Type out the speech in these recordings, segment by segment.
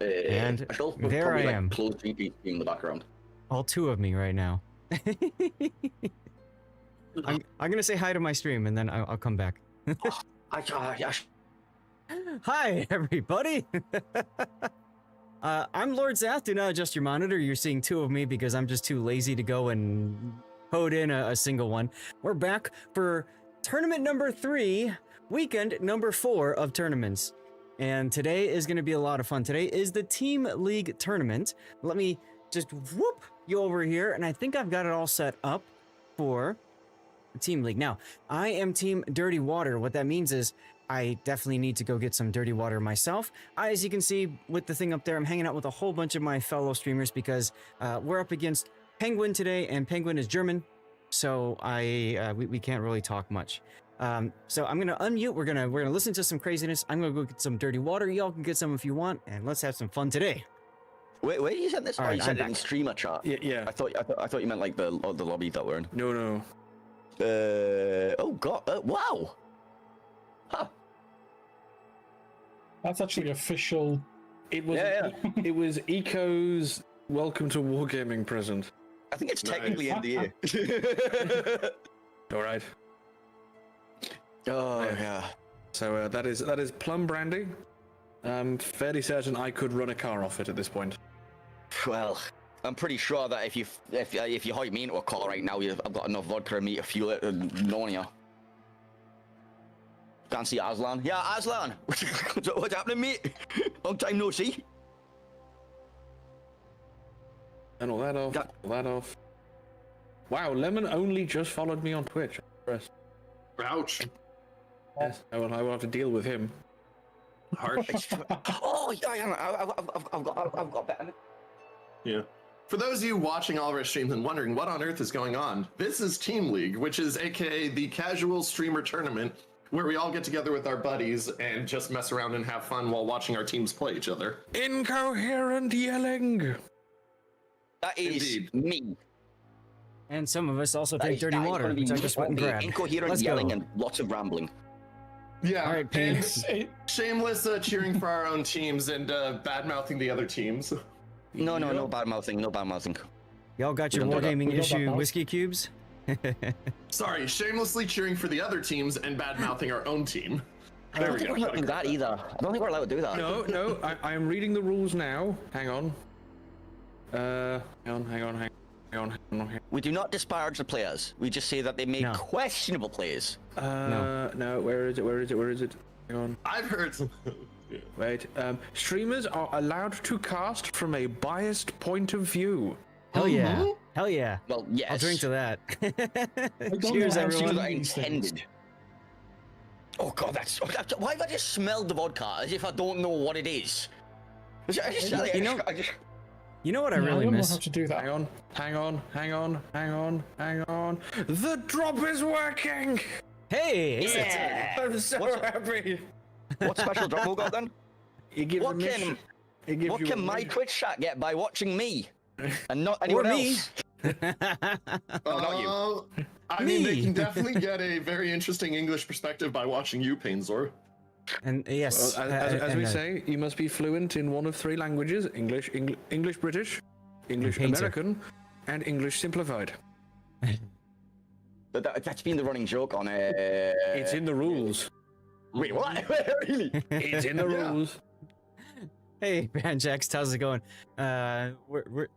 And there I am. Close GP in the background. All two of me right now. I'm gonna say hi to my stream and then I'll come back. Hi everybody. I'm Lord Zath. Do not adjust your monitor. You're seeing two of me because I'm just too lazy to go and code in a single one. We're back for tournament number 3, weekend number 4 of tournaments. And today is going to be a lot of fun. Today is the Team League tournament. Let me just whoop you over here, and I think I've got it all set up for the Team League. Now, I am Team Dirty Water. What that means is I definitely need to go get some dirty water myself. As you can see with the thing up there, I'm hanging out with a whole bunch of my fellow streamers because we're up against Penguin today, and Penguin is German, so we can't really talk much. So I'm gonna unmute. We're gonna listen to some craziness. I'm gonna go get some dirty water. Y'all can get some if you want, and let's have some fun today. Wait, where you sent this? All right, you sent it in streamer chat. Yeah. I thought you meant like the lobby that we're in. No. Oh god. Wow. Huh. That's actually official. It was. Yeah. It was Eco's welcome to wargaming present. I think it's technically NDA. All right. Oh yeah. So that is plum brandy. I'm fairly certain I could run a car off it at this point. Well, I'm pretty sure that if you hype me into a car right now, I've got enough vodka in me to fuel it. Knowing you. Can't see Aslan. Yeah, Aslan. What's happening, mate? Long time no see. And all that off. All that off. Wow, Lemon only just followed me on Twitch. Ouch. Yes, I will have to deal with him. Harsh. Oh yeah, I've got better. Yeah. For those of you watching all of our streams and wondering what on earth is going on, this is Team League, which is aka the casual streamer tournament where we all get together with our buddies and just mess around and have fun while watching our teams play each other. Incoherent yelling. That is Indeed. me. And some of us also drink dirty water, which I just went and grabbed. Incoherent Let's yelling go. and lots of rambling. Yeah, All right, Payne. and shameless cheering for our own teams and bad-mouthing the other teams. No bad mouthing, no bad mouthing. Y'all got your We don't do that. wargaming We don't issue do that. whiskey cubes? Sorry, shamelessly cheering for the other teams and bad-mouthing our own team. I don't think we're allowed to do that either. I don't think we're allowed to do that. No, I am reading the rules now. Hang on. Hang on. We do not disparage the players. We just say that they make No. questionable plays. No, where is it? Hang on. I've heard some... Wait. Streamers are allowed to cast from a biased point of view. Hell yeah. Hell yeah. Well, yes. I'll drink to that. don't Cheers, know how Things everyone. that I these things. intended. Oh god, why have I just smelled the vodka as if I don't know what it is? I just You know what I Yeah, really don't know miss? how to do that. Hang on. The drop is working! Hey, Yeah. I'm so What's- happy. What special drop we got then? It gives What a mission. It gives What you a can my mission. Twitch chat get by watching me and not or anyone me. else? Oh, not you. I mean, they Me. can definitely get a very interesting English perspective by watching you, Painzor. And yes, Well, as we and, say, you must be fluent in one of 3 languages: English British, English Painter. American, and English Simplified. But that's been the running joke on It's in the rules. Wait, what? Really? It's in the Yeah. rules. Hey, Banjax, how's it going?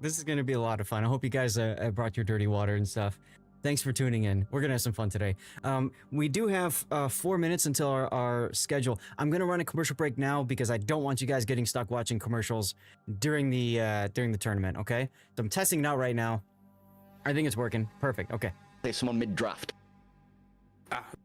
This is going to be a lot of fun. I hope you guys brought your dirty water and stuff. Thanks for tuning in. We're going to have some fun today. We do have 4 minutes until our schedule. I'm going to run a commercial break now because I don't want you guys getting stuck watching commercials during the tournament, okay? So I'm testing it out right now. I think it's working. Perfect. Okay. Say someone mid-draft.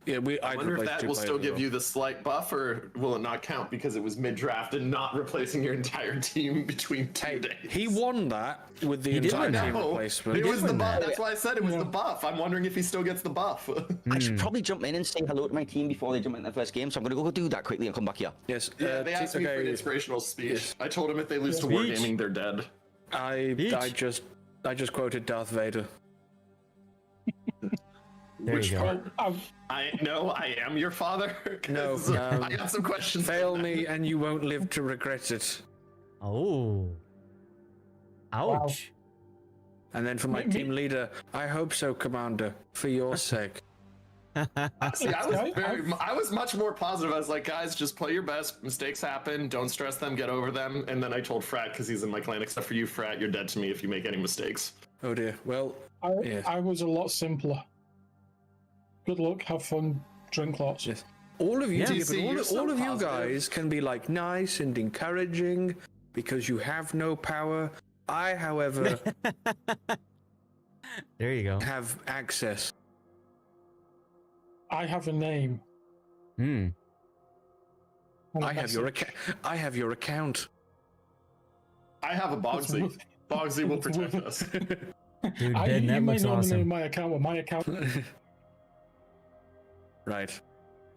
Yeah, I wonder if replaced that 2 will players still as give well. you the slight buff, or will it not count because it was mid-draft and not replacing your entire team between 2 days? He won that with the He did entire win that. team No, replacement. it was the win buff. that. That's why I said it was Yeah. the buff. I'm wondering if he still gets the buff. I should probably jump in and say hello to my team before they jump into the first game, so I'm going to go do that quickly and come back here. Yes. Yeah, they asked me for an okay, inspirational speech. Yes. I told him if they lose to Speech. Wargaming, they're dead. I just quoted Darth Vader. There Which you go. part? I've, I know I am your father. No, 'Cause I got some questions. Fail me and you won't live to regret it. Oh. Ouch. And then for my team leader, I hope so, Commander, for your sake. See, I was much more positive. I was like, guys, just play your best. Mistakes happen. Don't stress them. Get over them. And then I told Frat, because he's in my clan, except for you, Frat, you're dead to me if you make any mistakes. Oh dear. Well, yes. I was a lot simpler. Good luck, have fun, drink lots. Yes. All of you, Yeah. yeah, See, but you're so all of you positive. guys can be like nice and encouraging because you have no power. I, however, There you go. have access. I have a name. Hmm. and a I have your message. account. I have your account. I have a Bogsy. With- Bogsy will protect with- us. Dude, I, Ben, you that may looks not know awesome. my account, but my account. Right.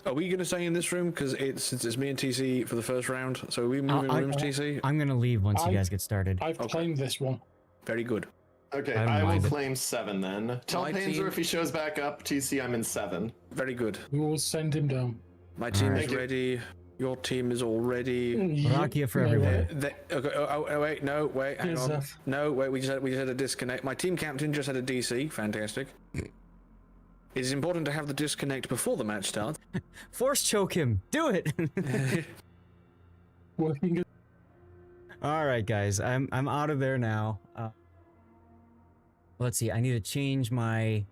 Are we going to stay in this room? Because since it's me and TC for the first round, so are we moving rooms, TC? I'm going to leave once you I- guys get started. I've Okay. claimed this one. Very good. Okay, I don't I will mind it. claim 7 then. Tell My Painzer team- if he shows back up. TC, I'm in 7. Very good. We will send him down. My team Alright. is ready. Your team is all ready. Rakia for No, everyone. Okay, wait, no, wait, hang Yes, on. sir. No, wait, we just had a disconnect. My team captain just had a DC. Fantastic. It is important to have the disconnect before the match starts. Force choke him. Do it. Working good. All right, guys. I'm out of there now. Let's see. I need to change my.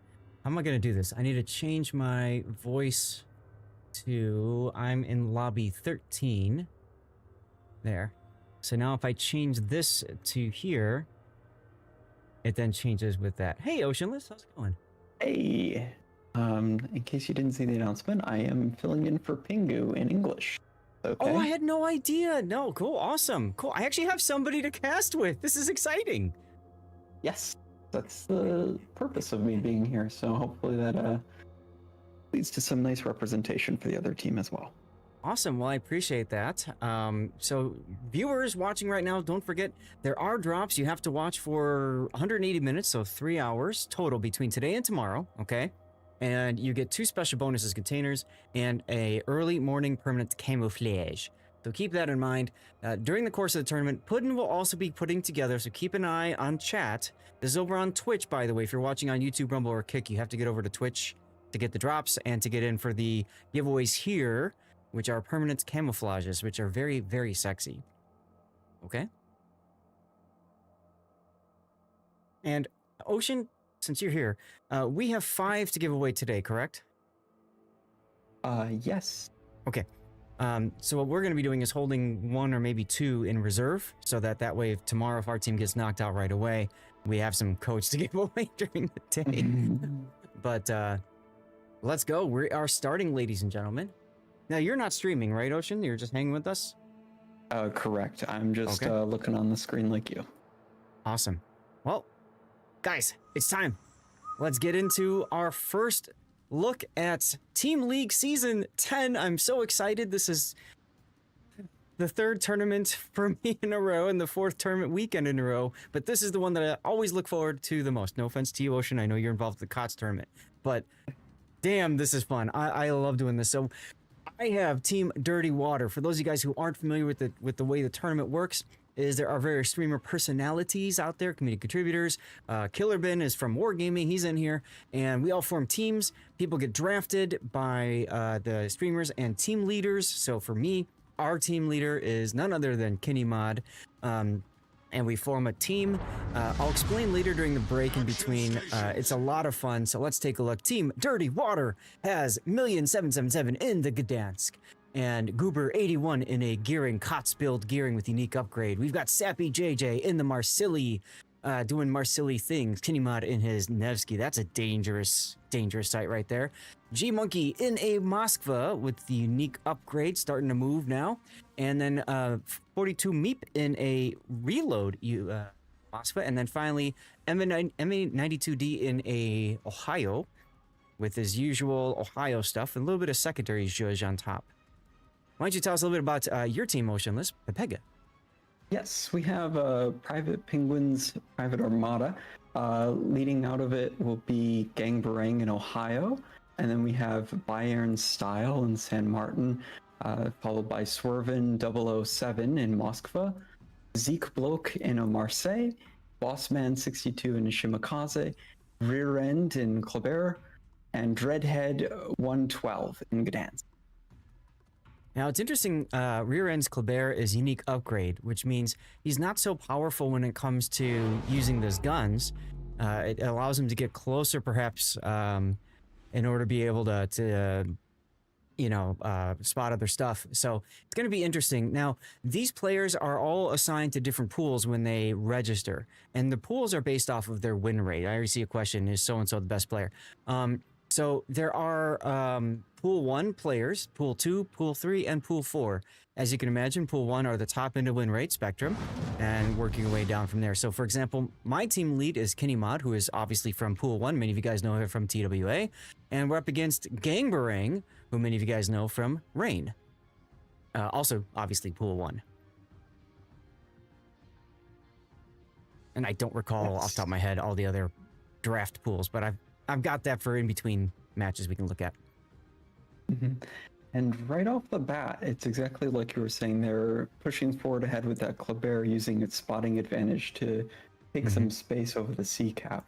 How am I gonna do this? I need to change my voice to. I'm in lobby 13. There. So now if I change this to here, it then changes with that. Hey, Oceanless, how's it going? Hey, in case you didn't see the announcement, I am filling in for Pingu in English. Okay. Oh, I had no idea. No, cool, awesome, cool. I actually have somebody to cast with. This is exciting. Yes, that's the purpose of me being here. So hopefully that leads to some nice representation for the other team as well. Awesome. Well, I appreciate that. So viewers watching right now, don't forget there are drops you have to watch for 180 minutes, so 3 hours total between today and tomorrow. Okay. And you get 2 special bonuses containers and a early morning permanent camouflage. So keep that in mind. During the course of the tournament, Puddin will also be putting together, so keep an eye on chat. This is over on Twitch, by the way. If you're watching on YouTube, Rumble, or Kick, you have to get over to Twitch to get the drops and to get in for the giveaways here, which are permanent camouflages, which are very, very sexy. Okay? And Ocean, since you're here, we have 5 to give away today, correct? Yes. So what we're going to be doing is holding 1 or maybe 2 in reserve, so that way, if tomorrow, if our team gets knocked out right away, we have some codes to give away during the day. But let's go. We are starting, ladies and gentlemen. Now, you're not streaming, right, Ocean? You're just hanging with us? Correct. I'm just Okay. looking on the screen like you. Awesome. Well, guys, it's time. Let's get into our first look at Team League Season 10. I'm so excited. This is the third tournament for me in a row and the fourth tournament weekend in a row, but this is the one that I always look forward to the most. No offense to you, Ocean. I know you're involved with the COTS tournament, but damn, this is fun. I love doing this. So I have Team Dirty Water. For those of you guys who aren't familiar with the way the tournament works, is there are various streamer personalities out there, community contributors. Killer Ben is from Wargaming, he's in here, and we all form teams. People get drafted by the streamers and team leaders. So for me, our team leader is none other than Kenny Mod, and we form a team. I'll explain later during the break in between. It's a lot of fun, so let's take a look. Team Dirty Water has 1,777 in the Gdansk, and Goober81 in a gearing, COTS build gearing with unique upgrade. We've got Sappy JJ in the Marsili, doing Marsili things. Kenny Mod in his Nevsky. That's a dangerous sight right there. G Monkey in a Moskva with the unique upgrade, starting to move now. And then 42 Meep in a reload Moskva. And then finally MA92D in a Ohio with his usual Ohio stuff and a little bit of secondary zhuzh on top. Why don't you tell us a little bit about your team, Motionless, Pepega? Yes, we have Private Penguins, Private Armada. Leading out of it will be Gang Barang in Ohio. And then we have Bayern Style in San Martin, followed by Swervin 007 in Moskva, Zeke Bloke in Marseille, Bossman 62 in Shimakaze, Rear End in Kleber, and Dreadhead 112 in Gdansk. Now, it's interesting, Rear End's Kleber is unique upgrade, which means he's not so powerful when it comes to using those guns. It allows him to get closer, perhaps, in order to be able to spot other stuff. So it's going to be interesting. Now, these players are all assigned to different pools when they register, and the pools are based off of their win rate. I already see a question, is so-and-so the best player? So there are Pool 1 players, Pool 2, Pool 3, and Pool 4. As you can imagine, Pool 1 are the top end of win rate spectrum, and working your way down from there. So, for example, my team lead is Kenny Mod, who is obviously from Pool 1. Many of you guys know her from TWA. And we're up against Gang Barang, who many of you guys know from Rain. Also, obviously, Pool 1. And I don't recall off the top of my head all the other draft pools, but I've got that for in between matches we can look at. Mm-hmm. And right off the bat, it's exactly like you were saying. They're pushing forward ahead with that Kleber, using its spotting advantage to take some space over the C cap.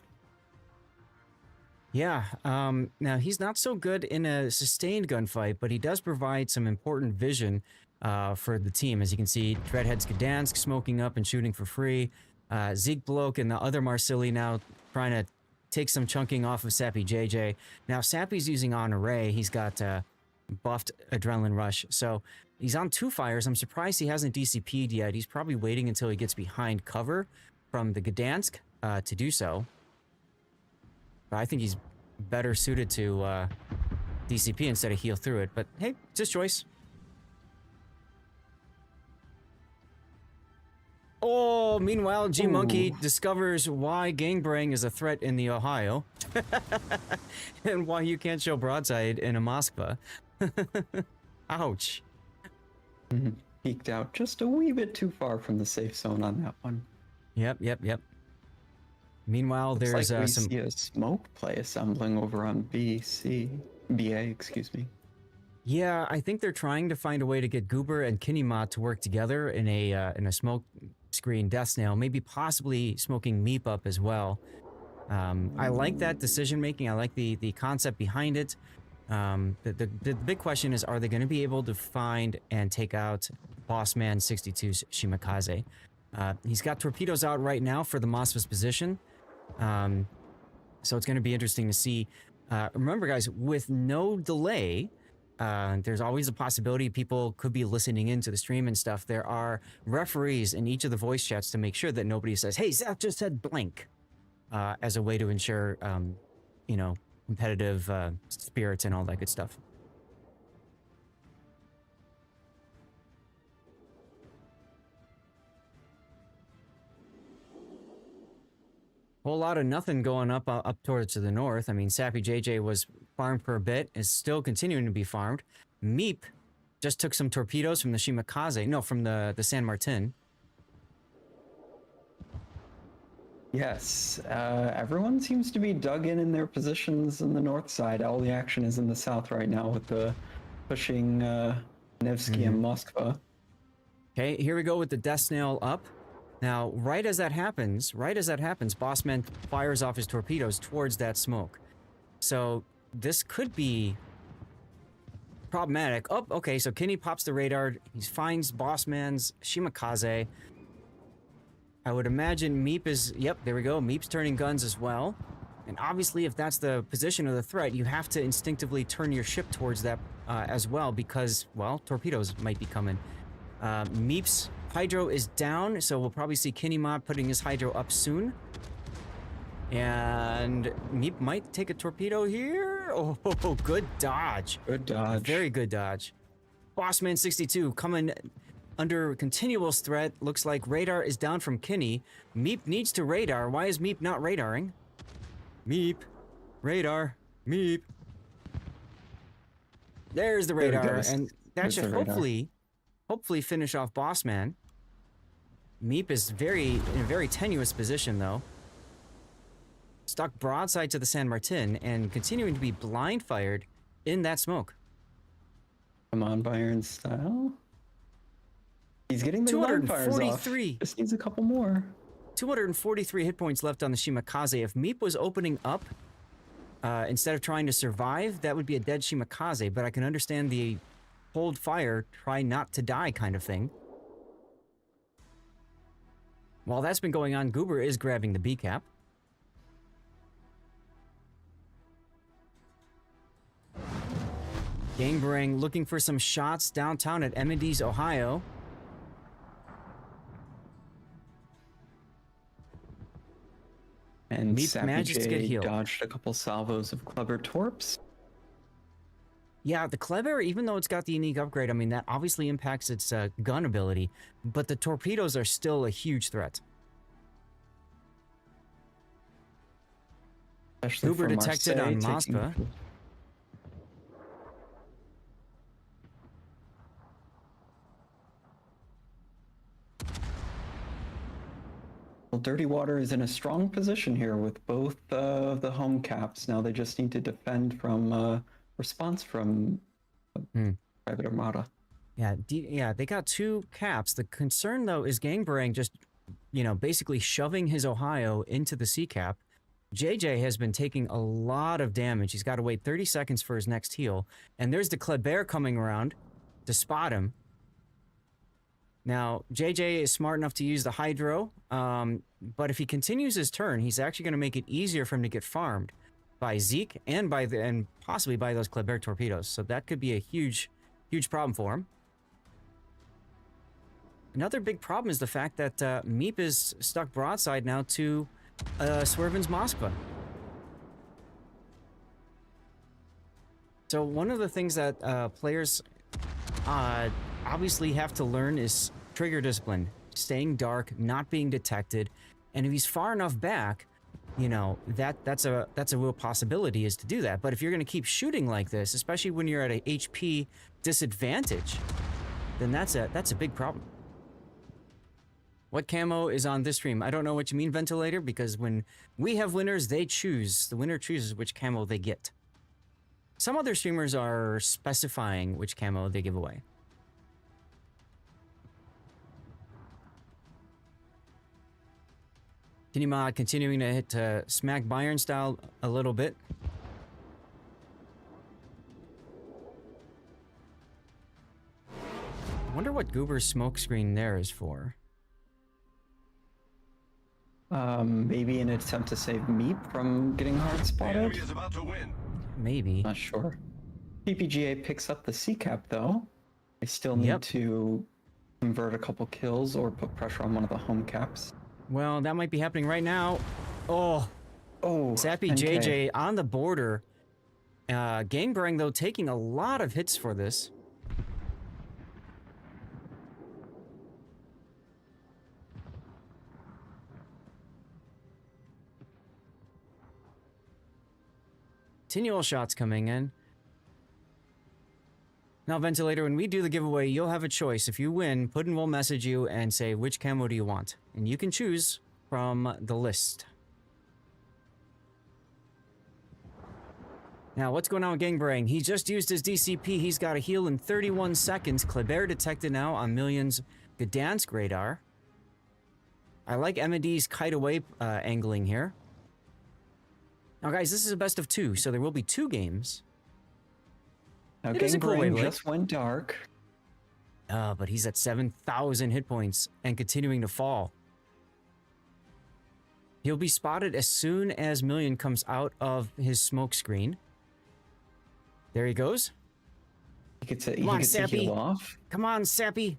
Yeah, now he's not so good in a sustained gunfight, but he does provide some important vision for the team. As you can see, Dreadhead's Gdansk smoking up and shooting for free. Zeke Bloke and the other Marsili now trying to take some chunking off of Sappy JJ. Now, Sappy's using Honore. He's got buffed Adrenaline Rush. So he's on 2 fires. I'm surprised he hasn't DCP'd yet. He's probably waiting until he gets behind cover from the Gdansk to do so. But I think he's better suited to DCP instead of heal through it. But hey, it's his choice. Oh, meanwhile, G Monkey discovers why Gangbrang is a threat in the Ohio. And why you can't show broadside in a Moskva. Ouch. Peeked out just a wee bit too far from the safe zone on that one. Yep. Meanwhile, Looks there's like we some... see a smoke play assembling over on BA, excuse me. Yeah, I think they're trying to find a way to get Goober and Kinnymot to work together in a smoke screen death snail, maybe possibly smoking Meep up as well. I like that decision making. I like the concept behind it. The big question is, are they going to be able to find and take out Bossman 62's Shimakaze? He's got torpedoes out right now for the Moskva's position. So it's going to be interesting to see. Remember, guys, with no delay, there's always a possibility people could be listening into the stream and stuff. There are referees in each of the voice chats to make sure that nobody says, hey, Zach just said blank, as a way to ensure, competitive spirits and all that good stuff. Whole lot of nothing going up towards to the north. I mean, Sappy JJ was farmed for a bit, is still continuing to be farmed. Meep just took some torpedoes from the Shimakaze, no, from the San Martin. Yes, everyone seems to be dug in their positions in the north side. All the action is in the south right now with the pushing Nevsky and Moskva. Okay, here we go with the Death Snail up. Now, right as that happens, Bossman fires off his torpedoes towards that smoke. So this could be problematic. Oh, okay, so Kinney pops the radar. He finds Bossman's Shimakaze. I would imagine Meep is... Yep, there we go. Meep's turning guns as well. And obviously, if that's the position of the threat, you have to instinctively turn your ship towards that as well because, well, torpedoes might be coming. Meep's hydro is down, so we'll probably see Kinney-Mod putting his hydro up soon. And Meep might take a torpedo here. Oh, good dodge. Good dodge. Very good dodge. Bossman 62 coming under continuous threat. Looks like radar is down from Kinney. Meep needs to radar. Why is Meep not radaring? Meep. Radar. Meep. There's the There he radar. goes. And that There's should the radar. hopefully finish off Bossman. Meep is in a very tenuous position though. Stuck broadside to the San Martin and continuing to be blind fired in that smoke. Come on, Bayern style. He's getting the line fires off. 243. Just needs a couple more. 243 hit points left on the Shimakaze. If Meep was opening up, instead of trying to survive, that would be a dead Shimakaze, but I can understand the hold fire, try not to die kind of thing. While that's been going on, Goober is grabbing the B cap. Gangberang looking for some shots downtown at M&D's, Ohio. And Meep Sappy manages to get J healed. dodged a couple salvos of Clever Torps. Yeah, the Kleber, even though it's got the unique upgrade, I mean, that obviously impacts its gun ability, but the torpedoes are still a huge threat. Especially Uber for detected on Marseille, Maspa. Well, Dirty Water is in a strong position here with both of the home caps. Now they just need to defend from response from Private Armada. Yeah, they got two caps. The concern, though, is Gangberang just, basically shoving his Ohio into the C cap. JJ has been taking a lot of damage. He's got to wait 30 seconds for his next heal. And there's the Kleber coming around to spot him. Now, JJ is smart enough to use the Hydro, but if he continues his turn, he's actually going to make it easier for him to get farmed by Zeke and possibly by those Kleber torpedoes. So that could be a huge problem for him. Another big problem is the fact that Meep is stuck broadside now to Swerven's Moskva. So one of the things that players obviously have to learn is trigger discipline, staying dark, not being detected, and if he's far enough back, that's a real possibility is to do that. But if you're going to keep shooting like this, especially when you're at a HP disadvantage, then that's a big problem. What camo is on this stream? I don't know what you mean, Ventilator, because when we have winners, they choose. The winner chooses which camo they get. Some other streamers are specifying which camo they give away. Kinney-Mod continuing to hit smack Bayern style a little bit. I wonder what Goober's smokescreen there is for. Maybe an attempt to save Meep from getting hard spotted. Maybe. Not sure. PPGA picks up the C cap though. They still need to convert a couple kills or put pressure on one of the home caps. Well, that might be happening right now. Oh, Sappy 10K. JJ on the border. Gangberang, though, taking a lot of hits for this. Continual shots coming in. Now, Ventilator, when we do the giveaway, you'll have a choice. If you win, Puddin will message you and say, which camo do you want? And you can choose from the list. Now, what's going on with Gangbang? He just used his DCP. He's got a heal in 31 seconds. Kleber detected now on Million's Gdansk radar. I like M&D's kite away angling here. Now, guys, this is a best of 2, so there will be 2 games. Now, It is a cool Gangbang wavelength. just went dark. But he's at 7,000 hit points and continuing to fall. He'll be spotted as soon as Million comes out of his smoke screen. There he goes. He gets a, Come on, he gets a Sappy. heal off. Come on, Sappy.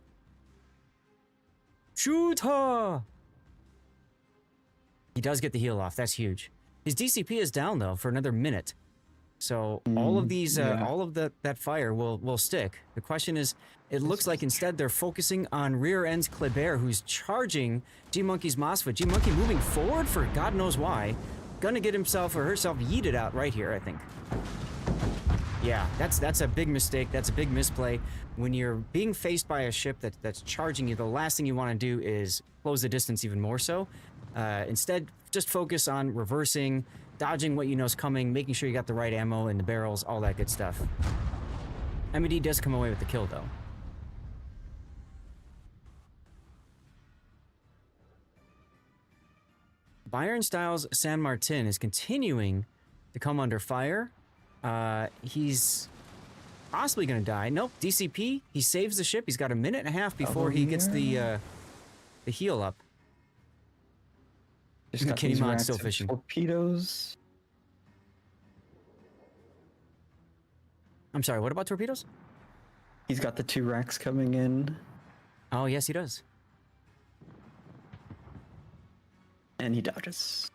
Shoot her! He does get the heal off. That's huge. His DCP is down, though, for another minute. So all of these, yeah. all of that fire will stick. The question is, it looks like instead they're focusing on rear ends Kleber, who's charging G-Monkey's Mosfet. G-Monkey moving forward for God knows why. Gonna get himself or herself yeeted out right here, I think. Yeah, that's a big mistake. That's a big misplay. When you're being faced by a ship that's charging you, the last thing you want to do is close the distance even more so. Instead, just focus on reversing, dodging what you know is coming, making sure you got the right ammo in the barrels, all that good stuff. MED does come away with the kill, though. Bayern Styles San Martin is continuing to come under fire. He's possibly going to die. Nope, DCP. He saves the ship. He's got a minute and a half before he gets the heal up. Just The got kitty these mod racks still of fishing. Torpedoes. I'm sorry, what about torpedoes? He's got the 2 racks coming in, Oh, yes, he does. and he dodges.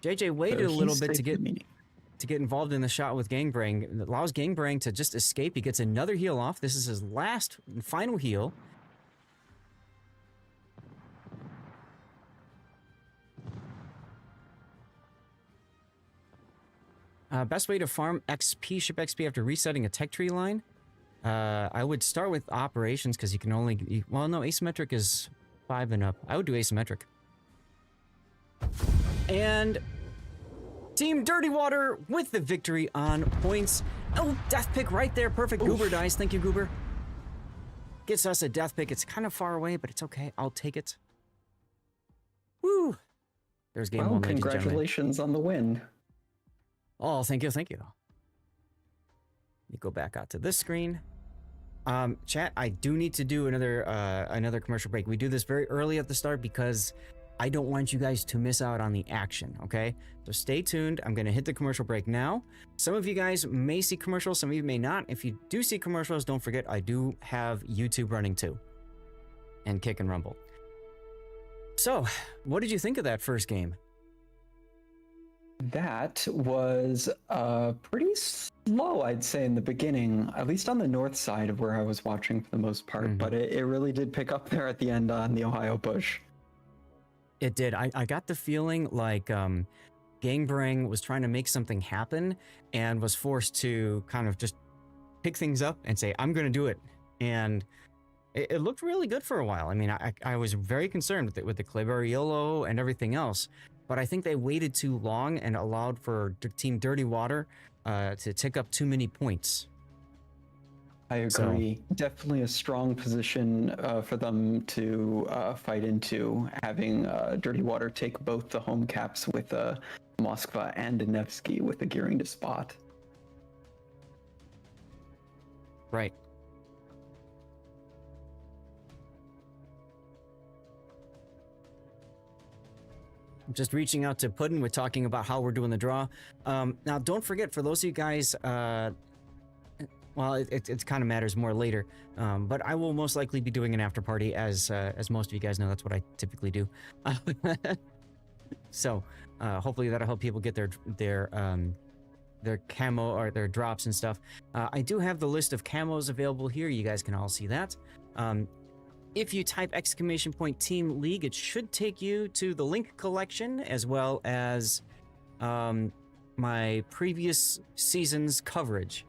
JJ waited So a little he's bit to safe get from meeting. involved in the shot with Gangbang. It allows Gangbang to just escape. He gets another heal off. This is his last and final heal. Best way to farm XP, ship XP after resetting a tech tree line? I would start with operations because you can only... Well, no, asymmetric is 5 and up. I would do asymmetric. And... Team Dirty Water with the victory on points. Oh, death pick right there. Perfect. Goober dies. Thank you, Goober. Gets us a death pick. It's kind of far away, but it's okay. I'll take it. Woo! There's game Well, one, ladies and gentlemen. congratulations on the win. Oh, thank you, thank you. Let me go back out to this screen. Chat, I do need to do another commercial break. We do this very early at the start because I don't want you guys to miss out on the action, okay? So stay tuned. I'm gonna hit the commercial break now. Some of you guys may see commercials, some of you may not. If you do see commercials, don't forget I do have YouTube running too. And Kick and Rumble. So, what did you think of that first game? That was pretty slow, I'd say, in the beginning, at least on the north side of where I was watching for the most part, but it really did pick up there at the end on the Ohio push. It did. I got the feeling like Gangbang was trying to make something happen and was forced to kind of just pick things up and say, I'm going to do it. And it looked really good for a while. I mean, I was very concerned with the Cleberiolo and everything else, but I think they waited too long and allowed for Team Dirty Water to tick up too many points. I agree. Definitely a strong position for them to fight into, having Dirty Water take both the home caps with Moskva and Nevsky with the gearing to spot. Right. I'm just reaching out to Puddin. We're talking about how we're doing the draw. Now, don't forget, for those of you guys, well, it kind of matters more later, but I will most likely be doing an after party, as most of you guys know. That's what I typically do. So hopefully that'll help people get their camo or their drops and stuff. I do have the list of camos available here. You guys can all see that. If you type !Team League, it should take you to the link collection as well as my my previous season's coverage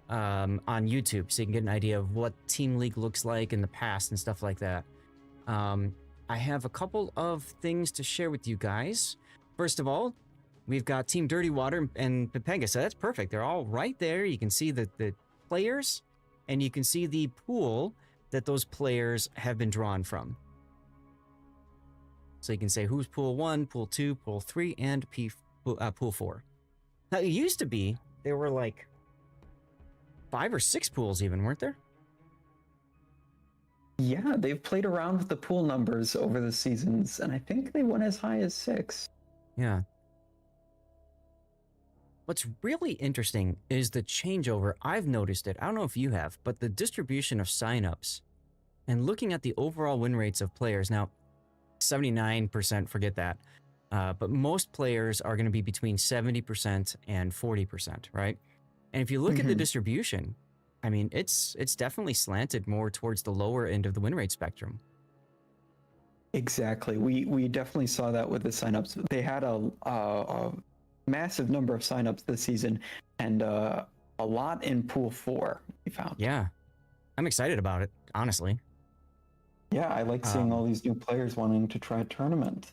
on YouTube, so you can get an idea of what Team League looks like in the past and stuff like that. I have a couple of things to share with you guys. First of all, we've got Team Dirty Water and Pepega, so that's perfect. They're all right there. You can see the players, and you can see the pool that those players have been drawn from. So you can say who's pool 1, pool 2, pool 3, and pool 4. Now, it used to be there were like 5 or 6 pools even, weren't there? Yeah, they've played around with the pool numbers over the seasons, and I think they went as high as 6. Yeah. What's really interesting is the changeover. I've noticed it. I don't know if you have, but the distribution of signups and looking at the overall win rates of players. Now, 79%, forget that. But most players are going to be between 70% and 40%, right? And if you look at the distribution, I mean, it's definitely slanted more towards the lower end of the win rate spectrum. Exactly. We definitely saw that with the signups. They had a massive number of signups this season, and a lot in pool 4, we found. Yeah. I'm excited about it, honestly. Yeah, I like seeing all these new players wanting to try a tournament.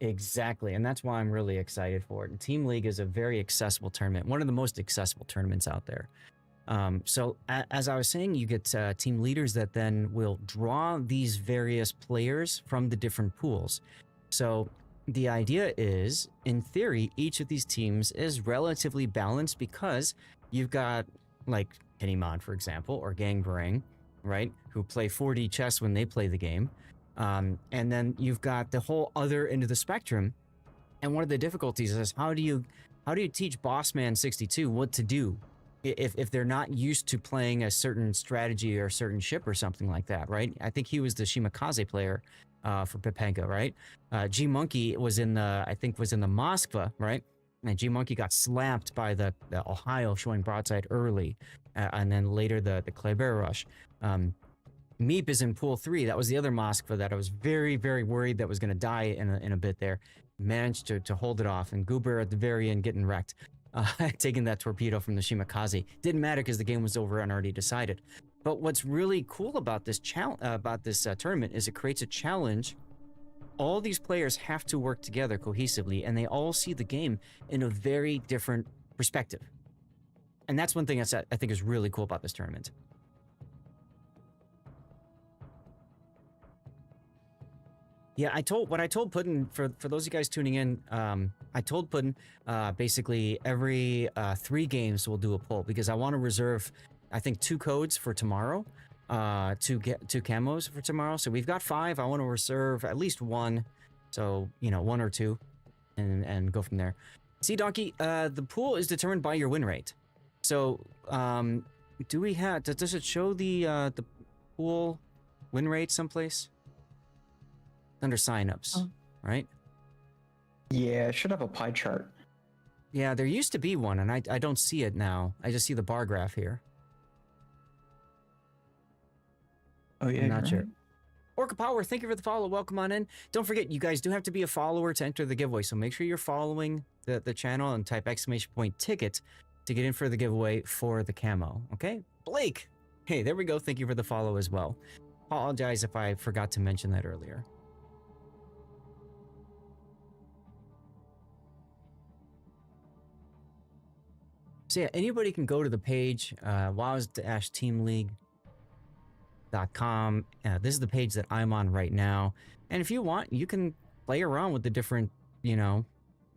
Exactly, and that's why I'm really excited for it. And Team League is a very accessible tournament, one of the most accessible tournaments out there. So as I was saying, you get team leaders that then will draw these various players from the different pools. So the idea is, in theory, each of these teams is relatively balanced because you've got like Penimon, for example, or Gang Barang, right, who play 4D chess when they play the game. And then you've got the whole other end of the spectrum. And one of the difficulties is how do you teach Bossman 62 what to do if they're not used to playing a certain strategy or a certain ship or something like that, right? I think he was the Shimakaze player for Pepenka, right? G Monkey was in the Moskva, right? And G Monkey got slapped by the Ohio showing broadside early, and then later the Kleber rush. Meep is in pool 3. That was the other Moskva that I was very, very worried that was going to die in a bit there. Managed to hold it off, and Goober at the very end getting wrecked, taking that torpedo from the Shimakaze. Didn't matter because the game was over and already decided. But what's really cool about this tournament is it creates a challenge. All these players have to work together cohesively, and they all see the game in a very different perspective. And that's one thing I think is really cool about this tournament. Yeah, I told Puddin, for those of you guys tuning in, I told Puddin basically every 3 games we'll do a poll because I want to reserve, I think, 2 codes for tomorrow, to get 2 camos for tomorrow. So we've got 5. I want to reserve at least 1, so 1 or 2, and go from there. See, Donkey, the pool is determined by your win rate. So does it show the pool win rate someplace? Under signups, right? Yeah, it should have a pie chart. Yeah, there used to be one, and I don't see it now. I just see the bar graph here. Oh yeah, I'm not sure. right. Orca Power, thank you for the follow. Welcome on in. Don't forget, you guys do have to be a follower to enter the giveaway, so make sure you're following the channel and type !ticket to get in for the giveaway for the camo. Okay, Blake. Hey, there we go. Thank you for the follow as well. Apologize if I forgot to mention that earlier. So yeah, anybody can go to the page, wows-teamleague.com. This is the page that I'm on right now. And if you want, you can play around with the different,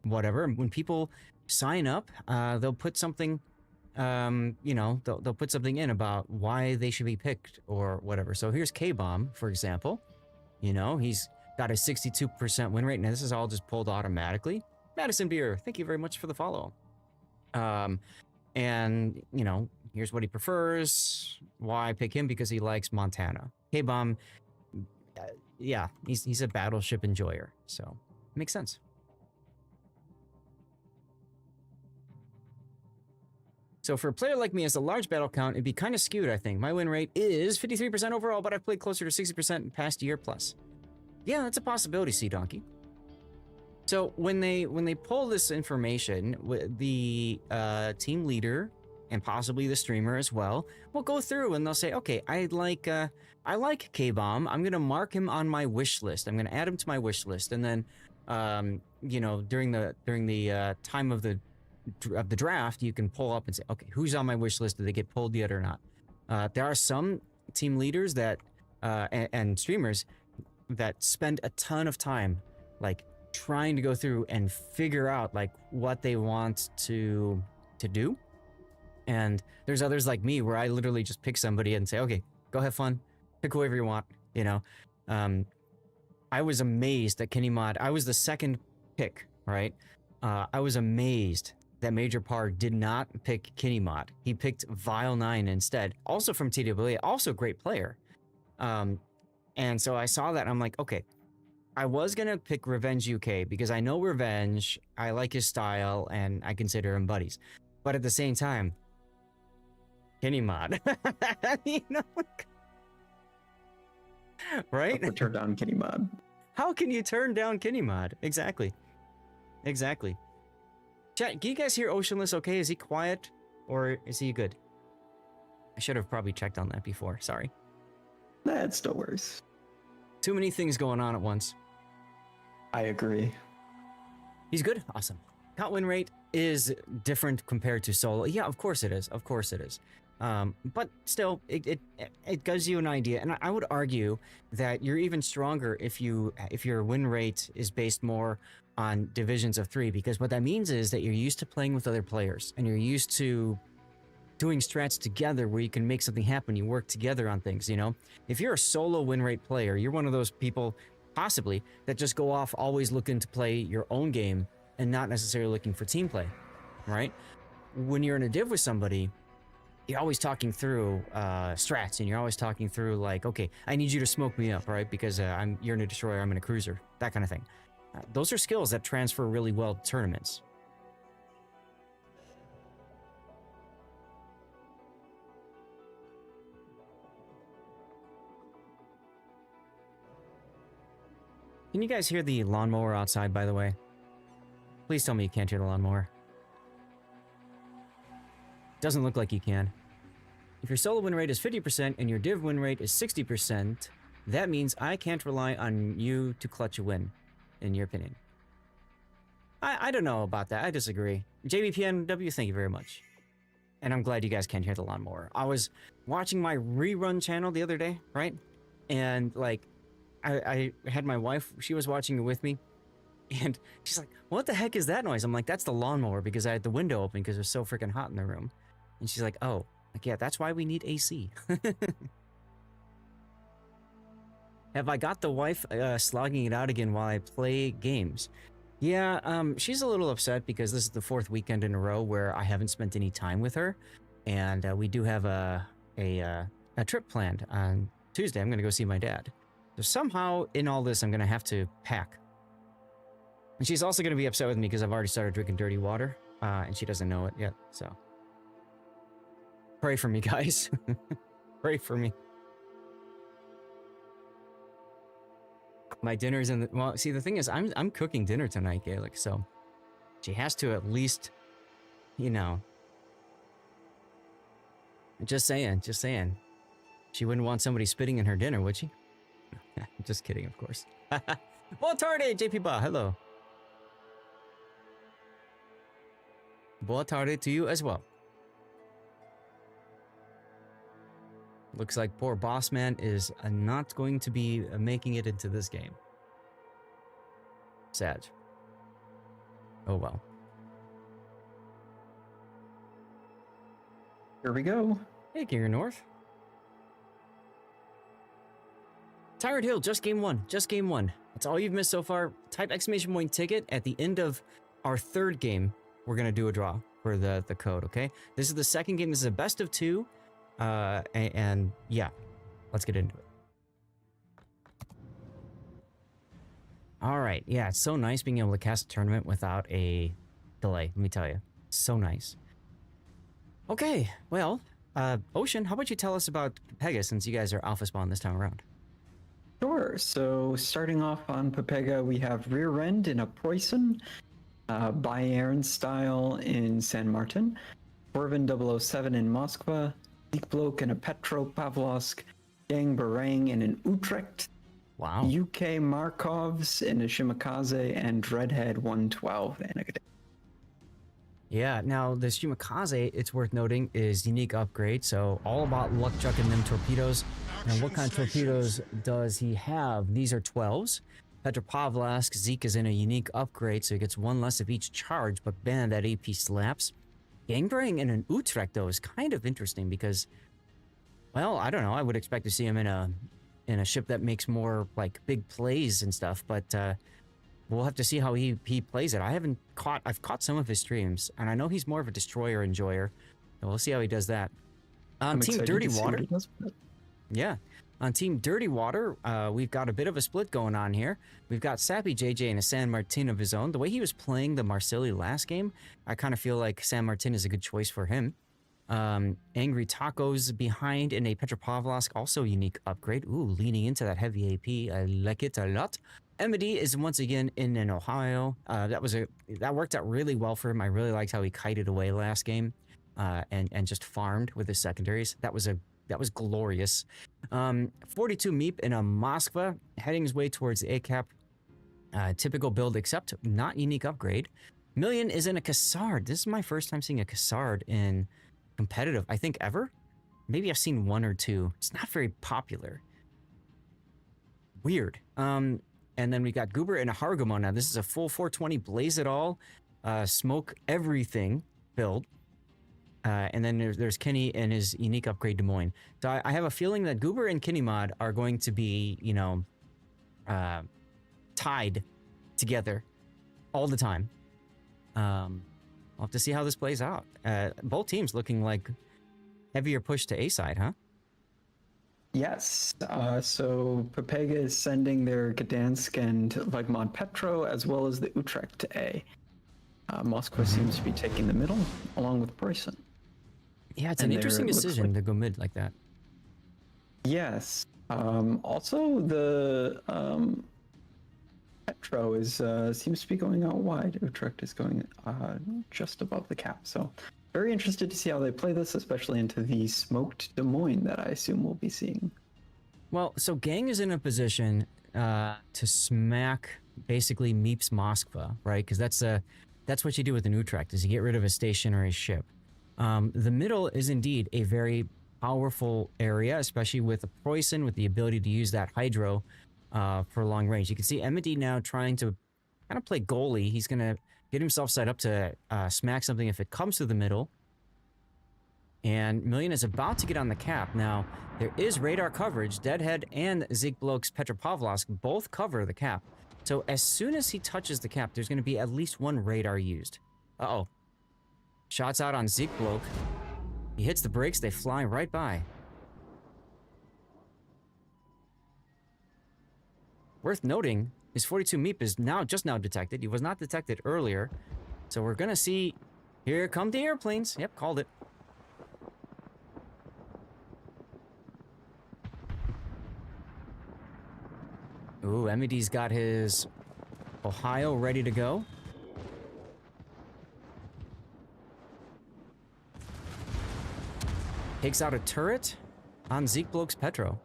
whatever. When people sign up, they'll put something, they'll put something in about why they should be picked or whatever. So here's K-Bomb, for example. He's got a 62% win rate. Now, this is all just pulled automatically. Madison Beer, thank you very much for the follow. And here's what he prefers. Why I pick him? Because he likes Montana. K-Bomb, yeah, he's a battleship enjoyer, so makes sense. So for a player like me, as a large battle count, it'd be kind of skewed, I think. My win rate is 53% overall, but I've played closer to 60% in past year plus. Yeah, that's a possibility, Sea Donkey. So when they pull this information, the team leader and possibly the streamer as well will go through and they'll say, okay, I like K-Bomb. I'm gonna mark him on my wish list. I'm gonna add him to my wish list, and then you know, during the time of the draft, you can pull up and say, okay, who's on my wish list? Did they get pulled yet or not? There are some team leaders that and streamers that spend a ton of time like trying to go through and figure out like what they want to do. And there's others like me where I literally just pick somebody and say, okay, go have fun, pick whoever you want, you know. I was amazed that Kenny Mod, I was the second pick, right? I was amazed that Major Par did not pick Kenny Mod. He picked Vile9 instead, also from TWA, also a great player. And so I saw that and I'm like, okay, I was gonna pick Revenge UK because I know Revenge, I like his style, and I consider him buddies. But at the same time, Kenny Mod, you know, right? I'll turn down Kenny Mod. How can you turn down Kenny Mod? Exactly. Exactly. Chat, can you guys hear Oceanless okay? Is he quiet or is he good? I should have probably checked on that before. Sorry. That still works. Too many things going on at once. I agree. He's good? Awesome. Count win rate is different compared to solo. Yeah, of course it is. Of course it is. But still, it gives you an idea. And I would argue that you're even stronger if your win rate is based more on divisions of 3, because what that means is that you're used to playing with other players and you're used to doing strats together where you can make something happen. You work together on things, you know? If you're a solo win rate player, you're one of those people possibly that just go off always looking to play your own game and not necessarily looking for team play, right? When you're in a div with somebody, you're always talking through strats, and you're always talking through like, okay, I need you to smoke me up, right? Because you're in a destroyer, I'm in a cruiser, that kind of thing. Those are skills that transfer really well to tournaments. Can you guys hear the lawnmower outside, by the way? Please tell me you can't hear the lawnmower. Doesn't look like you can. If your solo win rate is 50% and your div win rate is 60%, that means I can't rely on you to clutch a win, in your opinion. I don't know about that. I disagree. JBPNW, thank you very much. And I'm glad you guys can't hear the lawnmower. I was watching my rerun channel the other day, right? And like, I had my wife, she was watching it with me. And she's like, what the heck is that noise? I'm like, that's the lawnmower, because I had the window open because it was so freaking hot in the room. And she's like, oh, like, yeah, that's why we need AC. Have I got the wife slogging it out again while I play games? Yeah, she's a little upset because this is the 4th weekend in a row where I haven't spent any time with her. And we do have a trip planned on Tuesday. I'm going to go see my dad. So somehow in all this, I'm going to have to pack. And she's also going to be upset with me because I've already started drinking dirty water, and she doesn't know it yet, so. Pray for me, guys. Pray for me. My dinner's in the... Well, see, the thing is, I'm cooking dinner tonight, Gaelic, so... She has to at least, you know... Just saying, just saying. She wouldn't want somebody spitting in her dinner, would she? Just kidding, of course. Boa tarde, JP Ba, hello. Boa tarde to you as well. Looks like poor boss man is not going to be making it into this game. Sad. Oh well. Here we go. Hey, King North. Tired Hill, just game 1. Just game 1. That's all you've missed so far. Type exclamation point ticket at the end of our 3rd game. We're gonna do a draw for the code, okay? This is the 2nd game. This is a best of 2. And yeah, let's get into it. All right, yeah, it's so nice being able to cast a tournament without a delay, let me tell you. So nice. Okay, well, Ocean, how about you tell us about Pega since you guys are alpha spawn this time around? Sure. Sure. So starting off on Pepega, we have Rear End in a Preußen, Bayern Style in San Martin, Corvin 007 in Moskva, Diekblok in a Petropavlovsk, Gang Barang in an Utrecht, Wow. UK Markovs in a Shimakaze, and Dreadhead 112 in a Gdańsk. Yeah, now the Shimakaze, it's worth noting, is unique upgrade, so all about luck chucking them torpedoes. Now, what kind of torpedoes does he have? These are 12s. Petropavlovsk, Zeke is in a unique upgrade, so he gets one less of each charge, but man, that AP slaps. Gangbang in an Utrecht, though, is kind of interesting because, well, I don't know, I would expect to see him in a ship that makes more, like, big plays and stuff, but, we'll have to see how he plays it. I've caught some of his streams, and I know he's more of a destroyer enjoyer. So we'll see how he does that. On I'm Team excited Dirty to see what Water, he does with it. yeah. On Team Dirty Water, we've got a bit of a split going on here. We've got Sappy JJ in a San Martin of his own. The way he was playing the Marsilli last game, I kind of feel like San Martin is a good choice for him. Angry Tacos behind in a Petropavlovsk, also unique upgrade. Ooh, leaning into that heavy AP. I like it a lot. Emedy is once again in an Ohio. That worked out really well for him. I really liked how he kited away last game, and just farmed with his secondaries. That was glorious. 42 Meep in a Moskva, heading his way towards the ACAP. Typical build, except not unique upgrade. Million is in a Cassard. This is my first time seeing a Cassard in competitive, I think, ever. Maybe I've seen one or two. It's not very popular. Weird. And then we got Goober and a Hargamo. Now, this is a full 420 Blaze It All, smoke everything build. And then there's Kenny and his unique upgrade Des Moines. So I have a feeling that Goober and Kenny Mod are going to be, tied together all the time. We'll have to see how this plays out. Both teams looking like heavier push to A side, huh? Yes. So Pepega is sending their Gdansk and Legmont Petro as well as the Utrecht to A. Moscow seems to be taking the middle along with Preußen. Yeah, it's And an interesting there, it looks decision like- to go mid like that. Yes. Also, the Petro is seems to be going out wide. Utrecht is going just above the cap. So very interested to see how they play this, especially into the smoked Des Moines that I assume we'll be seeing. Well, so Gang is in a position to smack basically Meep's Moskva, right? Because that's what you do with an Utrecht, is you get rid of a stationary ship. The middle is indeed a very powerful area, especially with the Preußen, with the ability to use that hydro for long range. You can see Emedy now trying to kind of play goalie. He's going to get himself set up to smack something if it comes to the middle. And Million is about to get on the cap. Now, there is radar coverage. Deadhead and Ziegblok's Petropavlovsk both cover the cap. So as soon as he touches the cap, there's going to be at least one radar used. Uh-oh. Shots out on Ziegblok. He hits the brakes, they fly right by. Worth noting, his 42 Meep is just now detected. He was not detected earlier. So we're gonna see, here come the airplanes. Yep, called it. Ooh, Emedy's got his Ohio ready to go. Takes out a turret on Ziegblok's Petro.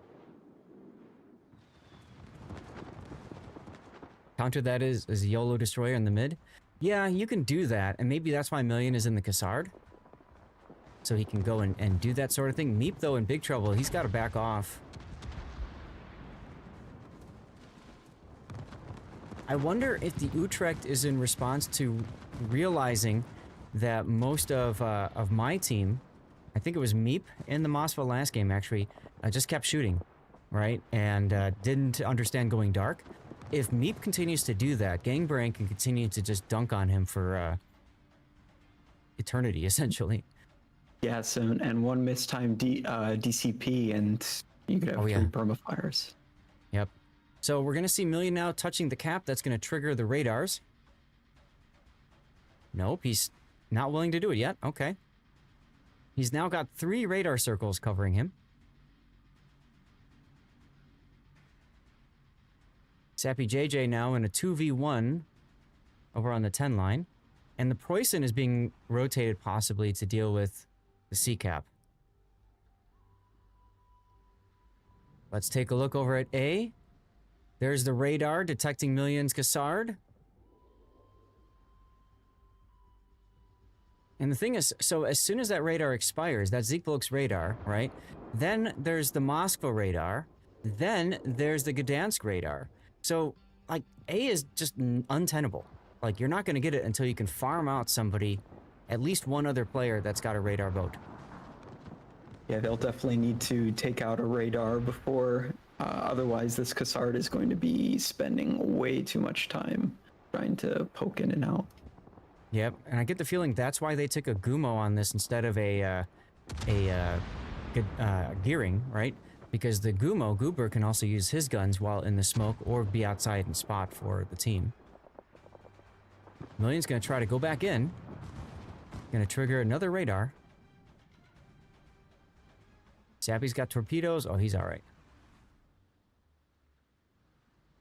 Counter that is a YOLO destroyer in the mid. Yeah, you can do that, and maybe that's why Million is in the Cassard. So he can go and do that sort of thing. Meep, though, in big trouble. He's got to back off. I wonder if the Utrecht is in response to realizing that most of my team, I think it was Meep in the Moskva last game, actually, just kept shooting, right? And didn't understand going dark. If Meep continues to do that, Gangbang can continue to just dunk on him for eternity, essentially. Yes, and one mistimed DCP, and you could have Oh, yeah. 3 permafires. Yep. So we're going to see Million now touching the cap. That's going to trigger the radars. Nope, he's not willing to do it yet. Okay. He's now got 3 radar circles covering him. Sappy JJ now in a 2v1 over on the 10 line. And the Preußen is being rotated possibly to deal with the C-Cap. Let's take a look over at A. There's the radar detecting Millions Cassard. And the thing is, so as soon as that radar expires, that Zeeklok's radar, right? Then there's the Moskva radar. Then there's the Gdansk radar. So, like, A is just untenable. Like, you're not going to get it until you can farm out somebody, at least one other player that's got a radar boat. Yeah, they'll definitely need to take out a radar before, otherwise this Cassard is going to be spending way too much time trying to poke in and out. Yep, and I get the feeling that's why they took a Gumo on this instead of a gearing, right? Because the Goober can also use his guns while in the smoke or be outside and spot for the team. Million's gonna try to go back in. Gonna trigger another radar. Sappy's got torpedoes. Oh, he's all right.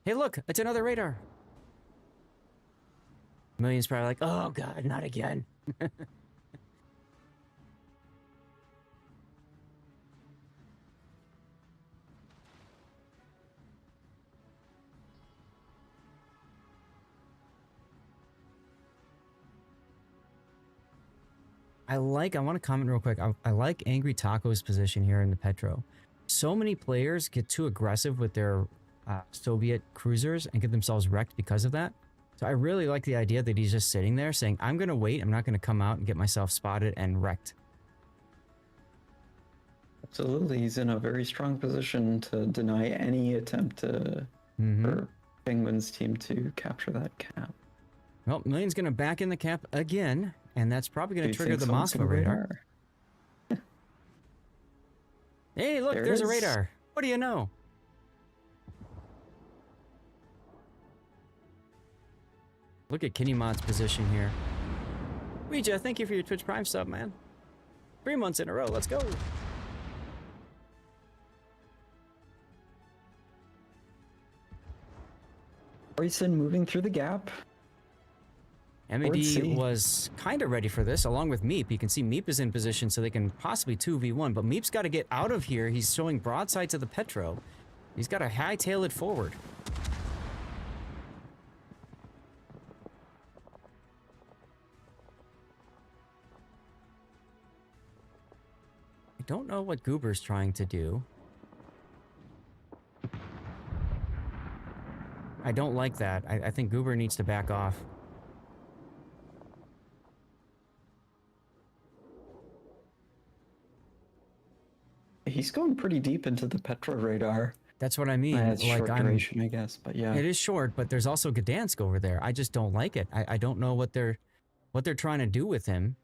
Hey, look, it's another radar. Million's probably like, oh God, not again. I want to comment real quick. I like Angry Taco's position here in the Petro. So many players get too aggressive with their Soviet cruisers and get themselves wrecked because of that. So I really like the idea that he's just sitting there saying, I'm going to wait. I'm not going to come out and get myself spotted and wrecked. Absolutely. He's in a very strong position to deny any attempt for Penguin's team to capture that cap. Well, Million's going to back in the cap again, and that's probably going to trigger the someone's Moskva gonna radar. Hey, look, There it there's a is. radar. What do you know? Look at Kenny Mod's position here. Ouija, thank you for your Twitch Prime sub, man. 3 months in a row, let's go. Preußen moving through the gap. MED was kind of ready for this, along with Meep. You can see Meep is in position so they can possibly 2v1, but Meep's got to get out of here. He's showing broadside to the Petro. He's got to hightail it forward. I don't know what Goober's trying to do. I don't like that. I think Goober needs to back off. He's going pretty deep into the Petro radar. That's what I mean. It's short duration, I guess, but yeah. It is short, but there's also Gdansk over there. I just don't like it. I don't know what they're trying to do with him.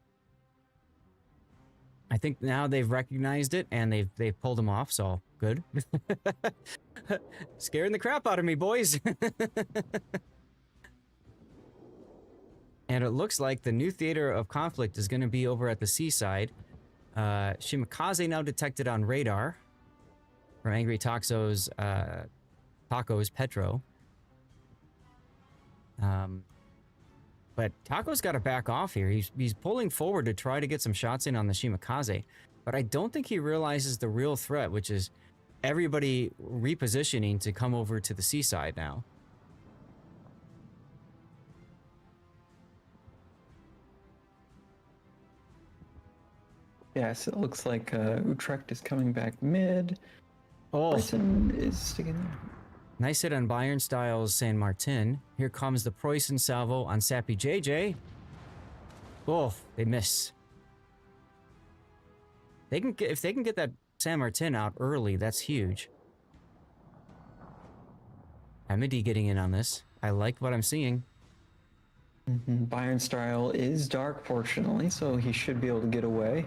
I think now they've recognized it and they've pulled him off, so good. Scaring the crap out of me, boys. And it looks like the new theater of conflict is going to be over at the seaside. Shimakaze now detected on radar from Angry Taco's Petro. But Taco's got to back off here. He's pulling forward to try to get some shots in on the Shimakaze. But I don't think he realizes the real threat, which is everybody repositioning to come over to the seaside now. Yes, it looks like Utrecht is coming back mid. Oh, Preußen is sticking there. nice hit on Bayern Styles San Martin. Here comes the Preußen salvo on Sappy JJ. Oh, they miss. If they can get that San Martin out early, that's huge. Amity getting in on this. I like what I'm seeing. Bayern style is dark, fortunately, so he should be able to get away.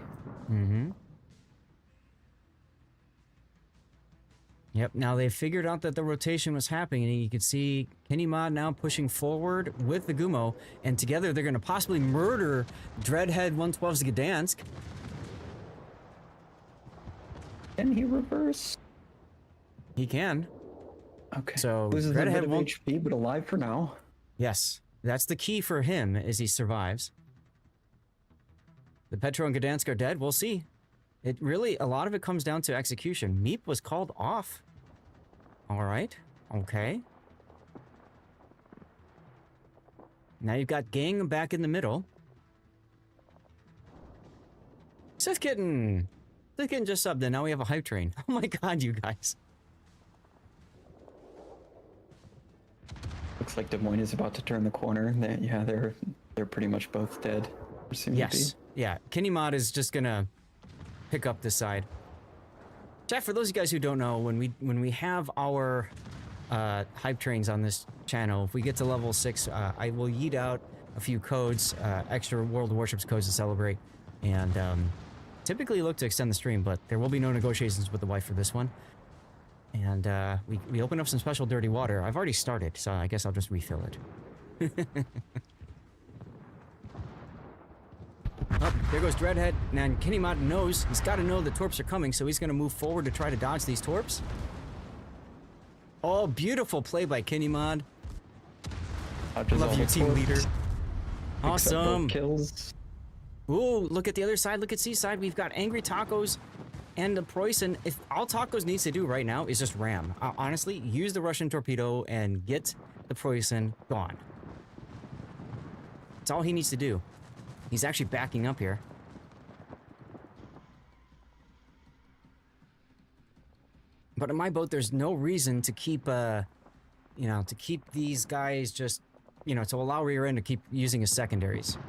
Yep, now they've figured out that the rotation was happening, and you can see Kenny Mod now pushing forward with the Gumo, and together they're going to possibly murder Dreadhead 112's Gdansk. Can he reverse? He can. Okay. So Loses a Dreadhead bit of won't. HP, but alive for now. Yes, that's the key for him, is he survives. The Petro and Gdansk are dead. We'll see. It really, a lot of it comes down to execution. Meep was called off. All right. Okay. Now you've got Gang back in the middle. Sith Kitten just subbed in. Now we have a hype train. Oh my god, you guys. Looks like Des Moines is about to turn the corner. They're pretty much both dead. or soon to Yes. Yeah. Kenny Mod is just gonna pick up this side. Chat, for those of you guys who don't know, when we have our hype trains on this channel, if we get to level 6, I will yeet out a few codes, extra World of Warships codes to celebrate, and typically look to extend the stream, but there will be no negotiations with the wife for this one. And we open up some special dirty water. I've already started, so I guess I'll just refill it. Oh, there goes Dreadhead. Now Kenny Mod knows, he's got to know the torps are coming, so he's going to move forward to try to dodge these torps. Oh, beautiful play by Kenny Mod. Love you, team leader. Awesome. Kills. Ooh, look at the other side. Look at Seaside. We've got Angry Tacos and the Preußen. If all Tacos needs to do right now is just ram. Honestly, use the Russian torpedo and get the Preußen gone. That's all he needs to do. He's actually backing up here. But in my boat, there's no reason to keep, to keep these guys just, to allow rear end to keep using as secondaries.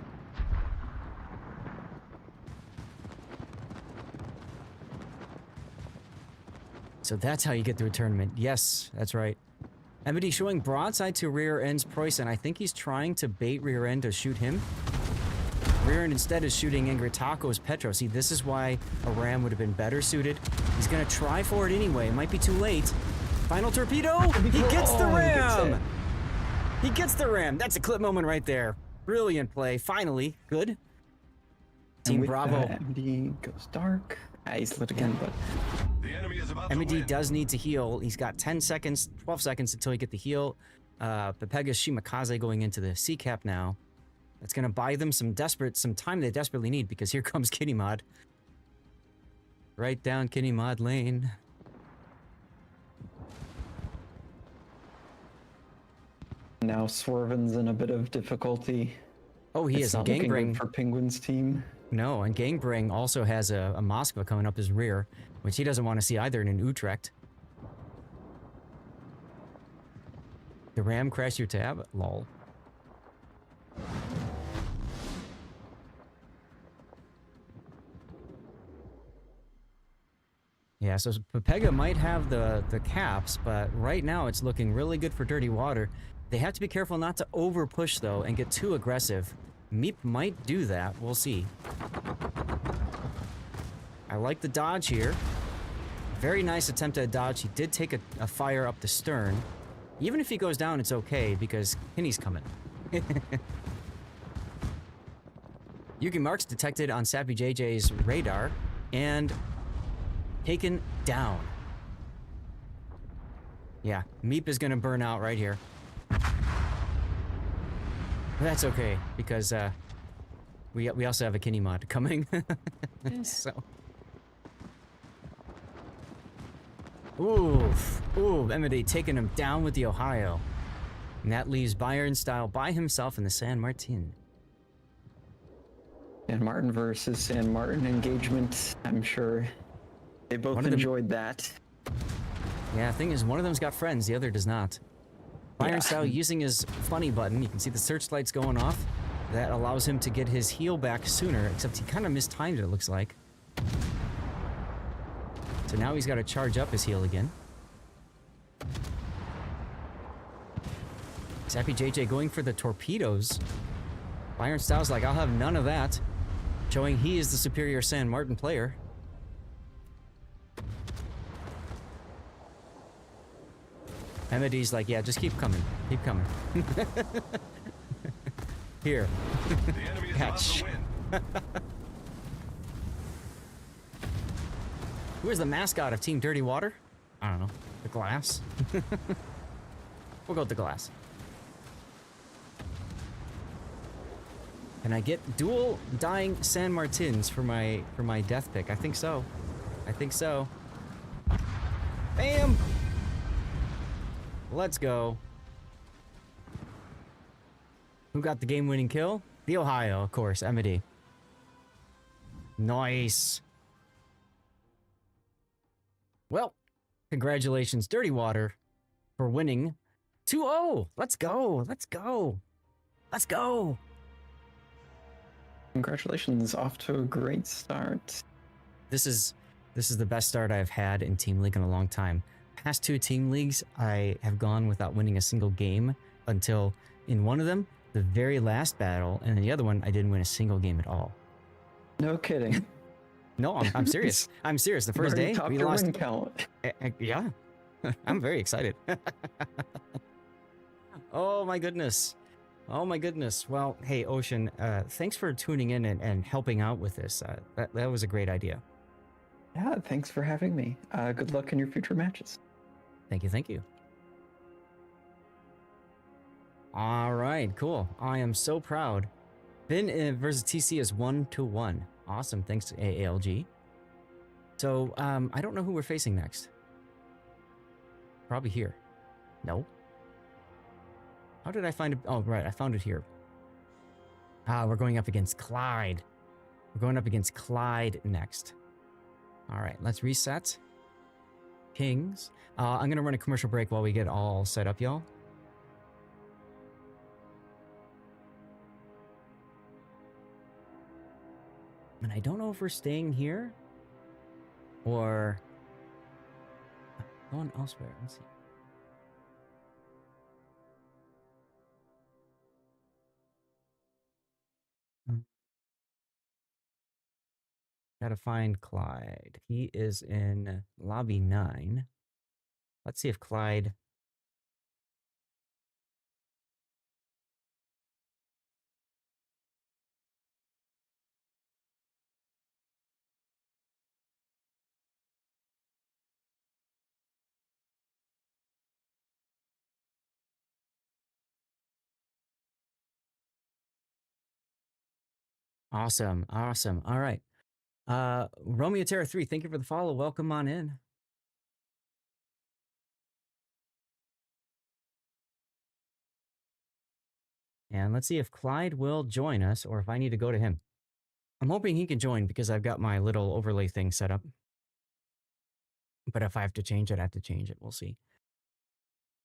So that's how you get through a tournament. Yes, that's right. MD showing broadside to rear end's Preußen. I think he's trying to bait rear end to shoot him. Rear end instead is shooting Angry Taco's Petro. See, this is why a ram would have been better suited. He's gonna try for it anyway. It might be too late. Final torpedo! He gets the ram! He gets the ram. That's a clip moment right there. Brilliant play. Finally. Good. Team Bravo. MD goes dark. He's lit again, but MD does need to heal. He's got 10 seconds, 12 seconds until he get the heal. Pepega's Shimakaze going into the sea cap now. That's gonna buy them some time they desperately need, because here comes Kitty Mod. Right down Kitty Mod lane. now Swerven's in a bit of difficulty. Oh, he It's is. not And looking good Gangbring. for Penguin's team. No, and Gangbring also has a Moskva coming up his rear, which he doesn't want to see either in an Utrecht. The ram crashed your tab? Lol. Yeah, so Pepega might have the caps, but right now it's looking really good for Dirty Water. They have to be careful not to over push though and get too aggressive. Meep might do that, we'll see. I like the dodge here. Very nice attempt at a dodge. He did take a fire up the stern. Even if he goes down, it's okay because Kenny's coming. Yuki Marks detected on Sappy JJ's radar and taken down. Yeah, Meep is gonna burn out right here. But that's okay, because we also have a Kenny mod coming. So. Oof. Ooh, Emily taking him down with the Ohio. And that leaves Bayern Style by himself in the San Martin. San Martin versus San Martin engagement. I'm sure they both One of them- enjoyed that. Yeah, the thing is, one of them's got friends, the other does not. Bayern Yeah. Style using his funny button. You can see the searchlights going off. That allows him to get his heal back sooner, except he kind of mistimed it, it looks like. So now he's got to charge up his heal again. Sappy JJ going for the torpedoes. Bayern Style's like, I'll have none of that. Showing he is the superior San Martin player. Emidy's like, yeah, just keep coming. Keep coming. Here. Catch. Who is the mascot of Team Dirty Water? I don't know. The glass? We'll go with the glass. Can I get dual dying San Martins for my death pick? I think so. I think so. Bam! Let's go. Who got the game-winning kill? The Ohio, of course, Emity. Nice. Well, congratulations, Dirty Water, for winning 2-0. Let's go. Let's go. Let's go. Congratulations, off to a great start. This is the best start I've had in Team League in a long time. Past 2 Team Leagues, I have gone without winning a single game until in one of them, the very last battle, and in the other one, I didn't win a single game at all. No kidding. No, I'm serious. I'm serious. The first day, we lost. Win count. Yeah, I'm very excited. Oh my goodness. Oh my goodness. Well, hey, Ocean, thanks for tuning in and helping out with this. That was a great idea. Yeah, thanks for having me. Good luck in your future matches. Thank you. Thank you. All right, cool. I am so proud. Finn versus TC is 1-1. Awesome. Thanks to AALG. So, I don't know who we're facing next. Probably here. No. How did I find it? Oh, right. I found it here. We're going up against Clyde. We're going up against Clyde next. All right, let's reset. Kings. I'm going to run a commercial break while we get all set up, y'all. And I don't know if we're staying here or going elsewhere. Let's see. Gotta find Clyde. He is in lobby 9. Let's see if Clyde. Awesome. Awesome. All right. Romeo Terra 3, thank you for the follow. Welcome on in. And let's see if Clyde will join us or if I need to go to him. I'm hoping he can join because I've got my little overlay thing set up. But if I have to change it, I have to change it. We'll see.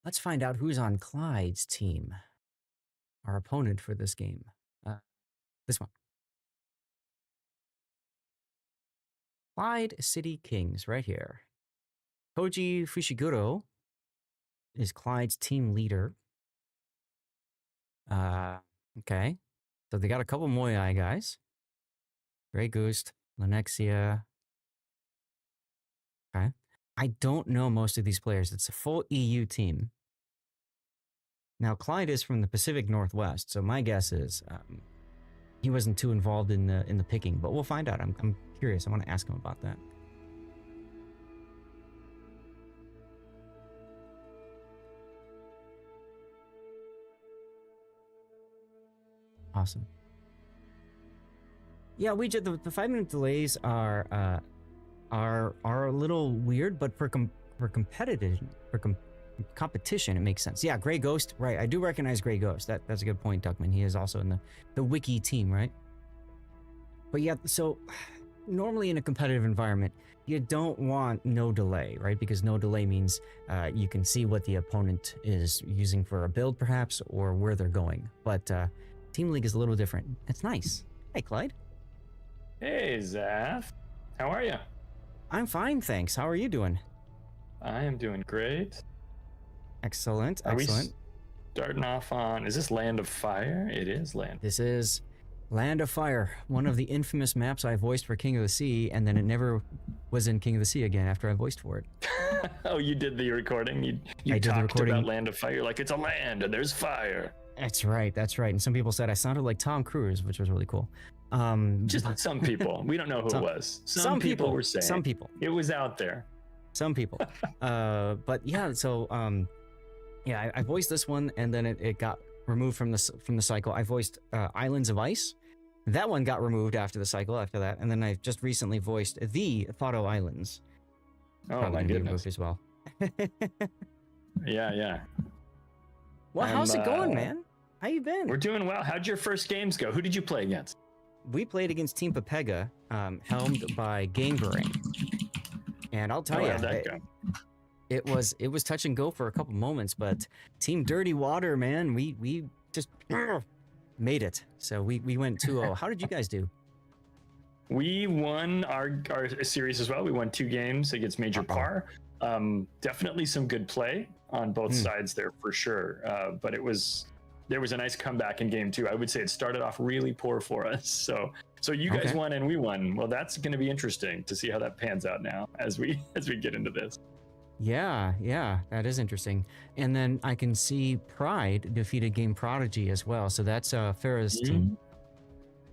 Let's find out who's on Clyde's team. Our opponent for this game. This one. Clyde City Kings, right here. Koji Fushiguro is Clyde's team leader. Okay. So they got a couple Moyai guys. Grey Goose, Lenexia. Okay. I don't know most of these players. It's a full EU team. Now, Clyde is from the Pacific Northwest, so my guess is he wasn't too involved in the picking, but we'll find out. I'm curious. I want to ask him about that. Awesome. Yeah, we did the 5-minute delays are a little weird, but for competition, it makes sense. Yeah, Grey Ghost, right? I do recognize Grey Ghost. That's a good point, Duckman. He is also in the wiki team, right? But yeah, so normally in a competitive environment, you don't want no delay, right? Because no delay means you can see what the opponent is using for a build, perhaps, or where they're going. But Team League is a little different. It's nice. Hey, Clyde. Hey, Zaf. How are you? I'm fine, thanks. How are you doing? I am doing great. Excellent, Are excellent. we starting off on, is this Land of Fire? It is Land. This is Land of Fire, one of the infamous maps I voiced for King of the Sea, and then it never was in King of the Sea again after I voiced for it. Oh, you did the recording? You I did the talked recording. about Land of Fire like it's a land and there's fire. That's right, that's right. And some people said I sounded like Tom Cruise, which was really cool. Just some people. We don't know who it was. Some people were saying. Some people. It was out there. Some people. But yeah, so Yeah, I voiced this one, and then it got removed from the cycle. I voiced Islands of Ice. That one got removed after the cycle after that, and then I just recently voiced the Thotto Islands. Oh Probably my gonna be goodness. removed as well. Yeah. Well, how's it going, uh, man? How you been? We're doing well. How'd your first games go? Who did you play against? We played against Team Pepega, helmed by Gangbering. And I'll tell you, how'd that go? it was touch and go for a couple moments, but Team Dirty Water, man, we just made it. So we went 2-0. How did you guys do? We won our series as well. We won 2 games against Major Par. Definitely some good play on both sides there for sure. But there was a nice comeback in game 2. I would say it started off really poor for us. So you guys won and we won. Well, that's going to be interesting to see how that pans out now as we get into this. Yeah, that is interesting. And then I can see Pride defeated Game Prodigy as well. So that's Farah's team.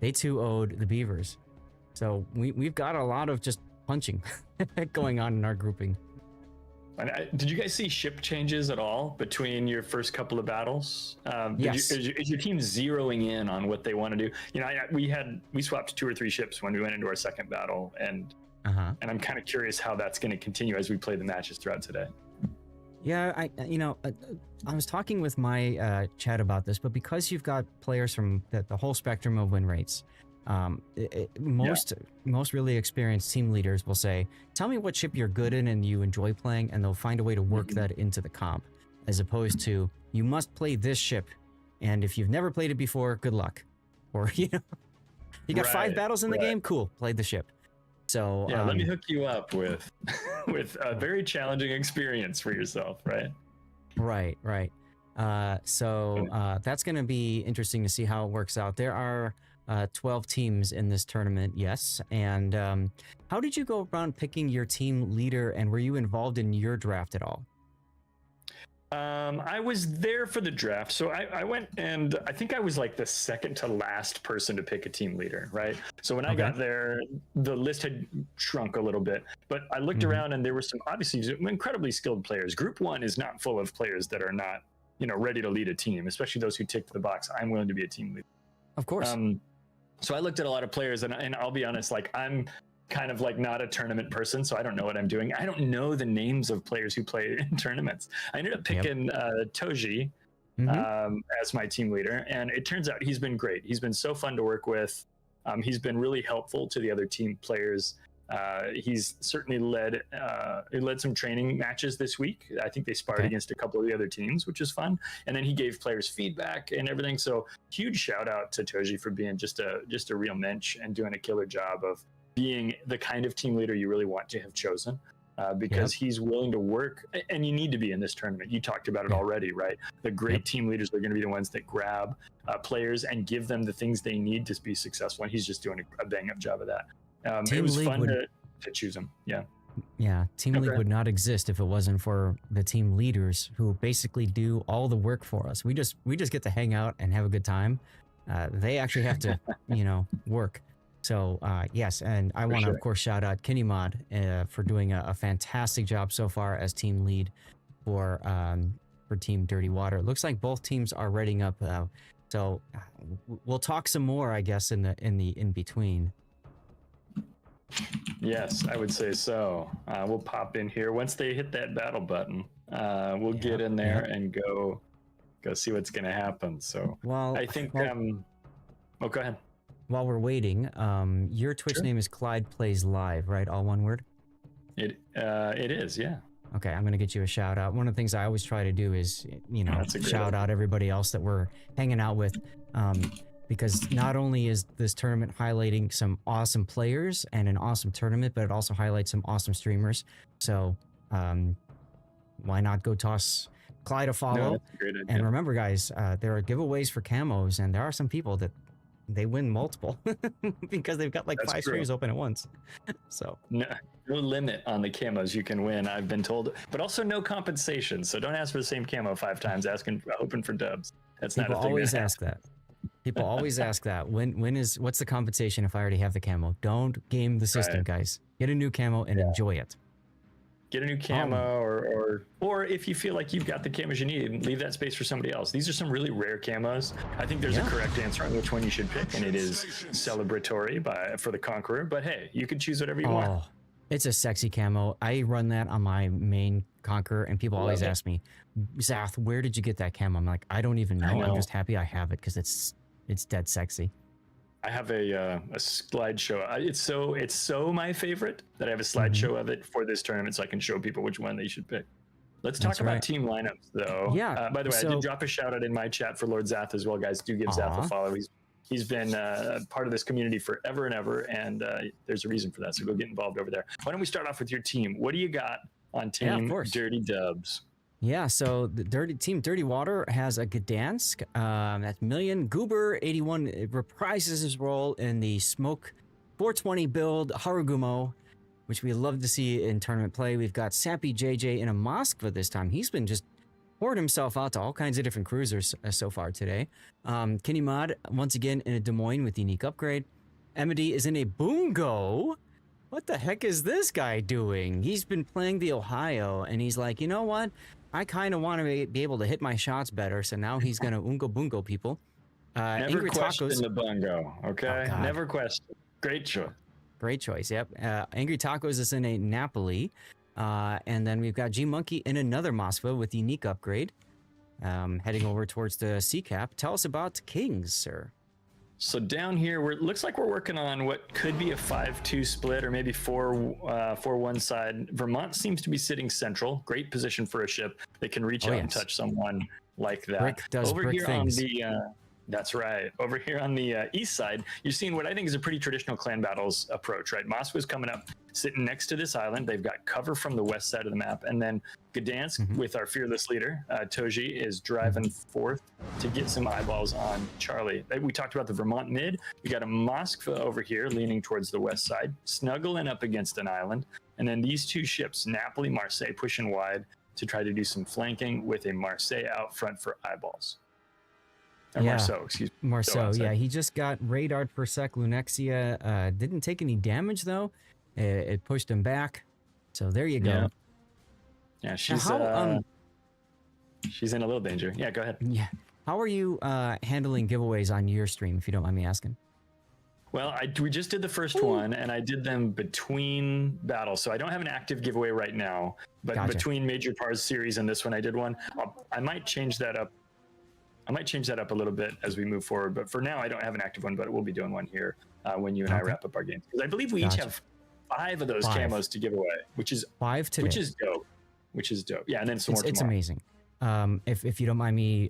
They too owed the Beavers. So we've got a lot of just punching going on in our grouping. Did you guys see ship changes at all between your first couple of battles? Yes. Is your team zeroing in on what they want to do? You know, we swapped 2 or 3 ships when we went into our second battle, and I'm kind of curious how that's going to continue as we play the matches throughout today. Yeah, I was talking with my chat about this, but because you've got players from the whole spectrum of win rates, most really experienced team leaders will say, tell me what ship you're good in and you enjoy playing, and they'll find a way to work that into the comp, as opposed to, you must play this ship, and if you've never played it before, good luck. Or, you got 5 battles in the game, cool, play the ship. So yeah, let me hook you up with with a very challenging experience for yourself, right? Right. So that's going to be interesting to see how it works out. There are 12 teams in this tournament, yes. And how did you go around picking your team leader, and were you involved in your draft at all? I was there for the draft. So I went, and I think I was like the second to last person to pick a team leader, right? So when I got there, the list had shrunk a little bit, but I looked around and there were some obviously incredibly skilled players. Group 1 is not full of players that are not, ready to lead a team, especially those who ticked the box. I'm willing to be a team leader. Of course. So I looked at a lot of players, and I'll be honest, like, I'm kind of like not a tournament person, so I don't know what I'm doing. I don't know the names of players who play in tournaments. I ended up picking Toji as my team leader, and it turns out he's been great. He's been so fun to work with. He's been really helpful to the other team players. He's certainly led some training matches this week. I think they sparred against a couple of the other teams, which is fun. And then he gave players feedback and everything. So huge shout out to Toji for being just a real mensch and doing a killer job of being the kind of team leader you really want to have chosen. Because he's willing to work, and you need to be in this tournament. You talked about it already, right? The great team leaders are going to be the ones that grab players and give them the things they need to be successful. And he's just doing a bang-up job of that. It was fun to choose him. Yeah, Team League would not exist if it wasn't for the team leaders who basically do all the work for us. We just get to hang out and have a good time. They actually have to, work. So yes, and I want to of course shout out KinnyMod for doing a fantastic job so far as team lead for Team Dirty Water. It looks like both teams are readying up, so we'll talk some more, I guess, in between. Yes, I would say so. We'll pop in here once they hit that battle button. We'll get in there and go see what's going to happen. So I think. Oh, go ahead. While we're waiting, your Twitch name is Clyde Plays Live, right? All one word? It is, yeah. Okay, I'm gonna get you a shout out. One of the things I always try to do is, shout out everybody else that we're hanging out with, because not only is this tournament highlighting some awesome players and an awesome tournament, but it also highlights some awesome streamers. So, why not go toss Clyde a follow? No, that's a great idea. And remember, guys, there are giveaways for camos, and there are some people that they win multiple because they've got like 5 streams open at once. So no limit on the camos you can win, I've been told, but also no compensation. So don't ask for the same camo 5 times, hoping for dubs. That's not a thing. People always ask that. People always ask that. What's the compensation if I already have the camo? Don't game the system, guys. Get a new camo and enjoy it. Get a new camo, or if you feel like you've got the camos you need, leave that space for somebody else. These are some really rare camos. I think there's a correct answer on which one you should pick, and it is celebratory for the Conqueror. But hey, you can choose whatever you want. It's a sexy camo. I run that on my main Conqueror, and people always ask me, Zath, where did you get that camo? I'm like, I don't even know. I'm just happy I have it because it's dead sexy. I have a slideshow. It's so my favorite that I have a slideshow of it for this tournament, so I can show people which one they should pick. Let's talk about team lineups, though. Yeah. By the way, I did drop a shout out in my chat for Lord Zath as well, guys. Do give Zath a follow. He's been part of this community forever and ever, and there's a reason for that. So go get involved over there. Why don't we start off with your team? What do you got on Team Dirty Dubs? Yeah, so the Team Dirty Water has a Gdansk. That's Million. Goober 81 reprises his role in the Smoke 420 build Harugumo, which we love to see in tournament play. We've got Sappy JJ in a Moskva this time. He's been just poured himself out to all kinds of different cruisers so far today. Kenny Mod, once again, in a Des Moines with unique upgrade. Emity is in a Boongo. What the heck is this guy doing? He's been playing the Ohio, and he's like, you know what? I kind of want to be able to hit my shots better, so now he's going to Ungo Bungo people. Never Angry question Tacos. the Bungo, okay? Never question. Great choice. Great choice, yep. Angry Tacos is in a Napoli. And then we've got G Monkey in another Moskva with unique upgrade. Heading over towards the C-Cap. Tell us about Kings, sir. So down here, looks like we're working on what could be a 5-2 split, or maybe 4-1 side. Vermont seems to be sitting central. Great position for a ship that can reach out and touch someone like that. Brick does over brick here things. on the that's right. Over here on the east side, you're seeing what I think is a pretty traditional clan battles approach, right? Moskva's coming up, sitting next to this island. They've got cover from the west side of the map. And then Gdansk, with our fearless leader, Toji, is driving forth to get some eyeballs on Charlie. We talked about the Vermont mid. We got a Moskva over here leaning towards the west side, snuggling up against an island. And then these two ships, Napoli, Marseille, pushing wide to try to do some flanking with a Marseille out front for eyeballs. Marceau, excuse me. Marceau, yeah. He just got radared per sec. Lunexia didn't take any damage, though. It pushed him back. So there you go. Yeah, she's she's in a little danger. Yeah, go ahead. Yeah. How are you handling giveaways on your stream, if you don't mind me asking? Well, we just did the first one, and I did them between battles. So I don't have an active giveaway right now. But between Major Pars series and this one, I did one. I might change that up. I might change that up a little bit as we move forward, but for now I don't have an active one, but we'll be doing one here when you and I wrap up our games. Because I believe we each have 5 of those camos to give away, which is 5 today. Which is dope. Yeah, and then some more tomorrow. It's amazing. If you don't mind me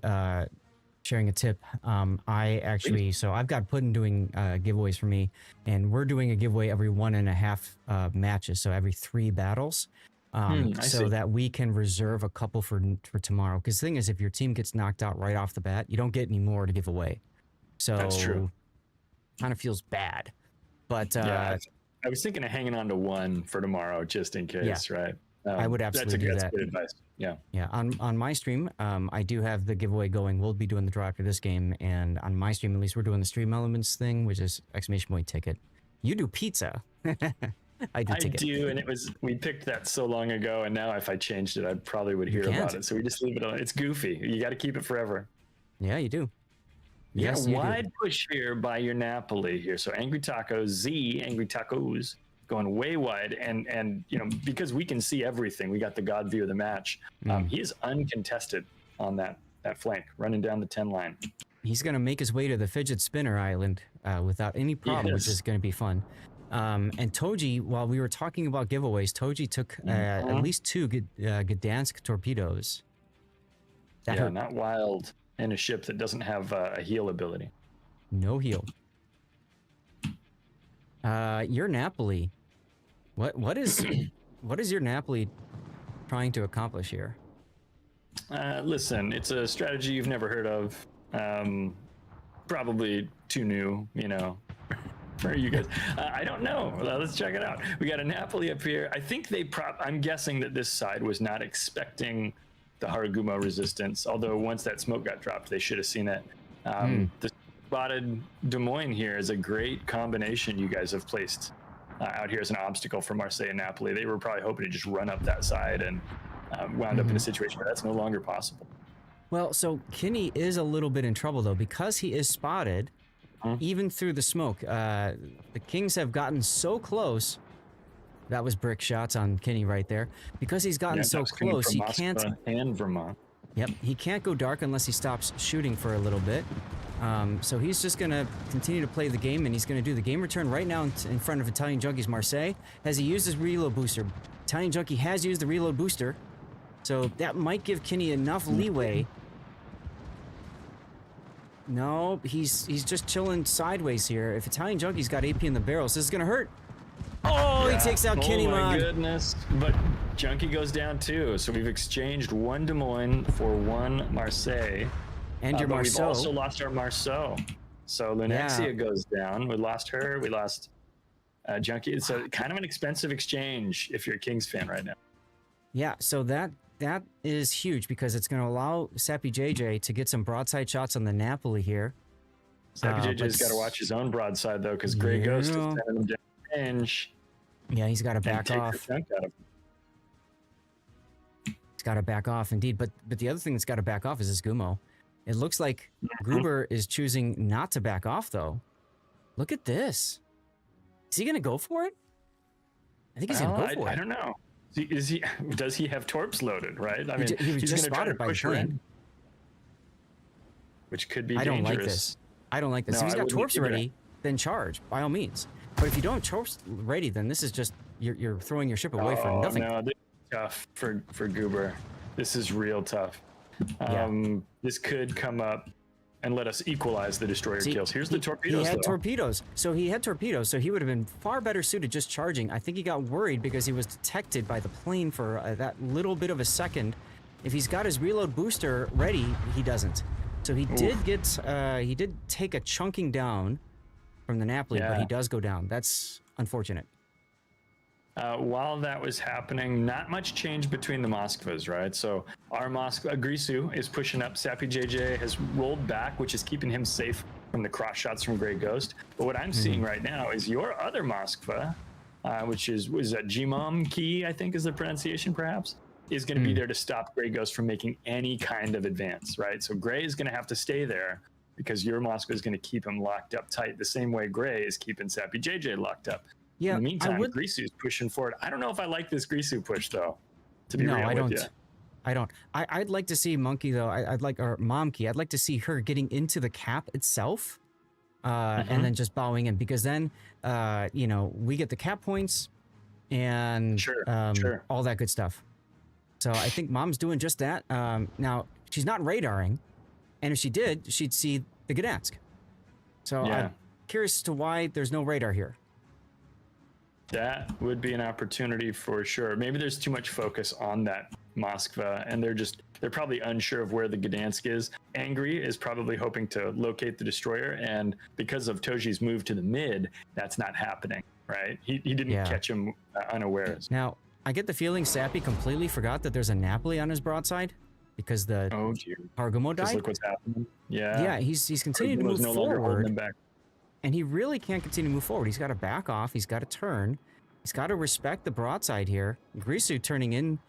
sharing a tip, I actually, so I've got Puddin doing giveaways for me, and we're doing a giveaway every 1.5 matches, so every 3 battles. So that we can reserve a couple for tomorrow. Because the thing is, if your team gets knocked out right off the bat, you don't get any more to give away. So that's true. Kind of feels bad. But I was thinking of hanging on to 1 for tomorrow just in case, right? I would absolutely do that. That's good advice. Yeah. Yeah. On my stream, I do have the giveaway going. We'll be doing the draw after this game, and on my stream, at least, we're doing the stream elements thing, which is !! ticket. You do pizza. I do, and we picked that so long ago, and now if I changed it, I probably would hear about it. So we just leave it on. It's goofy. You got to keep it forever. Yeah, you do. Yes, wide push here by your Napoli here. So Angry Tacos, Angry Tacos, going way wide, and because we can see everything, we got the God view of the match. He is uncontested on that flank, running down the 10 line. He's gonna make his way to the fidget spinner island without any problem, which is gonna be fun. And Toji, while we were talking about giveaways, Toji took at least 2 Gdansk torpedoes. That hurt. Not wild in a ship that doesn't have a heal ability. No heal. Your Napoli. What is your Napoli trying to accomplish here? Listen, it's a strategy you've never heard of. Probably too new, for you guys. I don't know. Let's check it out. We got a Napoli up here. I think I'm guessing that this side was not expecting the Harugumo resistance, although once that smoke got dropped, they should have seen it. The spotted Des Moines here is a great combination you guys have placed out here as an obstacle for Marseille and Napoli. They were probably hoping to just run up that side and wound up in a situation where that's no longer possible. Well, so Kinney is a little bit in trouble, though, because he is spotted, even through the smoke. The Kings have gotten so close. That was brick shots on Kinney right there. Because he's gotten so close, he can't... And Vermont. Yep, he can't go dark unless he stops shooting for a little bit. So he's just going to continue to play the game, and he's going to do the game return right now in front of Italian Junkies Marseille. Has he used his reload booster? Italian Junkie has used the reload booster, so that might give Kinney enough leeway. No, he's just chilling sideways here. If Italian Junkie's got AP in the barrels, this is going to hurt. Oh, he takes out Kinney, Oh my man. goodness. But Junkie goes down too. So we've exchanged 1 Des Moines for 1 Marseille. And your but Marceau. we've also lost our Marceau. So Lunexia goes down. We lost her. We lost Junkie. It's a kind of an expensive exchange if you're a Kings fan right now. Yeah, so that is huge because it's going to allow Sappy JJ to get some broadside shots on the Napoli here. Sappy JJ's got to watch his own broadside though, because Grey Ghost is sending him down range. Yeah, he's got to back take off. the chunk out of him. He's got to back off, indeed. But the other thing that's got to back off is this Gumo. It looks like Gruber is choosing not to back off, though. Look at this. Is he going to go for it? I think he's going to go for it. I don't know. Does he have torps loaded, right? I mean, he was he's just going to try to spotted by push the her plane. in, which could be I don't dangerous. like this. I don't like this. No, if he's I got wouldn't torps either. ready, then charge, by all means. But if you don't have torps ready, then this is just, you're throwing your ship away for nothing. No, this is tough for Goober. This is real tough. This could come up and let us equalize the destroyer kills. Here's the torpedoes. He had though. torpedoes. So he had torpedoes, so he would have been far better suited just charging. I think he got worried because he was detected by the plane for that little bit of a second. If he's got his reload booster ready, he doesn't. So he did get, he did take a chunking down from the Napoli, but he does go down. That's unfortunate. While that was happening, not much change between the Moskvas, right? So our Grisu is pushing up. Sappy JJ has rolled back, which is keeping him safe from the cross shots from Grey Ghost. But what I'm seeing right now is your other Moskva, which is that Gmom Key, I think is the pronunciation perhaps, is going to be there to stop Grey Ghost from making any kind of advance, right? So Grey is going to have to stay there because your Moskva is going to keep him locked up tight the same way Grey is keeping Sappy JJ locked up. Yeah, in the meantime, Grisu's pushing forward. I don't know if I like this Grisu push, though, to be real I with don't. you. I don't. I'd like to see Monkey, though. I'd like, or Momkey, I'd like to see her getting into the cap itself and then just bowing in, because then, you know, we get the cap points and all that good stuff. So I think Mom's doing just that. Now, she's not radaring, and if she did, she'd see the Gdansk. So I'm curious as to why there's no radar here. That would be an opportunity for sure. Maybe there's too much focus on that Moskva, and they're probably unsure of where the Gdansk is. Angry is probably hoping to locate the destroyer, and because of Toji's move to the mid, that's not happening, right? He didn't catch him unawares. Now, I get the feeling Sappy completely forgot that there's a Napoli on his broadside because the Hargumo died. Look what's happening. Yeah, he's continuing to move no longer holding forward. him back. And he really can't continue to move forward. He's got to back off. He's got to turn. He's got to respect the broadside here. Grisu turning in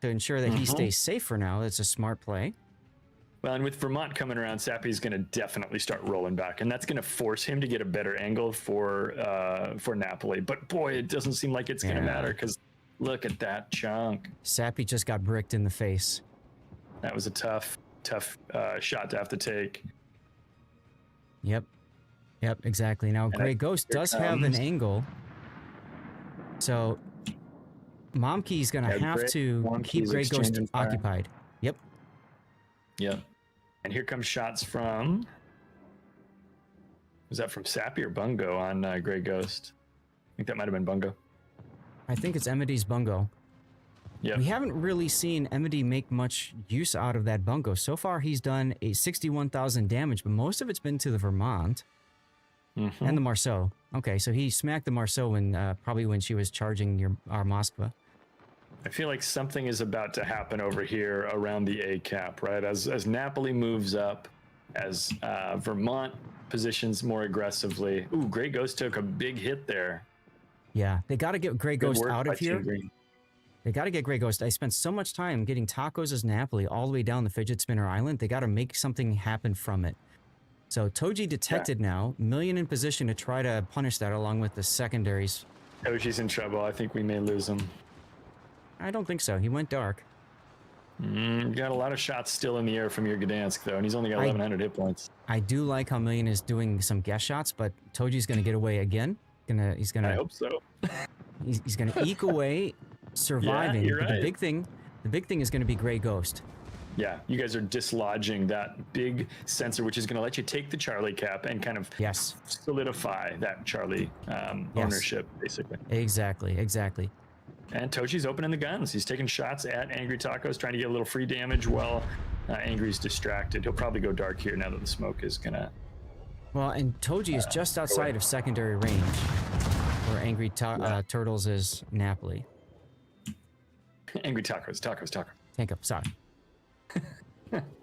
to ensure that he stays safe for now. That's a smart play. Well, and with Vermont coming around, Sappy's going to definitely start rolling back, and that's going to force him to get a better angle for Napoli. But boy, it doesn't seem like it's going to matter because look at that chunk. Sappy just got bricked in the face. That was a tough shot to have to take. Yep, exactly. Now, Grey Ghost does have an angle. So, Momkey's going to have to keep Grey Ghost occupied. Yep. And here comes shots from... Was that from Sappy or Bungo on Grey Ghost? I think that might have been Bungo. I think it's Emidy's Bungo. Yeah. We haven't really seen Emedy make much use out of that Bungo. So far, he's done a 61,000 damage, but most of it's been to the Vermont and the Marceau. Okay, so he smacked the Marceau when probably when she was charging our Moskva. I feel like something is about to happen over here around the A cap, right? As Napoli moves up, as Vermont positions more aggressively. Ooh, Grey Ghost took a big hit there. Yeah, they got to get Grey Good Ghost work out by of Team here. Green. They got to get Grey Ghost. I spent so much time getting Tacos as Napoli all the way down the Fidget Spinner Island. They got to make something happen from it. So Toji detected now, Million in position to try to punish that along with the secondaries. Toji's in trouble. I think we may lose him. I don't think so. He went dark. Got a lot of shots still in the air from your Gdansk, though, and he's only got 1,100 hit points. I do like how Million is doing some guess shots, but Toji's going to get away again. He's I gonna. hope so. He's going to eke away, surviving. you're But right. the big thing is going to be Grey Ghost. Yeah, you guys are dislodging that big sensor, which is going to let you take the Charlie cap and kind of Yes. solidify that Charlie ownership, basically. Exactly. And Toji's opening the guns. He's taking shots at Angry Tacos, trying to get a little free damage while Angry's distracted. He'll probably go dark here now that the smoke is going to... Well, and Toji is just outside of secondary range, where Angry Turtles is Napoli. Angry Tacos. Tank up, sorry.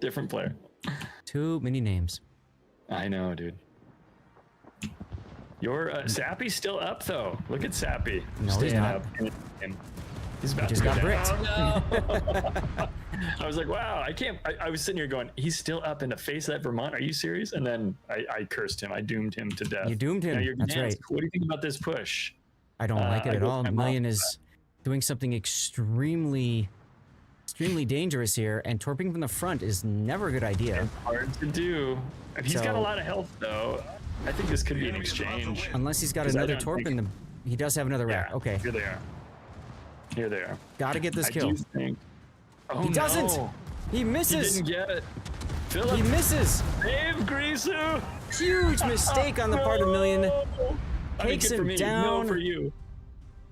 Different player. Too many names. I know, dude. Your Sappy's still up, though. Look at Sappy. No, he's staying not. up. He's about just to go got down. bricked. Oh, no. I was like, wow, I can't. I was sitting here going, he's still up in the face of that Vermont. Are you serious? And then I cursed him. I doomed him to death. You doomed him. Now you're That's Gdansk. right. What do you think about this push? I don't like it I at go all. time Million out. is doing something extremely dangerous here, and torping from the front is never a good idea. Hard to do. He's got a So- lot of health, though. I think this could be an exchange. Unless he's got 'Cause I another don't torp think- in the... He does have another rack. Okay. Here they are. Here they are. Gotta get this I kill. do think. Oh, He doesn't! no. He He misses! didn't get it. Philip, He misses! save Grisu. Huge mistake on the part of Million. I mean, Takes good for him me. down. No for you.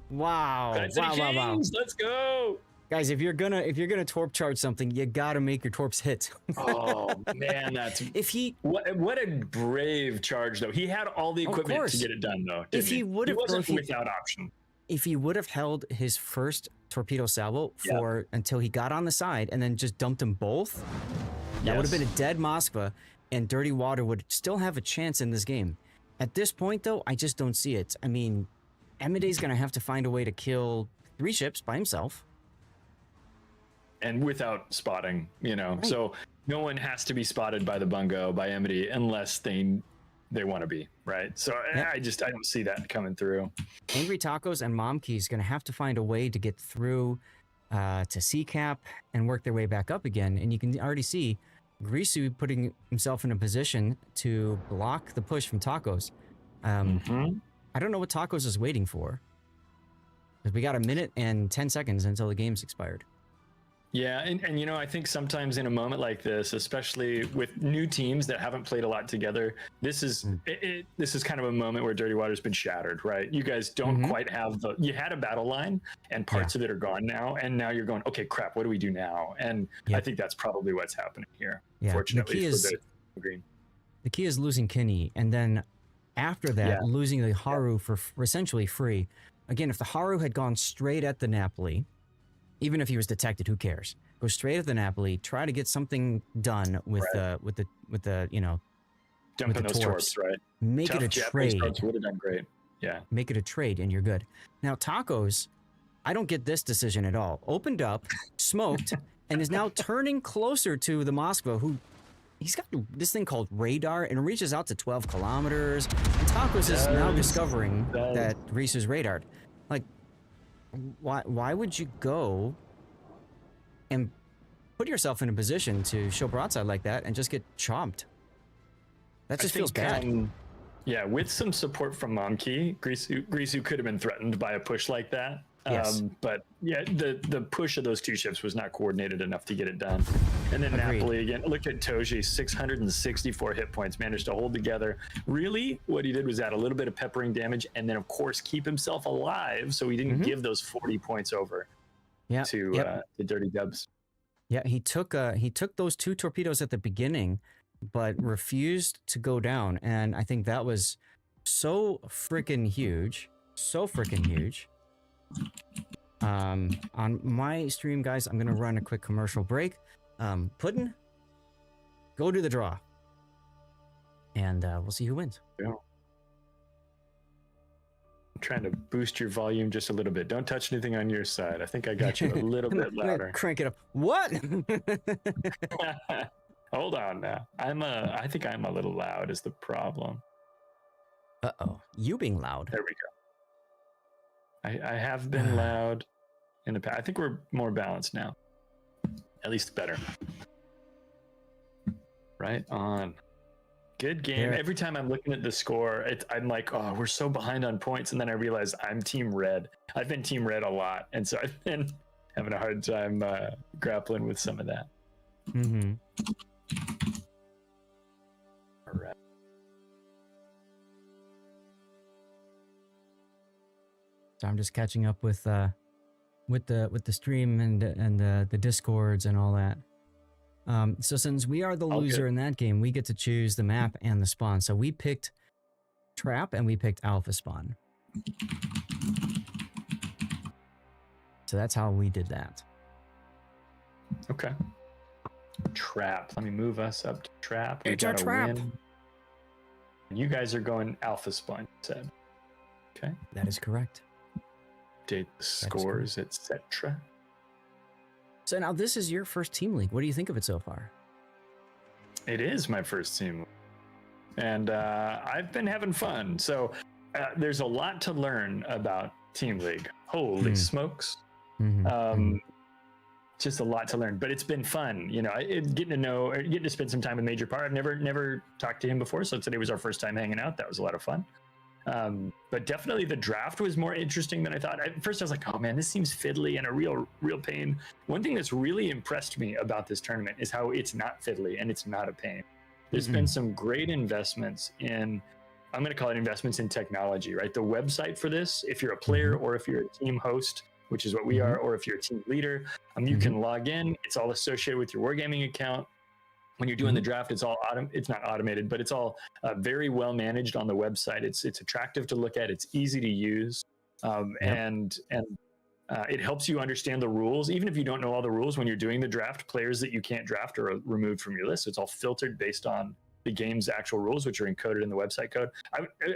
Wow. Kansas City Wow. Kings, let's go. Guys, if you're gonna torp charge something, you gotta make your torps hit. Oh man, that's If he what a brave charge though. He had all the equipment course. to get it done though. If Didn't he would have- wasn't if he- without option. if he would have held his first torpedo salvo for until he got on the side and then just dumped them both, that would have Yes. been a dead Moskva, and Dirty Water would still have a chance in this game. At this point, though, I just don't see it. I mean, Emide's gonna have to find a way to kill 3 ships by himself. And without spotting, so no one has to be spotted by the bungo by Amity unless they want to be, right? So Yep. I don't see that coming through. Angry Tacos and Momkey's gonna have to find a way to get through to C-cap and work their way back up again. And you can already see Grisu putting himself in a position to block the push from Tacos. I don't know what Tacos is waiting for, because we got a minute and 10 seconds until the game's expired. Yeah, and I think sometimes in a moment like this, especially with new teams that haven't played a lot together, this is this is kind of a moment where Dirty Water's been shattered, right? You guys don't quite have you had a battle line, and parts of it are gone now, and now you're going, okay, crap, what do we do now? And I think that's probably what's happening here. Yeah, Fortunately, the key for is the Green. the key is losing Kinney, and then after that, losing the Haru for essentially free. Again, if the Haru had gone straight at the Napoli, even if he was detected, who cares? Go straight at the Napoli. Try to get something done with the Dumping the those torps. torps, right? make Tough it a Japanese trade. torps would have done great. Yeah. Make it a trade, and you're good. Now Tacos, I don't get this decision at all. Opened up, smoked, and is now turning closer to the Moskva, who he's got this thing called radar, and it reaches out to 12 kilometers. And Tacos is now discovering that Reese's radar. Like, why would you go and put yourself in a position to show broadside like that and just get chomped? That just feels bad. Yeah, with some support from Momkey, Grisu could have been threatened by a push like that. Yes. But yeah, the push of those 2 ships was not coordinated enough to get it done. And then Agreed. Napoli again. Look at Toji, 664 hit points, managed to hold together. Really, what he did was add a little bit of peppering damage, and then of course keep himself alive, so he didn't give those 40 points over to the Dirty Dubs. Yeah, he took those 2 torpedoes at the beginning, but refused to go down, and I think that was so freaking huge. On my stream, guys, I'm gonna run a quick commercial break. Puddin', go do the draw, and we'll see who wins. Yeah. trying to boost your volume just a little bit. Don't touch anything on your side. I think I got you a little bit louder. Crank it up. What? Hold on now. I think I'm a little loud is the problem. Uh-oh. You being loud. There we go. I have been loud in the past. I think we're more balanced now. At least better. Right on. Good game. Yeah. Every time I'm looking at the score, I'm like, oh, we're so behind on points. And then I realize I'm team red. I've been team red a lot. And so I've been having a hard time grappling with some of that. Mm-hmm. All right. So I'm just catching up with the stream and the discords and all that. So since we are the loser in that game, we get to choose the map and the spawn. So we picked Trap and we picked Alpha Spawn. So that's how we did that. Okay. Trap. Let me move us up to Trap. It's our Trap. Win. You guys are going Alpha Spawn, you said. Okay. That is correct. Update the scores, etc. So now this is your first team league. What do you think of it so far? It is my first team, and I've been having fun. So there's a lot to learn about Team League. Holy smokes! Just a lot to learn, but it's been fun. You know, getting to spend some time with Major Par. I've never talked to him before, so today was our first time hanging out. That was a lot of fun. But definitely the draft was more interesting than I thought. At first I was like, oh man, this seems fiddly and a real pain. One thing that's really impressed me about this tournament is how it's not fiddly and it's not a pain. There's been some great investments in, I'm going to call it investments in technology, right? The website for this, if you're a player or if you're a team host, which is what we are, or if you're a team leader, you can log in. It's all associated with your Wargaming account. When you're doing the draft, it's all it's not automated, but it's all very well managed on the website. It's attractive to look at. It's easy to use, and it helps you understand the rules. Even if you don't know all the rules, when you're doing the draft, players that you can't draft are removed from your list. It's all filtered based on the game's actual rules, which are encoded in the website code.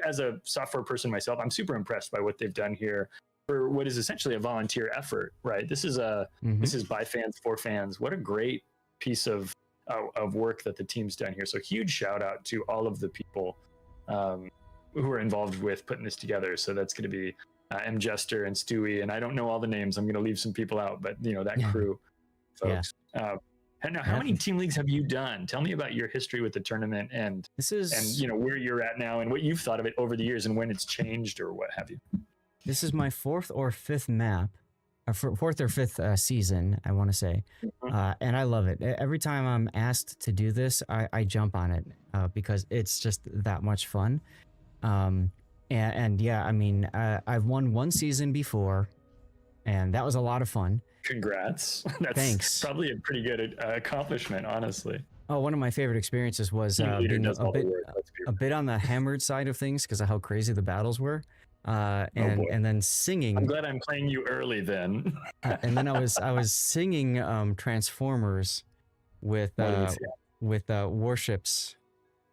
As a software person myself, I'm super impressed by what they've done here for what is essentially a volunteer effort. Right? This is this is by fans for fans. What a great piece of work that the team's done here. So huge shout out to all of the people who are involved with putting this together. So that's going to be M. Jester and Stewie, and I don't know all the names. I'm going to leave some people out, but you know, that crew folks. And now, how many team leagues have you done? Tell me about your history with the tournament and you know, where you're at now and what you've thought of it over the years and when it's changed or what have you. This is my fourth or fifth map. Fourth or fifth season, I want to say, and I love it. Every time I'm asked to do this, I jump on it because it's just that much fun. And yeah, I mean, I've won one season before, and that was a lot of fun. Congrats! That's Thanks. Probably a pretty good accomplishment, honly. Oh, one of my favorite experiences was being a bit on the hammered side of things because of how crazy the battles were. And then singing. I'm glad I'm playing you early then. And then I was singing Transformers with Warships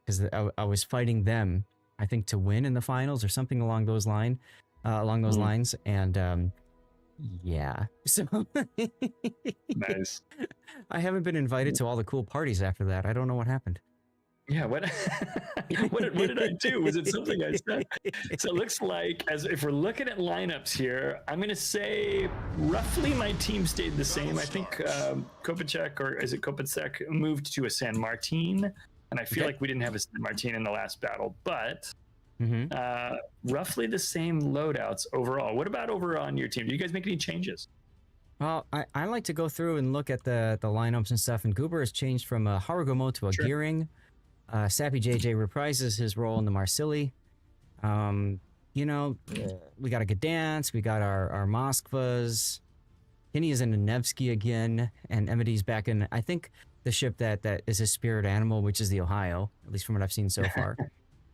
because I was fighting them, I think, to win in the finals or something along those lines. And yeah, so nice. I haven't been invited to all the cool parties after that. I don't know what happened. Yeah, what did I do? Was it something I said? So it looks like, as if we're looking at lineups here, I'm going to say roughly my team stayed the same. I think Kopacek, or is it Kopacek, moved to a San Martin, and I feel like we didn't have a San Martin in the last battle, but roughly the same loadouts overall. What about over on your team? Do you guys make any changes? Well, I like to go through and look at the lineups and stuff, and Goober has changed from a Harugumo to a Gearing. Sappy JJ reprises his role in the Marsili. You know, we got a Gdansk, we got our Moskvas. Kenny is in a Nevsky again, and Emity's back in, I think, the ship that is his spirit animal, which is the Ohio, at least from what I've seen so far.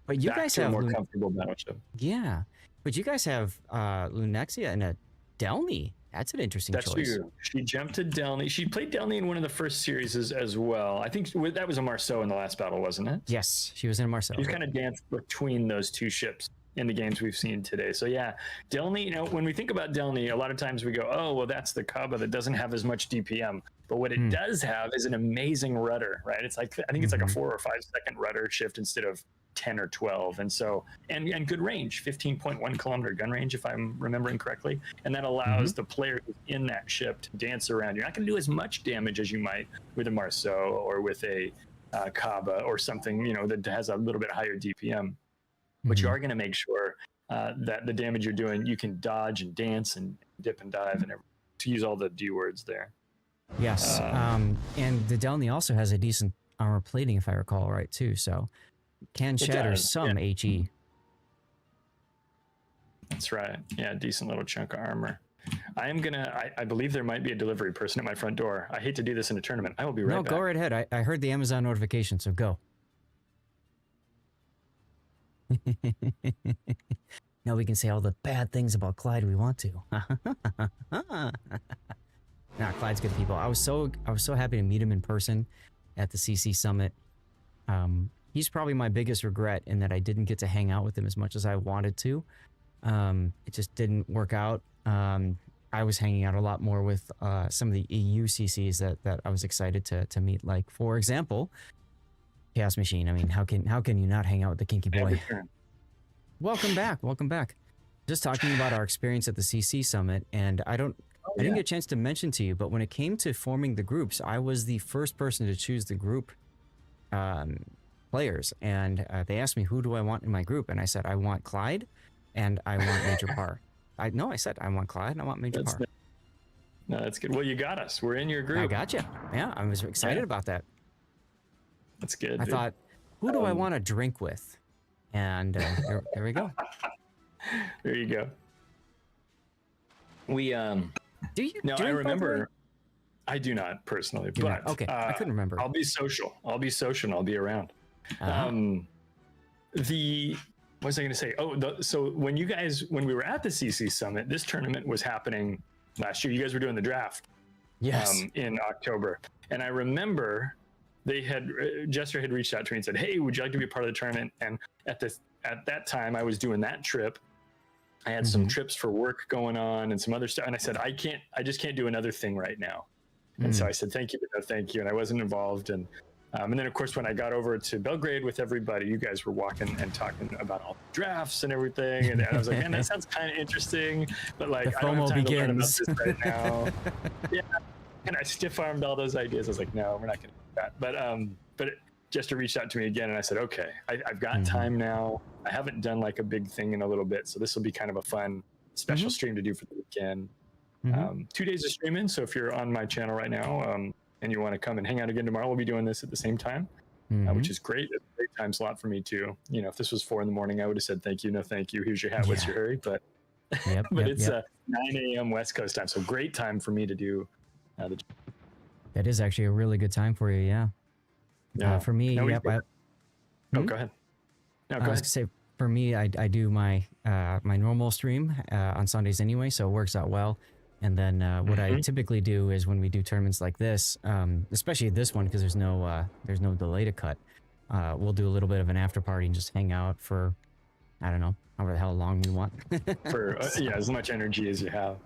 But you guys have a more comfortable battleship. Yeah, but you guys have Lunexia and a Delny. That's an interesting choice. That's true. She jumped to Delny. She played Delny in one of the first series as well. I think that was a Marceau in the last battle, wasn't it? Yes, she was in a Marceau. She's kind of danced between those two ships. in the games we've seen today. So yeah, Delny, when we think about Delny, a lot of times we go, oh, well, that's the Kaba that doesn't have as much DPM. But what it does have is an amazing rudder, right? It's like, I think it's like a 4 or 5 second rudder shift instead of 10 or 12. And so, and good range, 15.1 kilometer gun range, if I'm remembering correctly. And that allows the player in that ship to dance around. You're not going to do as much damage as you might with a Marceau or with a Kaba or something, that has a little bit higher DPM. But you are going to make sure that the damage you're doing, you can dodge and dance and dip and dive and everything, to use all the D words there. Yes. And the Delny also has a decent armor plating, if I recall right, too. So can shatter some HE. That's right. Yeah, decent little chunk of armor. I believe there might be a delivery person at my front door. I hate to do this in a tournament. I will be right back. No, go right ahead. I heard the Amazon notification, so go. Now we can say all the bad things about Clyde we want to. Nah, Clyde's good people. I was so happy to meet him in person at the CC Summit. He's probably my biggest regret in that I didn't get to hang out with him as much as I wanted to. It just didn't work out. I was hanging out a lot more with some of the EU CCs that I was excited to meet. Like, for example, Chaos Machine. I mean, how can you not hang out with the Kinky Boy? Welcome back. Just talking about our experience at the CC Summit, and I didn't get a chance to mention to you, but when it came to forming the groups, I was the first person to choose the group players, and they asked me, who do I want in my group? And I said, I want Clyde, and I want Major Par. I said, I want Clyde, and I want Major Par. No, that's good. Well, you got us. We're in your group. I got you. Yeah, I was excited about that. That's good. I thought, who do I want to drink with? And there we go. There you go. We Do you? No, I remember. I do not personally, but okay. I couldn't remember. I'll be social. I'll be I'll be around. What was I going to say? So when we were at the CC Summit, this tournament was happening last year. You guys were doing the draft. Yes. In October, and I remember Jester had reached out to me and said, "Hey, would you like to be a part of the tournament?" And at that time, I was doing that trip. I had some trips for work going on and some other stuff. And I said, I just can't do another thing right now. And so I said, thank you, but no thank you. And I wasn't involved. And then of course, when I got over to Belgrade with everybody, you guys were walking and talking about all the drafts and everything. And I was like, man, that sounds kind of interesting, but like, I don't have time to learn about this right now. Yeah. And I stiff-armed all those ideas. I was like, no, we're not going to do that. But Jester reached out to me again, and I said, okay, I've got time now. I haven't done like a big thing in a little bit, so this will be kind of a fun special stream to do for the weekend. 2 days of streaming, so if you're on my channel right now and you want to come and hang out again tomorrow, we'll be doing this at the same time, which is great. It's a great time slot for me too. If this was 4 a.m, I would have said thank you, no thank you, here's your hat, what's your hurry? But it's 9 a.m. West Coast time, so great time for me to do that is actually a really good time for you, yeah. For me, go ahead. No, go ahead. I was gonna say, for me, I do my my normal stream on Sundays anyway, so it works out well. And then what I typically do is when we do tournaments like this, especially this one because there's no delay to cut, we'll do a little bit of an after party and just hang out for, I don't know, however the hell long we want. For as much energy as you have.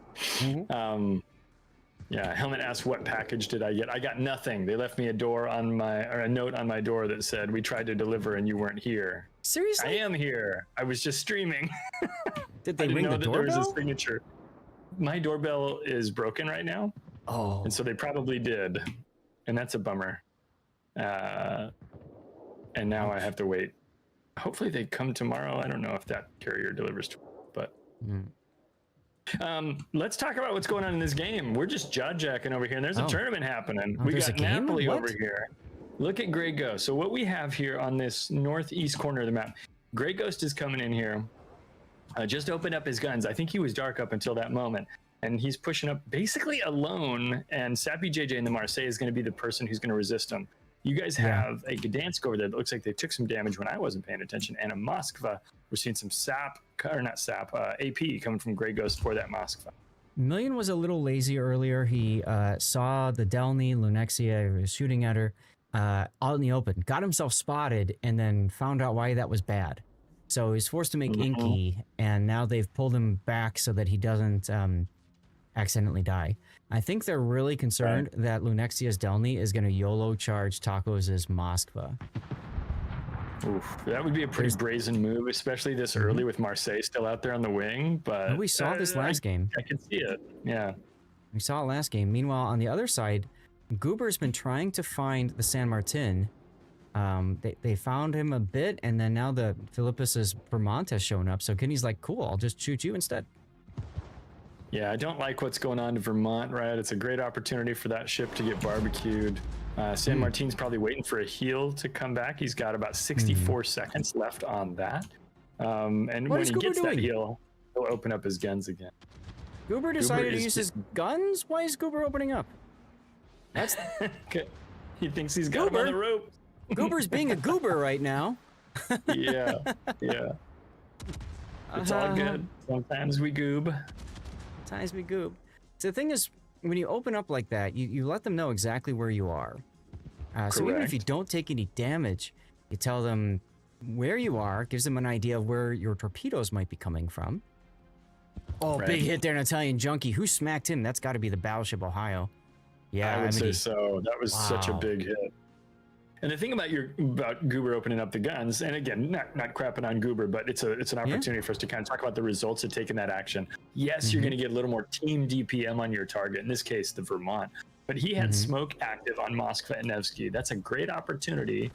Helmet asked, what package did I get? I got nothing. They left me a note on my door that said, we tried to deliver and you weren't here. Seriously? I am here. I was just streaming. Did they ring the doorbell? There was a signature. My doorbell is broken right now. Oh. And so they probably did. And that's a bummer. And now I have to wait. Hopefully they come tomorrow. I don't know if that carrier delivers tomorrow, but... let's talk about what's going on in this game. We're just jacking over here, and there's a tournament happening. We got Napoli over here. Look at Grey Ghost. So what we have here on this northeast corner of the map, Grey Ghost is coming in here. Just opened up his guns. I think he was dark up until that moment, and he's pushing up basically alone. And Sappy JJ and the Marseille is going to be the person who's going to resist him. You guys have a Gdansk over there that looks like they took some damage when I wasn't paying attention, and a Moskva. We're seeing some AP coming from Grey Ghost for that Moskva. Million was a little lazy earlier. He saw the Delny, Lunexia, was shooting at her out in the open, got himself spotted, and then found out why that was bad. So he's forced to make Mhm. Inky, and now they've pulled him back so that he doesn't accidentally die. I think they're really concerned that Lunexia's Delny is going to YOLO charge Tacos' Moskva. Oof, that would be a pretty brazen move, especially this early with Marseille still out there on the wing. But We saw this last game. I can see it. Yeah. We saw it last game. Meanwhile, on the other side, Goober's been trying to find the San Martin. They found him a bit, and then now the Philippus's Vermont has shown up. So Kenny's like, cool, I'll just shoot you instead. Yeah, I don't like what's going on to Vermont, right? It's a great opportunity for that ship to get barbecued. San Martin's probably waiting for a heal to come back. He's got about 64 seconds left on that. And What when is he Goober gets that doing? heal, he'll open up his guns again. Goober decided to is use his guns? Why is Goober opening up? That's Okay. He thinks he's got him on Goober? the rope. Goober's being a goober right now. Yeah, yeah. It's all good. Sometimes we goob. Sometimes we goob. So the thing is, when you open up like that, you let them know exactly where you are. So even if you don't take any damage, you tell them where you are, gives them an idea of where your torpedoes might be coming from. Oh, Right. big hit there, an Italian junkie. Who smacked him? That's got to be the Battleship Ohio. Yeah, I would say mean, so. That was such a Wow. big hit. And the thing about Goober opening up the guns, and again, not crapping on Goober, but it's an opportunity for us to kind of talk about the results of taking that action. Yes, you're going to get a little more team DPM on your target. In this case, the Vermont. But he had smoke active on Moskva and Nevsky. That's a great opportunity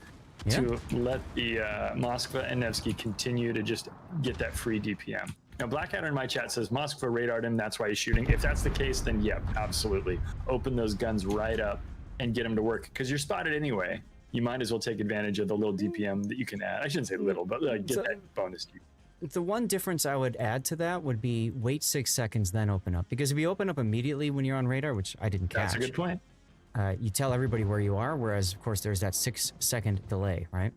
to let the Moskva and Nevsky continue to just get that free DPM. Now, Blackadder in my chat says Moskva radared him. That's why he's shooting. If that's the case, then yep, absolutely. Open those guns right up and get him to work because you're spotted anyway. You might as well take advantage of the little DPM that you can add. I shouldn't say little, but get So- that bonus. The one difference I would add to that would be wait 6 seconds, then open up. Because if you open up immediately when you're on radar, which I didn't catch, That's a good point. you tell everybody where you are, whereas, of course, there's that 6-second delay, right?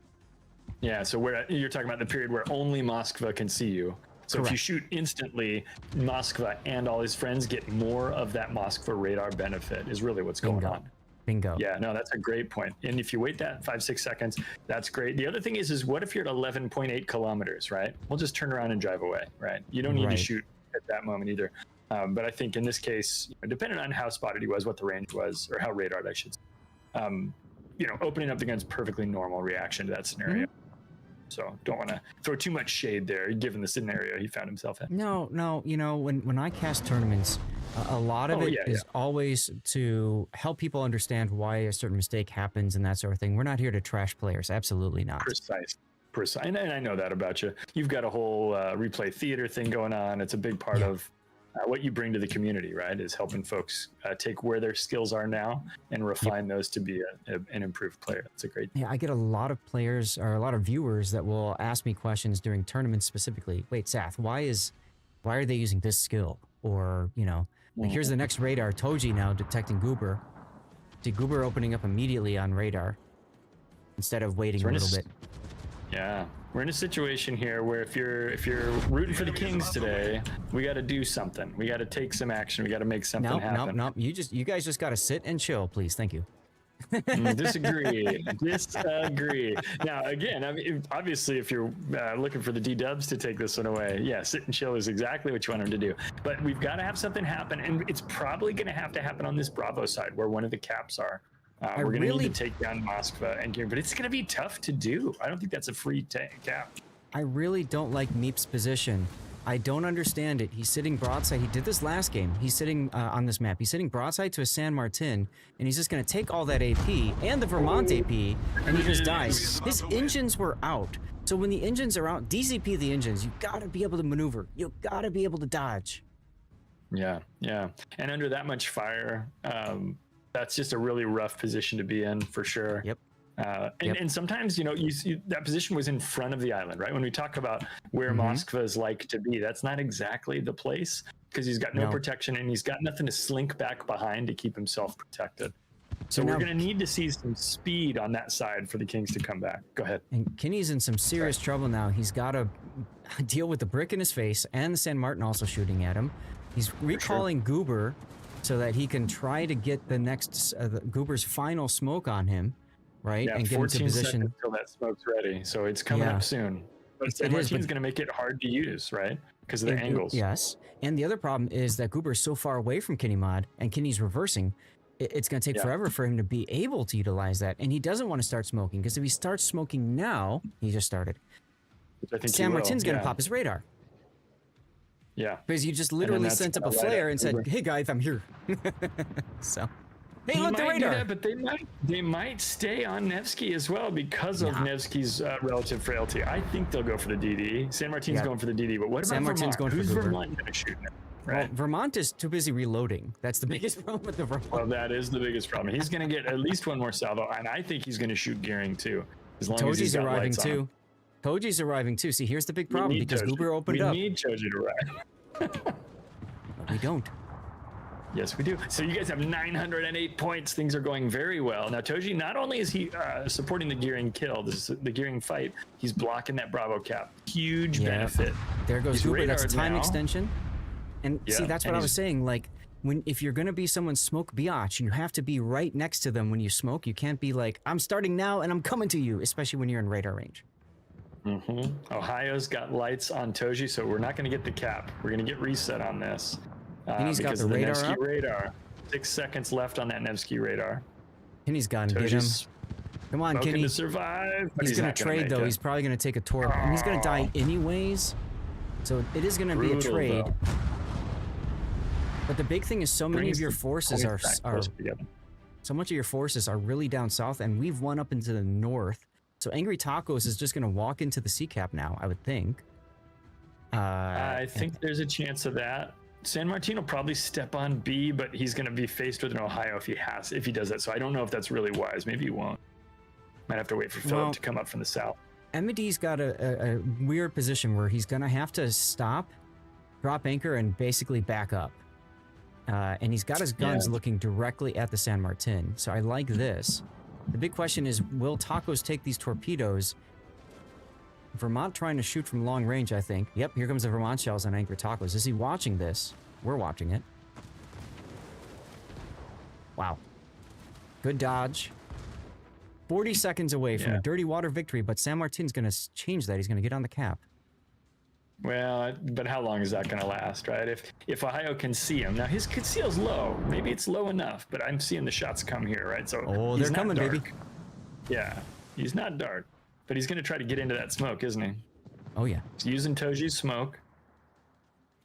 Yeah, so where you're talking about the period where only Moskva can see you. So if you Correct. shoot instantly, Moskva and all his friends get more of that Moskva radar benefit is really what's going on. Bingo. Yeah, no, that's a great point. And if you wait that 5-6 seconds, that's great. The other thing is what if you're at 11.8 kilometers, right? We'll just turn around and drive away, right? You don't need to shoot at that moment either. But I think in this case, depending on how spotted he was, what the range was, or how radared I should say, opening up the gun's perfectly normal reaction to that scenario. So don't want to throw too much shade there, given the scenario he found himself in. No, when I cast tournaments, a lot of it is always to help people understand why a certain mistake happens and that sort of thing. We're not here to trash players. Absolutely not. Precise. And I know that about you. You've got a whole replay theater thing going on. It's a big part of what you bring to the community, right? Is helping folks take where their skills are now and refine those to be an improved player. That's a great thing. Yeah, I get a lot of players or a lot of viewers that will ask me questions during tournaments specifically. Wait, Sath, why are they using this skill? Or, like here's the next radar, Toji now detecting Goober. Did Goober opening up immediately on radar instead of waiting a little bit? Yeah, we're in a situation here where if you're rooting for the Kings today, we got to do something. We got to take some action. We got to make something happen. No. You guys just got to sit and chill, please. Thank you. Disagree. Now, again, I mean, obviously, if you're looking for the D-dubs to take this one away, sit and chill is exactly what you want them to do. But we've got to have something happen, and it's probably going to have to happen on this Bravo side where one of the caps are. We're going to need to take down Moskva and Gear, but it's going to be tough to do. I don't think that's a free cap. I really don't like Meep's position. I don't understand it. He's sitting broadside. He did this last game. He's sitting on this map. He's sitting broadside to a San Martin, and he's just going to take all that AP and the Vermont AP, and he just dies. His engines were out. So when the engines are out, DCP the engines. You got to be able to maneuver. You got to be able to dodge. Yeah. And under that much fire, that's just a really rough position to be in for sure. Yep. And sometimes, that position was in front of the island, right? When we talk about where Moskva is like to be, that's not exactly the place because he's got no protection and he's got nothing to slink back behind to keep himself protected. So we're going to need to see some speed on that side for the Kings to come back. Go ahead. And Kenny's in some serious trouble now. He's got to deal with the brick in his face and the San Martin also shooting at him. He's recalling Goober so that he can try to get the next Goober's final smoke on him, right? Yeah, and get 14 into position seconds until that smoke's ready. So it's coming up soon. But San Martin's going to make it hard to use, right? Because of the angles. Yes. And the other problem is that Goober is so far away from Kenny Mod, and Kenny's reversing. It's going to take forever for him to be able to utilize that. And he doesn't want to start smoking, because if he starts smoking now, he just started. I think San Martin's going to pop his radar. Yeah. Because you just literally sent up a flare and said, hey guys, I'm here. So, hey, look, the radar. That, but they might stay on Nevsky as well because of Nevsky's relative frailty. I think they'll go for the DD. San Martin's going for the DD, but what about San Martin's Vermont? going for Who's Goober. Vermont going to shoot now? Right. Well, Vermont is too busy reloading. That's the biggest problem with the Vermont. Well, that is the biggest problem. He's going to get at least one more salvo, and I think he's going to shoot Gearing too. As long as he's got arriving lights on him. too. Toji's arriving too. See, here's the big problem because Toji. Goober opened up. We need Toji to arrive. But we don't. Yes, we do. So you guys have 908 points. Things are going very well. Now, Toji, not only is he supporting the Gearing kill, this is the Gearing fight, he's blocking that Bravo cap. Huge benefit. There goes Goober. That's a time now. extension. And see, that's what I was saying. Like, if you're going to be someone's smoke biatch, you have to be right next to them when you smoke. You can't be like, I'm starting now and I'm coming to you, especially when you're in radar range. Ohio's got lights on Toji, so we're not going to get the cap. We're going to get reset on this. And he's got because the of the radar Nevsky up. radar. 6 seconds left on that Nevsky radar. Kenny's got to get him. Toji's Come on, smoking Kenny. to survive. But He's going not to gonna trade, make though. it. He's probably going to take a torp. And he's going to die anyways. So it is going to be a Brutal, trade. though. But the big thing is so many of your forces are together. so much of your forces are really down south, and we've won up into the north. So Angry Tacos is just going to walk into the sea cap now, I would think. I think there's a chance of that. San Martin will probably step on B, but he's going to be faced with an Ohio if he does that. So I don't know if that's really wise. Maybe he won't. Might have to wait for Philip to come up from the south. Emmy's got a weird position where he's going to have to stop, drop anchor, and basically back up. And he's got his guns looking directly at the San Martin. So I like this. The big question is, will Tacos take these torpedoes? Vermont trying to shoot from long range, I think. Yep, here comes the Vermont shells on Anchor Tacos. Is he watching this? We're watching it. Wow. Good dodge. 40 seconds away from a dirty water victory, but San Martin's going to change that. He's going to get on the cap. Well, but how long is that going to last, right? If Ohio can see him. Now, his conceal's low. Maybe it's low enough, but I'm seeing the shots come here, right? So they're coming, dark. baby. Yeah, he's not dark, but he's going to try to get into that smoke, isn't he? Oh, yeah. He's using Toji's smoke,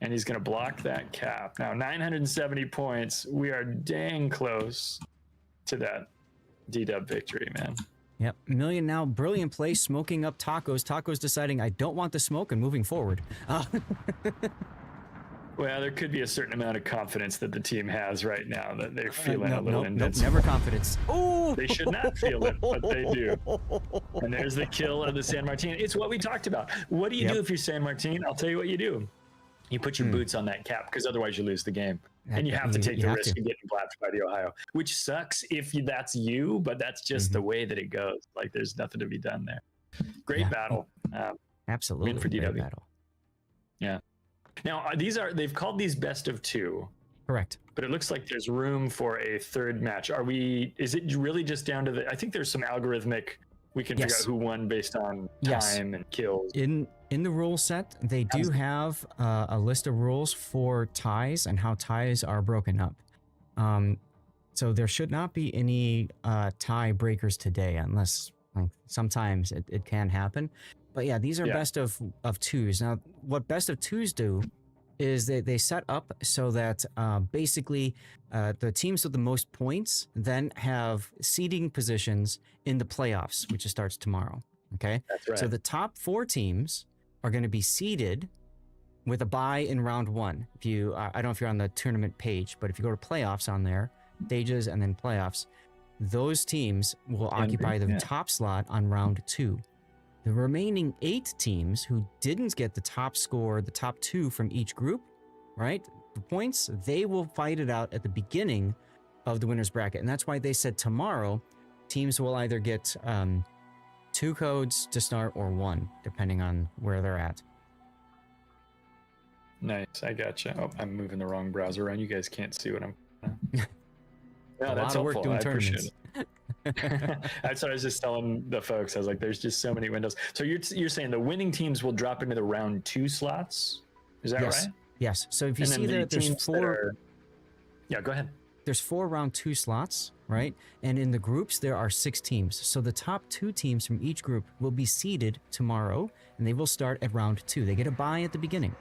and he's going to block that cap. Now, 970 points. We are dang close to that D-dub victory, man. Yep, Million now, brilliant play, smoking up Tacos. Tacos deciding, I don't want the smoke, and moving forward. Well, there could be a certain amount of confidence that the team has right now that they're feeling a little invincible. Never confidence. Oh! They should not feel it, but they do. And there's the kill of the San Martin. It's what we talked about. What do you do if you're San Martin? I'll tell you what you do. You put your boots on that cap, because otherwise you lose the game. And you have to take the risk of getting blapped by the Ohio, which sucks if that's you, but that's just the way that it goes. Like, there's nothing to be done there. Great battle. Absolutely. Win for great DW. battle. Yeah. Now, they've called these best of two. Correct. But it looks like there's room for a third match. Is it really just down to I think there's some algorithmic, we can figure out who won based on time and kills. In the rule set, they do have a list of rules for ties and how ties are broken up. So there should not be any tie breakers today, unless sometimes it can happen. But yeah, these are best of twos. Now, what best of twos do is they set up so that basically the teams with the most points then have seeding positions in the playoffs, which starts tomorrow. Okay, that's right. So the top 4 teams are going to be seeded with a bye in round 1. If you, I don't know if you're on the tournament page, but if you go to playoffs on there, stages and then playoffs, those teams will occupy the top slot on round 2. The remaining 8 teams who didn't get the top score, the top 2 from each group, right? The points, they will fight it out at the beginning of the winner's bracket. And that's why they said tomorrow teams will either get 2 codes to start or 1, depending on where they're at. Nice, I gotcha. Oh, I'm moving the wrong browser around. You guys can't see what I'm. A lot of work doing tournaments. That's what I was just telling the folks. I was like, there's just so many windows. So you're saying the winning teams will drop into the round 2 slots? Is that Yes. right? Yes. So if you And see then the that there's teams that 4 are... Yeah, go ahead. there's 4 round 2 slots, right? And in the groups there are 6 teams. So the top 2 teams from each group will be seeded tomorrow, and they will start at round 2. They get a bye at the beginning,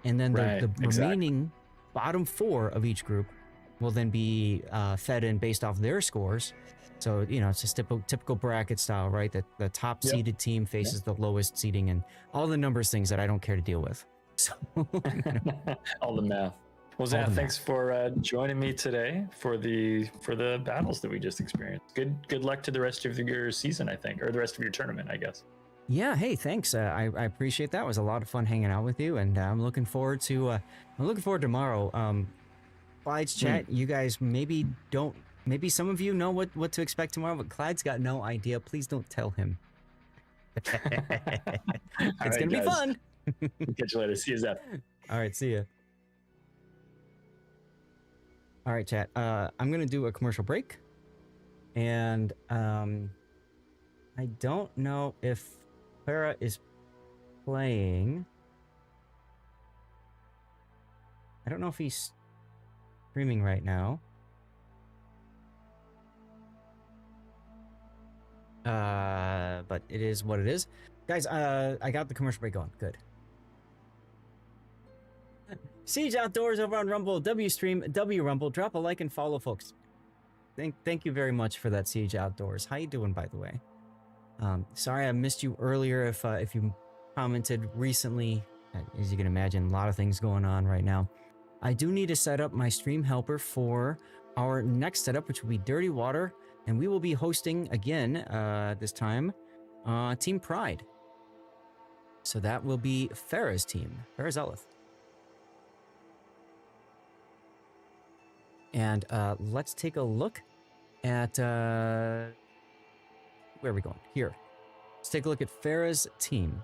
and then Right, the exactly. remaining bottom 4 of each group will then be fed in based off their scores. So it's just typical bracket style, right? That the top Yep. seeded team faces the lowest seeding, and all the numbers things that I don't care to deal with. So All the math. Well, Zach, thanks for joining me today for the battles that we just experienced. Good luck to the rest of your season, I think, or the rest of your tournament, I guess. yeah, hey, thanks. I appreciate that. It was a lot of fun hanging out with you, and I'm looking forward to tomorrow. Clyde's chat. You guys maybe some of you know what to expect tomorrow, but Clyde's got no idea. Please don't tell him. It's gonna be fun. Catch you later. See you, Zach. All right, see ya. All right, chat. I'm gonna do a commercial break, and I don't know if Clara is playing. I don't know if he's streaming right now. But it is what it is. Guys, I got the commercial break going. Good. Siege Outdoors over on Rumble, WStream, WRumble. Drop a like and follow, folks. Thank you very much for that, Siege Outdoors. How you doing, by the way? Sorry I missed you earlier if you commented recently. As you can imagine, a lot of things going on right now. I do need to set up my stream helper for our next setup, which will be Dirty Water, and we will be hosting again this time Team Pride. So that will be Farah's team, Farah's Elith. And let's take a look at where are we going? Here. Let's take a look at Farah's team.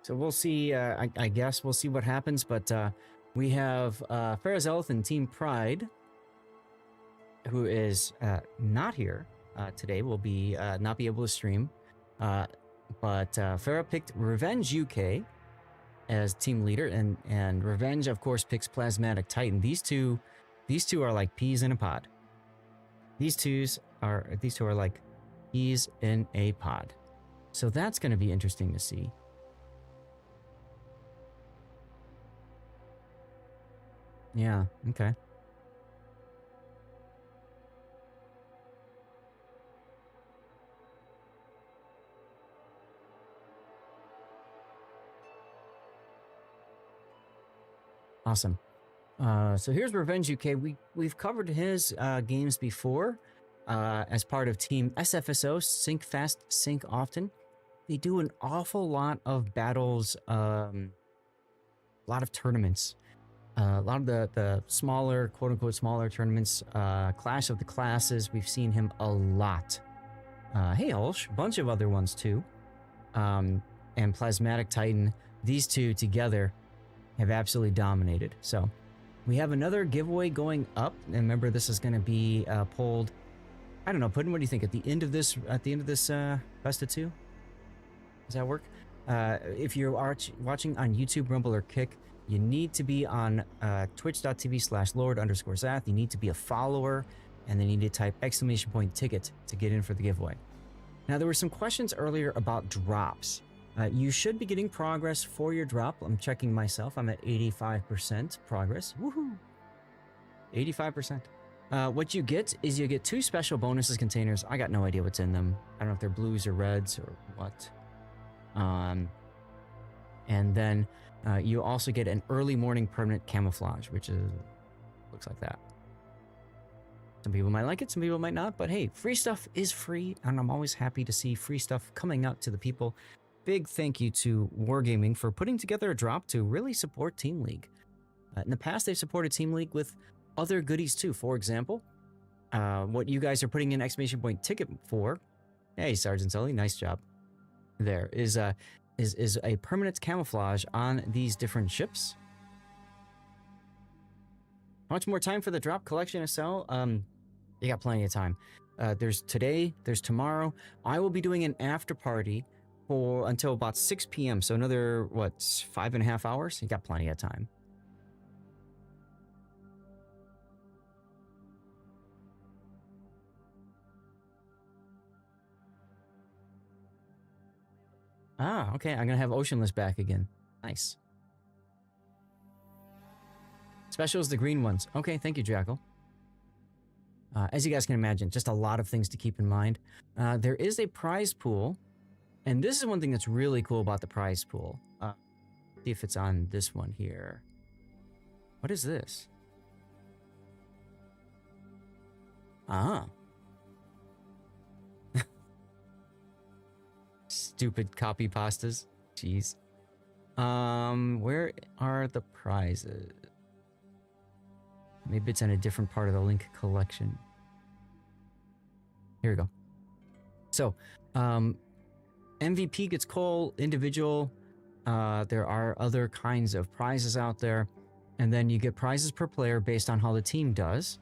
So we'll see, I guess we'll see what happens, but we have Farah's Elith and Team Pride, who is not here today, will be not be able to stream, but Farah picked Revenge UK as team leader, and Revenge, of course, picks Plasmatic Titan. These two are like peas in a pod. These two are like peas in a pod. So that's going to be interesting to see. Yeah, okay. Awesome. So here's Revenge UK. We've covered his games before as part of Team SFSO, Sync Fast, Sync Often. They do an awful lot of battles, a lot of tournaments. A lot of the smaller, quote-unquote, smaller tournaments, Clash of the Classes, we've seen him a lot. Hey, Hulsh, a bunch of other ones too. And Plasmatic Titan, these two together have absolutely dominated. So we have another giveaway going up. And remember, this is going to be pulled, I don't know, Puddin', what do you think? At the end of this best of 2? Does that work? If you're watching on YouTube, Rumble, or Kick, you need to be on twitch.tv/Lord_Zath. You need to be a follower, and then you need to type !ticket to get in for the giveaway. Now, there were some questions earlier about drops. You should be getting progress for your drop. I'm checking myself. I'm at 85% progress. Woohoo! 85%. What you get is you get 2 special bonuses containers. I got no idea what's in them. I don't know if they're blues or reds or what. And then you also get an early morning permanent camouflage, which looks like that. Some people might like it, some people might not, but hey, free stuff is free, and I'm always happy to see free stuff coming out to the people. Big thank you to Wargaming for putting together a drop to really support Team League. In the past, they've supported Team League with other goodies too. For example, what you guys are putting in exclamation point ticket for, hey, Sergeant Sully, nice job. There is a permanent camouflage on these different ships. How much more time for the drop collection to sell? You got plenty of time. There's today, there's tomorrow. I will be doing an after party for until about 6 p.m. So another, what, 5.5 hours? You got plenty of time. Ah, okay. I'm gonna have Oceanless back again. Nice. Specials, the green ones. Okay, thank you, Jackal. As you guys can imagine, just a lot of things to keep in mind. There is a prize pool, and this is one thing that's really cool about the prize pool. See if it's on this one here. What is this? Ah. Stupid copy pastas. Jeez. Where are the prizes? Maybe it's in a different part of the link collection. Here we go. So, MVP gets coal, individual. There are other kinds of prizes out there. And then you get prizes per player based on how the team does.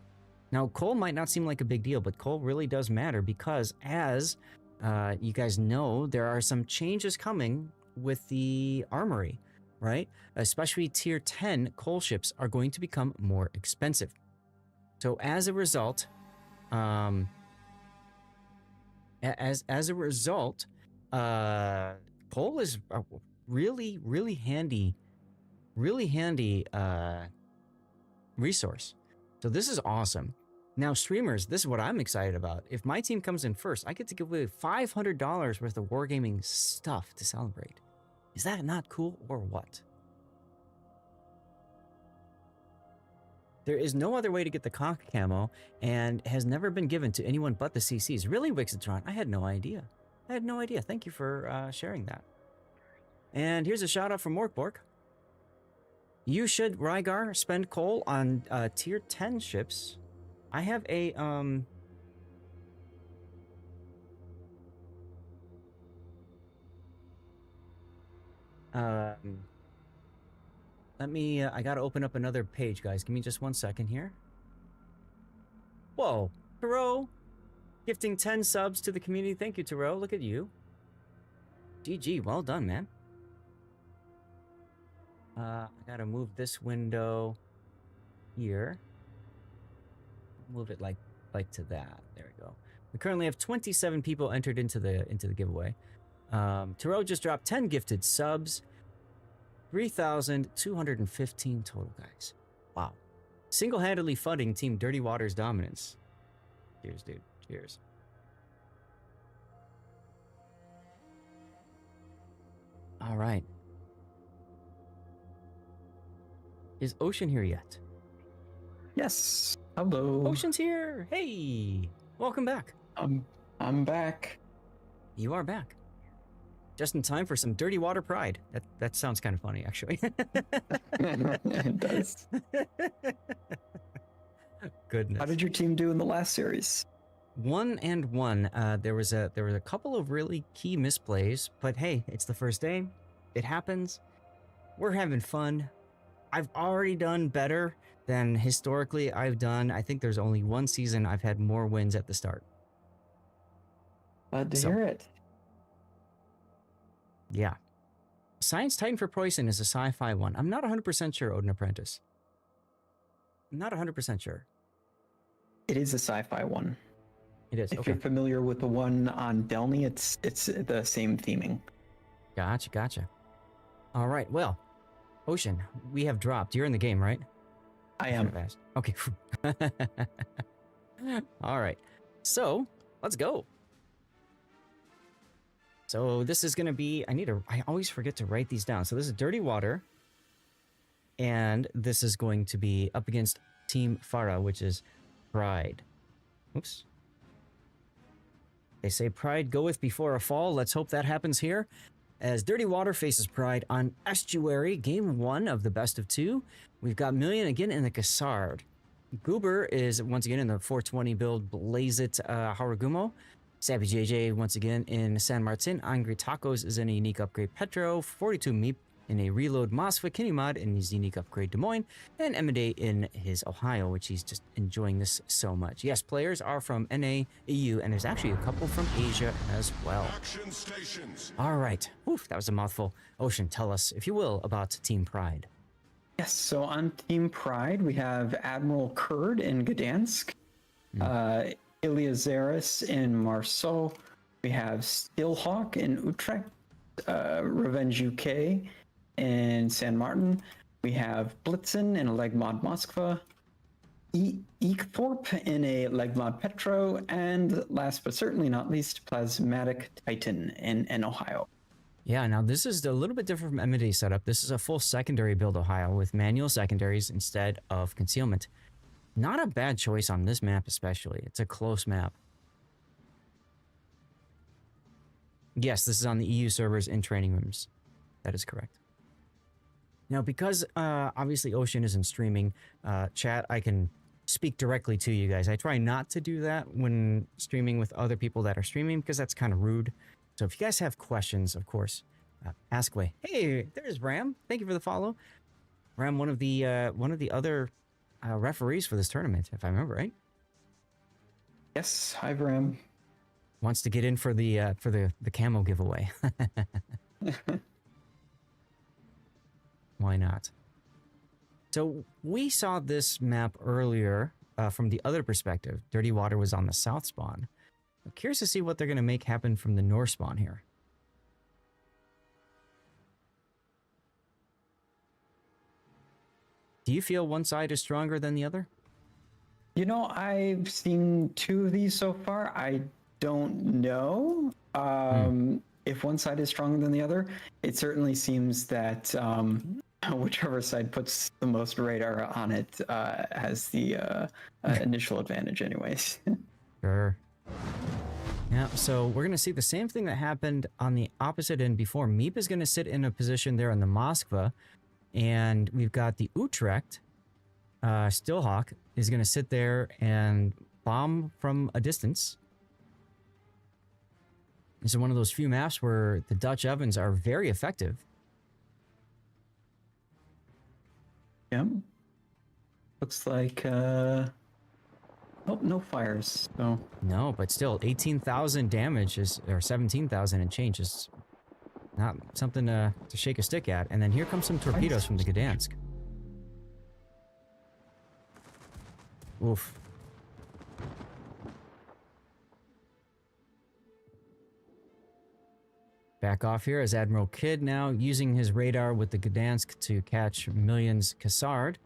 Now, coal might not seem like a big deal, but coal really does matter because as you guys know, there are some changes coming with the armory, right? Especially tier 10 coal ships are going to become more expensive. So as a result, coal is a really handy resource. So this is awesome. Now, streamers, this is what I'm excited about. If my team comes in first, I get to give away $500 worth of Wargaming stuff to celebrate. Is that not cool or what? There is no other way to get the conch camo and has never been given to anyone but the CCs. Really, Wixatron? I had no idea. Thank you for sharing that. And here's a shout out from Morkbork. You should, Rygar, spend coal on tier 10 ships. I have a let me I gotta open up another page, guys. Give me just 1 second here. Whoa, Taro gifting 10 subs to the community. Thank you, Taro. Look at you. GG, well done, man. I gotta move this window here. Move it like to that. There we go. We currently have 27 people entered into the giveaway. Taro just dropped 10 gifted subs. 3,215 total, guys. Wow. Single-handedly funding Team Dirty Waters dominance. Cheers, dude. Cheers. All right. Is Ocean here yet? Yes. Hello. Ocean's here. Hey. Welcome back. I'm back. You are back. Just in time for some dirty water pride. That sounds kind of funny, actually. It does. Goodness. How did your team do in the last series? 1-1. There was a couple of really key misplays, but hey, it's the first day. It happens. We're having fun. I've already done better than historically I've done. I think there's only one season I've had more wins at the start. Glad to hear it. Yeah. Science Titan for Poison is a sci-fi one. I'm not 100% sure, Odin Apprentice. I'm not 100% sure. It is a sci-fi one. It is. If Okay. you're familiar with the one on Delny, it's the same theming. Gotcha. All right. Well, Ocean, we have dropped. You're in the game, right? I am. Fast. Okay. All right. So let's go. So this is going to be, I always forget to write these down. So this is Dirty Water. And this is going to be up against Team Farah, which is Pride. Oops. They say Pride goeth before a fall. Let's hope that happens here. As Dirty Water faces Pride on Estuary, game 1 of the best of 2. We've got Million again in the Cassard. Goober is once again in the 420 build Blaze It Haragumo. Sappy JJ once again in San Martin. Angry Tacos is in a unique upgrade Petro. 42 Meep in a reload Mosfa. Kinnymod in his unique upgrade Des Moines. And Emade in his Ohio, which he's just enjoying this so much. Yes, players are from NA, EU, and there's actually a couple from Asia as well. Action stations. All right. Oof, that was a mouthful. Ocean, tell us, if you will, about Team Pride. Yes, so on Team Pride, we have Admiral Kurd in Gdansk, Iliazaris in Marceau, we have Steelhawk in Utrecht, Revenge UK in San Martin, we have Blitzen in a Legmod Moskva, Eekthorpe in a Legmod Petro, and last but certainly not least, Plasmatic Titan in Ohio. Yeah, now this is a little bit different from MD setup. This is a full secondary build Ohio with manual secondaries instead of concealment. Not a bad choice on this map especially. It's a close map. Yes, this is on the EU servers in training rooms. That is correct. Now, because obviously Ocean isn't streaming, chat, I can speak directly to you guys. I try not to do that when streaming with other people that are streaming because that's kind of rude. So if you guys have questions, of course, ask away. Hey, there's Ram. Thank you for the follow. Ram, one of the other referees for this tournament, if I remember right. Yes, hi Ram. Wants to get in for the camo giveaway. Why not? So we saw this map earlier from the other perspective. Dirty Water was on the south spawn. I'm curious to see what they're going to make happen from the north spawn here. Do you feel one side is stronger than the other? You know, I've seen 2 of these so far. I don't know if one side is stronger than the other. It certainly seems that whichever side puts the most radar on it has the initial advantage anyways. Sure. Yeah, so we're going to see the same thing that happened on the opposite end before. Meep is going to sit in a position there in the Moskva, and we've got the Utrecht. Steelhawk is going to sit there and bomb from a distance. This is one of those few maps where the Dutch ovens are very effective. Yeah. Looks like oh, no fires. So No, but still 18,000 damage is, or 17,000 and change is not something to shake a stick at. And then here comes some torpedoes from the Gdansk. Oof. Back off here as Admiral Kidd now using his radar with the Gdansk to catch Million's Cassard.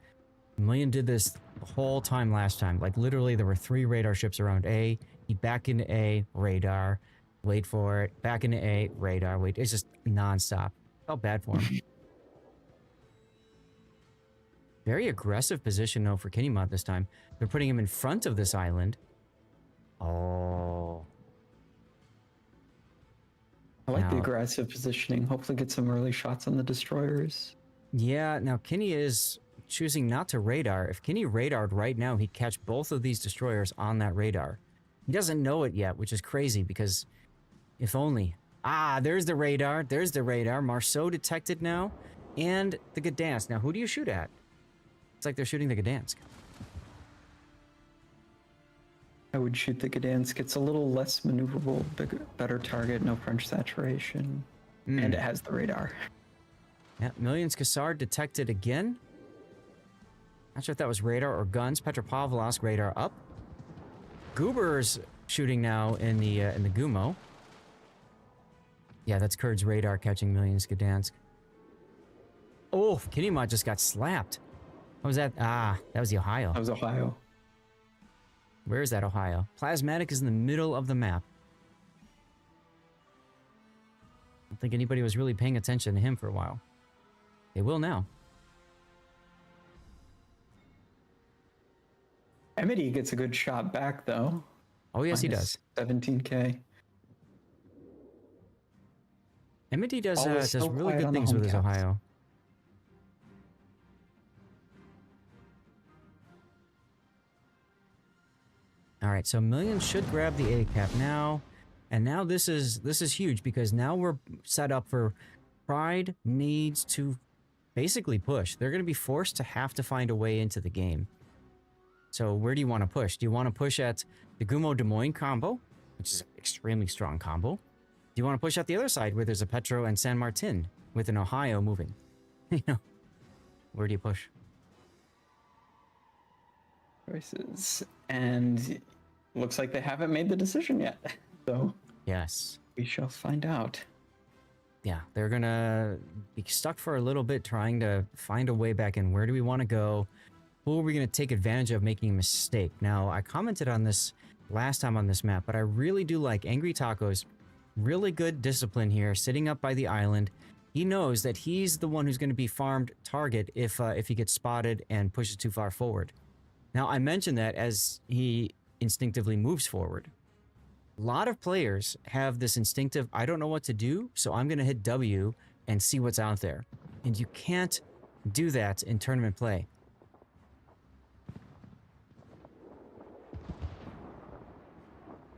Million did this the whole time last time. Like literally there were 3 radar ships around A. He back into A, radar, wait for it, back into A, radar, wait. It's just nonstop. Felt bad for him. Very aggressive position though for Kinnymod this time. They're putting him in front of this island. Oh. I like the aggressive positioning. Hopefully get some early shots on the destroyers. Yeah, now Kinney is choosing not to radar. If Kinney radared right now, he'd catch both of these destroyers on that radar. He doesn't know it yet, which is crazy because if only. Ah, there's the radar. There's the radar. Marceau detected now. And the Gdansk. Now, who do you shoot at? It's like they're shooting the Gdansk. I would shoot the Gdansk. It's a little less maneuverable, better target, no French saturation, and it has the radar. Yeah, Million's Cassard detected again. Not sure if that was radar or guns. Petropavlovsk radar up. Goober's shooting now in the Gumo. Yeah, that's Kurd's radar catching Million's Gdansk. Oh, Kinnymod just got slapped. What was that? Ah, that was the Ohio. That was Ohio. Where is that Ohio? Plasmatic is in the middle of the map. I don't think anybody was really paying attention to him for a while. They will now. Emity gets a good shot back though. Oh, yes, he minus does. 17K. Amity does Always does so really quiet good on the things home with his caps. Ohio. All right, so Million should grab the A cap now, and now this is huge because now we're set up for Pride needs to basically push. They're going to be forced to have to find a way into the game. So where do you want to push? Do you want to push at the Gumo Des Moines combo, which is an extremely strong combo? Do you want to push at the other side where there's a Petro and San Martin with an Ohio moving? You know, where do you push? Choices. And looks like they haven't made the decision yet. So Yes. we shall find out. Yeah, they're gonna be stuck for a little bit trying to find a way back in. Where do we want to go? Who are we gonna take advantage of making a mistake? Now, I commented on this last time on this map, but I really do like Angry Taco's really good discipline here, sitting up by the island. He knows that he's the one who's going to be farmed target if he gets spotted and pushes too far forward. Now, I mentioned that as he instinctively moves forward. A lot of players have this instinctive, I don't know what to do, so I'm going to hit W and see what's out there. And you can't do that in tournament play.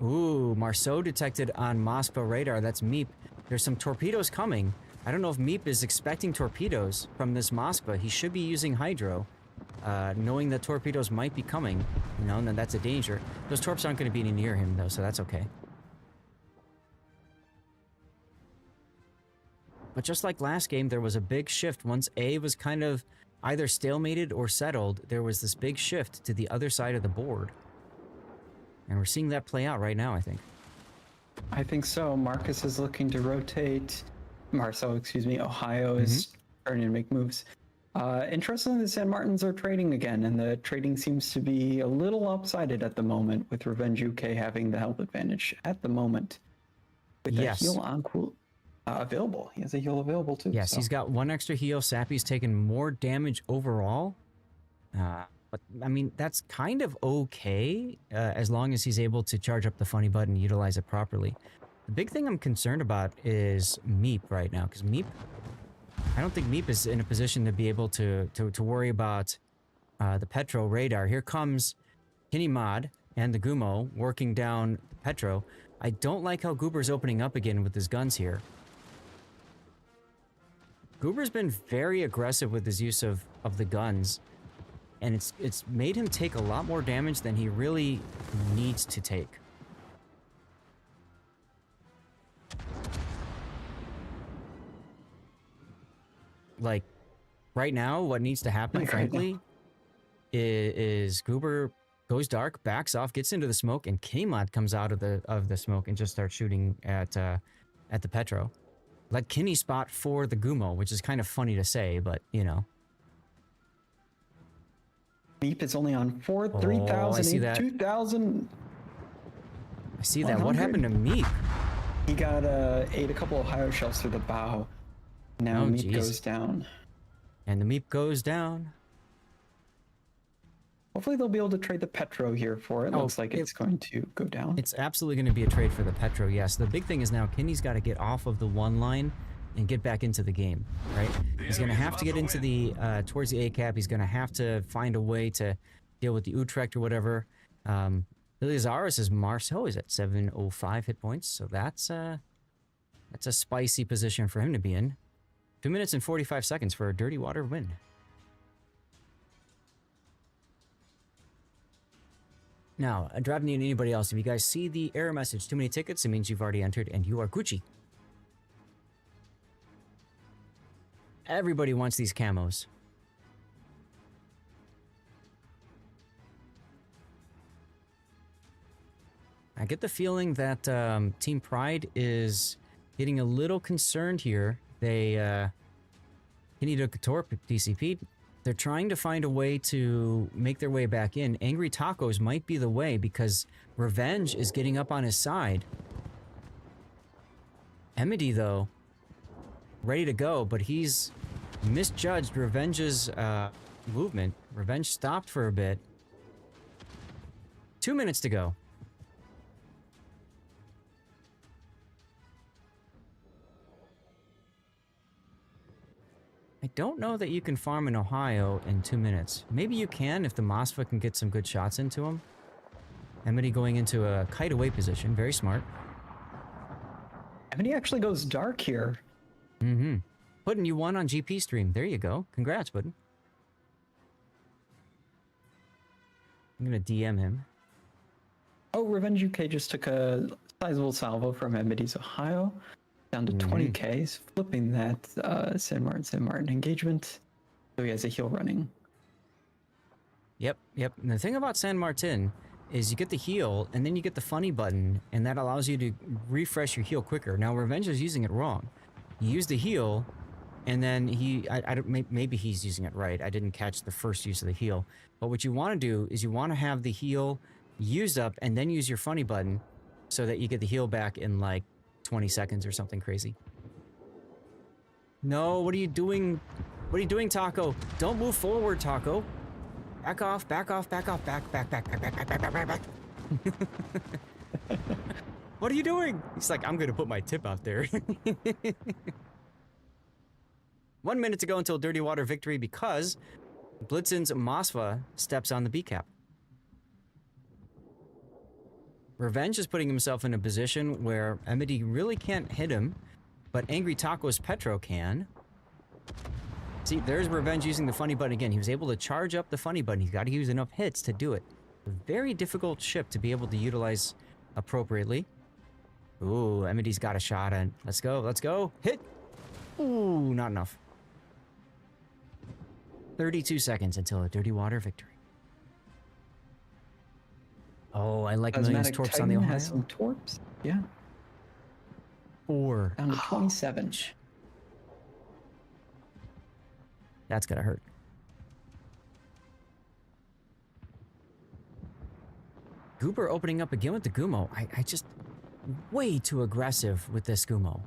Ooh, Marceau detected on Mospa radar. That's Meep. There's some torpedoes coming. I don't know if Meep is expecting torpedoes from this Mospa. He should be using Hydro, knowing that torpedoes might be coming. You know, and then that's a danger. Those torps aren't going to be any near him, though, so that's okay. But just like last game, there was a big shift. Once A was kind of either stalemated or settled, there was this big shift to the other side of the board. And we're seeing that play out right now, I think. I think so. Marcus is looking to rotate. Marcel, excuse me. Ohio is starting to make moves. Interestingly, the San Martins are trading again, and the trading seems to be a little lopsided at the moment, with Revenge UK having the health advantage at the moment. With Yes. the heal on available. He has a heal available too. Yes, so. he's got one extra heal. Sappy's taken more damage overall. But, I mean, that's kind of okay as long as he's able to charge up the funny button and utilize it properly. The big thing I'm concerned about is Meep right now, because Meep, I don't think Meep is in a position to be able to worry about the Petro radar. Here comes Kinney Mod and the Gumo working down Petro. I don't like how Goober's opening up again with his guns here. Goober's been very aggressive with his use of the guns. And it's made him take a lot more damage than he really needs to take. Like, right now, what needs to happen, frankly, is Goober goes dark, backs off, gets into the smoke, and K-Mod comes out of the smoke and just starts shooting at the Petro. Let Kinney spot for the Gumo, which is kind of funny to say, but, you know. Meep is only on 4, I 3,000, see that. 2,000. I see that. What happened to Meep? He got ate a couple of Ohio shells through the bow. Now Oh, Meep geez. goes down. And the Meep goes down. Hopefully they'll be able to trade the Petro here for it. Oh, Looks like it's going to go down. It's absolutely going to be a trade for the Petro, yes. The big thing is now Kinney's got to get off of the one line and get back into the game, right? He's going to have to get into the, towards the A-cap. He's going to have to find a way to deal with the Utrecht or whatever. Iliazaris' Marceau is at 705 hit points, so that's a spicy position for him to be in. 2 minutes and 45 seconds for a Dirty Water win. Now, Dravney and anybody else, if you guys see the error message, too many tickets, it means you've already entered and you are Gucci. Everybody wants these camos. I get the feeling that Team Pride is getting a little concerned here. They need a Torp DCP. They're trying to find a way to make their way back in. Angry Tacos might be the way because Revenge is getting up on his side. Emity, though, ready to go, but he's misjudged Revenge's movement. Revenge stopped for a bit. 2 minutes to go. don't know that you can farm in Ohio in 2 minutes. Maybe you can if the Mosfa can get some good shots into him. Emity going into a kite away position. Very smart. Emity actually goes dark here. Mm-hmm. Puddin, you won on GP stream. There you go. Congrats, Puddin. I'm gonna DM him. Oh, Revenge UK just took a sizable salvo from Emity's Ohio down to 20k, flipping that San Martin engagement. So he has a heal running. Yep. And the thing about San Martin is you get the heal, and then you get the funny button, and that allows you to refresh your heal quicker. Now, Revenge is using it wrong. You use the heal, and then maybe he's using it right. I didn't catch the first use of the heal. But what you want to do is you want to have the heal used up, and then use your funny button, so that you get the heal back in like 20 seconds or something crazy. No, what are you doing? What are you doing, Taco? Don't move forward, Taco. Back off, back. What are you doing? He's like, I'm gonna put my tip out there. 1 minute to go until Dirty Water victory because Blitzen's Mosfa steps on the B cap. Revenge is putting himself in a position where Emity really can't hit him, but Angry Taco's Petro can. See, there's Revenge using the funny button again. He was able to charge up the funny button. He's got to use enough hits to do it. A very difficult ship to be able to utilize appropriately. Ooh, Emity's got a shot in. Let's go. Hit! Ooh, not enough. 32 seconds until a Dirty Water victory. Oh, I like Millions Cosmetic Torps on the Titan Ohio. has some torps. Yeah. 4. Down to 27. That's gotta hurt. Goober opening up again with the Gumo. I just... way too aggressive with this Gumo.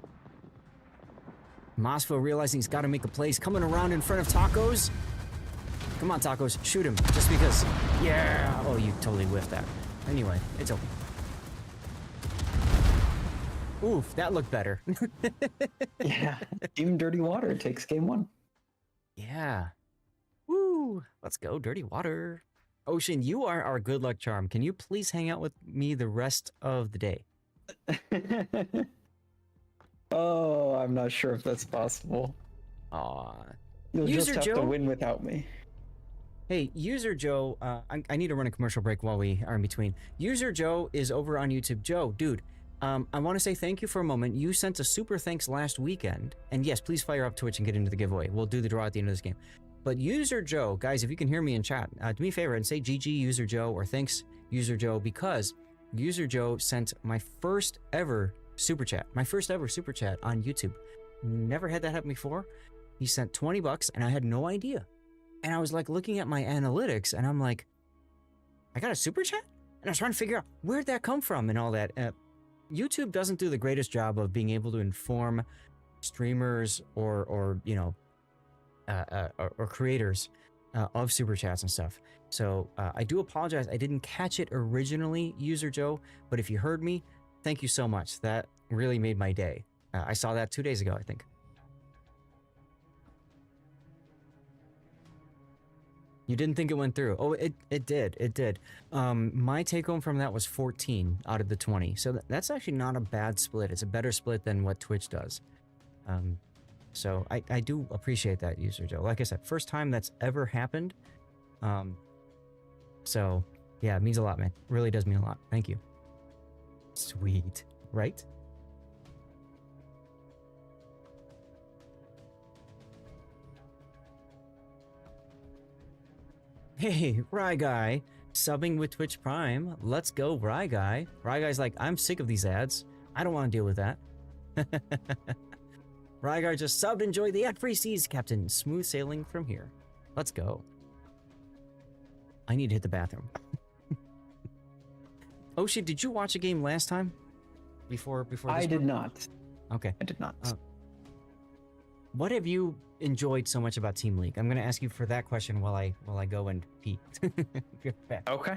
Mosfo realizing he's got to make a play. He's coming around in front of Tacos. Come on, Tacos. Shoot him. Just because. Yeah. Oh, you totally whiffed that. Anyway, it's open. Oof, that looked better. Yeah. Team Dirty Water takes game 1. Yeah. Woo. Let's go, Dirty Water. Ocean, you are our good luck charm. Can you please hang out with me the rest of the day? Oh, I'm not sure if that's possible. Aw. You'll User just have Joe? to win without me. Hey, User Joe, I need to run a commercial break while we are in between. User Joe is over on YouTube. Joe, dude, I want to say thank you for a moment. You sent a super thanks last weekend. And yes, please fire up Twitch and get into the giveaway. We'll do the draw at the end of this game. But User Joe, guys, if you can hear me in chat, do me a favor and say GG User Joe or thanks User Joe, because User Joe sent my first ever super chat. My first ever super chat on YouTube. Never had that happen before. He sent $20 and I had no idea. And I was like looking at my analytics and I'm like, I got a super chat? And I was trying to figure out where'd that come from and all that. YouTube doesn't do the greatest job of being able to inform streamers or you know, or creators of super chats and stuff. So I do apologize. I didn't catch it originally, User Joe, but if you heard me, thank you so much. That really made my day. I saw that 2 days ago, I think. You didn't think it went through? Oh, it did. It did. My take home from that was 14 out of the 20. So that's actually not a bad split. It's a better split than what Twitch does. So I do appreciate that, User Joe. Like I said, first time that's ever happened. So yeah, it means a lot, man. Really does mean a lot. Thank you. Sweet, right? Hey, Rye Guy, subbing with Twitch Prime. Let's go, Rye Guy. Rye Guy's like, I'm sick of these ads. I don't want to deal with that. Rye Guy just subbed. Enjoy the ad-free seas, Captain. Smooth sailing from here. Let's go. I need to hit the bathroom. Oshi, did you watch a game last time? Before this I did one? not. Okay. I did not. What have you enjoyed so much about Team League? I'm going to ask you for that question while I go and pee. Get back. Okay.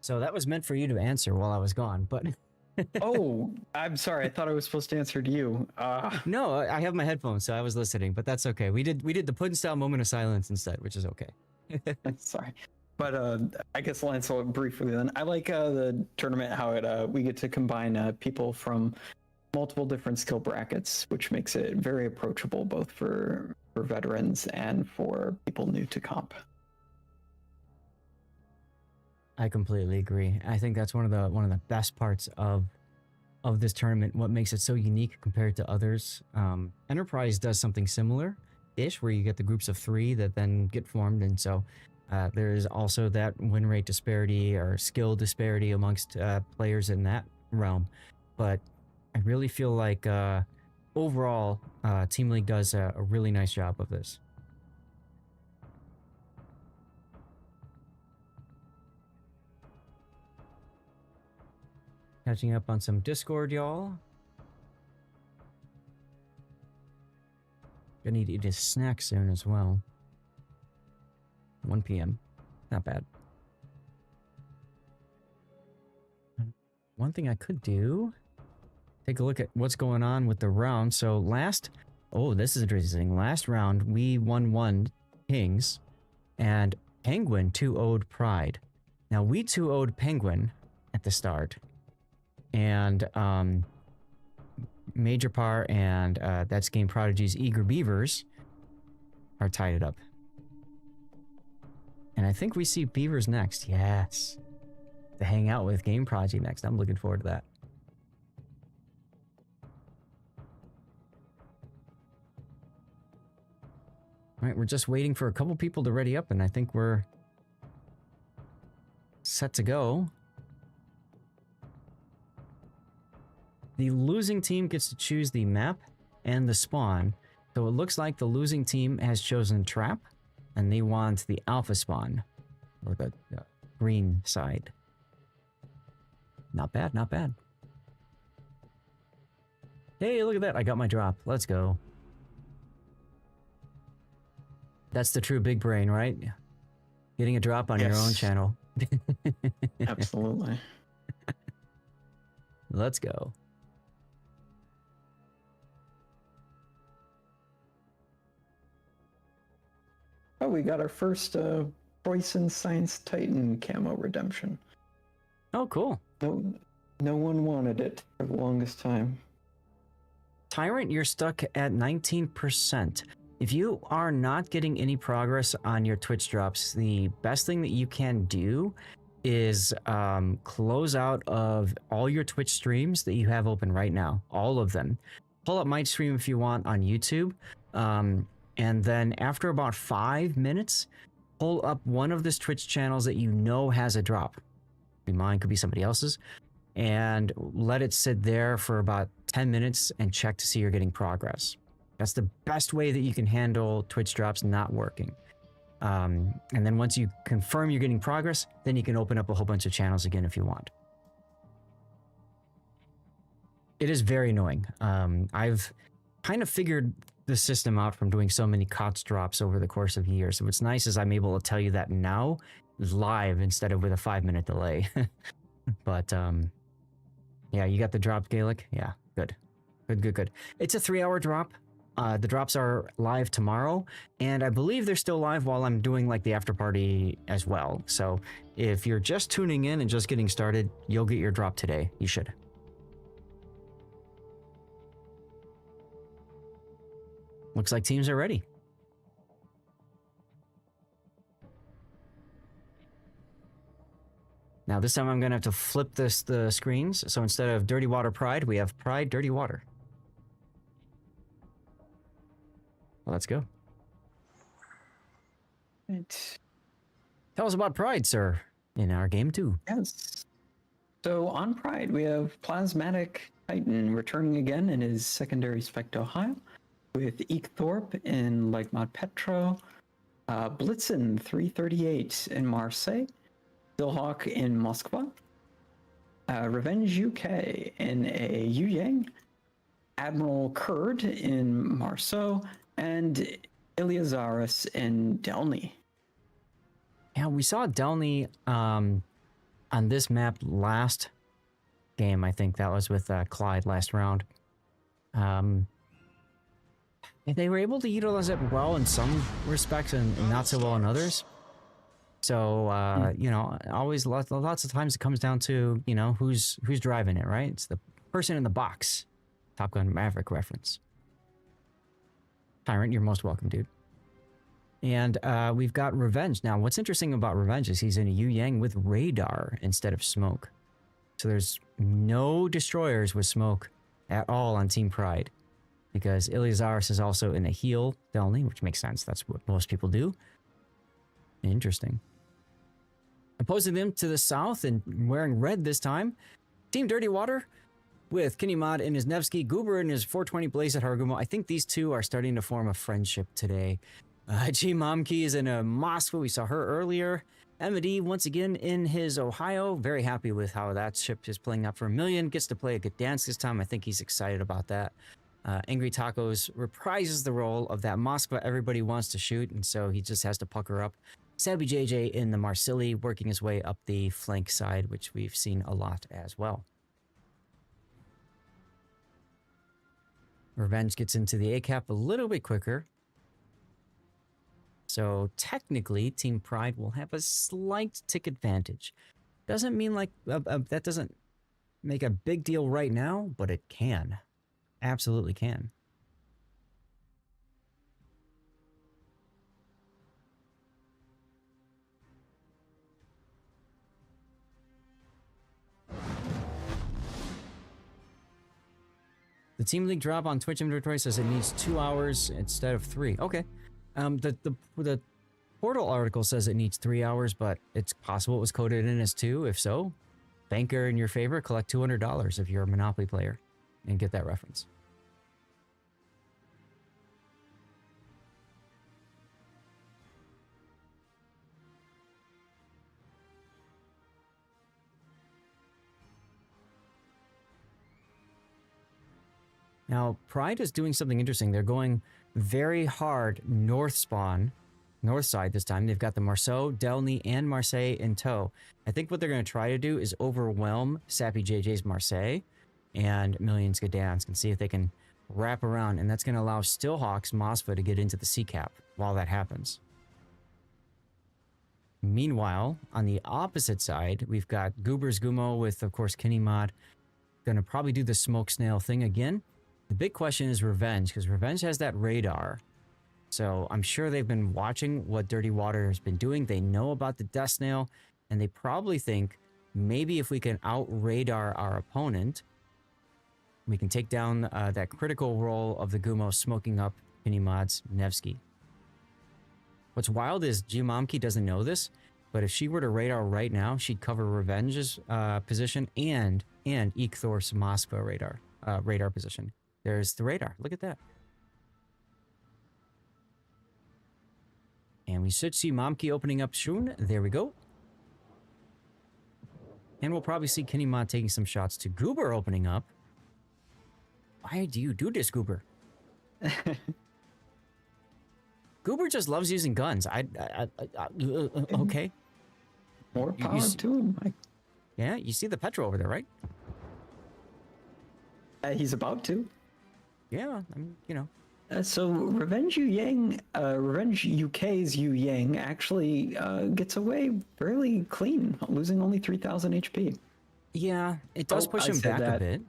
So that was meant for you to answer while I was gone, but Oh, I'm sorry. I thought I was supposed to answer to you. no, I have my headphones, so I was listening. But that's okay. We did the pudding style moment of silence instead, which is okay. Sorry. But I guess Lance, briefly then. I like the tournament, how it we get to combine people from multiple different skill brackets, which makes it very approachable both for veterans and for people new to comp. I completely agree. I think that's one of the best parts of this tournament. What makes it so unique compared to others. Enterprise does something similar-ish, where you get the groups of 3 that then get formed, and so there is also that win rate disparity or skill disparity amongst players in that realm. But I really feel like overall, Team League does a really nice job of this. Catching up on some Discord, y'all. Gonna need to eat a snack soon as well. 1 p.m. Not bad. One thing I could do, take a look at what's going on with the round. So this is interesting. Last round, we won 1 Kings, and Penguin 2-0'd Pride. Now, we 2-0'd Penguin at the start. And Major Par and That's Game Prodigy's Eager Beavers are tied it up. And I think we see Beavers next. Yes. To hang out with Game Prodigy next. I'm looking forward to that. All right, we're just waiting for a couple people to ready up, and I think we're set to go. The losing team gets to choose the map and the spawn. So it looks like the losing team has chosen Trap, and they want the Alpha spawn, or the green side. Not bad, not bad. Hey, look at that. I got my drop. Let's go. That's the true big brain, right? Getting a drop on your own channel. Absolutely. Let's go. Oh, we got our first Bryson Science Titan camo redemption. Oh, cool. No one wanted it for the longest time. Tyrant, you're stuck at 19%. If you are not getting any progress on your Twitch drops, the best thing that you can do is close out of all your Twitch streams that you have open right now. All of them. Pull up my stream if you want on YouTube. And then after about 5 minutes, pull up one of this Twitch channels that you know has a drop. Could be mine, could be somebody else's. And let it sit there for about 10 minutes and check to see you're getting progress. That's the best way that you can handle Twitch drops not working. And then once you confirm you're getting progress, then you can open up a whole bunch of channels again if you want. It is very annoying. I've kind of figured the system out from doing so many COTS drops over the course of years. So what's nice is I'm able to tell you that now live instead of with a 5-minute delay. But yeah, you got the drop, Gaelic? Yeah, good. Good. It's a 3-hour drop. The drops are live tomorrow, and I believe they're still live while I'm doing like the after party as well. So if you're just tuning in and just getting started, you'll get your drop today. You should. Looks like teams are ready. Now this time I'm gonna have to flip the screens. So instead of Dirty Water Pride, we have Pride Dirty Water. Let's go. Right. Tell us about Pride, sir, in our game 2. Yes. So on Pride, we have Plasmatic Titan returning again in his secondary spec Ohio, with Eekthorpe in Legmont Petro, Blitzen 338 in Marseille, Stillhawk in Moskva, Revenge UK in a Yuyang, Admiral Kurd in Marceau, and Iliazaris in Delny. Yeah, we saw Delny. I on this map last game. I think that was with Clyde last round. They were able to utilize it well in some respects and not so well in others. So, you know, always lots of times it comes down to, you know, who's driving it, right? It's the person in the box. Top Gun Maverick reference. Tyrant, you're most welcome, dude. And we've got Revenge. Now, what's interesting about Revenge is he's in a Yu Yang with radar instead of smoke. So there's no destroyers with smoke at all on Team Pride. Because Iliazaris is also in a heal only, which makes sense. That's what most people do. Interesting. Opposing them to the south and wearing red this time, Team Dirty Water with Kinimod in his Nevsky, Goober in his 420 Blaze at Hargumo. I think these two are starting to form a friendship today. G Momkey is in a Moskva. We saw her earlier. Emily once again in his Ohio. Very happy with how that ship is playing out for 1 million. Gets to play a good dance this time. I think he's excited about that. Angry Tacos reprises the role of that Moskva everybody wants to shoot, and so he just has to pucker up. Sabby JJ in the Marsili working his way up the flank side, which we've seen a lot as well. Revenge gets into the A-cap a little bit quicker. So technically, Team Pride will have a slight tick advantage. Doesn't mean like that doesn't make a big deal right now, but it can. Absolutely can. The Team League drop on Twitch inventory says it needs 2 hours instead of 3. Okay. The portal article says it needs 3 hours, but it's possible it was coded in as 2. If so, banker in your favor, collect $200 if you're a Monopoly player and get that reference. Now, Pride is doing something interesting. They're going very hard north spawn, north side this time. They've got the Marceau, Delny, and Marseille in tow. I think what they're going to try to do is overwhelm Sappy JJ's Marseille and Millions Gdansk and see if they can wrap around. And that's going to allow Stillhawk's Moskva to get into the C-cap while that happens. Meanwhile, on the opposite side, we've got Goober's Gumo with, of course, Kinimod. Going to probably do the smoke snail thing again. The big question is Revenge, because Revenge has that radar. So I'm sure they've been watching what Dirty Water has been doing. They know about the Death Snail, and they probably think maybe if we can out-radar our opponent, we can take down that critical role of the Gumo smoking up Kinimod's Nevsky. What's wild is Gmomki doesn't know this, but if she were to radar right now, she'd cover Revenge's position and Ikthor's Moskva radar position. There's the radar. Look at that. And we should see Momki opening up soon. There we go. And we'll probably see Kinimod taking some shots to Goober opening up. Why do you do this, Goober? Goober just loves using guns. Okay. More power to him. Yeah, you see the Petro over there, right? He's about to. Yeah, I mean, you know. So Revenge UK's Yu Yang actually gets away fairly clean, losing only 3,000 HP. Yeah, it does push him back a bit.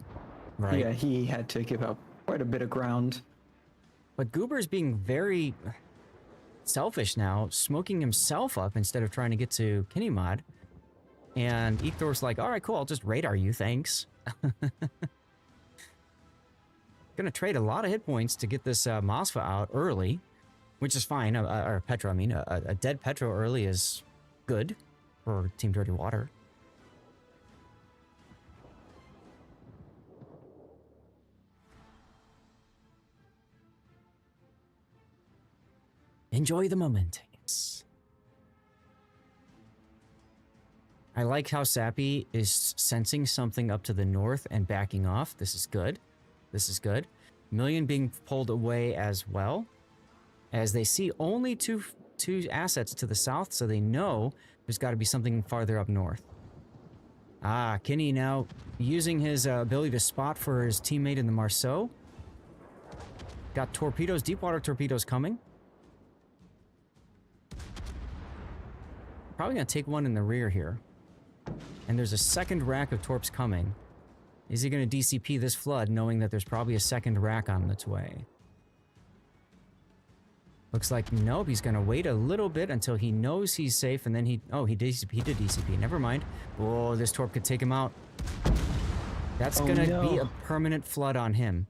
Right. Yeah, he had to give up quite a bit of ground. But Goober's being very selfish now, smoking himself up instead of trying to get to Kinimod. And Ikthor's like, all right, cool, I'll just radar you, thanks. Gonna trade a lot of hit points to get this Moskva out early, which is fine. Or Petro, I mean. A dead Petro early is good for Team Dirty Water. Enjoy the moment. Yes. I like how Sappy is sensing something up to the north and backing off. This is good. This is good. Million being pulled away as well, as they see only two assets to the south, so they know there's got to be something farther up north. Ah, Kinney now using his ability to spot for his teammate in the Marceau. Got torpedoes, deep water torpedoes coming. Probably gonna take one in the rear here. And there's a second rack of torps coming. Is he gonna DCP this flood knowing that there's probably a second rack on its way? Looks like nope, he's gonna wait a little bit until he knows he's safe and then he did DCP, never mind. Oh, this torp could take him out. That's gonna be a permanent flood on him.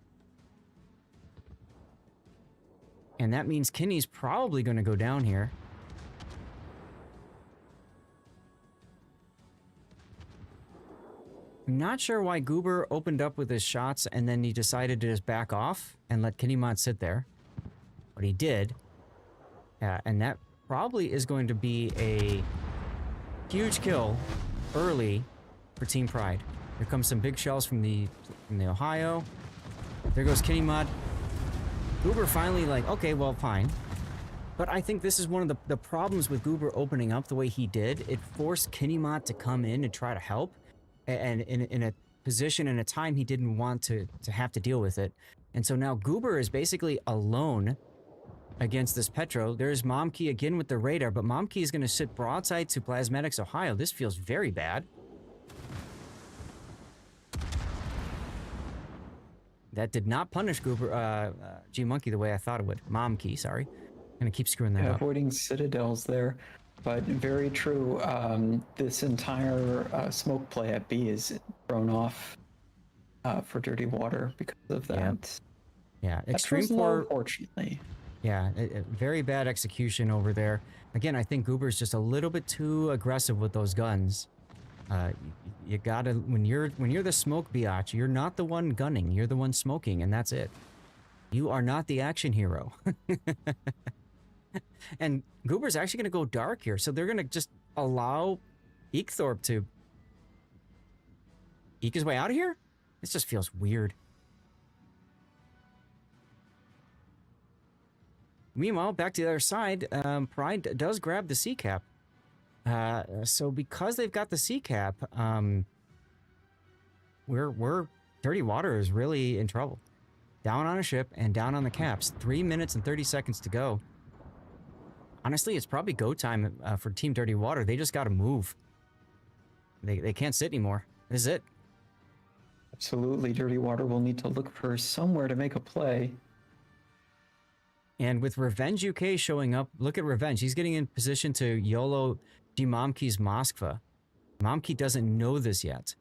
And that means Kinney's probably gonna go down here. I'm not sure why Goober opened up with his shots and then he decided to just back off and let Kinnymod sit there. But he did. And that probably is going to be a huge kill early for Team Pride. Here comes some big shells from the Ohio. There goes Kinnymod. Goober finally like, okay, well, fine. But I think this is one of the problems with Goober opening up the way he did. It forced Kinnymod to come in and try to help. And in a position and a time he didn't want to have to deal with it. And so now Goober is basically alone against this Petro. There's Momkey again with the radar, but Momkey is going to sit broadside to Plasmatics Ohio. This feels very bad. That did not punish Goober, G-Monkey the way I thought it would. Momkey, sorry. I'm going to keep screwing that up. Avoiding citadels there. But very true, this entire smoke play at B is thrown off for Dirty Water because of that. Yeah, extreme poor, unfortunately. Yeah, very bad execution over there. Again, I think Goober's just a little bit too aggressive with those guns. You gotta, when you're the smoke biatch, you're not the one gunning, you're the one smoking, and that's it. You are not the action hero. And Goober's actually going to go dark here, so they're going to just allow Eekthorpe to eke his way out of here? This just feels weird. Meanwhile, back to the other side, Pride does grab the C-cap. So because they've got the C-cap, we're Dirty Water is really in trouble. Down on a ship and down on the caps. 3 minutes and 30 seconds to go. Honestly, it's probably go time for Team Dirty Water. They just got to move. They can't sit anymore. This is it. Absolutely. Dirty Water will need to look for somewhere to make a play. And with Revenge UK showing up, look at Revenge. He's getting in position to YOLO Momkey's Moskva. Momkey doesn't know this yet.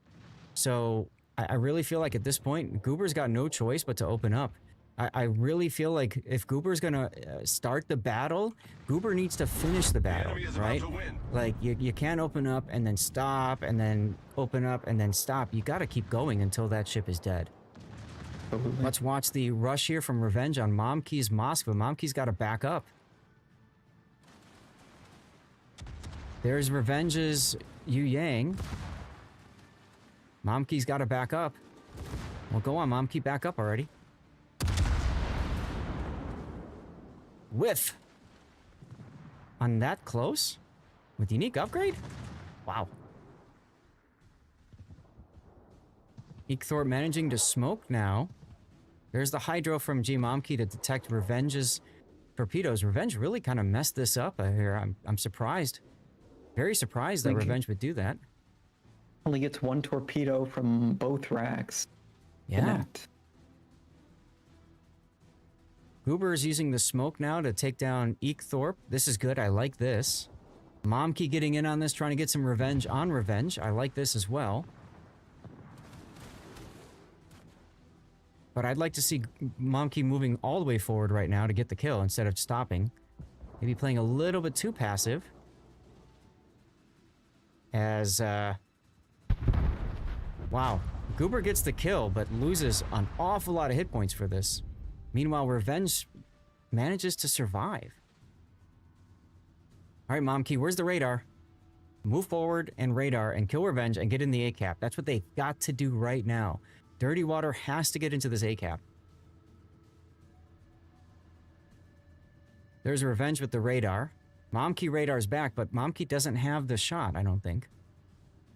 So I really feel like at this point, Goober's got no choice but to open up. I really feel like if Goober's gonna start the battle, Goober needs to finish the battle, right? Like, you can't open up and then stop and then open up and then stop. You gotta keep going until that ship is dead. Let's watch the rush here from Revenge on Momkey's Moskva. Momkey's gotta back up. There's Revenge's Yu Yang. Momkey's gotta back up. Well, go on, Momkey, back up already. Whiff. On that close? With unique upgrade? Wow. Eekthorpe managing to smoke now. There's the hydro from G-Momkey to detect Revenge's torpedoes. Revenge really kind of messed this up here. I'm surprised. Very surprised that Revenge would do that. Only gets one torpedo from both racks. Yeah. Goober is using the smoke now to take down Eekthorpe. This is good. I like this. Momkey getting in on this, trying to get some revenge on Revenge. I like this as well. But I'd like to see Momkey moving all the way forward right now to get the kill instead of stopping. Maybe playing a little bit too passive. As, wow. Goober gets the kill, but loses an awful lot of hit points for this. Meanwhile, Revenge manages to survive. All right, Momkey, where's the radar? Move forward and radar and kill Revenge and get in the A-cap. That's what they've got to do right now. Dirty Water has to get into this A-cap. There's Revenge with the radar. Momkey radar's back, but Momkey doesn't have the shot, I don't think.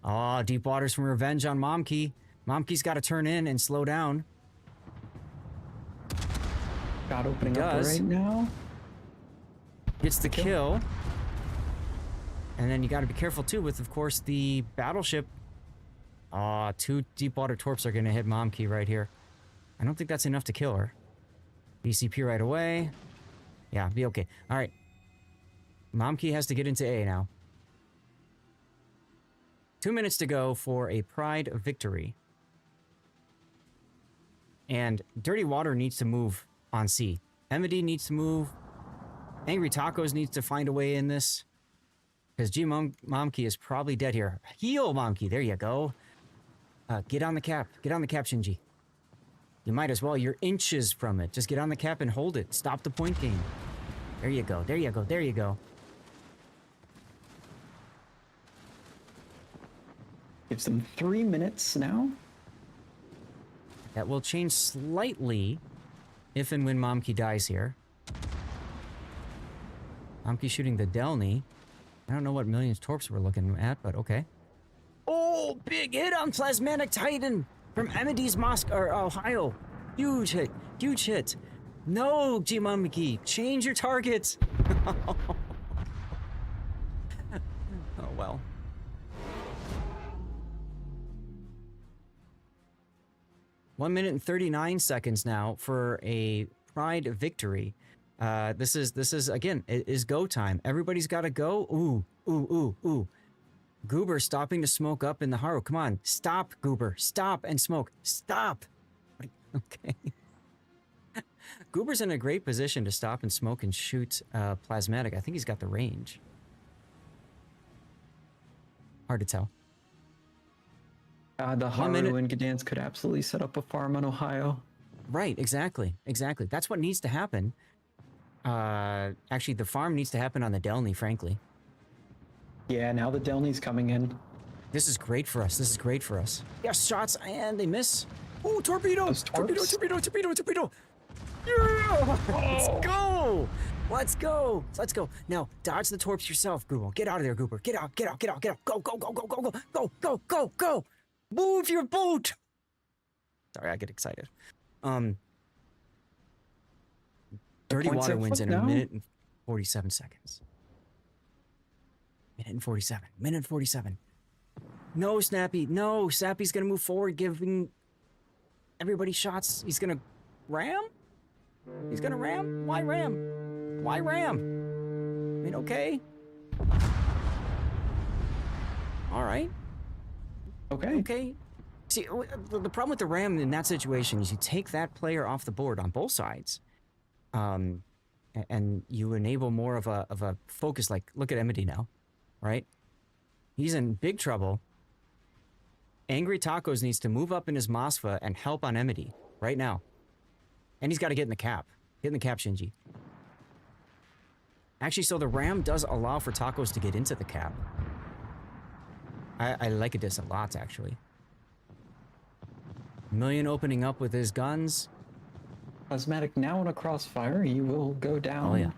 Oh, deep waters from revenge on Momkey. Momkey's got to turn in and slow down. Got opening up Does. right now. Gets the kill. And then you got to be careful too with, of course, the battleship. Aw, 2 deep water torps are going to hit Momkey right here. I don't think that's enough to kill her. BCP right away. Yeah, be okay. All right. Momkey has to get into A now. 2 minutes to go for a Pride victory. And Dirty Water needs to move on C. Emity needs to move. Angry Tacos needs to find a way in this. Because Momkey is probably dead here. Heal, Momkey. There you go. Get on the cap. Get on the cap, Shinji. You might as well. You're inches from it. Just get on the cap and hold it. Stop the point game. There you go. There you go. There you go. Gives them 3 minutes now. That will change slightly if and when Momkey dies here. Momkey shooting the Delny. I don't know what millions torps we're looking at, but okay. Oh, big hit on Plasmatic Titan from Amity's Moscow or Ohio. Huge hit. Huge hit. No, G-Momkey. Change your targets. Oh, well. One minute and 39 seconds now for a Pride victory. This is again, it is go time. Everybody's got to go. Ooh, ooh, ooh, ooh. Goober stopping to smoke up in the Haru. Come on, stop, Goober. Stop and smoke. Stop. Okay. Goober's in a great position to stop and smoke and shoot Plasmatic. I think he's got the range. Hard to tell. The Haru and Gdansk could absolutely set up a farm on Ohio. Right, exactly. Exactly. That's what needs to happen. Actually, the farm needs to happen on the Delny, frankly. Yeah, now the Delny's coming in. This is great for us. This is great for us. Yes, shots, and they miss. Ooh, torpedo! Torpedo, torpedo, torpedo, torpedo! Yeah! Let's go! Let's go! Let's go. Now, dodge the torps yourself, Goober. Get out of there, Goober. Get out, get out, get out, get out. Go, go, go, go, go, go, go, go, go, go! Move your boat! Sorry, I get excited. Dirty Water wins in a minute and 47 seconds. Minute and 47. Minute and 47. No, Snappy. No, Snappy's gonna move forward, giving everybody shots. He's gonna ram? He's gonna ram? Why ram? Why ram? I mean, okay. All right. Okay. Okay. See, the problem with the ram in that situation is you take that player off the board on both sides, and you enable more of a focus. Like, look at Emity now, right? He's in big trouble. Angry Tacos needs to move up in his Mosfa and help on Emity right now, and he's got to get in the cap. Get in the cap, Shinji. Actually, so the ram does allow for Tacos to get into the cap. I like this a lot, actually. Million opening up with his guns. Plasmatic now in a crossfire. He will go down. Oh, yeah.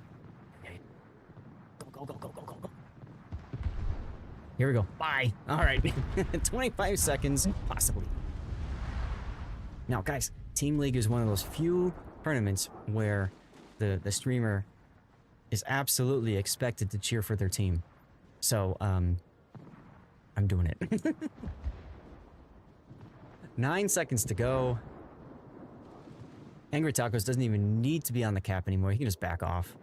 Go, go, go, go, go, go, go. Here we go. Bye. All right. 25 seconds, possibly. Now, guys, Team League is one of those few tournaments where the streamer is absolutely expected to cheer for their team. So, I'm doing it. 9 seconds to go. Angry Tacos doesn't even need to be on the cap anymore. He can just back off.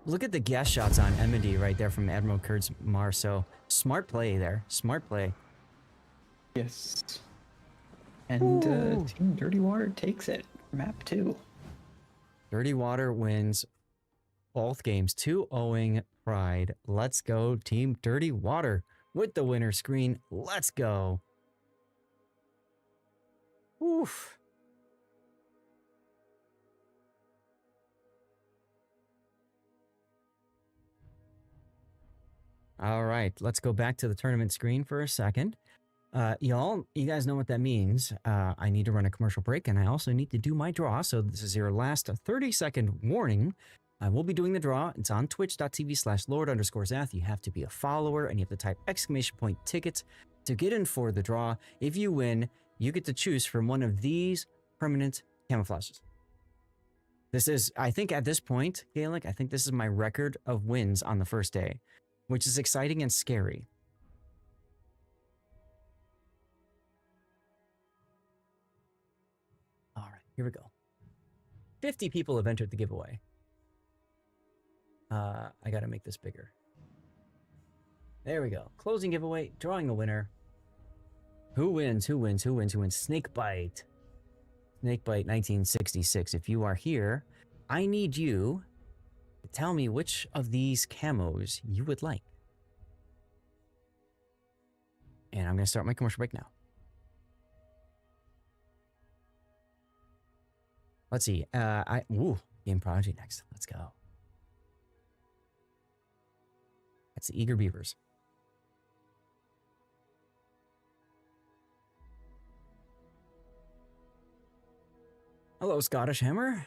Look at the gas shots on Emity right there from Admiral Kurtz Marceau. Smart play there. Smart play. Yes. And Team Dirty Water takes it. Map 2. Dirty Water wins both games. 2-0 Pride. Let's go, Team Dirty Water. With the winner screen. Let's go. Oof. All right, let's go back to the tournament screen for a second. You guys know what that means. I need to run a commercial break, and I also need to do my draw. So this is your last 30-second warning I will be doing the draw. It's on twitch.tv/Lord_Zath. You have to be a follower and you have to type !tickets to get in for the draw. If you win, you get to choose from one of these permanent camouflages. This is, I think at this point, Gaelic, I think this is my record of wins on the first day, which is exciting and scary. All right, here we go. 50 people have entered the giveaway. I gotta make this bigger. There we go. Closing giveaway, drawing the winner. Who wins? Who wins? Who wins? Who wins? Snakebite. Snakebite 1966. If you are here, I need you to tell me which of these camos you would like. And I'm gonna start my commercial break now. Let's see. Game Prodigy next. Let's go. That's the Eager Beavers. Hello, Scottish Hammer.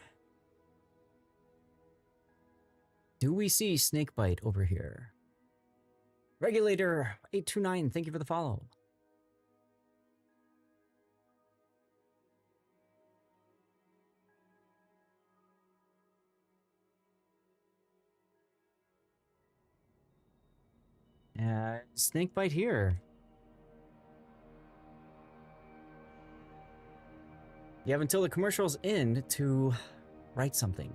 Do we see Snakebite over here? Regulator 829, thank you for the follow. Snakebite here. You have until the commercials end to write something.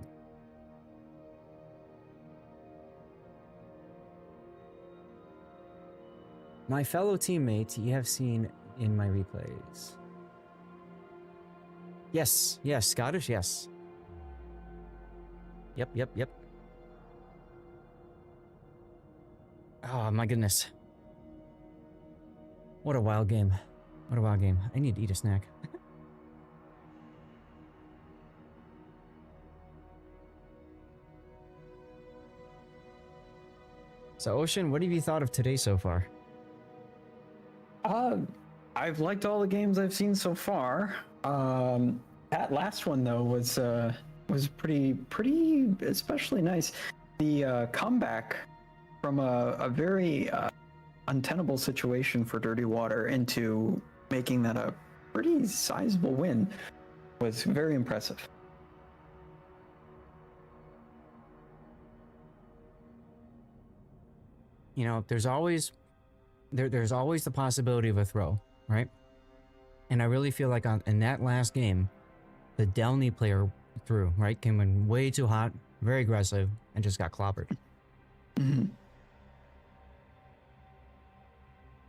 My fellow teammate, you have seen in my replays. Yes, yes, Scottish, yes. Yep. Oh my goodness. What a wild game. What a wild game. I need to eat a snack. So Ocean, what have you thought of today so far? I've liked all the games I've seen so far. That last one though was pretty especially nice. The comeback from a very untenable situation for Dirty Water into making that a pretty sizable win was very impressive. You know, there's always the possibility of a throw, right? And I really feel like in that last game, the Delney player threw, right? Came in way too hot, very aggressive, and just got clobbered. Mm-hmm.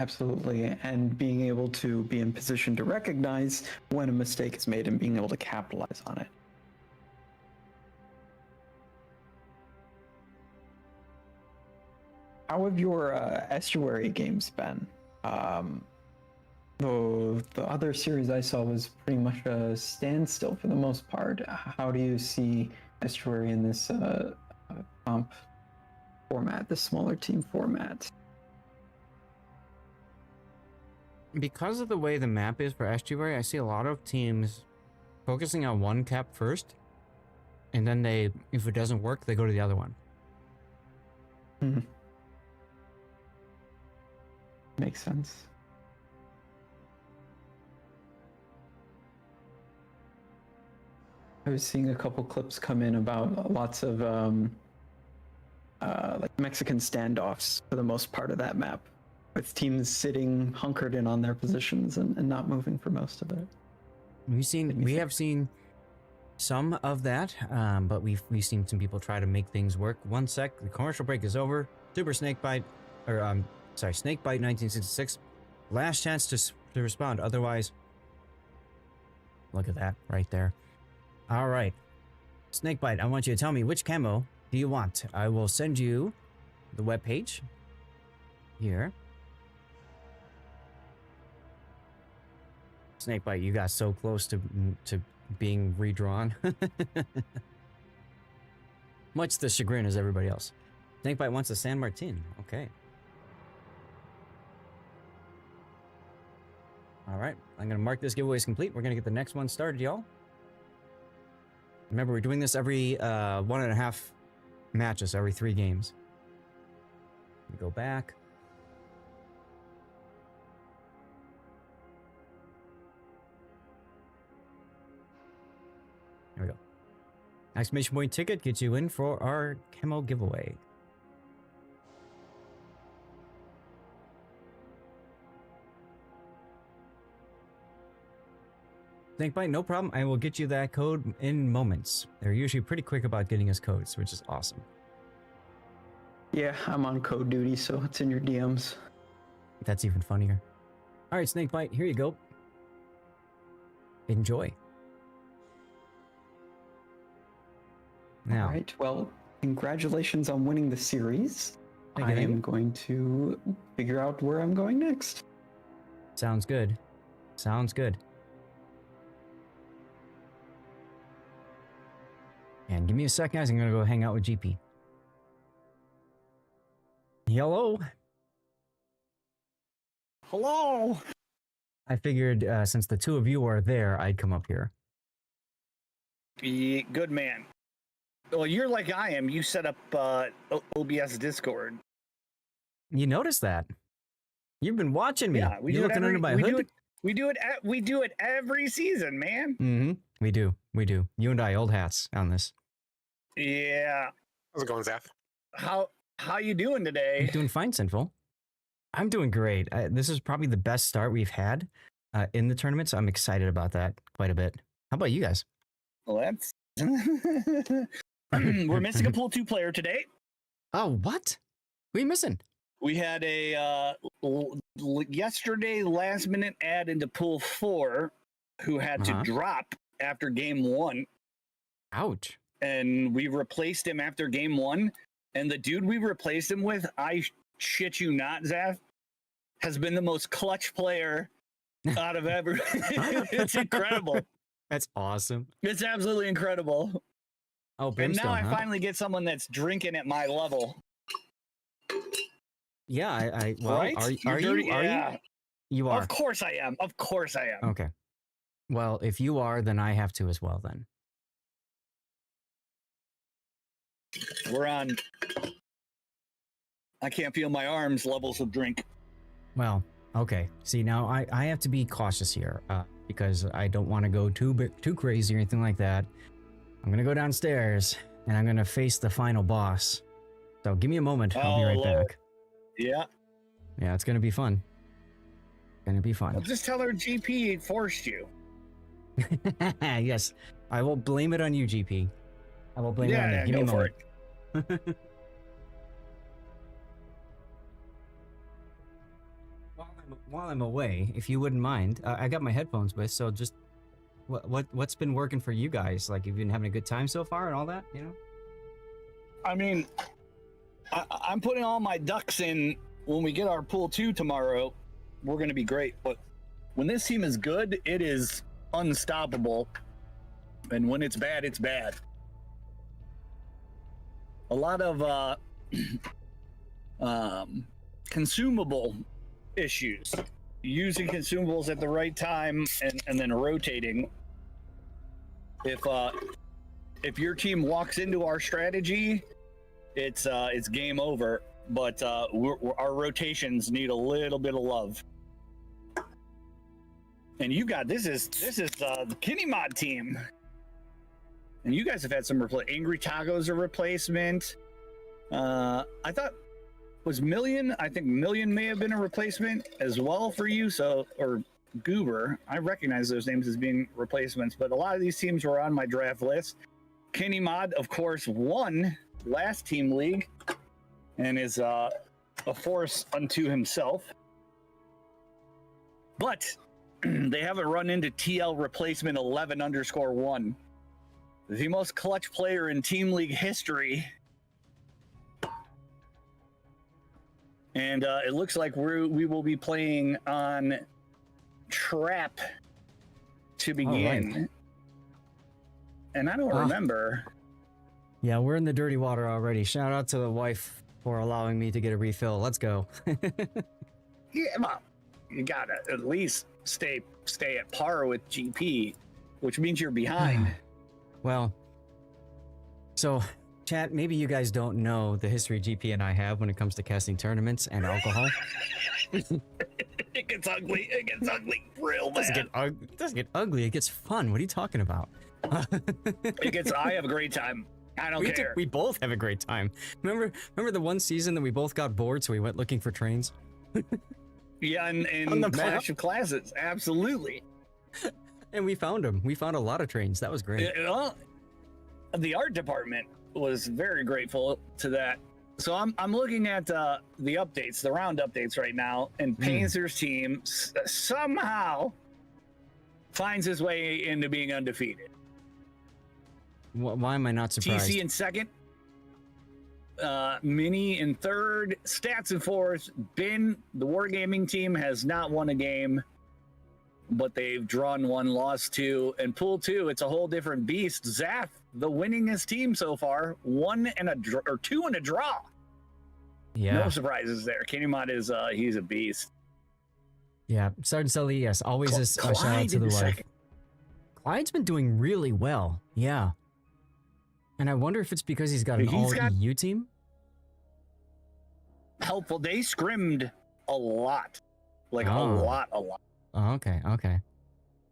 Absolutely, and being able to be in position to recognize when a mistake is made and being able to capitalize on it. How have your estuary games been? The other series I saw was pretty much a standstill for the most part. How do you see estuary in this comp format, the smaller team format? Because of the way the map is for estuary, I see a lot of teams focusing on one cap first, and then if it doesn't work, they go to the other one. Hmm. Makes sense. I was seeing a couple clips come in about lots of like Mexican standoffs for the most part of that map, with teams sitting hunkered in on their positions and not moving for most of it. We have seen some of that, but we've seen some people try to make things work. One sec, the commercial break is over. Super Snakebite, Snakebite 1966. Last chance to respond. Otherwise, look at that right there. All right, Snakebite, I want you to tell me which camo do you want. I will send you the webpage here. Snakebite, you got so close to being redrawn. Much the chagrin as everybody else. Snakebite wants a San Martin. Okay. All right, I'm gonna mark this giveaway as complete. We're gonna get the next one started, y'all. Remember, we're doing this every 1.5 matches every 3 games. We go back. There we go. Exclamation point ticket gets you in for our Camo giveaway. Snakebite, no problem. I will get you that code in moments. They're usually pretty quick about getting us codes, which is awesome. Yeah, I'm on code duty, so it's in your DMs. That's even funnier. All right, Snakebite, here you go. Enjoy. Now, All right. Well, congratulations on winning the series. Thank you, I thank am you. going to figure out where I'm going next. sounds good. Sounds good. And give me a second, guys. I'm going to go hang out with GP. Hello. Hello. I figured since the 2 of you are there, I'd come up here. Good man. Well, you're like I am. You set up OBS Discord. You noticed that? You've been watching me. Yeah, we you do it looking every, under my we hood? do it. We do it every season, man. Mm-hmm. We do. We do. You and I, old hats on this. Yeah. How's it going, Zaf? How you doing today? I'm doing fine, Sinful. I'm doing great. This is probably the best start we've had in the tournament, so I'm excited about that quite a bit. How about you guys? Well, that's we're missing a pool 2 player today. Oh, what? Who are you missing? We had a yesterday last minute add into pool 4 who had to drop after game 1. Ouch. And we replaced him after game 1. And the dude we replaced him with, I shit you not, Zaf, has been the most clutch player out of ever. It's incredible. That's awesome. It's absolutely incredible. Oh, And Brimstone, now I huh? finally get someone that's drinking at my level. Yeah, well, right? are You're you? dirty- Are yeah. you? You are. Of course I am. Of course I am. Okay. Well, if you are, then I have to as well, then. We're on. I can't feel my arms levels of drink. Well, okay. See, now I have to be cautious here because I don't want to go too crazy or anything like that. I'm going to go downstairs and I'm going to face the final boss. So give me a moment. I'll be right Lord. back. Yeah. Yeah, it's going to be fun. Going to be fun. Well, just tell her GP forced you. Yes. I will blame it on you, GP. I will blame it on you. Yeah, Give me a go for moment. it. While I'm away, if you wouldn't mind, I got my headphones with, so just what's been working for you guys? Like, you've been having a good time so far and all that, you know? I mean, I'm putting all my ducks in. When we get our pool 2 tomorrow, we're going to be great. But when this team is good, it is unstoppable. And when it's bad, it's bad. A lot of consumable issues. Using consumables at the right time and then rotating. If your team walks into our strategy, it's game over. But our rotations need a little bit of love. And you got this is the Kenny Mod team, and you guys have had some Angry Tacos a replacement. I thought was Million. I think Million may have been a replacement as well for you. So or Goober. I recognize those names as being replacements, but a lot of these teams were on my draft list. Kenny Mod, of course, won last team league and is a force unto himself. But they haven't run into TL replacement 11_1, the most clutch player in team league history. And it looks like we will be playing on Trap to begin. Right. And I don't remember. Yeah, we're in the dirty water already. Shout out to the wife for allowing me to get a refill. Let's go. Yeah, well, you gotta at least stay at par with GP, which means you're behind. Well, so Chat, maybe you guys don't know the history GP and I have when it comes to casting tournaments and alcohol. It gets ugly. It gets ugly real It doesn't bad. it doesn't get ugly. It gets fun. What are you talking about? I have a great time. I don't care. We both have a great time. Remember the one season that we both got bored, so we went looking for trains? Yeah, On and the Clash of Classes, absolutely. And we found them. We found a lot of trains. That was great. Well, the art department was very grateful to that. So I'm looking at the updates, the round updates right now, and Panzer's team somehow finds his way into being undefeated. Why am I not surprised? TC in second, Mini in third, Stats in fourth. Bin, the Wargaming team, has not won a game, but they've drawn one, lost two. And Pool 2, it's a whole different beast. Zaf, the winningest team so far, two and a draw. Yeah. No surprises there. Kenny is he's a beast. Yeah. Sergeant Sully, yes. Always a shout out Clyde to the in wife. second. Clyde's been doing really well. Yeah. And I wonder if it's because he's got an all-EU team. Helpful. They scrimmed a lot. Like a Oh. lot. Oh, okay.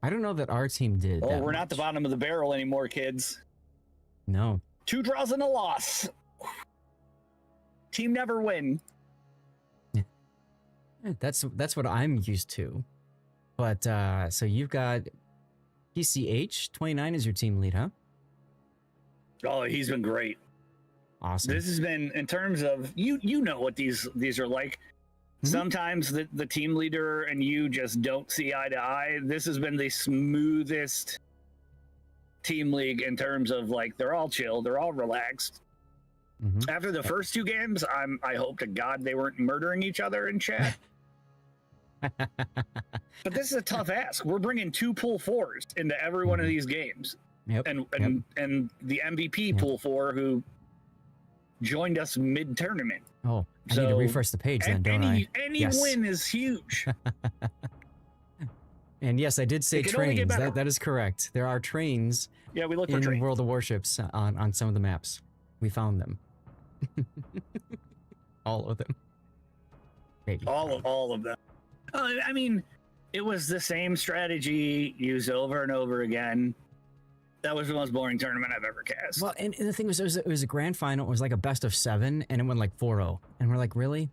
I don't know that our team did. Oh, that we're not the much. bottom of the barrel anymore, kids. No. 2 draws and a loss. Team never win. That's what I'm used to. But so you've got PCH 29 is your team lead, huh? Oh, he's been great. Awesome. This has been, in terms of, you know what these are like. Mhm. Sometimes the team leader and you just don't see eye to eye. This has been the smoothest team league in terms of, like, they're all chill, they're all relaxed. Mhm. After the first 2 games, I hope to God they weren't murdering each other in chat. But this is a tough ask. We're bringing 2 pool 4s into every one of these games. Yep. And the MVP pool 4 who joined us mid tournament. Oh, I need to refresh the page then, don't I? Any Yes. win is huge. And yes, I did say It can only get trains. better. That is correct. There are trains Yeah, we look for in trains. World of Warships on some of the maps. We found them. All of them. Maybe. All of them. I mean, it was the same strategy used over and over again. That was the most boring tournament I've ever cast. Well, and the thing was, it was a grand final. It was like a best of 7, and it went like 4-0. And we're like, really?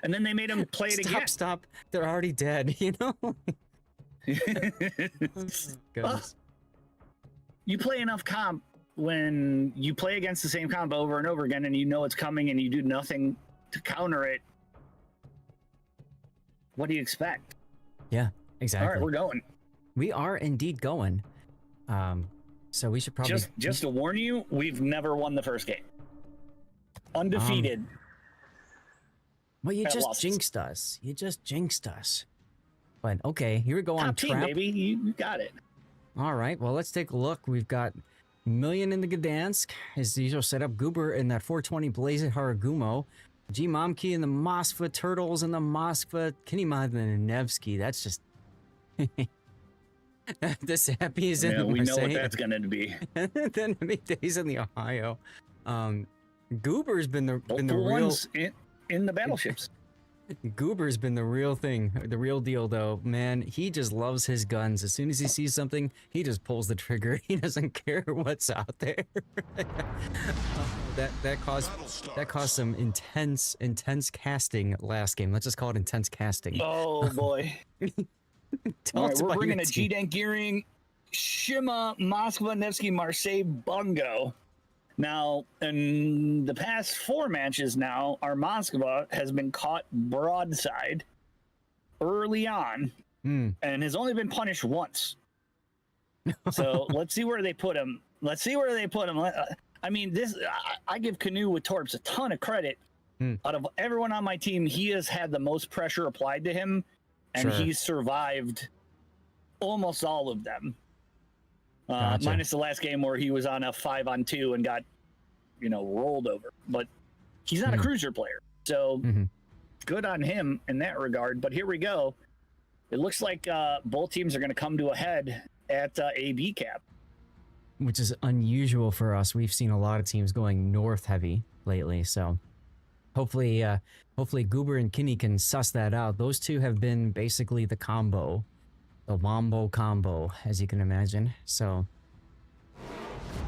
And then they made him play it again. Stop. They're already dead, you know? Goodness. You play enough comp when you play against the same comp over and over again and you know it's coming and you do nothing to counter it. What do you expect? Yeah, exactly. All right, we're going. We are indeed going. So we should probably Just to warn you, we've never won the first game. Undefeated. Well, you at just losses. jinxed us. You just jinxed us. But okay, here we go on Top team, trap. baby. You got it. All right, well, let's take a look. We've got Million in the Gdansk, his usual setup. Goober in that 420 Blaze Haragumo. G Momki and the Moskva Turtles and the Moskva Kinimad and Nevsky. That's just this happy as Yeah, in we know what Marseille. that's gonna be. Then many days in the Ohio. Goober's been the Multiple real ones in the battleships. Goober's been the real thing, the real deal though. Man, he just loves his guns. As soon as he sees something, he just pulls the trigger. He doesn't care what's out there. that caused some intense casting last game. Let's just call it intense casting. Oh boy. Tell All us right, we're about bringing your a team. G-Dank Gearing, Shima, Moskva, Nevsky, Marseille, Bungo. Now, in the past 4 matches now, our Moskva has been caught broadside early on and has only been punished once. So let's see where they put him. I mean, I give Canoe with Torps a ton of credit. Out of everyone on my team, he has had the most pressure applied to him, and Sure. he's survived almost all of them. Gotcha. Minus the last game where he was on a 5-on-2 and got, rolled over. But he's not a cruiser player, so good on him in that regard. But here we go. It looks like both teams are going to come to a head at AB cap. which is unusual for us. We've seen a lot of teams going north heavy lately, so hopefully Goober and Kinney can suss that out. Those two have been basically the combo, the Wombo combo, as you can imagine. So,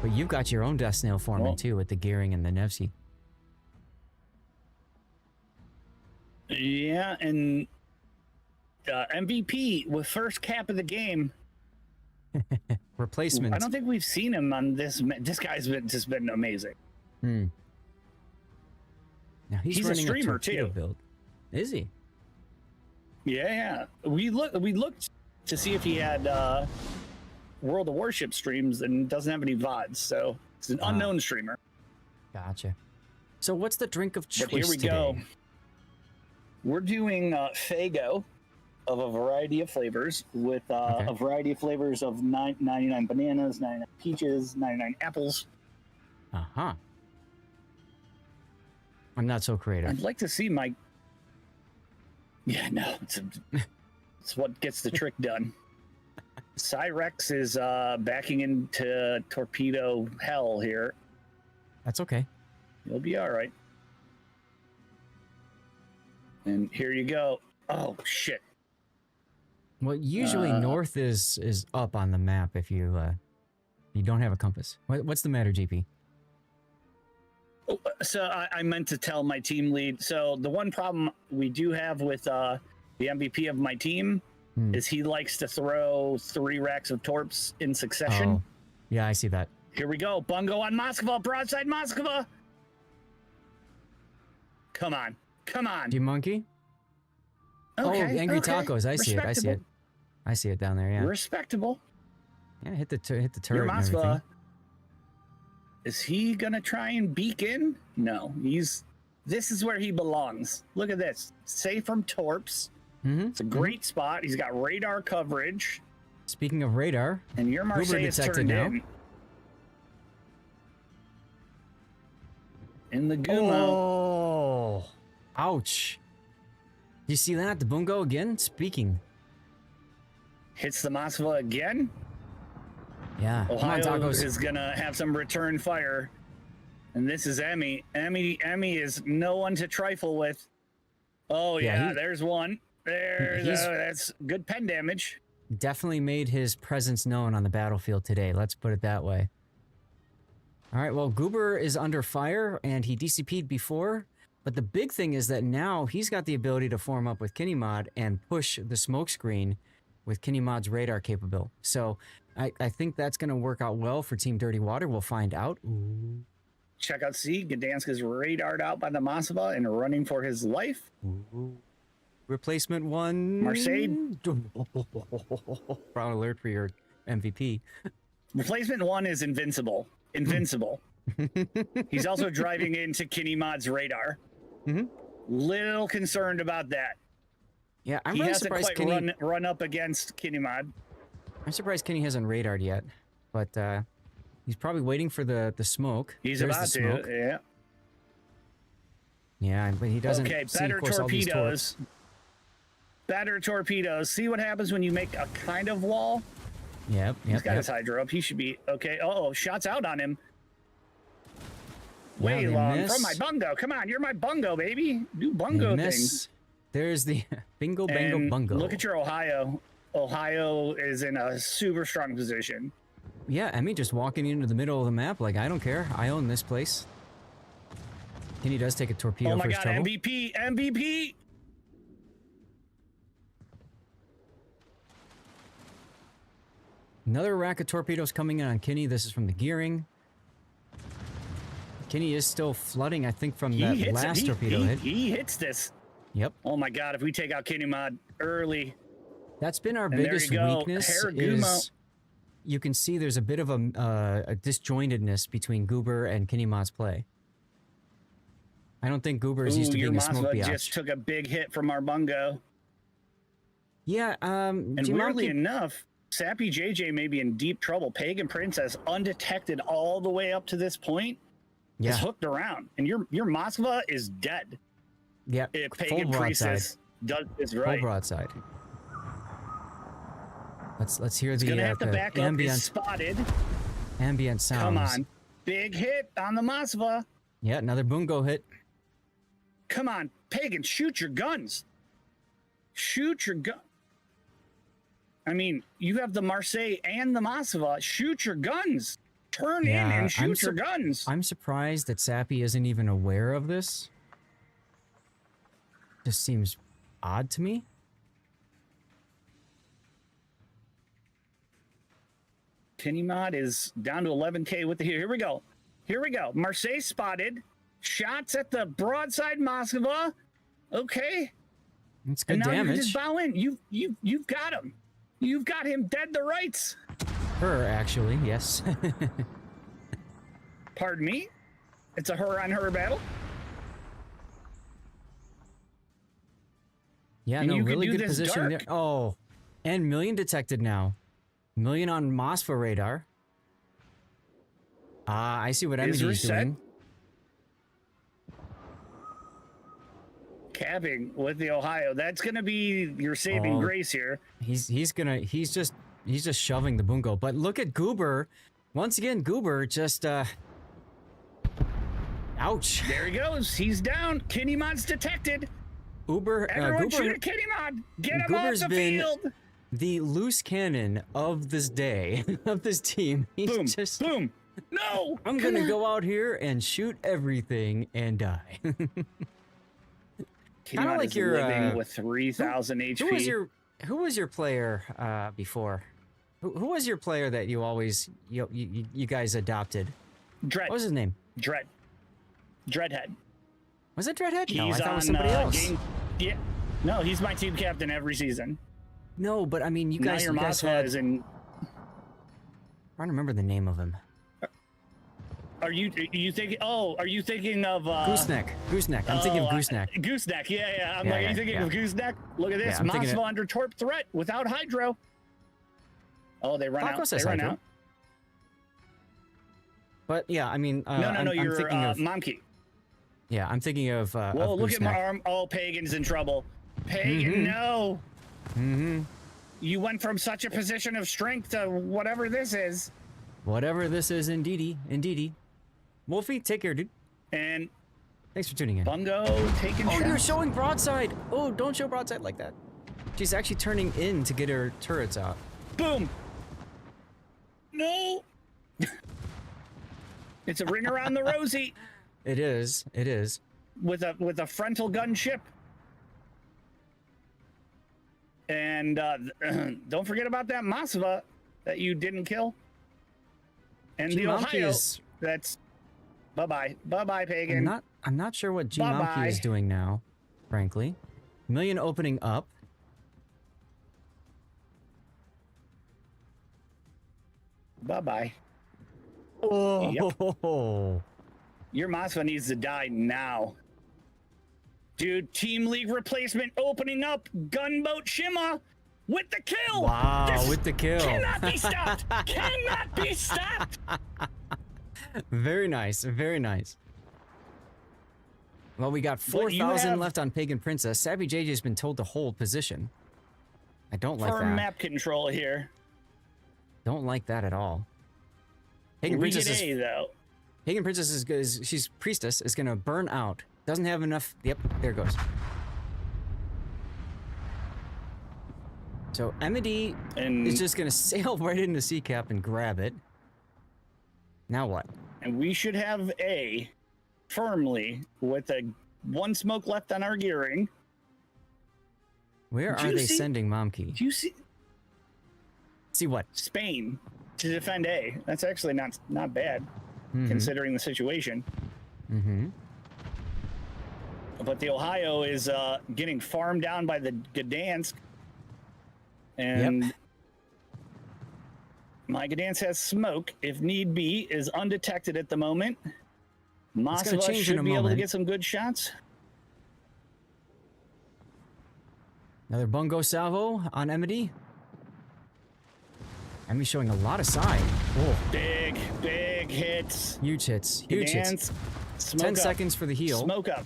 but you've got your own Death Snail forming too, with the Gearing and the Nevsky. Yeah, and MVP with first cap of the game. Replacement. I don't think we've seen him on this. This guy's just been amazing. Now he's a running streamer torpedo too. build. Is he? Yeah. We looked to see if he had World of Warship streams, and doesn't have any VODs, so it's an unknown streamer. Gotcha. So what's the drink of choice But here we today? go. We're doing Fago of a variety of flavors with a variety of flavors of 99 bananas, 99 peaches, 99 apples. Uh-huh. I'm not so creative. I'd like to see my... Yeah, no. It's what gets the trick done. Cyrex is backing into torpedo hell here. That's okay. You'll be all right. And here you go. Oh, shit. Well, usually north is up on the map if you don't have a compass. What's the matter, GP? So I meant to tell my team lead. So the one problem we do have with the MVP of my team is he likes to throw 3 racks of torps in succession. Oh, yeah, I see that. Here we go. Bungo on Moskva. Broadside Moskva. Come on. Come on. Do you monkey? Okay, oh, Angry okay. Tacos. I see it. I see it. I see it down there, yeah. Respectable. Yeah, hit the turret Your and everything. Moskva. Is he gonna try and beacon? No, this is where he belongs. Look at this. Safe from torps. It's a great spot. He's got radar coverage. Speaking of radar, and your Marseille is turned in. In the Gumo. Oh, ouch. You see that? The Bungo again? Speaking. Hits the Moskva again. Yeah. Ohio Come on, Tacos. is gonna have some return fire. And this is Emmy. Emmy is no one to trifle with. Oh yeah, there's one. That's good pen damage. Definitely made his presence known on the battlefield today. Let's put it that way. All right, well, Goober is under fire, and he DCP'd before, but the big thing is that now he's got the ability to form up with Kinnymod and push the smoke screen with Kinnymod's radar capable. So I think that's going to work out well for Team Dirty Water. We'll find out. Ooh. Check out C. Gdansk is radared out by the Moskva and running for his life. Ooh. Replacement one. Marseille. Proud alert for your MVP. Replacement one is invincible. Invincible. He's also driving into Kinnymod's radar. Little concerned about that. Yeah, I'm he really hasn't surprised quite Kenny... run up against Kinnymod. I'm surprised Kenny hasn't radared yet, but he's probably waiting for the smoke. He's There's about the smoke. to, yeah. Yeah, but he doesn't Okay, see, better of course, all these torps. torpedoes. Better torpedoes. See what happens when you make a kind of wall? Yep, He's got his hydro up. He should be okay. Oh, shots out on him. Yeah, Way they long miss. from my bungo. Come on, you're my bungo, baby. Do bungo They miss. things. There's the bingo, bango, And bungo. look at your Ohio. Ohio is in a super strong position. Yeah, Emmy just walking into the middle of the map like, I don't care. I own this place. Kenny does take a torpedo Oh my for his god, trouble. MVP, MVP. Another rack of torpedoes coming in on Kenny. This is from the gearing. Kenny is still flooding, I think, from that last torpedo hit. He hits this. Yep. Oh my god, if we take out Kinnymod early. That's been our And there biggest you go. weakness. Haragumo. Is you can see there's a bit of a disjointedness between Goober and Kinnymod's play. I don't think Goober is used to Your being a smoke Moskva biatch. just took a big hit from our bungo. Yeah, And weirdly enough, Sappy JJ may be in deep trouble. Pagan Princess, undetected all the way up to this point, is hooked around. And your Moskva is dead. Yeah, If full Pagan broadside. Princess does this right. Full broadside. Let's hear He's the gonna have to back up. Is ambience. spotted. Ambient sounds. Come on. Big hit on the Moskva. Yeah, another Bungo hit. Come on, Pagan, shoot your guns. Shoot your gun. I mean, you have the Marseille and the Moskva. Shoot your guns. Turn in and shoot your guns. I'm surprised that Sappy isn't even aware of this. Just seems odd to me. Kinimod is down to 11K with the here we go. Here we go. Marseille spotted. Shots at the broadside Moskva. Okay. It's good and now damage. you just bow in. You've got him. You've got him dead to rights. Her, actually, yes. Pardon me? It's a her on her battle? Yeah, And no, you can really do good this position there. dark. Oh, and Million detected now. Million on Moskva radar. Ah, I see what Is Emily's reset. doing. Capping with the Ohio. That's going to be your saving grace here. He's just shoving the Bungo. But look at Goober. Once again, Goober just ouch. There he goes. He's down. Kinimod's detected. Everyone shoot at Kinimod. Get him Goober's off the been field. the loose cannon of this day, of this team. He's Boom. just Boom. No. I'm come gonna on. go out here and shoot everything and die. Kinda Kinimod like is your, living with 3,000 HP. Who was your player before? Who was your player that you always you guys adopted? Dread. What was his name? Dreadhead. Was it Dreadhead? No, I He's thought it on was somebody else. Yeah. No, he's my team captain every season. No, but I mean, you Now guys, your you guys Moskva had. is in. I don't remember the name of him. Are you thinking? Oh, are you thinking of Gooseneck. Gooseneck. I'm thinking of Gooseneck. Gooseneck. Yeah. I'm Yeah, like, yeah, are you thinking yeah. of Gooseneck? Look at this. I'm thinking Moskva of- under torp threat without hydro. Oh, they run Taco out. says They run hydro. out. No, I mean, No, I'm you're thinking of. Momkey. Yeah, I'm thinking of. Whoa, of look at my Gooseneck. arm. Oh, Pagan's in trouble. Pagan, no. Mm-hmm. You went from such a position of strength to whatever this is. Whatever this is, indeedy. Wolfie, take care, dude. And Thanks for tuning in. Bungo taking Oh, you're shots. showing broadside. Oh, don't show broadside like that. She's actually turning in to get her turrets out. Boom. No. It's a ring around the rosy It is. with a frontal gunship. And don't forget about that Moskva that you didn't kill. And the G-Monkey Ohio. is. That's bye-bye, Pagan. I'm not sure what G-Monkey Bye-bye. is doing now, frankly. Million opening up. Bye-bye. Oh. Yep. Your Moskva needs to die now. Dude, Team League replacement opening up. Gunboat Shima with the kill. Wow, This with the kill. Cannot be stopped. Cannot be stopped. Very nice. Well, we got But you 4,000 have- left on Pagan Princess. Savvy JJ's been told to hold position. I don't like Firm that. map control here. Don't like that at all. Pagan We Princess get A, is though. Pagan Princess is she's priestess is gonna burn out. Doesn't have enough. Yep, there it goes. So Emily And, is just gonna sail right into C cap and grab it. Now what? and we should have A firmly with a one smoke left on our gearing. Where Did are you they see- sending Momkey? Do you see See what? Spain to defend A? That's actually not bad, considering the situation. Mm-hmm. But the Ohio is getting farmed down by the Gdansk. And my Gdansk has smoke, if need be, is undetected at the moment. Moskva change in should a be able to moment. get some good shots. Another Bungo salvo on Emily. Emily's showing a lot of side. Whoa, Big hits. huge hits. Huge hits. Gdansk, smoke 10 up. seconds for the heal. Smoke up.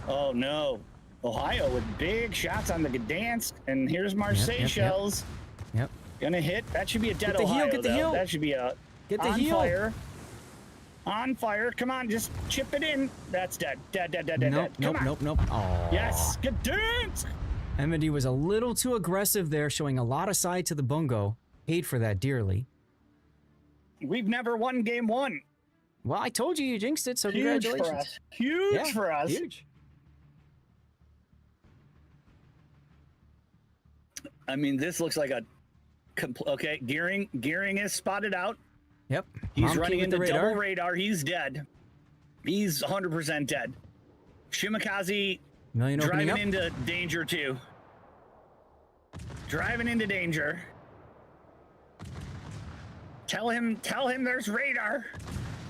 Oh no. Ohio with big shots on the Gdansk. And here's Marseille yep. shells. Yep. Gonna hit. That should be a dead Get the heal, Ohio, get the though. heal. That should be a Get the on heal. fire. On fire. Come on, just chip it in. That's dead. Dead. Nope, Come nope, on. nope, nope. Oh. Yes. Good dance. Emedy was a little too aggressive there, showing a lot of side to the bungo. Paid for that dearly. We've never won game 1. Well, I told you jinxed it, so Huge congratulations. for us. Huge Yeah, for us. Huge. I mean, this looks like a okay. Gearing is spotted out. Yep. He's Mom running key with into the radar. double radar. He's dead. He's 100% dead. Shimakaze Million opening driving up. into danger too. Driving into danger. Tell him there's radar.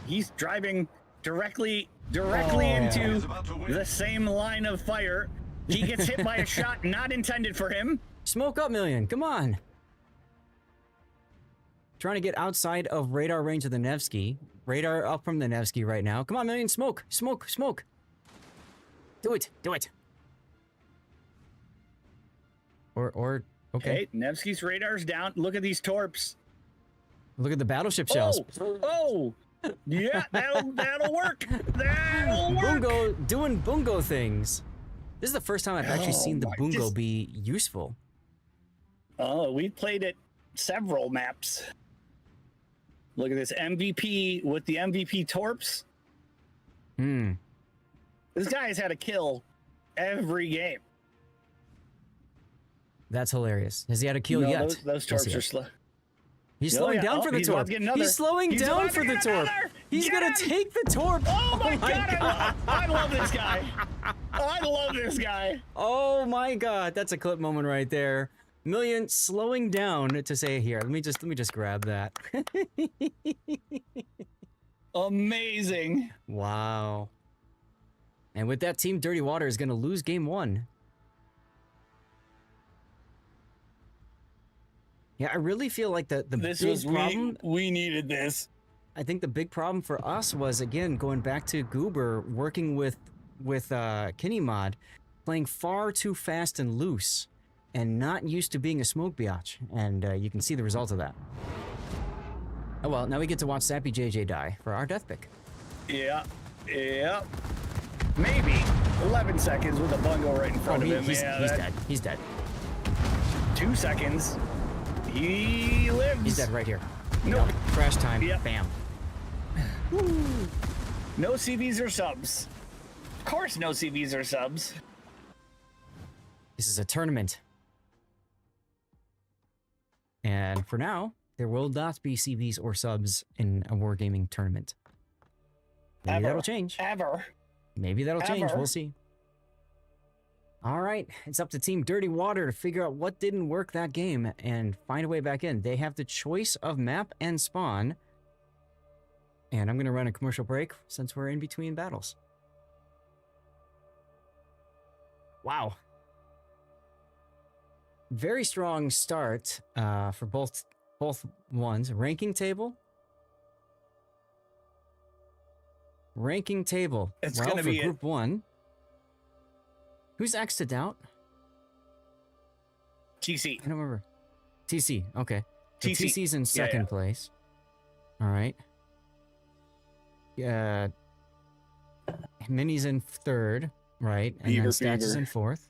He's driving directly into the same line of fire. He gets hit by a shot not intended for him. Smoke up, Million. Come on. Trying to get outside of radar range of the Nevsky. Radar up from the Nevsky right now. Come on, Million. Smoke. Smoke. Smoke. Do it. Do it. Or okay. Okay, Nevsky's radar's down. Look at these torps. Look at the battleship shells. Oh, yeah, that'll work. That'll work. Bungo doing bungo things. This is the first time I've actually seen the bungo be useful. Oh, we played it several maps. Look at this MVP with the MVP torps. This guy has had a kill every game. That's hilarious. Has he had a kill No, yet? those Yes, torps he are has. slow. He's Oh, slowing yeah. down Oh, for the he's about torp. to get another. He's slowing He's down about for to the get torp. another. He's Get gonna him. take the torp. Oh my god! I love this guy. I love this guy. Oh my god, that's a clip moment right there. Million slowing down to say here. Let me just grab that. Amazing. Wow. And with that, Team Dirty Water is gonna lose game 1. Yeah, I really feel like the This big was problem. we needed this. I think the big problem for us was, again, going back to Goober, working with Kinimod, playing far too fast and loose, and not used to being a smoke biatch. And you can see the result of that. Oh well, now we get to watch Sappy JJ die for our death pick. Yeah. Maybe 11 seconds with a bungo right in front of him. He's that- dead. He's dead. 2 seconds. He lives. He's dead right here. Nope. Crash time. Yep. Bam. No CVs or subs. Of course, no CVs or subs. This is a tournament. And for now, there will not be CVs or subs in a Wargaming tournament. Maybe Ever. that'll change. Ever. Maybe that'll change. Ever. We'll see. All right. It's up to Team Dirty Water to figure out what didn't work that game and find a way back in. They have the choice of map and spawn. And I'm going to run a commercial break since we're in between battles. Wow. Very strong start for both ones. Ranking table. It's well, gonna for be Group 1. Who's X'd out? TC. I don't remember. TC. Okay. So TC. TC's in second place. All right. Yeah. Mini's in third, right? And Beaver then Stacks is Fever. in fourth.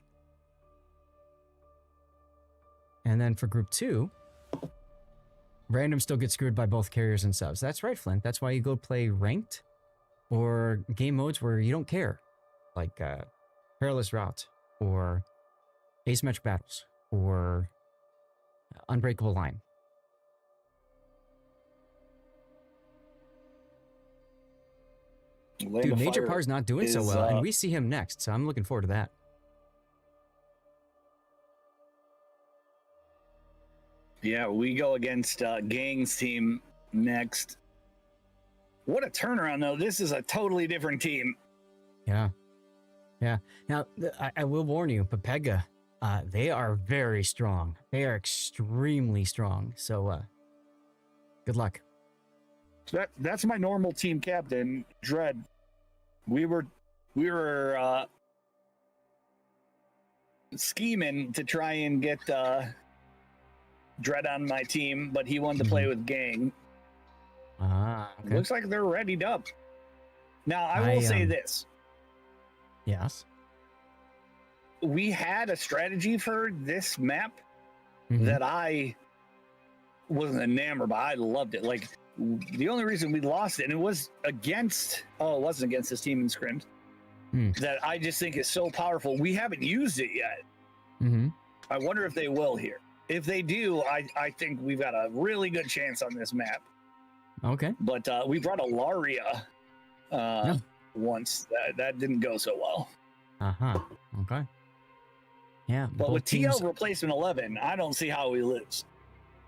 And then for Group 2, Random still gets screwed by both carriers and subs. That's right, Flint. That's why you go play ranked or game modes where you don't care, like Perilous Route or Asymmetric Battles or Unbreakable Line. Dude, Major Par's not doing so well, and we see him next, so I'm looking forward to that. Yeah, we go against Gang's team next. What a turnaround, though. This is a totally different team. Yeah. Yeah. Now, I will warn you, Pepega, they are very strong. They are extremely strong. So, good luck. That's my normal team captain, Dread. We were scheming to try and get Dread on my team, but he wanted to play with Gang. Ah, okay. Looks like they're readied up. Now, I will say this. Yes. We had a strategy for this map Mhm. that I wasn't enamored by. I loved it. Like, the only reason we lost it, and it was against, it wasn't against this team in scrims, that I just think is so powerful. We haven't used it yet. Mm-hmm. I wonder if they will here. If they do, I think we've got a really good chance on this map. Okay. But we brought a Laria once. That didn't go so well. Uh-huh. Okay. Yeah. But both with teams- TL replacement 11, I don't see how he lives.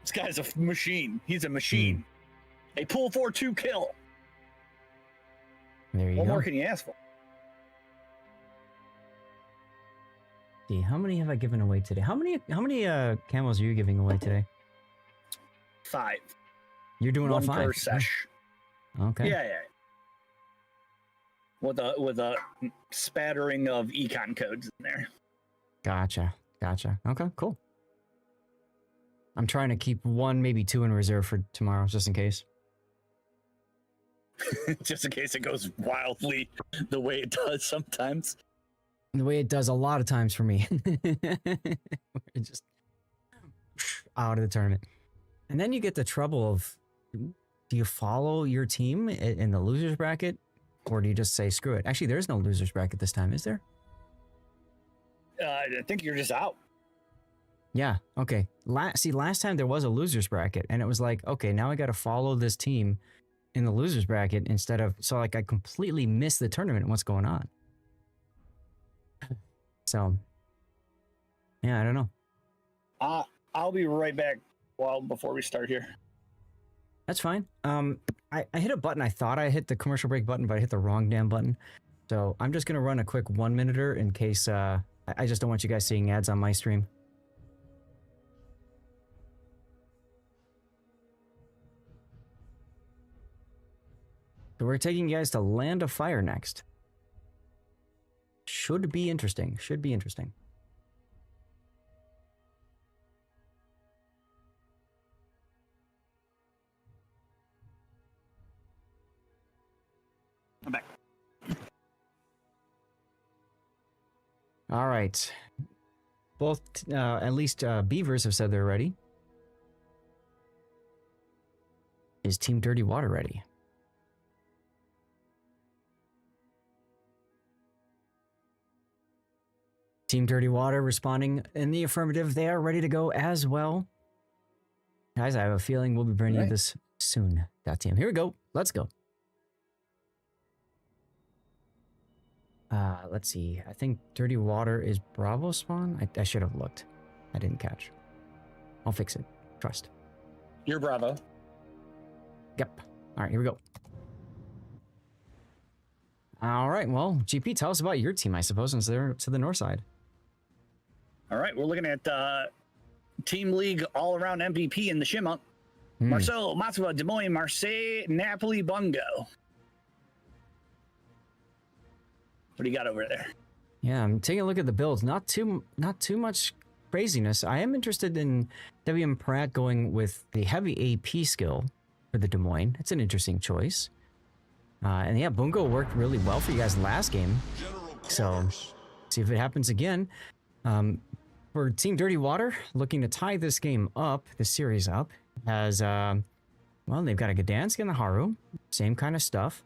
This guy's a machine. He's a machine. A pool 4-2 kill. There you What go. more can you ask for? See, how many have I given away today? How many camos are you giving away today? 5. You're doing all One 5. per sesh. Okay. Yeah. With a spattering of econ codes in there. Gotcha. Okay, cool. I'm trying to keep 1, maybe 2 in reserve for tomorrow, just in case. Just in case it goes wildly the way it does sometimes. The way it does a lot of times for me. We're just out of the tournament. And then you get the trouble of, do you follow your team in the losers bracket? Or do you just say, screw it? Actually, there's no losers bracket this time, is there? I think you're just out. Yeah, okay. Last time there was a losers bracket, and it was like, okay, now I got to follow this team in the losers bracket instead of, so like I completely missed the tournament and what's going on. So, yeah, I don't know. I'll be right back before we start here. That's fine. I hit a button. I thought I hit the commercial break button, but I hit the wrong damn button. So I'm just going to run a quick 1-minuter in case, I just don't want you guys seeing ads on my stream. So we're taking you guys to Land of Fire next. Should be interesting. I'm back. All right. Both, at least Beavers have said they're ready. Is Team Dirty Water ready? Team Dirty Water responding in the affirmative. They are ready to go as well. Guys, I have a feeling we'll be bringing you this soon. That team. Here we go. Let's go. Let's see. I think Dirty Water is Bravo spawn. I should have looked. I didn't catch. I'll fix it. Trust. You're Bravo. Yep. All right, here we go. All right, well, GP, tell us about your team, I suppose, since they're to the north side. All right, we're looking at Team League all-around MVP in the Shimmer. Marcel, Matsuva, Des Moines, Marseille, Napoli, Bungo. What do you got over there? Yeah, I'm taking a look at the builds. Not too much craziness. I am interested in WM Pratt going with the heavy AP skill for the Des Moines. It's an interesting choice. And yeah, Bungo worked really well for you guys last game. So, see if it happens again. For Team Dirty Water, looking to tie this game up, this series up, has, well, they've got a Gdansk and the Haru. Same kind of stuff.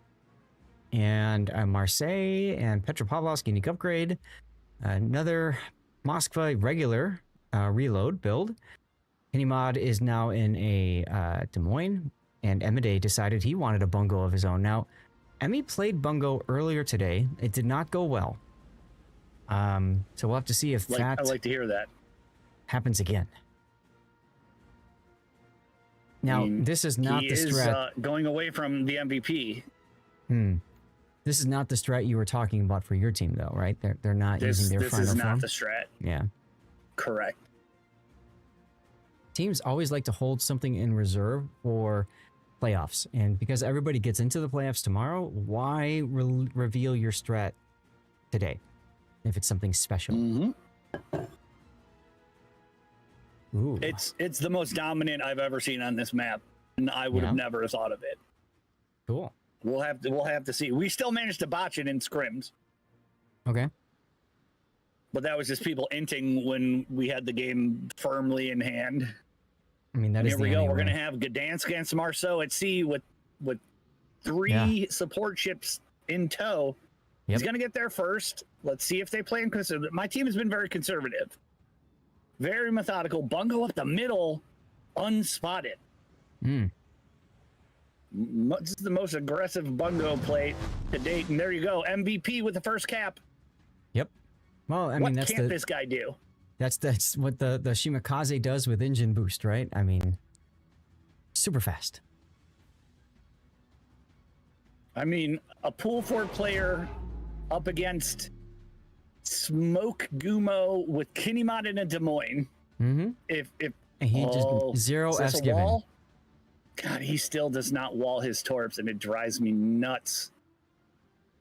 And Marseille and Petropavlovsk unique upgrade. Another Moskva regular reload build. Kenimod is now in a Des Moines. And Emide decided he wanted a Bungo of his own. Now, Emmy played Bungo earlier today. It did not go well. So we'll have to see if that I'd like to hear that. happens again. Now, this is not the strat. Going away from the MVP. This is not the strat you were talking about for your team, though, right? They're not using their final This is form. not the strat. Yeah. Correct. Teams always like to hold something in reserve for playoffs, and because everybody gets into the playoffs tomorrow, why reveal your strat today if it's something special? Ooh. It's the most dominant I've ever seen on this map, and I would have never thought of it. Cool. We'll have to see. We still managed to botch it in scrims, Okay. but that was just people inting when we had the game firmly in hand. I mean, that is Here the we go. only We're way. gonna have Gdansk against Marceau at sea with 3 support ships in tow. Yep. He's gonna get there first. Let's see if they play him conservative. My team has been very conservative, very methodical. Bungo up the middle, unspotted. Hmm. This is the most aggressive Bungo play to date, and there you go. MVP with the first cap. Yep. Well, I mean, What that's can't this guy do? that's what the Shimakaze does with engine boost, right? I mean, super fast. I mean, a pool 4 player up against Smoke Gumo with Kinemon and a Des Moines. Mm-hmm. If And he just zero is this F's a given. wall? God, he still does not wall his torps, and it drives me nuts.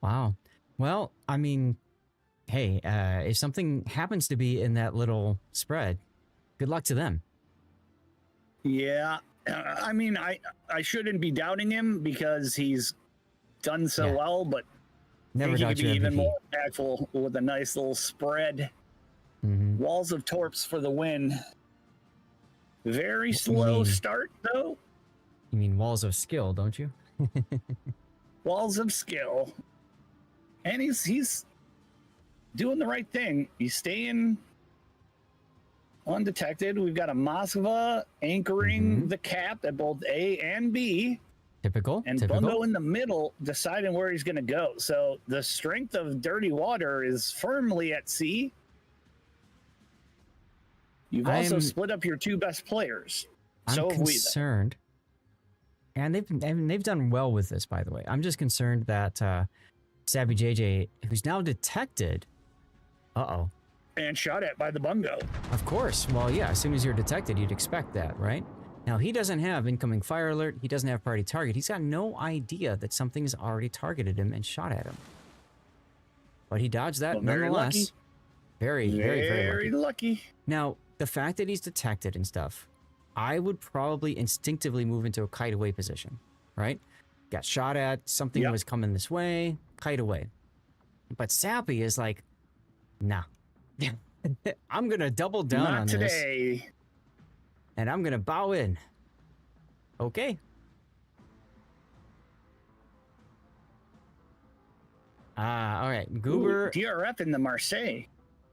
Wow. Well, I mean, hey, if something happens to be in that little spread, good luck to them. Yeah, I mean, I shouldn't be doubting him because he's done so Yeah. well, but Never I think he doubt could be your even MVP. more impactful with a nice little spread. Mhm. Walls of torps for the win. Very slow mean? start though. You mean walls of skill, don't you? Walls of skill, and he's doing the right thing. He's staying undetected. We've got a Moskva anchoring the cap at both A and B, Typical. and typical. Bungo in the middle deciding where he's going to go. So the strength of Dirty Water is firmly at C. You've also I'm- split up your 2 best players. I'm So have we. Then. concerned, and they've done well with this, by the way. I'm just concerned that Savvy JJ, who's now detected, And shot at by the Bungo. of course. Well, yeah, as soon as you're detected, you'd expect that, right? Now he doesn't have incoming fire alert. He doesn't have priority target. He's got no idea that something's already targeted him and shot at him. But he dodged that Well, very nonetheless. lucky. Very lucky. lucky. Now, the fact that he's detected and stuff, I would probably instinctively move into a kite away position, right? Got shot at, something Yep. was coming this way, kite away. But Sappy is like, nah. I'm going to double down Not on this, today. and I'm going to bow in. Okay. All right. Goober. Ooh, DRF in the Marseille.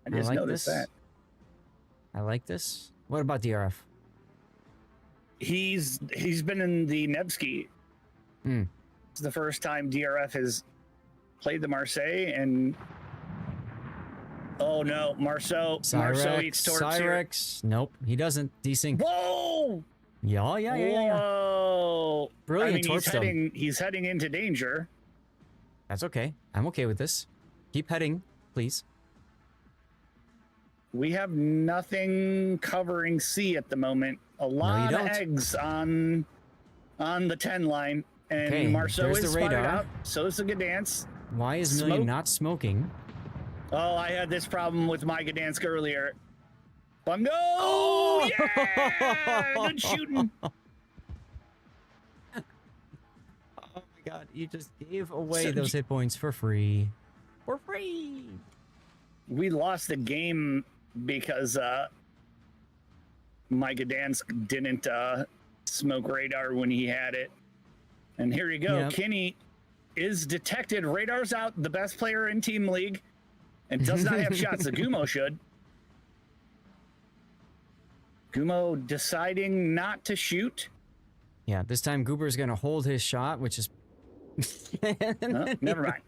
I just like noticed this. that. I like this. What about DRF? He's been in the Nevsky. Hmm. It's the first time DRF has played the Marseille, and oh no, Marceau eats torps here. Cyrex. Nope, he doesn't. Desync. Whoa! Yeah. Whoa! Brilliant I mean, torp stone. he's heading into danger. That's okay. I'm okay with this. Keep heading, please. We have nothing covering C at the moment. A lot of don't. eggs on the 10 line, and Okay, Marceau there's is the spotted radar. out. So is the Gdansk. Why is Million Smoke. not smoking? Oh, I had this problem with my Gdansk earlier. Bungo! Oh! Yeah! Good shooting. Oh my god, you just gave away So- those hit points for free. For free! We lost the game because my Gdansk didn't smoke radar when he had it. And here you go. Yep. Kenny is detected. Radar's out, the best player in Team League, and does not have shots. The Gumo should. Gumo deciding not to shoot. Yeah, this time Goober's gonna hold his shot, which is... Oh, never mind.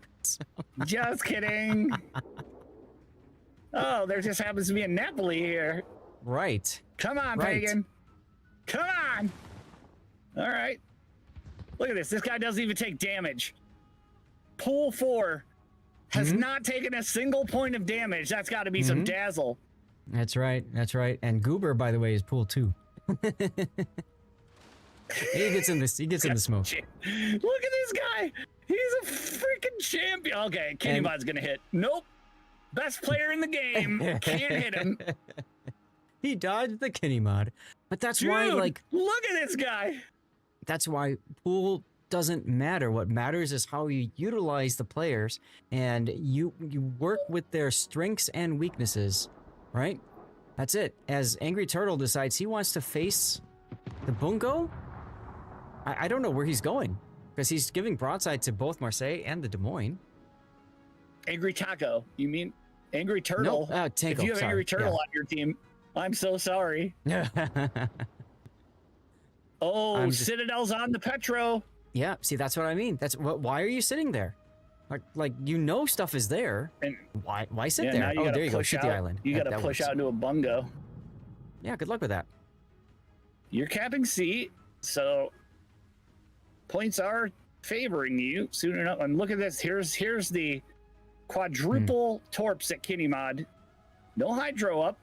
Just kidding. Oh, there just happens to be a Napoli here. Right. Come on, Right. Pagan. Come on. All right. Look at this. This guy doesn't even take damage. Pool 4 has not taken a single point of damage. That's got to be some dazzle. That's right. That's right. And Goober, by the way, is pool 2. He gets in this. He gets in the smoke. Look at this guy. He's a freaking champion. Okay, Kinemod's going to hit. Nope. Best player in the game. Can't hit him. He dodged the Kenny mod. But that's Dude, why, like, look at this guy. that's why pool doesn't matter. What matters is how you utilize the players, and you work with their strengths and weaknesses, right? That's it. As Angry Turtle decides he wants to face the Bungo, I don't know where he's going, because he's giving broadside to both Marseille and the Des Moines. Angry Taco. You mean Angry Turtle? No, Tango, if you have sorry, Angry Turtle yeah. on your team, I'm so sorry. Oh, I'm just- Citadel's on the Petro. Yeah, see, that's what I mean. That's what. Why are you sitting there? Like you know stuff is there. And Why sit yeah, there? now you Oh, gotta there you go. push Shoot out, the island. You got to That push works. out into a bungo. Yeah, good luck with that. You're capping C, so points are favoring you soon enough. And look at this. Here's the quadruple torps at Kenny Mod. No hydro up.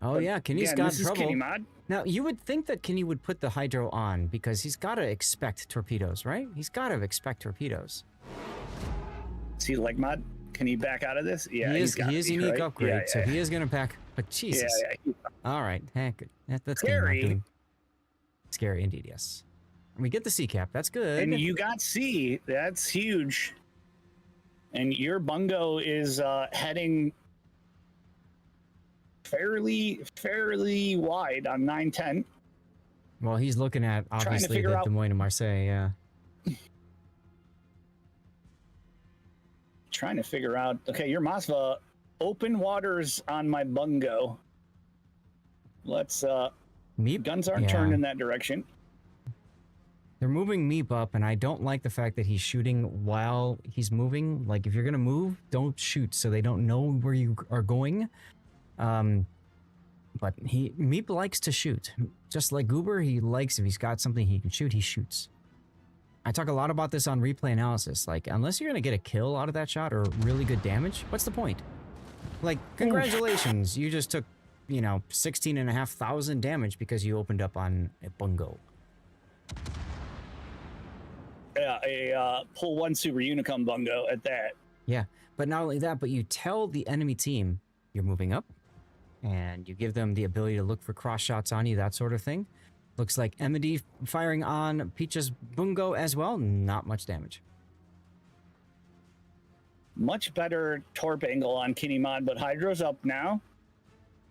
Oh but yeah, Kenny's again, got this is trouble. Kenny Mod. Now you would think that Kenny would put the hydro on because he's got to expect torpedoes, right? He's got to expect torpedoes. See, like Mod, can he back out of this? Yeah, he he's is. got He is to be, unique right? upgrade, Yeah, so yeah. he is gonna pack. But Jesus. Yeah. All right, heck, that's Scary. Kenny not doing. Scary indeed. Yes. And we get the C cap. That's good. And you got C. That's huge. And your bungo is heading fairly wide on 910. Well, he's looking at obviously figure the out- Des Moines and Marseille. Yeah. Trying to figure out. Okay, your Masva, open waters on my bungo. Let's Meep. guns aren't yeah. turned in that direction. They're moving Meep up, and I don't like the fact that he's shooting while he's moving. Like, if you're gonna move, don't shoot so they don't know where you are going. But Meep likes to shoot. Just like Goober, he likes, if he's got something he can shoot, he shoots. I talk a lot about this on replay analysis. Like, unless you're gonna get a kill out of that shot or really good damage, what's the point? Like, congratulations, you just took, 16,500 damage because you opened up on a bungo. Yeah, a pull one super unicum bungo at that. Yeah, but not only that, but you tell the enemy team you're moving up, and you give them the ability to look for cross shots on you, that sort of thing. Looks like MD firing on Peach's bungo as well. Not much damage. Much better torp angle on Kenny Mod, but Hydro's up now.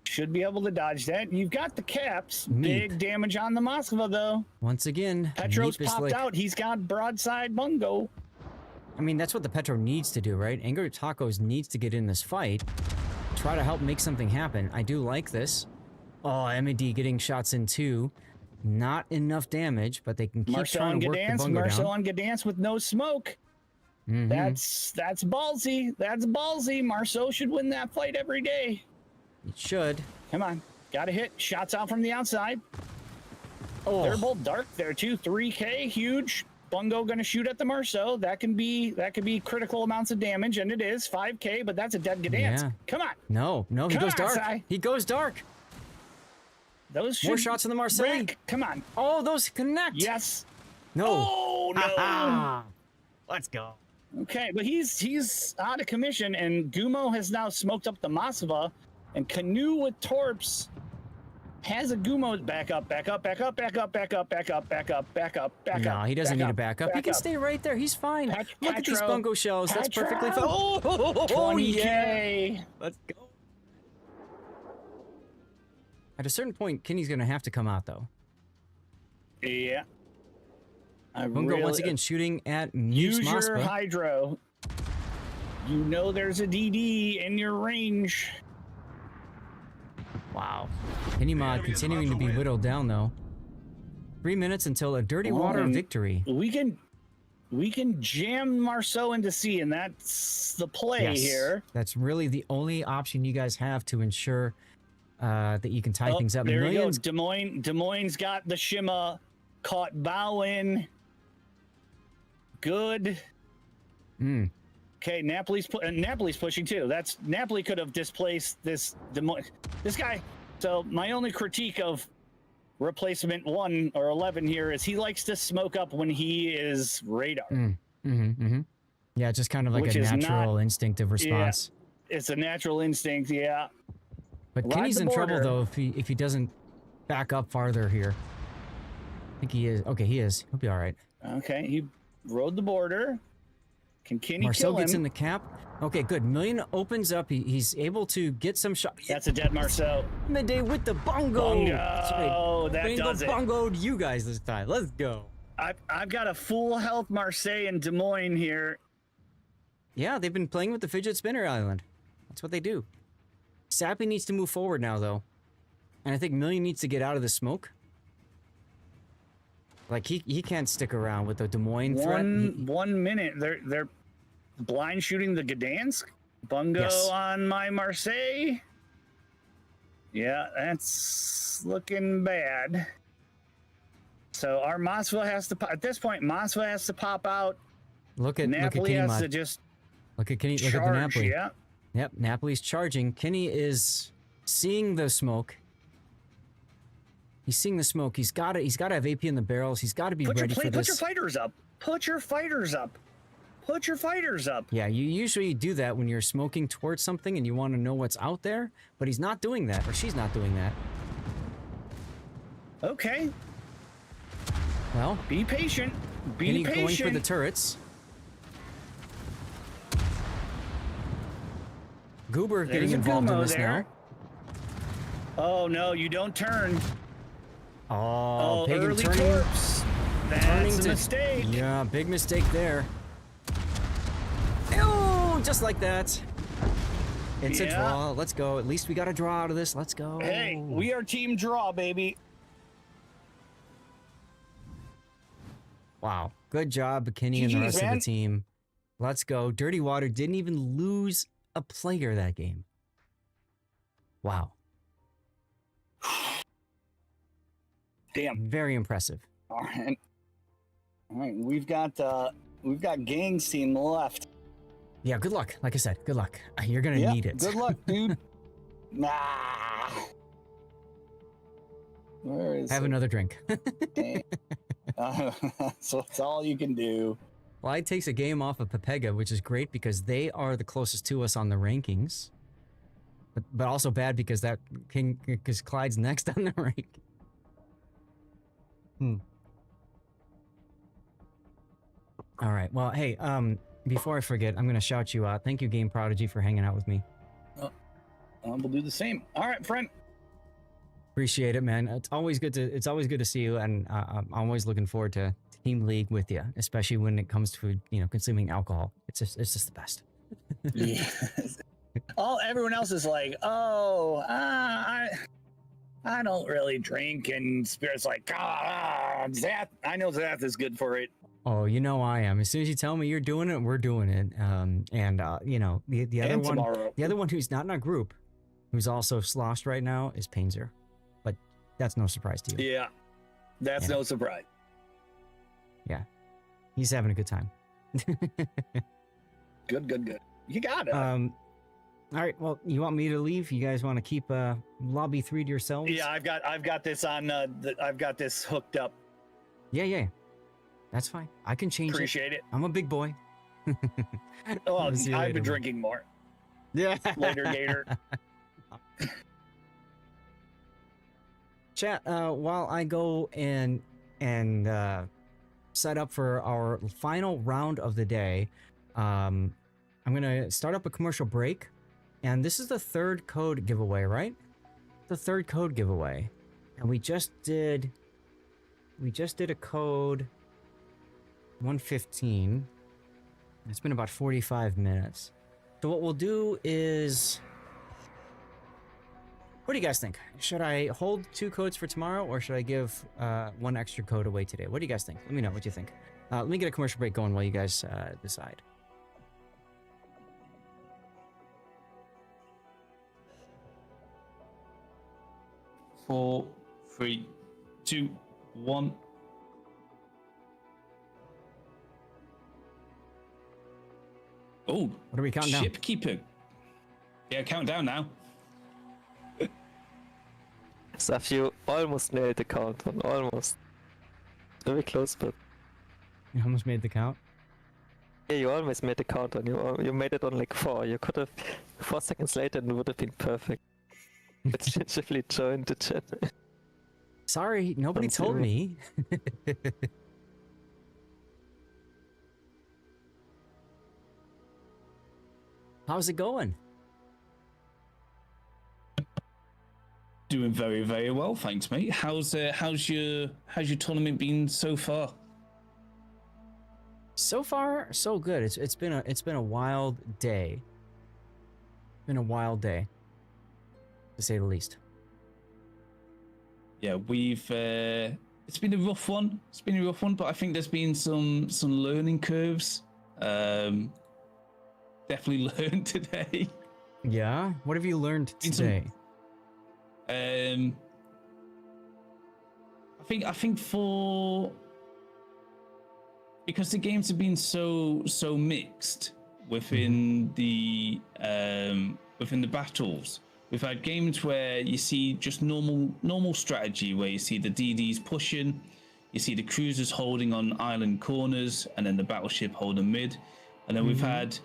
Should be able to dodge that. You've got the caps. Meep. Big damage on the Moskva, though. Once again, Petro's Meep is popped like, out. He's got broadside bungo. I mean, that's what the Petro needs to do, right? Angry Tacos needs to get in this fight. Try to help make something happen. I do like this. Oh, MD getting shots in too. Not enough damage, but they can keep Marcel trying and to work the Gadance. bungo Marcel down. and Gadance with no smoke. Mhm. That's ballsy. That's ballsy. Marceau should win that fight every day. It should. Come on. Got to hit. Shots out from the outside. Oh, They're both dark there too. 3K, huge. Bungo gonna shoot at the Marceau. That can be critical amounts of damage, and it is 5K, but that's a dead Gadance. Yeah. Come on. no, he Come goes on, dark. Sai. He goes dark. Those More should shots in the Marseille. rank. Come on. Oh, those connect. Yes. No. Oh no. Ah, let's go. Okay, but he's out of commission, and Gumo has now smoked up the Masva, and Canoe with Torps has a Gumo back up. No, he doesn't need a backup. He can stay right there. He's fine. Look at these Petro. bungo shells. That's perfectly fine. Petro. Oh, yeah. 20K. Let's go. At a certain point, Kenny's going to have to come out, though. Yeah. Bungo once again shooting at Muse Use your Maspa. hydro. You know there's a DD in your range. Wow. Kenny Mod continuing to be whittled down, though. 3 minutes until a dirty water and victory. We can jam Marceau into C, and that's the play here. That's really the only option you guys have to ensure that you can tie things up. There he Millions. goes. Des Moines got the shimma, caught Bowen. Good. Okay, Napoli's pushing too. Napoli could have displaced this Des Moines. This guy. So my only critique of replacement 1 or 11 here is he likes to smoke up when he is radar. Yeah, just kind of like Which a is natural not- instinctive response. It's a natural instinct, yeah. But Ride Kenny's the in trouble border. though if he doesn't back up farther here. I think he is. Okay, he is. He'll be all right. Okay, he rode the border. Can Kenny Marcel kill him? gets in the cap. Okay, good. Million opens up. He's able to get some shot. That's a dead Marcel. Midday with the bongo. Bongo, That's right. that Bingo does it. bongoed you guys this time. Let's go. I've got a full health Marseille and Des Moines here. Yeah, they've been playing with the fidget spinner island. That's what they do. Sappy needs to move forward now, though. And I think Million needs to get out of the smoke. Like, he can't stick around with the Des Moines threat. 1 minute. They're blind shooting the Gdansk. Bungo Yes. on my Marseille. Yeah, that's looking bad. So our Mossville has to, at this point, Mossville has to pop out. Look at Napoli Kenny has Mod. to just Look at Kenny. Look at the charge. Napoli. Yeah. Yep, Napoli's charging. Kenny is seeing the smoke. He's seeing the smoke. He's got to have AP in the barrels. He's got to be ready for Put this. your fighters up. Put your fighters up. Put your fighters up. Yeah, you usually do that when you're smoking towards something and you want to know what's out there, but he's not doing that, or she's not doing that. Okay. Well, Be patient. Be Kenny patient. going for the turrets. Goober There's getting a involved in Camo this there. now. Oh no, you don't turn. Oh, Pagan early turning. corpse. Turning That's a to- mistake. Yeah, big mistake there. Oh, just like that. It's a Yeah. draw. Let's go. At least we got a draw out of this. Let's go. Hey, we are team draw, baby. Wow. Good job, Kenny and the GGs, rest of man. the team. Let's go. Dirty Water didn't even lose a player that game. Wow. Damn. Very impressive. All right. All right. We've got Gang's team left. Yeah, good luck. Like I said, good luck. You're going to Yep, need it. Good luck, dude. Nah. Where is Have it? another drink. So it's all you can do. Clyde takes a game off of Pepega, which is great because they are the closest to us on the rankings. But also bad because because Clyde's next on the rank. All right. Well, hey, before I forget, I'm gonna shout you out. Thank you, Game Prodigy, for hanging out with me. We'll do the same. All right, friend. Appreciate it, man. It's always good to see you, and I'm always looking forward to Team League with you, especially when it comes to consuming alcohol. It's just the best. Everyone else is like, I don't really drink, and Spirit's like, Zath. I know Zath is good for it. Oh, I am. As soon as you tell me you're doing it, we're doing it. The other And one, tomorrow. the other one who's not in our group, who's also sloshed right now, is Painzer. But that's no surprise to you. Yeah, that's Yeah. no surprise. Yeah, he's having a good time. Good. You got it. All right. Well, you want me to leave? You guys want to keep lobby 3 to yourselves? Yeah, I've got this on. I've got this hooked up. Yeah. That's fine. I can change Appreciate it. I'm a big boy. Oh, I'll see you I've later, been man. drinking more. Yeah. Later, Gator. Chat. While I go and set up for our final round of the day, I'm gonna start up a commercial break, and this is the third code giveaway, right? The third code giveaway, and we just did a code 115. It's been about 45 minutes. So what we'll do is, what do you guys think? Should I hold 2 codes for tomorrow, or should I give 1 extra code away today? What do you guys think? Let me know what you think. Let me get a commercial break going while you guys decide. Four, 3, 2, 1. Oh, What are we counting down? ship keeping. Yeah, count down now. Saf, you almost nailed the countdown, almost. Very close, but You almost made the count. yeah, you almost made the countdown. You made it on like 4. You could have 4 seconds later and it would have been perfect. Gingerly joined the channel. Sorry, nobody Don't told do me. How's it going? Doing very, very well, thanks, mate. How's your tournament been so far? So far, so good. It's been a wild day. Been a wild day, to say the least. Yeah, we've it's been a rough one. It's been a rough one, but I think there's been some learning curves. Definitely learned today. Yeah. What have you learned today? I think for because the games have been so mixed within the battles. We've had games where you see just normal strategy, where you see the DDs pushing, you see the cruisers holding on island corners, and then the battleship holding mid. And then we've had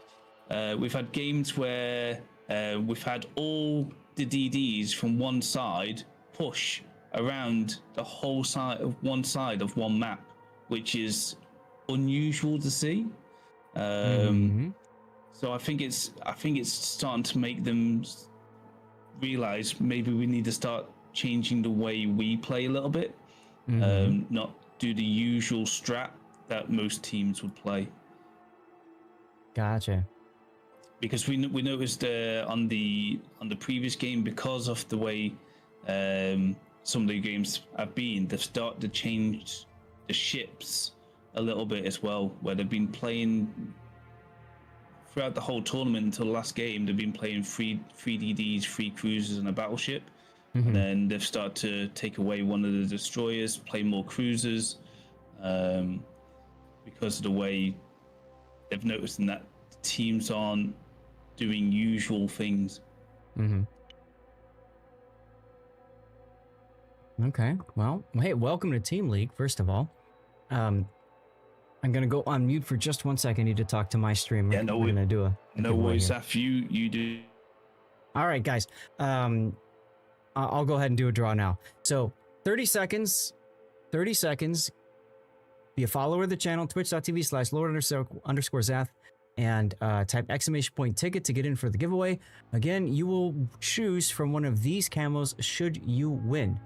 games where we've had all the DDs from one side push around the whole side of one map, which is unusual to see. So I think it's starting to make them realize maybe we need to start changing the way we play a little bit, not do the usual strat that most teams would play. Gotcha. Because we noticed on the previous game, because of the way some of the games have been, they've started to change the ships a little bit as well, where they've been playing throughout the whole tournament until the last game. They've been playing three DDs, 3 cruisers, and a battleship. And then they've started to take away one of the destroyers, play more cruisers, because of the way they've noticed in that teams aren't doing usual things. Okay. Well, hey, welcome to Team League, first of all. I'm gonna go on mute for just 1 second. I need to talk to my streamer. Yeah, no, we're gonna do a no worries, Af. You do. All right, guys. I'll go ahead and do a draw now. So 30 seconds. 30 seconds. Be a follower of the channel, twitch.tv/Lord_Zath, and type !ticket to get in for the giveaway. Again, you will choose from one of these camos should you win.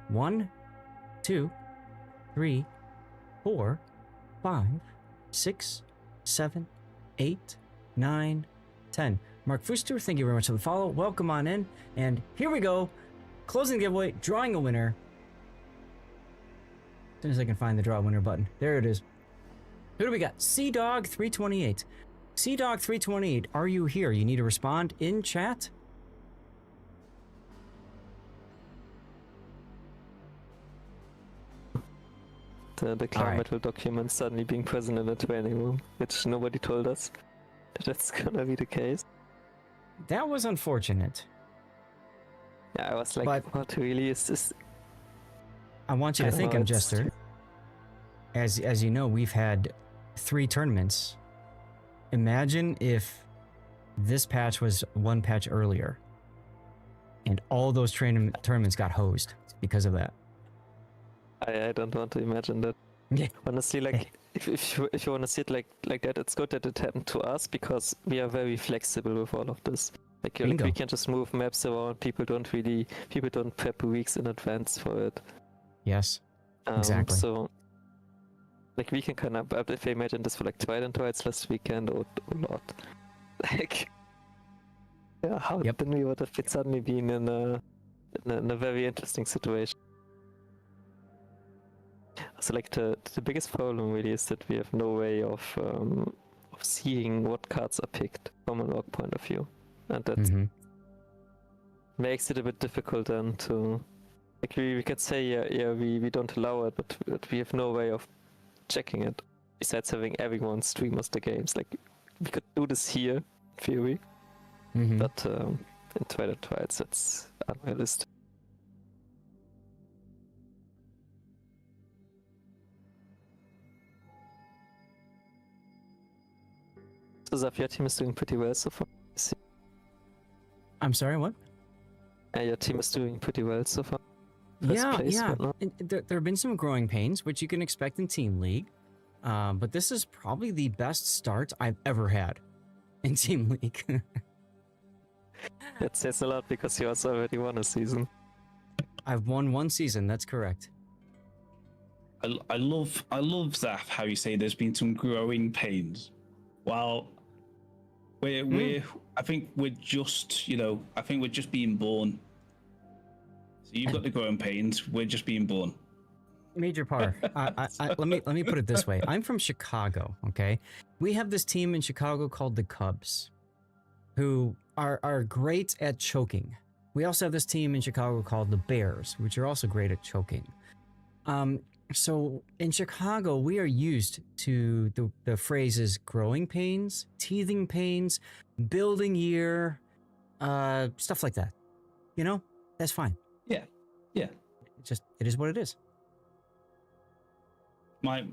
1, 2, 3, 4, 5, 6, 7, 8, 9, 10. Mark Fuster, thank you very much for the follow. Welcome on in. And here we go. Closing the giveaway, drawing a winner. As soon as I can find the draw winner button. There it is. Who do we got? CDog328. CDog328, are you here? You need to respond in chat. The climate document suddenly being present in the training room, which nobody told us that's gonna be the case. That was unfortunate. Yeah, I was like, what really is this? I want you to think, I'm Jester. As you know, we've had 3 tournaments. Imagine if this patch was 1 patch earlier, and all those tournaments got hosed because of that. I don't want to imagine that. Yeah. Honestly, like if you want to see it like that, it's good that it happened to us because we are very flexible with all of this. Like we can just move maps around. People don't prep weeks in advance for it. Yes. Exactly. So like we can kind of, if I imagine this for like Twilight Rides last weekend or not, like yeah, how then we would have suddenly been in a very interesting situation. So like the biggest problem really is that we have no way of seeing what cards are picked from an org point of view, and that makes it a bit difficult then to like we could say we don't allow it, but we have no way of checking it besides having everyone stream us the games. Like we could do this here in theory, but in Twilight Rides it's unrealistic. So Zaf, your team is doing pretty well so far. I'm sorry, what? And your team is doing pretty well so far. First place, Yeah. whatnot. And there have been some growing pains, which you can expect in Team League. But this is probably the best start I've ever had in Team League. That says a lot because you also already won a season. I've won one season, that's correct. I love Zaf how you say there's been some growing pains. Well, I think we're just being born. So you've got the growing pains. We're just being born. Major Par, let me put it this way. I'm from Chicago, okay? We have this team in Chicago called the Cubs, who are great at choking. We also have this team in Chicago called the Bears, which are also great at choking. So in Chicago, we are used to the phrases growing pains, teething pains, building year, stuff like that. You know, that's fine. Yeah. It is what it is. My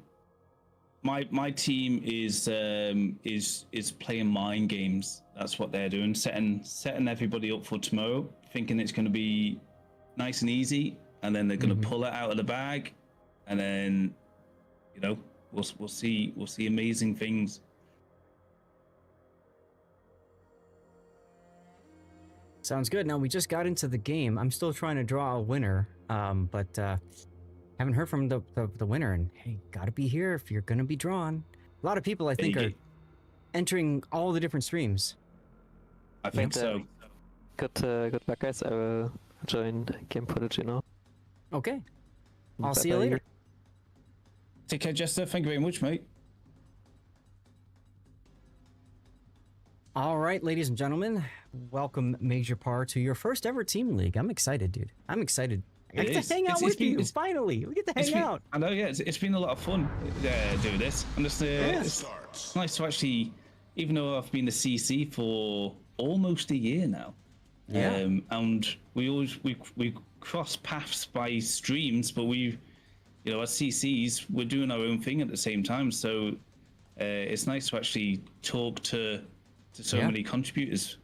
team is playing mind games. That's what they're doing, setting everybody up for tomorrow, thinking it's going to be nice and easy, and then they're going to pull it out of the bag, and then we'll see amazing things. Sounds good. Now we just got into the game. I'm still trying to draw a winner, but haven't heard from the winner. And hey, gotta be here if you're gonna be drawn. A lot of people, I think, are entering all the different streams. I think so. Good luck, guys. I will join Game Prodigy now. Okay. I'll see you Bye-bye. later. Take care, Jester. Thank you very much, mate. All right, ladies and gentlemen, welcome Major Par to your first ever Team League. I'm excited, dude. I'm excited. I get to hang out with you. Finally, we get to hang out. I know, yeah. It's been a lot of fun doing this. And it's nice to actually, even though I've been the CC for almost a year now. Yeah. And we cross paths by streams, but as CCs, we're doing our own thing at the same time. So it's nice to actually talk to so many contributors.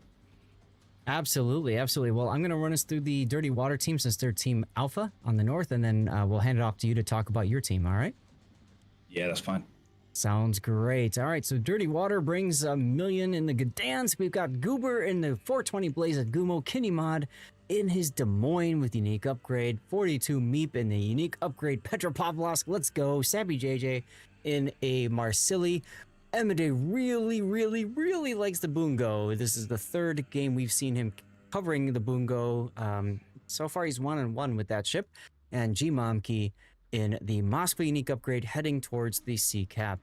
Absolutely. Well, I'm going to run us through the Dirty Water team since they're Team Alpha on the north, and then we'll hand it off to you to talk about your team, all right? Yeah, that's fine. Sounds great. All right, so Dirty Water brings 1 million in the Gdansk. We've got Goober in the 420 Blaze at Gumo, Kinnymod in his Des Moines with unique upgrade, 42 Meep in the unique upgrade, Petropavlovsk, let's go, Sappy JJ in a Marsili. Emide really likes the Bungo. This is the third game we've seen him covering the Bungo. So far, he's 1-1 with that ship. And G-Momki in the Moscow unique upgrade heading towards the Sea Cap.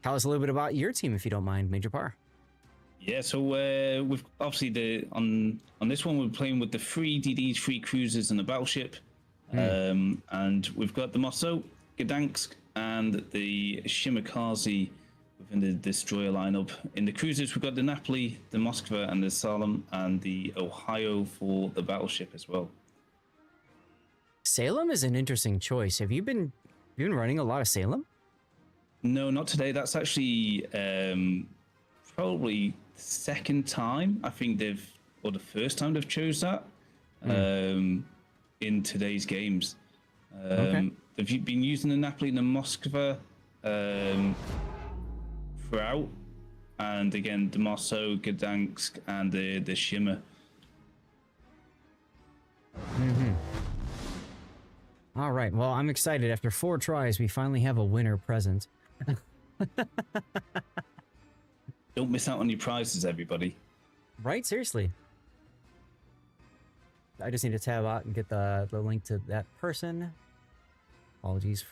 Tell us a little bit about your team, if you don't mind, Major Par. Yeah, so we've obviously on this one we're playing with the 3 DDs, 3 cruisers, and a battleship. And we've got the Moscow, Gdansk, and the Shimakaze within the destroyer lineup. In the cruisers, we've got the Napoli, the Moskva, and the Salem, and the Ohio for the battleship as well. Salem is an interesting choice. Have you been running a lot of Salem? No, not today. That's actually probably the second time I think or the first time they've chose that in today's games. Okay. They've been using the Napoli and the Moskva throughout, and again the Moscow, Gdansk, and the Shimmer. All right. Well, I'm excited. After 4 tries, we finally have a winner present. Don't miss out on your prizes, everybody. Right? Seriously. I just need to tab out and get the link to that person. Apologies.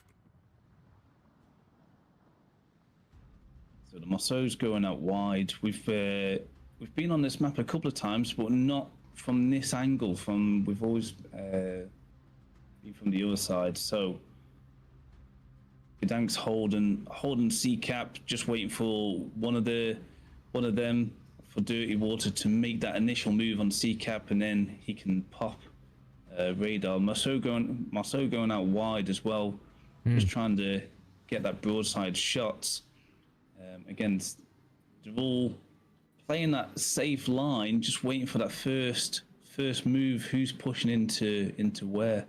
So the Moscow's going out wide. We've been on this map a couple of times, but not from this angle. We've always been from the other side. So Gdansk's holding Sea Cap, just waiting for one of them for Dirty Water to make that initial move on Sea Cap, and then he can pop radar. Marceau going out wide as well, just trying to get that broadside shot. Again, they're all playing that safe line, just waiting for that first first move? Who's pushing into where?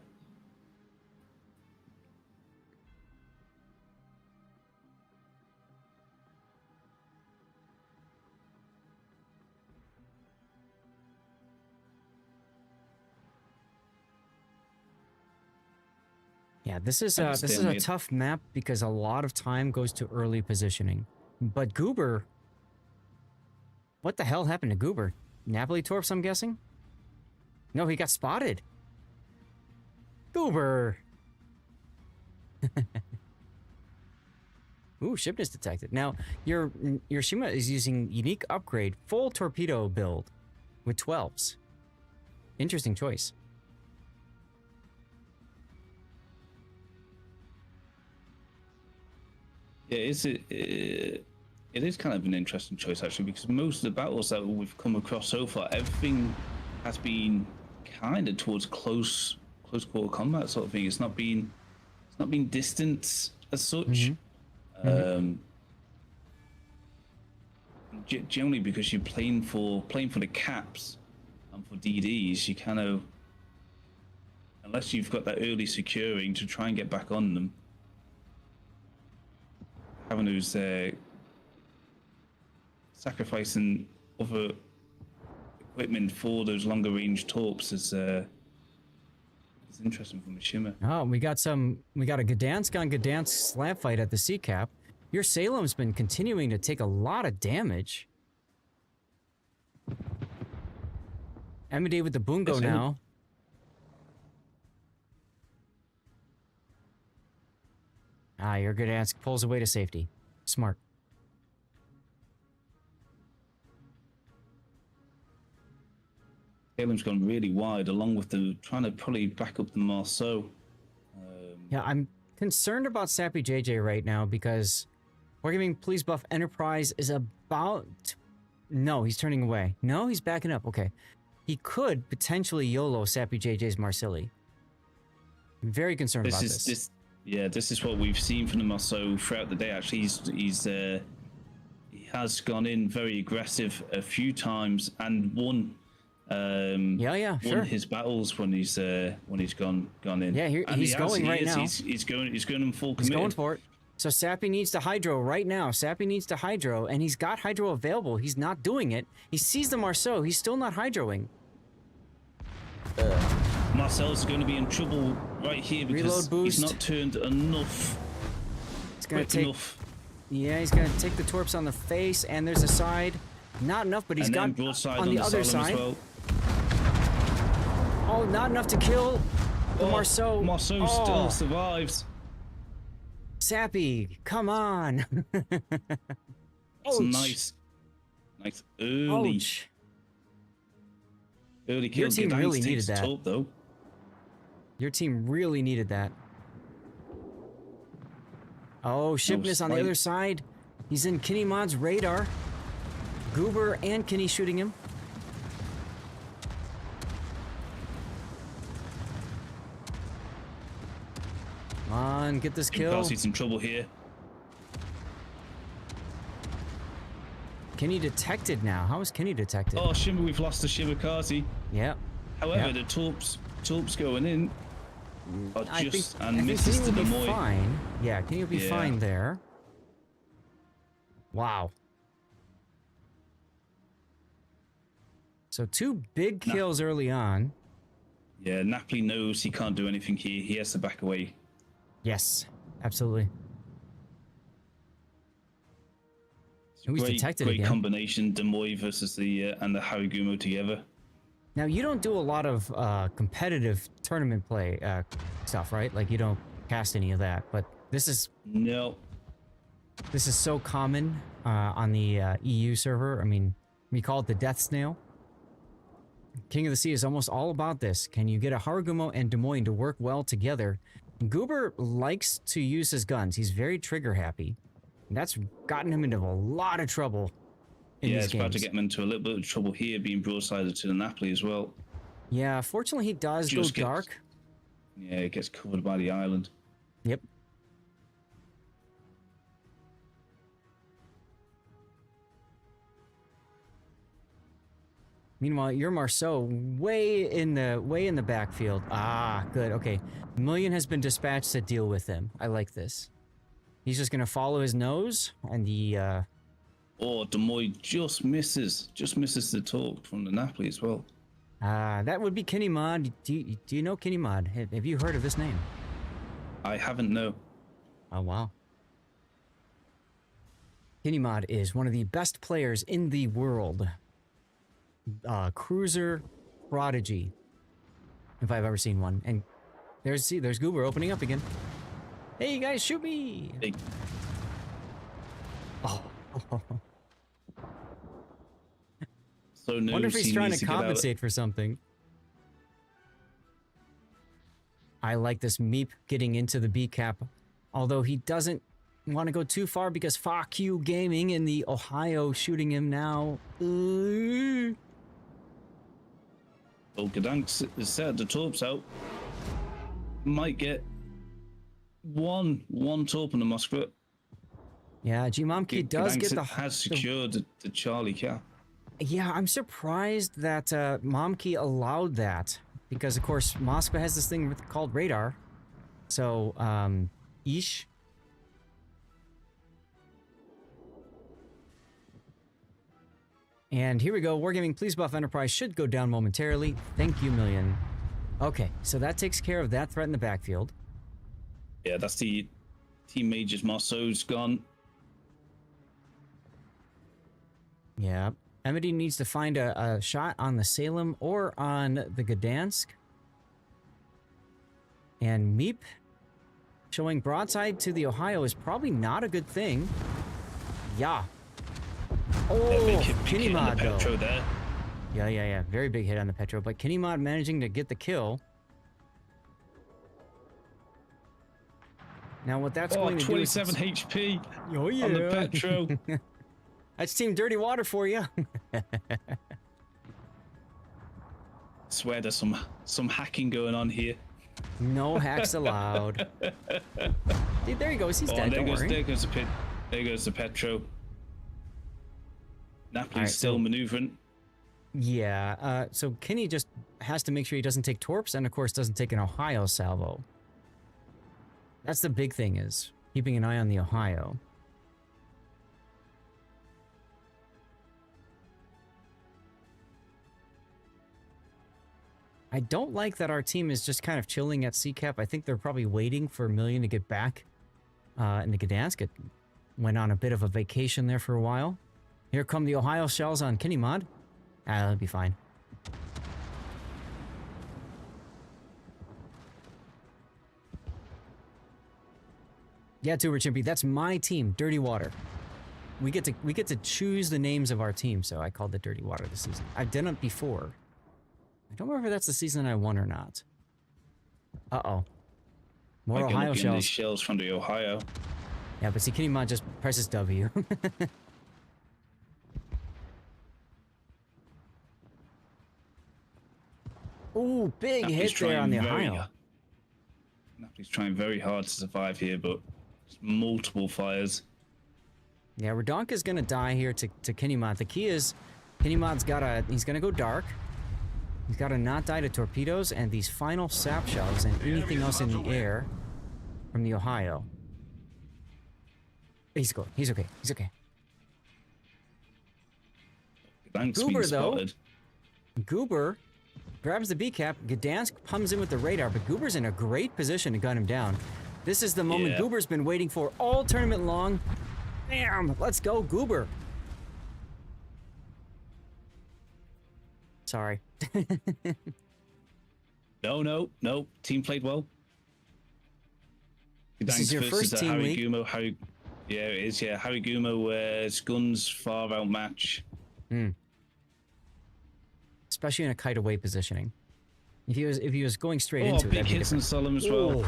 Yeah, this is a tough map because a lot of time goes to early positioning. But Goober, what the hell happened to Goober? Napoli Torps, I'm guessing? No, he got spotted. Goober. Ooh, shipness detected. Now, your Shima is using unique upgrade, full torpedo build with 12s. Interesting choice. Yeah, it is kind of an interesting choice actually, because most of the battles that we've come across so far, everything has been kind of towards close quarter combat sort of thing. It's not been distant as such. Generally, because you're playing for the caps and for DDs, you kind of, unless you've got that early securing to try and get back on them, having those sacrificing other equipment for those longer range torps is interesting from the Shimmer. Oh, we got a Gdansk on Gdansk slab fight at the sea cap. Your Salem's been continuing to take a lot of damage. Amade with the Bungo now. Your Gdansk pulls away to safety. Smart. Salem's gone really wide, along with trying to probably back up the Marceau. Yeah, I'm concerned about Sappy JJ right now because Wargaming Please Buff Enterprise is about... No, he's turning away. No, he's backing up. Okay. He could potentially YOLO Sappy JJ's Marsilli. I'm very concerned about this. Yeah, this is what we've seen from the Marceau throughout the day. Actually, he has gone in very aggressive a few times and won. Won his battles when he's gone in. Yeah, he's going right now. He's going in full committed. He's going for it. So Sappy needs to hydro right now. Sappy needs to hydro, and he's got hydro available. He's not doing it. He sees the Marceau. He's still not hydroing. Marcel's going to be in trouble right here because he's not turned enough. It's going to take enough. Yeah, he's going to take the torps on the face, and there's a side. Not enough, but he's got on the other side. Well. Oh, not enough to kill the Marceau. Marceau still survives. Sappy, come on. That's nice early. Ouch. Early kill. Your team really needed that. Top, though. Your team really needed that. Oh, Shipness on the other side. He's in Kinney Mod's radar. Goober and Kinney shooting him. Come on, get this kill. He's in trouble here. Kinney detected now. How is Kinney detected? Oh, Shimmer, we've lost the Shimmerkazi. Yeah. However, the torps going in are just I think misses Kinney to will the be fine. Yeah, Kinney will be fine there. Wow. So 2 big kills early on. Yeah, Napoli knows he can't do anything here. He has to back away. Yes, absolutely. He's detected great again. Combination, Demoy versus the and the Harigumo together. Now, you don't do a lot of competitive tournament play stuff, right? Like, you don't cast any of that, but this is... No. This is so common on the EU server. I mean, we call it the death snail. King of the Sea is almost all about this. Can you get a Harigumo and Des Moines to work well together? Goober likes to use his guns. He's very trigger happy. And that's gotten him into a lot of trouble in these games. Yeah, it's about to get him into a little bit of trouble here, being broadsided to the Napoli as well. Yeah, fortunately he does go dark. Yeah, it gets covered by the island. Yep. Meanwhile, your Marceau way in the backfield. Ah, good. Okay, Million has been dispatched to deal with him. I like this. He's just gonna follow his nose, and the Oh, Demoy just misses the talk from the Napoli as well. that would be Kenny Mod. Do you know Kenny Mod? Have you heard of this name? I haven't, no. Oh wow. Kenny Mod is one of the best players in the world. Cruiser prodigy, if I've ever seen one. And there's Goober opening up again. Hey, you guys, shoot me! Hey. Oh. So no, Wonder if he's trying to compensate for something. I like this Meep getting into the B cap, although he doesn't want to go too far because fuck you gaming in the Ohio shooting him now. Oh, Gdansk set the torps out. Might get one torp on the Moskva. Yeah, Gmomki does get the has secured the Charlie cap. Yeah, I'm surprised that Momki allowed that because, of course, Moskva has this thing called radar. So, Ish. And here we go. Wargaming, please buff Enterprise should go down momentarily. Thank you, Million. Okay, so that takes care of that threat in the backfield. Yeah, that's the Team Major's Marceau's gone. Yeah. Emity needs to find a shot on the Salem or on the Gdansk. And Meep showing broadside to the Ohio is probably not a good thing. Yeah. Oh, Kenny Mod though. Petro there. Yeah. Very big hit on the Petro, but Kenny Mod managing to get the kill. Now what that's going to do is 27 HP oh, yeah. on the Petro. That's Team Dirty Water for you. Swear there's some hacking going on here. No hacks allowed. Dude, there he goes. He's dead. Don't worry. There goes the Petro. Napoli's Right, still maneuvering. Yeah. So Kenny just has to make sure he doesn't take torps, and of course doesn't take an Ohio salvo. That's the big thing, is keeping an eye on the Ohio. I don't like that our team is just kind of chilling at CCAP. I think they're probably waiting for Million to get back in the Gdansk. It went on a bit of a vacation there for a while. Here come the Ohio shells on Kenny Mod. That'll be fine. Yeah, Tuber Chimpy, that's my team, Dirty Water. We get to choose the names of our team, so I called it Dirty Water this season. I've done it before. I don't remember if that's the season I won or not. Uh-oh. More Ohio shells. Shells from the Ohio. Yeah, but see, Kenny Mod just presses W. Ooh, big Napoli's hit there on the trying Ohio. Napoli's trying very hard to survive here, but multiple fires. Yeah, Radonka is gonna die here to Kenny Mod. The key is Kenny Mod's he's gonna go dark. He's gotta not die to torpedoes and these final sap shells and anything else in the air from the Ohio. He's good. He's okay. He's okay. Thanks, Goober though. spotted. Goober grabs the B cap. Gdansk comes in with the radar, but Goober's in a great position to gun him down. This is the moment Yeah. Goober's been waiting for all tournament long. Bam! Let's go, Goober. Sorry. No. Team played well. This is your versus, first team Harry league? Gumo. Yeah, it is. Yeah, Harry Gumo, guns far outmatch. Especially in a kite away positioning. If he was going straight into it, Big that'd be hits on different. Solemn as well. Ooh.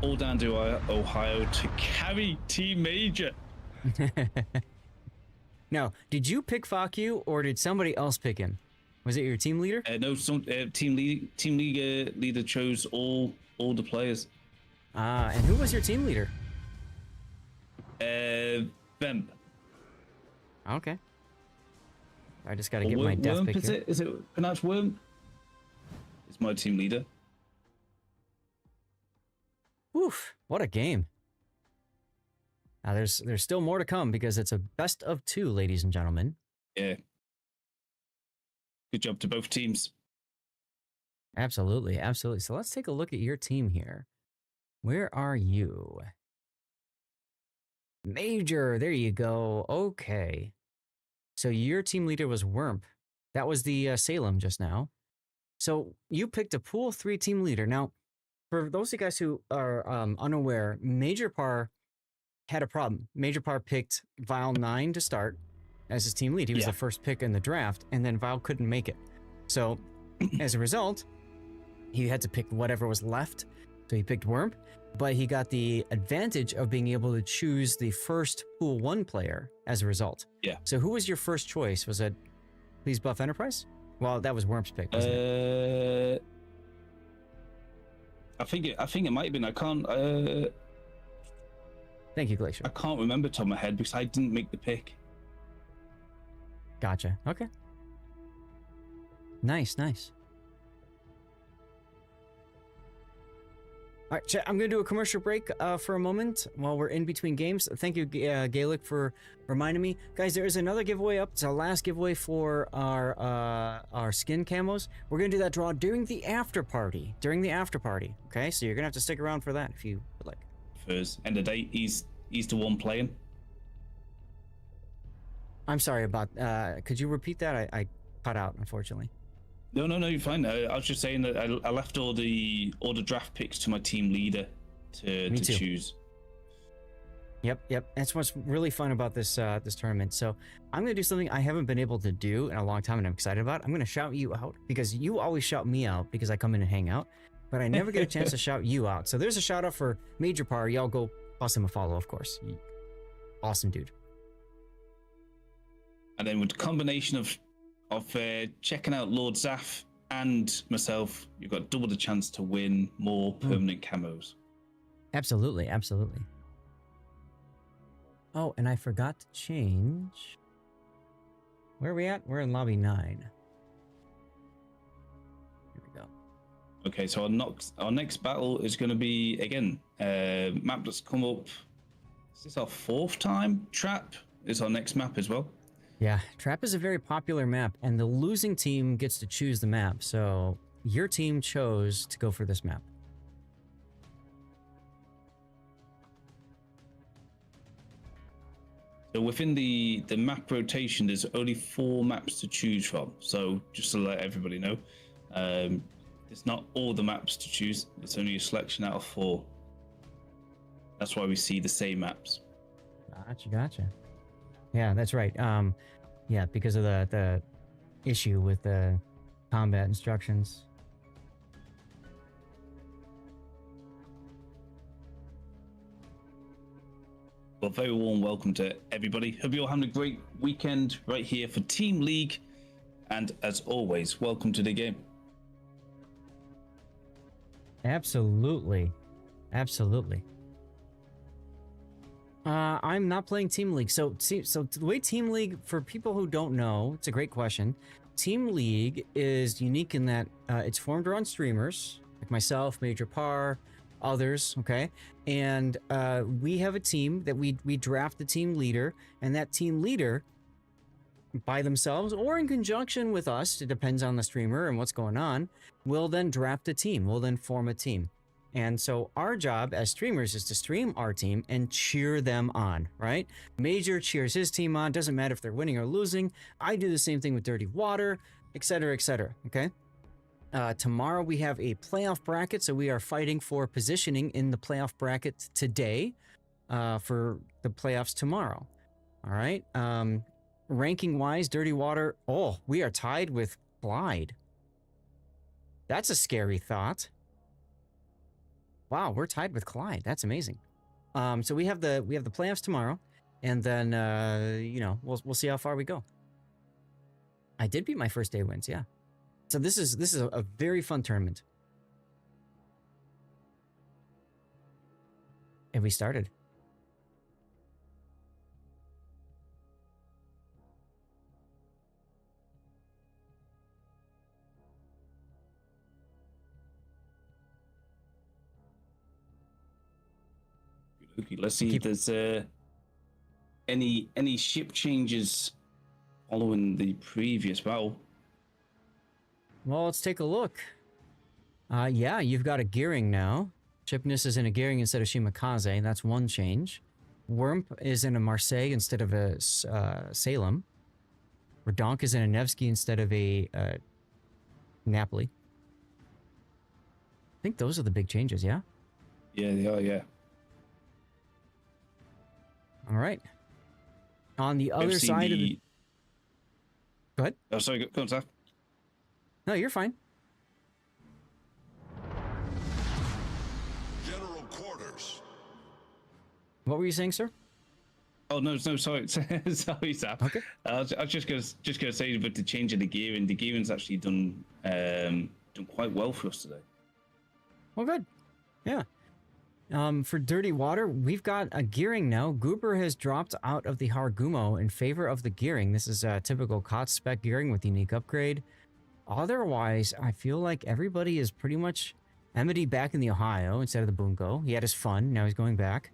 All down to Ohio to carry Team Major. Now, did you pick Fakyu or did somebody else pick him? Was it your team leader? No, some team leader chose all the players. And who was your team leader? Vemp. Okay. I just got to get my death pick here. Is it pronounced Worm? It's my team leader. Oof, what a game. Now there's still more to come because it's a best of 2, ladies and gentlemen. Yeah. Good job to both teams. Absolutely, absolutely. So let's take a look at your team here. Where are you? Major, there you go. Okay. So your team leader was Wurmp. That was the Salem just now. So you picked a pool 3 team leader. Now, for those of you guys who are unaware, Major Par had a problem. Major Par picked Vile 9 to start as his team lead. He was the first pick in the draft, and then Vile couldn't make it. So as a result, he had to pick whatever was left. So he picked Wurmp, but he got the advantage of being able to choose the first pool 1 player as a result. Yeah. So who was your first choice? Was it Please Buff Enterprise? Well, that was Wurmp's pick, wasn't it? I think it might have been. I can't. Thank you, Glacier. I can't remember top of my head because I didn't make the pick. Gotcha. Okay. Nice, nice. All right, chat, I'm going to do a commercial break for a moment while we're in between games. Thank you, Gaelic, for reminding me. Guys, there is another giveaway up. It's our last giveaway for our skin camos. We're going to do that draw during the after party. Okay? So you're going to have to stick around for that if you would like. For his end of day, he's the one playing. I'm sorry about... could you repeat that? I cut out, unfortunately. No, you're fine. I was just saying that I left all the draft picks to my team leader to choose. Yep. That's what's really fun about this this tournament. So I'm gonna do something I haven't been able to do in a long time, and I'm excited about. I'm gonna shout you out because you always shout me out because I come in and hang out, but I never get a chance to shout you out. So there's a shout out for Major Par. Y'all go toss him a follow, of course. Awesome dude. And then with the combination of checking out Lord Zaf and myself, you've got double the chance to win more permanent camos. Absolutely. Oh, and I forgot to change. Where are we at? We're in lobby 9. Here we go. Okay, so our next battle is going to be, again, map that's come up. Is this our 4th time? Trap is our next map as well. Yeah, Trap is a very popular map, and the losing team gets to choose the map, so your team chose to go for this map. So within the map rotation, there's only 4 maps to choose from. So just to let everybody know, it's not all the maps to choose. It's only a selection out of 4. That's why we see the same maps. Gotcha. Yeah, that's right. Yeah, because of the issue with the combat instructions. Well, very warm welcome to everybody. Hope you're all having a great weekend right here for Team League. And as always, welcome to the game. Absolutely. I'm not playing Team League. So the way Team League, for people who don't know, it's a great question. Team League is unique in that it's formed around streamers like myself, Major Par, others, okay? And we have a team that we draft the team leader, and that team leader, by themselves or in conjunction with us, it depends on the streamer and what's going on, will then draft a team, will then form a team. And so our job as streamers is to stream our team and cheer them on, right? Major cheers his team on, doesn't matter if they're winning or losing. I do the same thing with Dirty Water, etc., okay? Tomorrow we have a playoff bracket, so we are fighting for positioning in the playoff bracket today for the playoffs tomorrow, all right? Ranking-wise, Dirty Water, we are tied with Clyde. That's a scary thought. Wow, we're tied with Clyde. That's amazing. So we have the playoffs tomorrow, and then we'll see how far we go. I did beat my first day wins, yeah. So this is a very fun tournament. And we started. Okay, let's see if there's any ship changes following the previous battle. Well, let's take a look. Yeah, you've got a gearing now. Chipness is in a gearing instead of Shimakaze. That's one change. Wurmp is in a Marseille instead of a Salem. Redonk is in a Nevsky instead of a Napoli. I think those are the big changes, yeah? Yeah, they are, yeah. All right. On the other side of the... Go ahead. Oh, sorry, go on, Zach. No, you're fine. General quarters. What were you saying, sir? Oh no, sorry, sorry, Zap. Okay. I was just gonna say about the change of the gearing. The gearing's actually done quite well for us today. Well, good. Yeah. For Dirty Water, we've got a gearing now. Goober has dropped out of the Hargumo in favor of the gearing. This is a typical COT spec gearing with unique upgrade. Otherwise, I feel like everybody is pretty much Amity back in the Ohio instead of the Bunko. He had his fun. Now he's going back.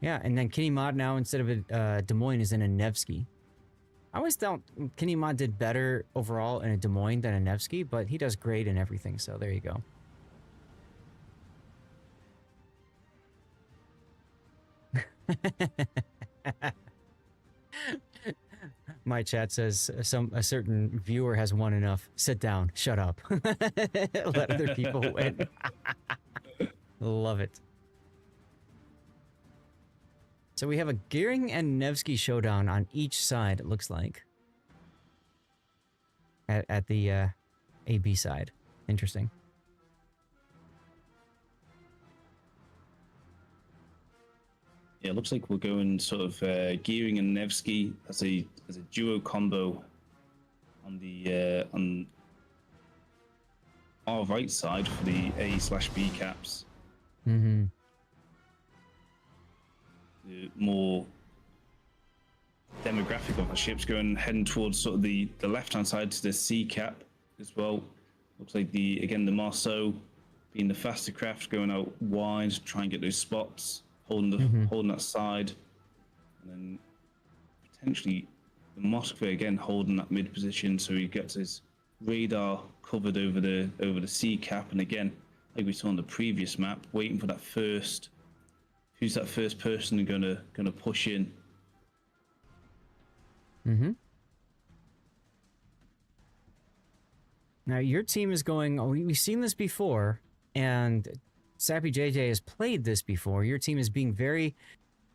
Yeah, and then Kenny Mod now instead of a Des Moines is in a Nevsky. I always thought Kenny Mod did better overall in a Des Moines than a Nevsky, but he does great in everything, so there you go. My chat says a certain viewer has won enough. Sit down. Shut up. Let other people win. Love it. So we have a Gearing and Nevsky showdown on each side, it looks like. At the AB side. Interesting. Yeah, it looks like we're going sort of Gearing and Nevsky as a duo combo on the on our right side for the A/B caps. Mm-hmm. The more demographic of the ships heading towards sort of the left hand side to the C cap as well. Looks like the Marceau being the faster craft going out wide to try and get those spots. Holding that side, and then potentially the Moskva again holding that mid position, so he gets his radar covered over the C cap, and again, like we saw on the previous map, waiting for that first. Who's that first person gonna push in? Mm-hmm. Now your team is going. We've seen this before, and Sappy JJ has played this before. Your team is being very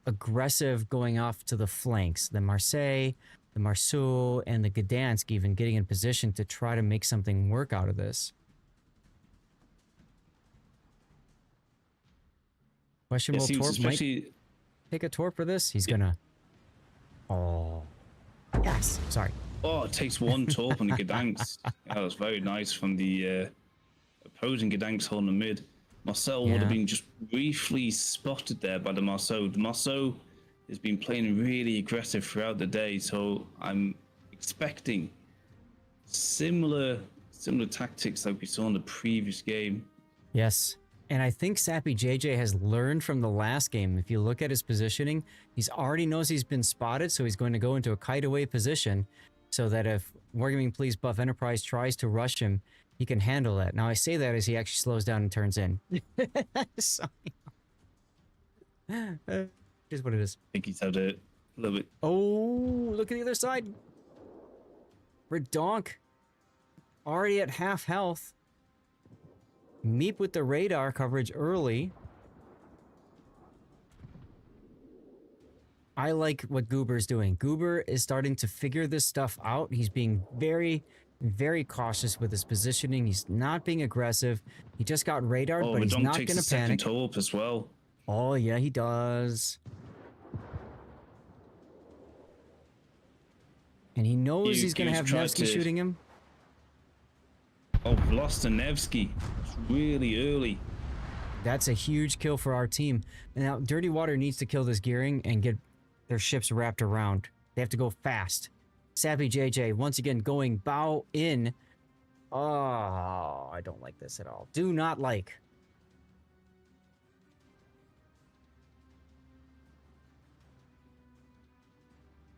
aggressive going off to the flanks. The Marseille, the Marceau, and the Gdansk even getting in position to try to make something work out of this. Questionable Torp might take a Torp for this. He's gonna... Oh. Yes. Sorry. Oh, it takes one Torp on the Gdansk. That was very nice from the opposing Gdansk holding the mid. Marcel would have been just briefly spotted there by the Marceau. The Marceau has been playing really aggressive throughout the day, so I'm expecting similar tactics like we saw in the previous game. Yes, and I think Sappy JJ has learned from the last game. If you look at his positioning, he's already knows he's been spotted, so he's going to go into a kite-away position so that if Wargaming Please Buff Enterprise tries to rush him, he can handle that. Now, I say that as he actually slows down and turns in. Sorry. Here's what it is. I think he's had a little bit. Oh, look at the other side. Redonk. Already at half health. Meep with the radar coverage early. I like what Goober's doing. Goober is starting to figure this stuff out. He's being very cautious with his positioning. He's not being aggressive. He just got radared, but he's not going to panic. Torp as well. Oh yeah, he does. And he knows he's going to have Nevsky shooting him. Oh, we've lost a Nevsky. It's really early. That's a huge kill for our team. Now, Dirty Water needs to kill this gearing and get their ships wrapped around. They have to go fast. Sappy JJ, once again, going bow in. Oh, I don't like this at all. Do not like.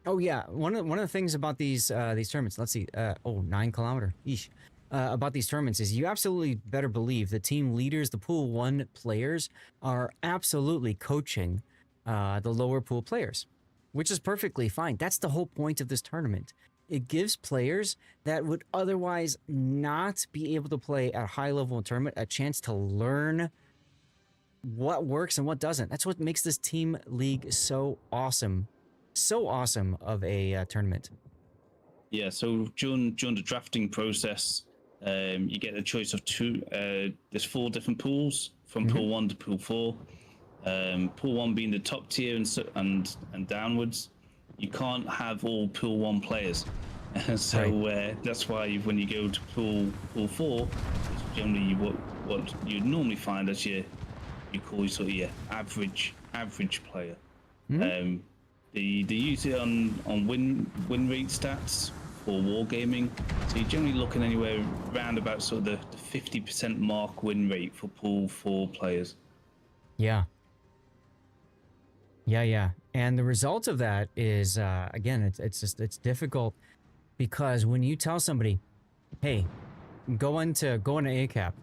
Oh yeah, one of the things about these tournaments. Let's see. 9 kilometer. Yeesh. About these tournaments is you absolutely better believe the team leaders, the pool 1 players, are absolutely coaching the lower pool players, which is perfectly fine. That's the whole point of this tournament. It gives players that would otherwise not be able to play at a high level in tournament a chance to learn what works and what doesn't. That's what makes this team league so awesome of a tournament. Yeah, so during the drafting process, you get a choice of there's 4 different pools from pool 1 to pool 4. Pool 1 being the top tier and downwards. You can't have all pool 1 players. So that's why when you go to pool 4, it's generally what you'd normally find as you call sort of your average player. They use it on win rate stats for wargaming. So you're generally looking anywhere around about sort of the 50% mark win rate for pool 4 players. Yeah. And the result of that is, again, it's difficult because when you tell somebody, hey, go into ACAP,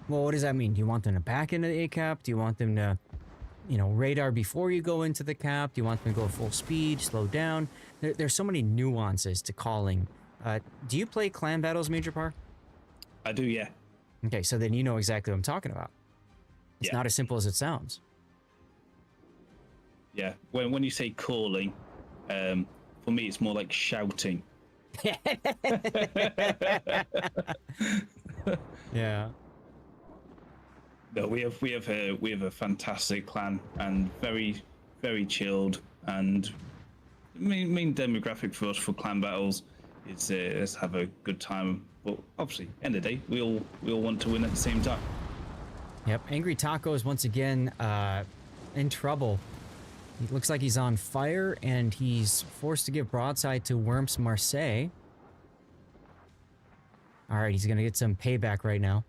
well, what does that mean? Do you want them to back into the ACAP? Do you want them to, radar before you go into the cap? Do you want them to go full speed, slow down? There's so many nuances to calling. Do you play clan battles, Major Par? I do, yeah. Okay, so then you know exactly what I'm talking about. It's not as simple as it sounds. Yeah, when you say calling, for me it's more like shouting. Yeah. No, we have a fantastic clan and very, very chilled, and main demographic for us for clan battles is let's have a good time. But obviously, end of the day, we all want to win at the same time. Yep, Angry Taco is once again in trouble. He looks like he's on fire, and he's forced to give broadside to Worms Marseille. All right, he's gonna get some payback right now.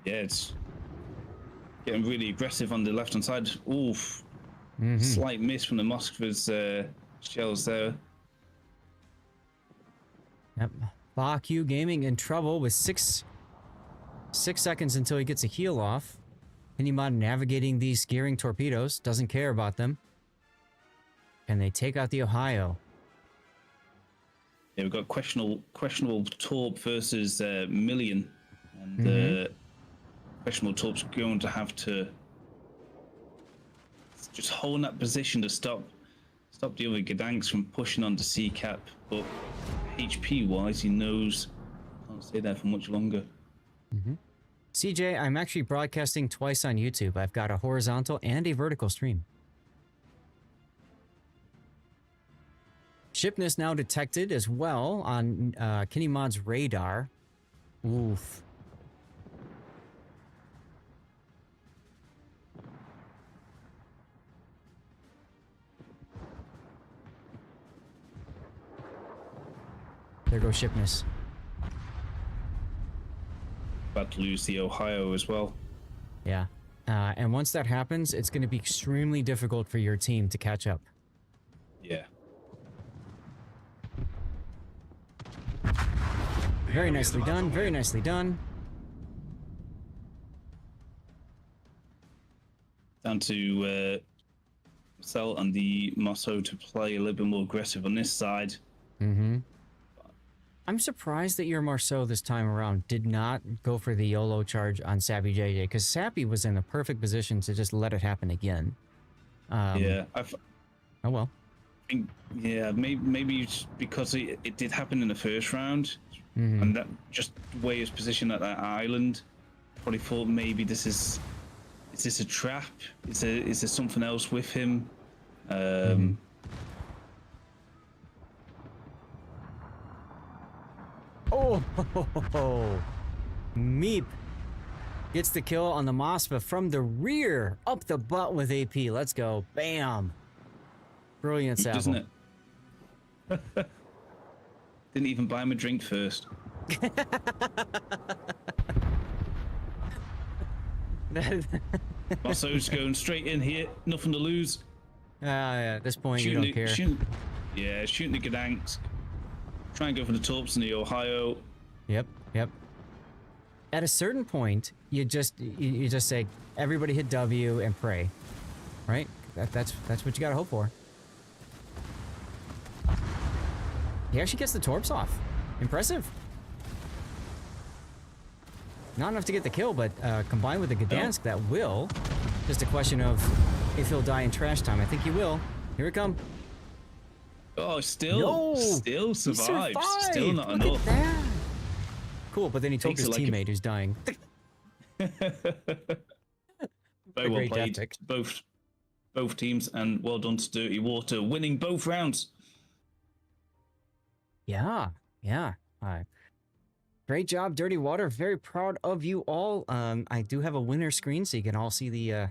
Yeah, it's getting really aggressive on the left-hand side. Oof. Slight miss from the Moskva's shells there. Yep. Baku Gaming in trouble with 6 seconds until he gets a heal off. Pinimod navigating these gearing torpedoes, doesn't care about them. And they take out the Ohio. Yeah, we've got questionable Torp versus Million, and questionable Torp's going to have to just hold that position to stop the other Gdansk from pushing on to C-cap, but HP wise he knows can't stay there for much longer. CJ, I'm actually broadcasting twice on YouTube. I've got a horizontal and a vertical stream. Shipness now detected as well on Kinimod's radar. Oof. There goes Shipness. About to lose the Ohio as well. Yeah. And once that happens, it's going to be extremely difficult for your team to catch up. Yeah. Very nicely done. Very nicely done. Down to Cell and the Mosso to play a little bit more aggressive on this side. I'm surprised that your Marceau this time around did not go for the YOLO charge on Sappy JJ, because Sappy was in the perfect position to just let it happen again. Yeah. Oh well. Yeah, maybe it's because it did happen in the first round, and that just the way he was positioned at that island, probably thought maybe this is this a trap? Is there something else with him? Oh, Meep gets the kill on the Mosfa from the rear, up the butt with AP. Let's go. Bam. Brilliant, Savile. Isn't it? Didn't even buy him a drink first. Mosso's going straight in here. Nothing to lose. Yeah, at this point, you don't care. Yeah, shooting the Gdansk. Try and go for the torps in the Ohio. Yep. At a certain point, you just say everybody hit W and pray, right? That's what you gotta hope for. He actually gets the torps off. Impressive. Not enough to get the kill, but combined with the Gdansk, that will. Just a question of if he'll die in trash time. I think he will. Here we come. Oh, still survived. Still not Look enough. at that. Cool, but then he told Takes his it like a- teammate who's dying. Very well great played, tactic. both teams, and well done to Dirty Water, winning both rounds. Yeah. Great job, Dirty Water. Very proud of you all. I do have a winner screen so you can all see the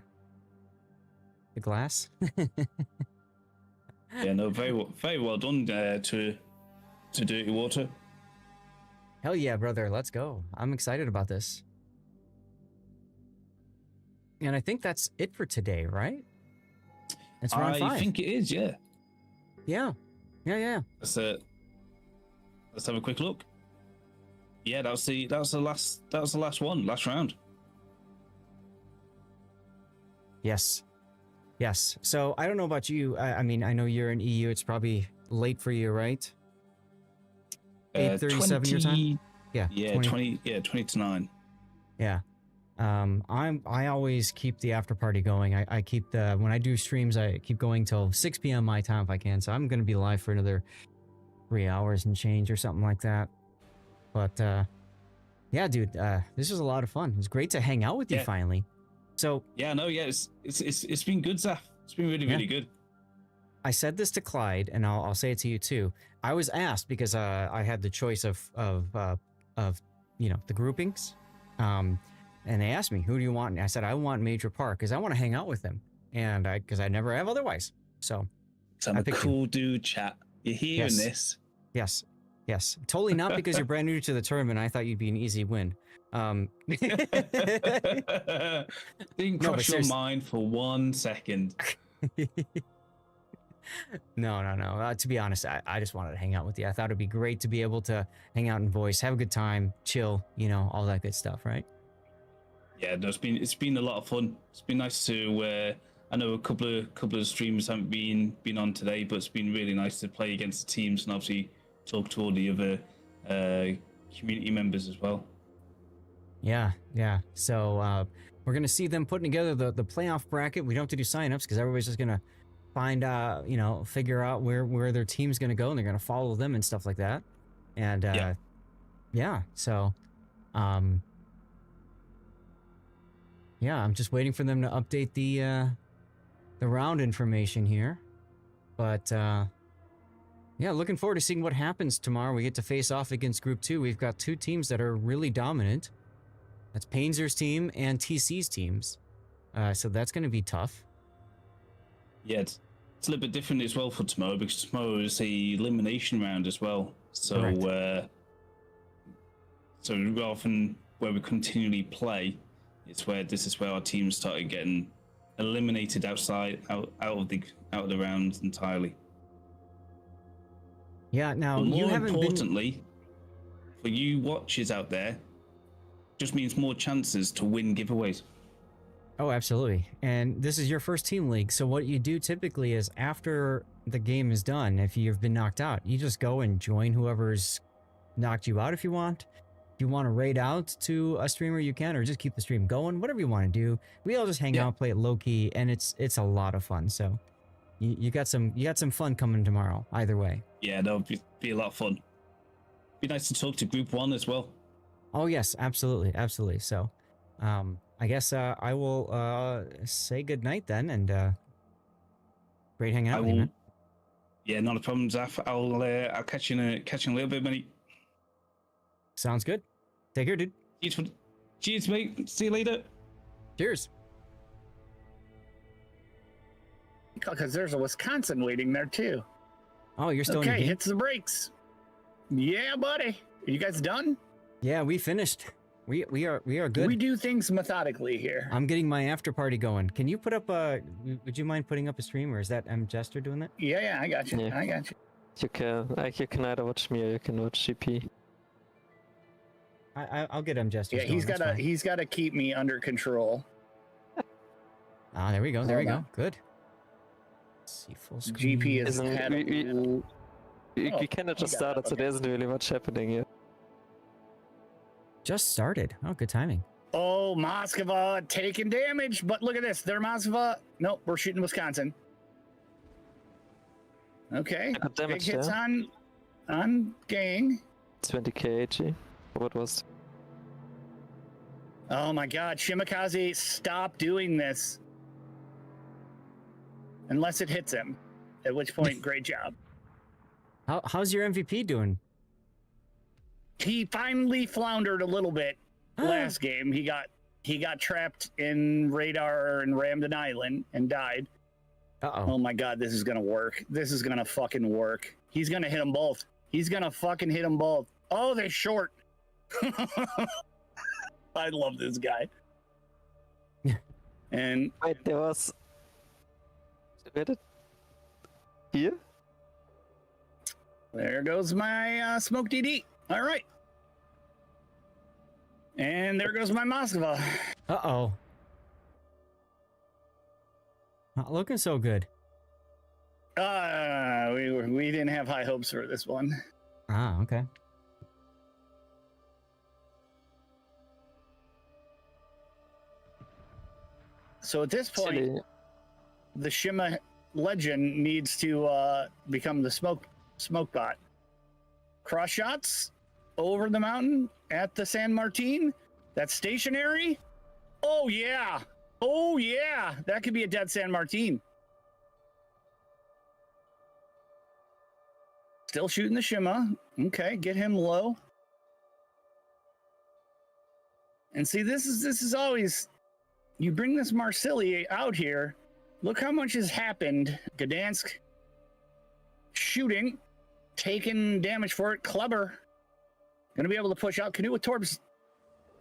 glass. Yeah, no, very well done to Dirty Water. Hell yeah, brother. Let's go. I'm excited about this. And I think that's it for today, right? It's round 5. I think it is, yeah. Yeah. Let's have a quick look. Yeah, that was the last one, last round. Yes. So I don't know about you. I mean, I know you're in EU. It's probably late for you, right? 8:37 your time. Yeah. 20 to 9. Yeah. I always keep the after party going. I keep when I do streams, I keep going till 6 p.m. my time if I can. So I'm gonna be live for another 3 hours and change or something like that. But yeah, dude, this was a lot of fun. It's great to hang out with you finally. So it's been good, Zaf. It's been really good. I said this to Clyde, and I'll say it to you too. I was asked because I had the choice of the groupings, and they asked me, who do you want? And I said I want Major Park because I want to hang out with him, and because I never have otherwise. So I'm a cool dude, chat. You're hearing this? Yes. Totally not because you're brand new to the tournament. I thought you'd be an easy win. Didn't cross your mind for 1 second. No. To be honest, I just wanted to hang out with you. I thought it'd be great to be able to hang out and voice, have a good time, chill, all that good stuff, right? Yeah, no, it's been a lot of fun. It's been nice to. I know a couple of streamers haven't been on today, but it's been really nice to play against the teams and obviously talk to all the other community members as well. Yeah. So we're gonna see them putting together the playoff bracket. We don't have to do signups because everybody's just gonna find figure out where their team's gonna go, and they're gonna follow them and stuff like that. And so I'm just waiting for them to update the round information here. But looking forward to seeing what happens tomorrow. We get to face off against Group 2. We've got 2 teams that are really dominant. That's Painzer's team and TC's teams. So that's going to be tough. Yeah, it's a little bit different as well for tomorrow because tomorrow is a elimination round as well. So rather than where we continually play, this is where our teams started getting eliminated out of the rounds entirely. Yeah, now but you more haven't importantly, for you watchers out there, just means more chances to win giveaways. Oh, absolutely. And this is your first team league. So what you do typically is after the game is done, if you've been knocked out, you just go and join whoever's knocked you out if you want. If you want to raid out to a streamer, you can, or just keep the stream going, whatever you want to do. We all just hang out, play it low key, and it's a lot of fun. So you got some fun coming tomorrow, either way. Yeah, that'll be a lot of fun. Be nice to talk to Group 1 as well. Oh yes, absolutely. So I guess I will say good night then, and great hanging out with you, man. Yeah, not a problem, Zaf. I'll catch you in a little bit, mate. Sounds good. Take care, dude. Cheers, mate. See you later. Cheers. Because there's a Wisconsin waiting there too. Oh, you're still in the okay? game? Hits the brakes. Yeah, buddy. Are you guys done? Yeah, we finished. We are good. We do things methodically here. I'm getting my after party going. Can you put up would you mind putting up a stream, or is that Jester doing that? Yeah, I got you. Yeah. I got you. You can either watch me or you can watch GP. I'll get him Jester. Yeah, he's gotta keep me under control. Ah, there we go. There we Hold go. on. Good. Let's see full screen. GP is Isn't- had we- Oh, You cannot just got start that, it, so there isn't really much happening here. Just started. Oh, good timing. Oh, Moskva taking damage, but look at this. They're Moskva. Nope, we're shooting Wisconsin. Okay, Good big damage hits there. on gang. 20k AG. What was? Oh my God, Shimakaze, stop doing this. Unless it hits him, at which point, great job. How's your MVP doing? He finally floundered a little bit last game. He got trapped in radar and rammed an island and died. Oh my God, this is gonna work. This is gonna fucking work. He's gonna hit them both. He's gonna fucking hit them both. Oh, they're short. I love this guy. And Wait, there was. Where did? Here? there goes my smoke DD. All right. And there goes my Moskva. Uh-oh. Not looking so good. We didn't have high hopes for this one. Ah, okay. So at this point, Silly. the Shima legend needs to become the smoke bot. Cross shots over the mountain at the San Martin. That's stationary. Oh yeah. Oh yeah. That could be a dead San Martin. Still shooting the Shima. Okay, get him low. And see, this is always, you bring this Marsilli out here. Look how much has happened. Gdansk shooting, taking damage for it. Kleber gonna be able to push out. Canoe with Torbs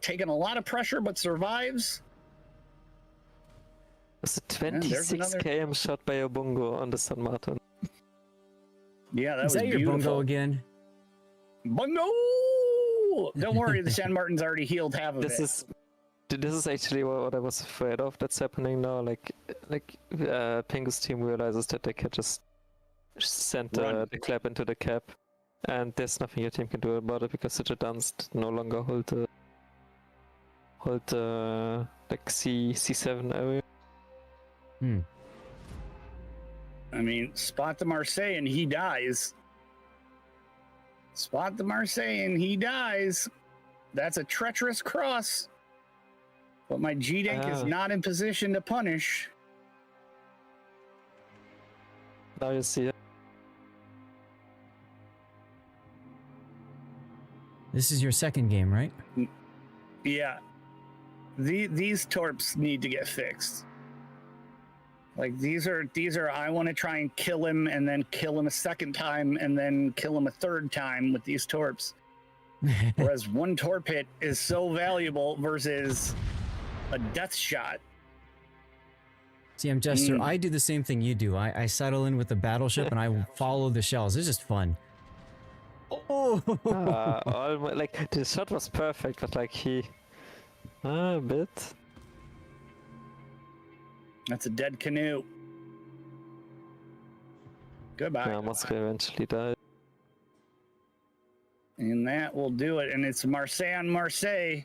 taking a lot of pressure, but survives. Was it there's 26 another- km shot by Obungo on the San Martin? Yeah, that Is was that your beautiful. bungo again? Bungo! Don't worry, the San Martin's already healed half of This it. is actually what I was afraid of that's happening now. Like Pingu's team realizes that they can just send Run. the clap into the cap, and there's nothing your team can do about it because the Jadans no longer hold the like C7 area. Hmm. I mean, spot the Marseille and he dies. Spot the Marseille and he dies. That's a treacherous cross. But my G-Dank is Ah. not in position to punish. Now you see it. This is your second game, right? Yeah. These torps need to get fixed. Like these are I want to try and kill him and then kill him a second time and then kill him a third time with these torps. Whereas one torp hit is so valuable versus a death shot. See, I'm Jester. I do the same thing you do. I settle in with the battleship and I follow the shells. It's just fun. Oh! Like the shot was perfect, but like he a bit. That's a dead canoe. Goodbye. Yeah, Moscow eventually died. And that will do it. And it's Marseille on Marseille.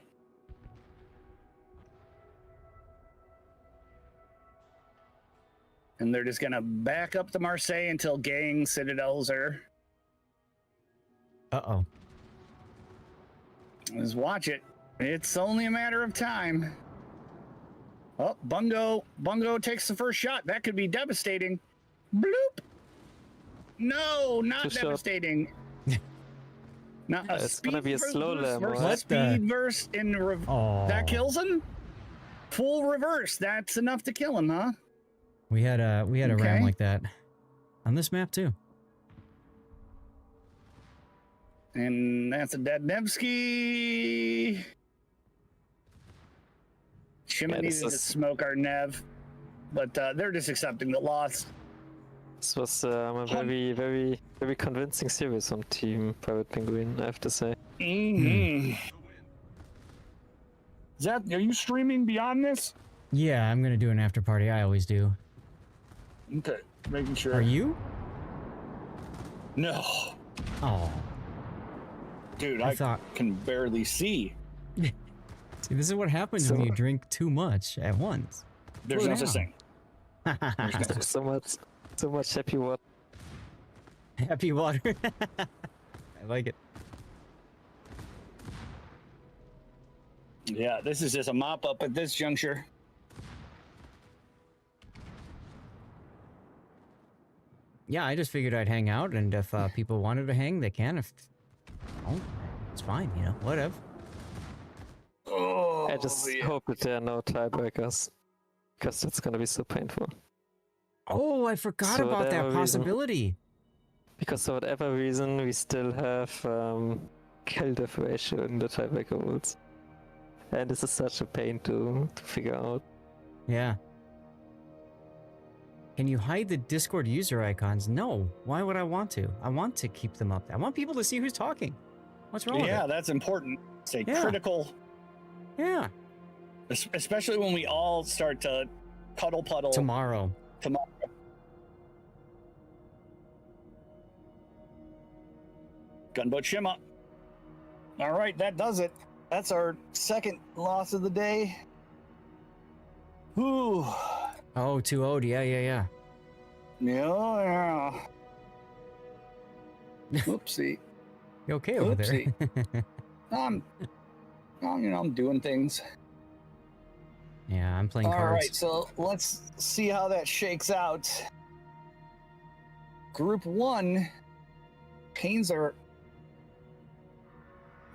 And they're just gonna back up the Marseille until gang citadels are. Uh-oh. Just watch it. It's only a matter of time. Oh, Bungo takes the first shot. That could be devastating. Bloop. No, not Just devastating. Not a It's gonna be a speed slow verse lamb, versus right? What the- speed verse in Oh. that kills him. Full reverse. That's enough to kill him, huh? We had a ram Okay. like that on this map too. And that's a dead Nevsky. Shima Yeah, this needed to is- smoke our Nev, but they're just accepting the loss. This was a very, very, very convincing series on Team Private Penguin, I have to say. Zach, are you streaming beyond this? Yeah, I'm gonna do an after party. I always do. Okay, making sure. Are you? No. Oh. Dude, I I thought- can barely see. See, this is what happens when you drink too much at once. There's Slow no such down. thing. There's no such So much happy water. Happy water. I like it. Yeah, this is just a mop up at this juncture. Yeah, I just figured I'd hang out, and if people wanted to hang, they can. If oh, it's fine, you know, whatever. Oh, I just hope that there are no tiebreakers, because that's gonna be so painful. Oh, I forgot So about that whatever reason- possibility. Because for whatever reason, we still have kill death ratio in the tiebreaker rules. And this is such a pain to figure out. Yeah. Can you hide the Discord user icons? No. Why would I want to? I want to keep them up. I want people to see who's talking. What's wrong with Yeah, it? that's important. It's a Yeah. critical, Yeah. especially when we all start to cuddle puddle Tomorrow. Gunboat Shima. All right, that does it. That's our second loss of the day. Ooh. Oh, 2-0. Yeah, yeah, Yeah. Oopsie. You okay over there? I'm doing things. Yeah, I'm playing All cards. right, so let's see how that shakes out. Group 1, Canes are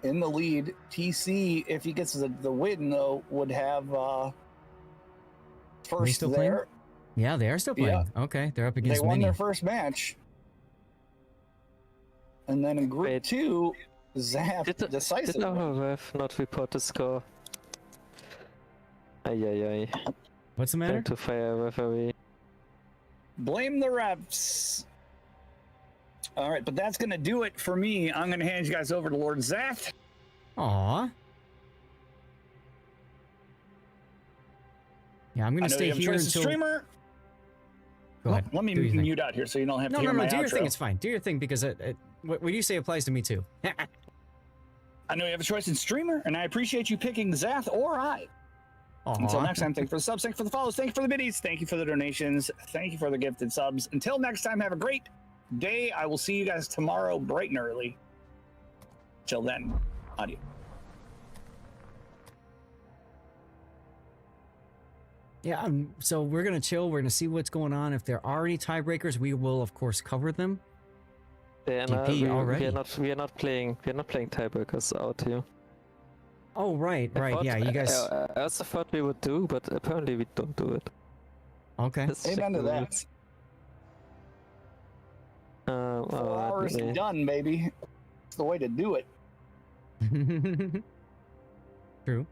in the lead. TC, if he gets the win, though, would have first still there. Yeah, they are still playing. Okay, they're up They against won Mini. their first match. And then in Group Wait. 2, Zap Did decisive. our ref not report the score? Ay. What's the Trying matter? to fire a referee. Blame the refs. All right, but that's going to do it for me. I'm going to hand you guys over to Lord Zath. Aw. Yeah, I'm I gonna know stay you have a here choice of until. streamer. Go ahead. Let me do your thing. mute out here so you don't have to No, hear no, no. my Do your thing. outro. It's fine. Do your thing because what you say applies to me too. I know you have a choice in streamer, and I appreciate you picking Zath or I. Until Aw. next time, thank you for the subs, thank you for the follows, thank you for the biddies, thank you for the donations, thank you for the gifted subs. Until next time, have a great day. I will see you guys tomorrow bright and early. Till then, adios. Yeah, so we're gonna chill. We're gonna see what's going on. If there are any tiebreakers, we will of course cover them. Yeah, DP we already. are not playing tiebreakers out here. Oh right, I right. thought- Yeah, you guys. I also thought we would do, but apparently we don't do it. Okay. Let's Amen check to the that. rules. 4 hours yeah. done, baby. It's the way to do it.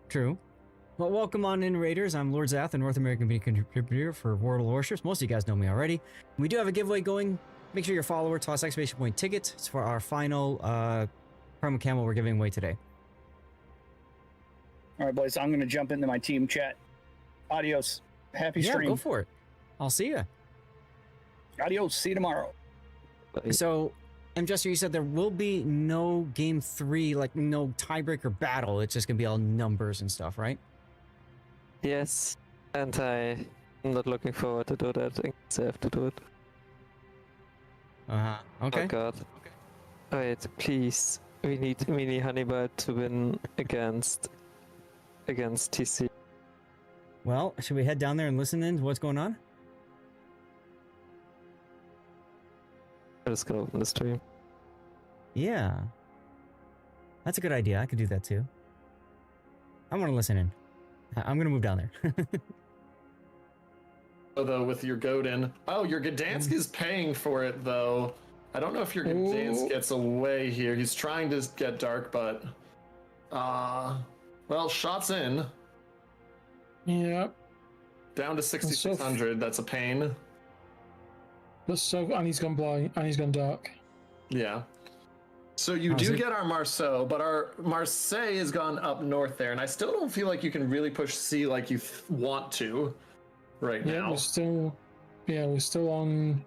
True. Well, welcome on in, Raiders. I'm Lord Zath, a North American media contributor for World of Warships. Most of you guys know me already. We do have a giveaway going. Make sure you're a follower. Toss exclamation point ticket. It's for our final promo camo we're giving away today. All right, boys, I'm going to jump into my team chat. Adios. Happy Yeah, stream. go for it. I'll see you. Adios. See you tomorrow. So, M. Jester, you said there will be no game 3, like no tiebreaker battle. It's just gonna be all numbers and stuff, right? Yes, and I'm not looking forward to do that. I guess I have to do it. Okay. Oh god. Wait, please. We need Mini Hannibal to win against TC. Well, should we head down there and listen in to what's going on? I'm just gonna open the stream. Yeah. That's a good idea. I could do that too. I want to listen in. I'm gonna move down there. Though with your Godin. Oh, your Gdansk is paying for it though. I don't know if your Gdansk gets away here. He's trying to get dark, but well, shots in. Yep. Down to 6,600. That's a pain. But so, and he's gone blind, and he's gone dark. Yeah. So you How's do it- get our Marceau, but our Marseille has gone up north there, and I still don't feel like you can really push C like you want to right Yeah, now. we're still on.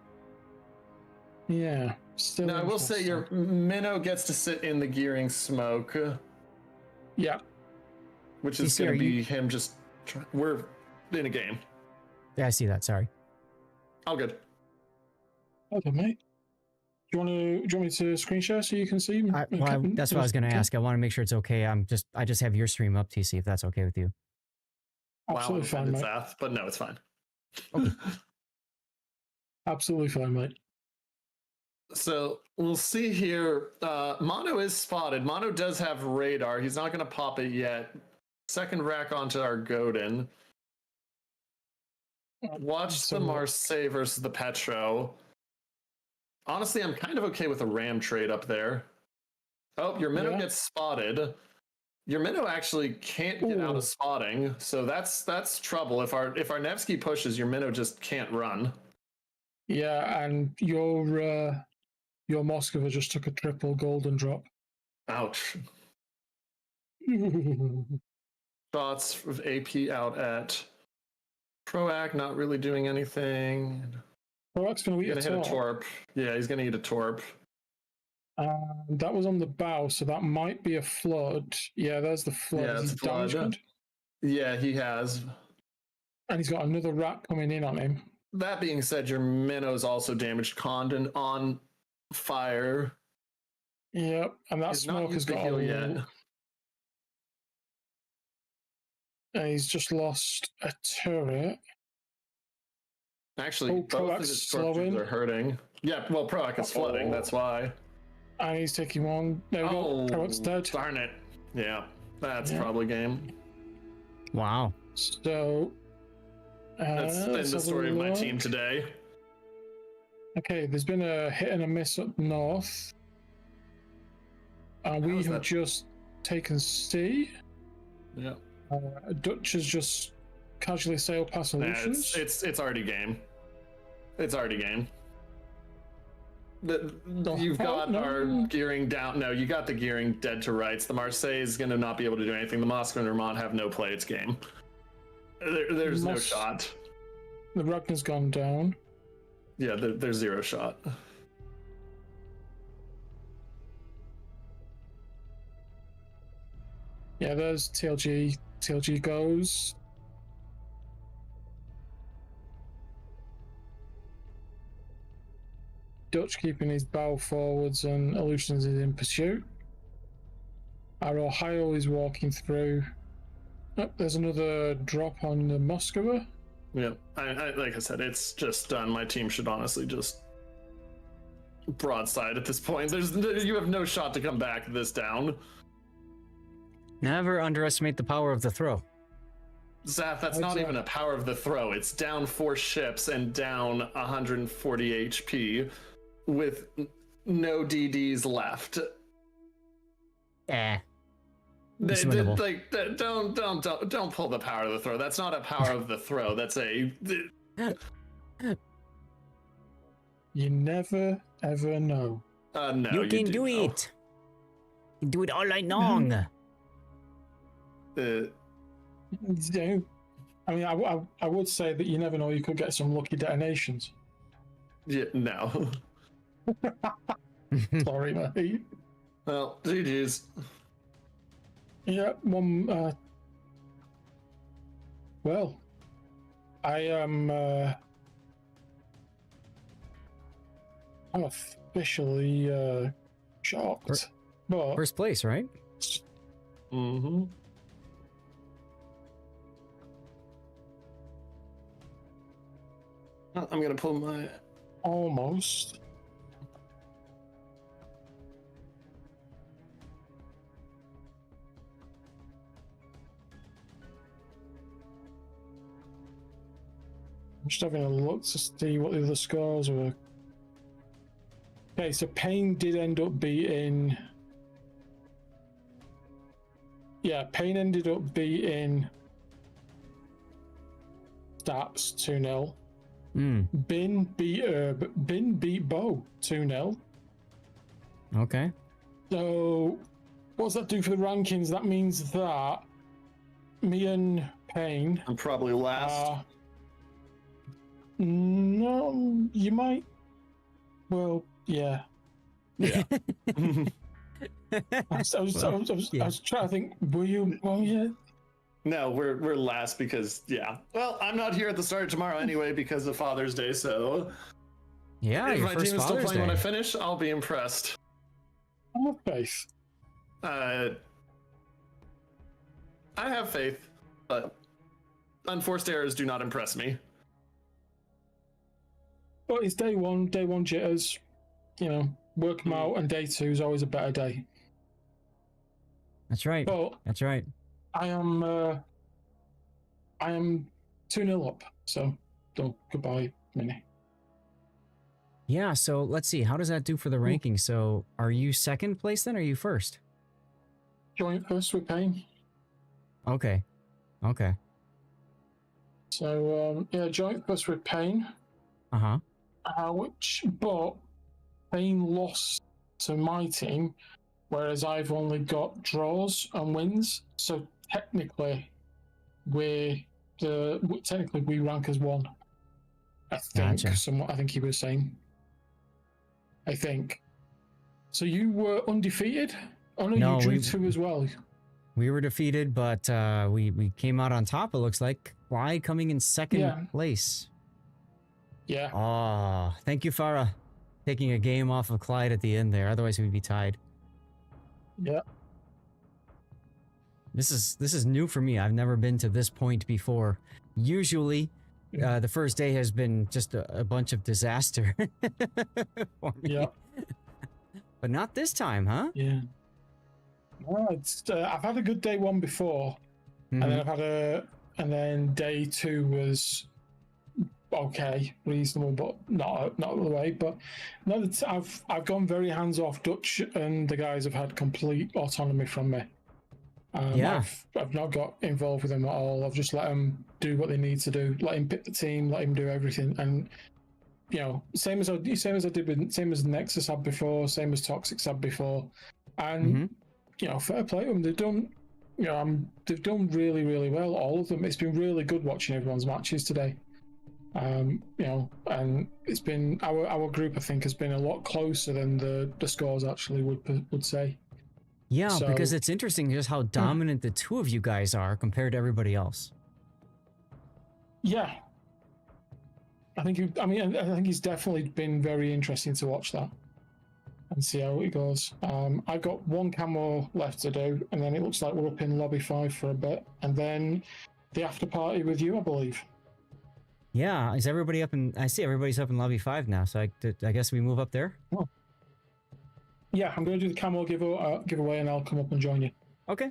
Yeah, still. Now I will say your Minnow gets to sit in the gearing smoke, Yeah, which is DC, going are to be you- him just. We're in a game. Yeah, I see that. Sorry. All good. okay, mate. Do you want me to screen share so you can see? That's what I was going to ask. I want to make sure it's okay. I just have your stream up, TC, if that's okay with you. Absolutely wow, fine, mate. Zath, but no, it's fine. Absolutely fine, mate. So we'll see here. Mono is spotted. Mono does have radar. He's not going to pop it yet. Second rack onto our Godin. Watch the Marseille versus the Petro. Honestly, I'm kind of okay with a Ram trade up there. Oh, your Minnow gets spotted. Your Minnow actually can't get out of spotting, so that's trouble. If our Nevsky pushes, your Minnow just can't run. Yeah, and your Moskova just took a triple golden drop. Ouch. Shots of AP out at Proac, not really doing anything. Proac's going to eat He's gonna hit a torp. Yeah, he's gonna eat a torp. That was on the bow, so that might be a flood. Yeah, there's the flood. Yeah, Is it's he damage flood. good? Yeah, he has. And he's got another rat coming in on him. That being said, your Minnow's also damaged Condon on fire. Yep, and that He's not smoke has used the got heal a yet. And he's just lost a turret. Actually, Oh, both of Proac's his structures slowing. are hurting. Yeah, well, Proac is flooding, that's why. And he's taking one. There we Oh, go. Proac's dead. darn it. Yeah, that's Yeah. probably game. Wow. So. That's let's the have a story of my look. team today. Okay, there's been a hit and a miss up north. And we was have that? just taken C. Yeah. Dutch has just casually sailed past solutions. It's already game. It's already game. You've Oh, got no. our gearing down. No, you got the gearing dead to rights. The Marseille is going to not be able to do anything. The Moscow and Vermont have no play. It's game. There's no shot. The Ragnar's gone down. Yeah, there's zero shot. Yeah, there's TLG. TLG goes. Dutch keeping his bow forwards and Aleutians is in pursuit. Our Ohio is walking through. Oh, there's another drop on the Moskova. Yeah, I like I said, it's just done. My team should honestly just broadside at this point. You have no shot to come back this down. Never underestimate the power of the throw. Zath, that's not even a power of the throw. It's down 4 ships and down 140 HP with no DDs left. It's winnable. Don't pull the power of the throw. That's not a power of the throw. That's a. You never ever know. No, you can do know. it. You do it all night long. Yeah. I mean, I would say that you never know. You could get some lucky detonations. Yeah, no. Sorry, mate. Well, GG's. Yeah, one. Well, I am. I'm officially shocked. But First place, right? Mm-hmm. I'm gonna pull my. almost. I'm just having a look to see what the other scores were. Okay, so Payne did end up beating. Yeah, Payne ended up beating Stats 2-0. Bin beat Bo 2-0. Okay. So, what does that do for the rankings? That means that me and Payne. I'm probably last. No, you might. Well, yeah. Yeah. I was trying to think. Were you? Oh, yeah. No, we're last because Well, I'm not here at the start tomorrow anyway because of Father's Day. So Yeah, if your my first team is still Father's playing when I Day. finish, I'll be impressed. I have faith. I have faith, but unforced errors do not impress me. But it's day one jitters. You know, work them out, and day 2 is always a better day. That's right. But That's right. I am 2-0 up. So, goodbye, Minnie. Yeah, so let's see. How does that do for the ranking? So are you second place then, or are you first? Joint first with Payne. Okay. Okay. So, joint first with Payne. Uh-huh. But Payne lost to my team, whereas I've only got draws and wins. So technically, we rank as 1. I think. Gotcha. I think he was saying. I think. So you were undefeated? Oh no, you drew 2 as well. We were defeated, but we came out on top, it looks like. Clyde coming in second place. Yeah. Oh, thank you, Farah. Taking a game off of Clyde at the end there. Otherwise, we'd be tied. Yeah. This is new for me. I've never been to this point before. Usually, the first day has been just a bunch of disaster for me. Yeah. But not this time, huh? Yeah. No, it's I've had a good day 1 before, and then and then day 2 was okay, reasonable, but not the way. But no, I've gone very hands off. Dutch and the guys have had complete autonomy from me. I've not got involved with them at all. I've just let them do what they need to do. Let him pick the team. Let him do everything. And you know, same as Nexus had before. Same as Toxics had before. And you know, fair play to them. They've done. You know, they've done really, really well. All of them. It's been really good watching everyone's matches today. You know, and it's been our group. I think has been a lot closer than the scores actually would say. Yeah, so, because it's interesting just how dominant the 2 of you guys are compared to everybody else. Yeah, I think he's definitely been very interesting to watch that and see how it goes. I've got 1 camo left to do, and then it looks like we're up in lobby 5 for a bit, and then the after party with you, I believe. Yeah, is everybody up in? I see everybody's up in lobby 5 now, so I guess we move up there. Oh. Yeah, I'm going to do the camo giveaway, and I'll come up and join you. Okay.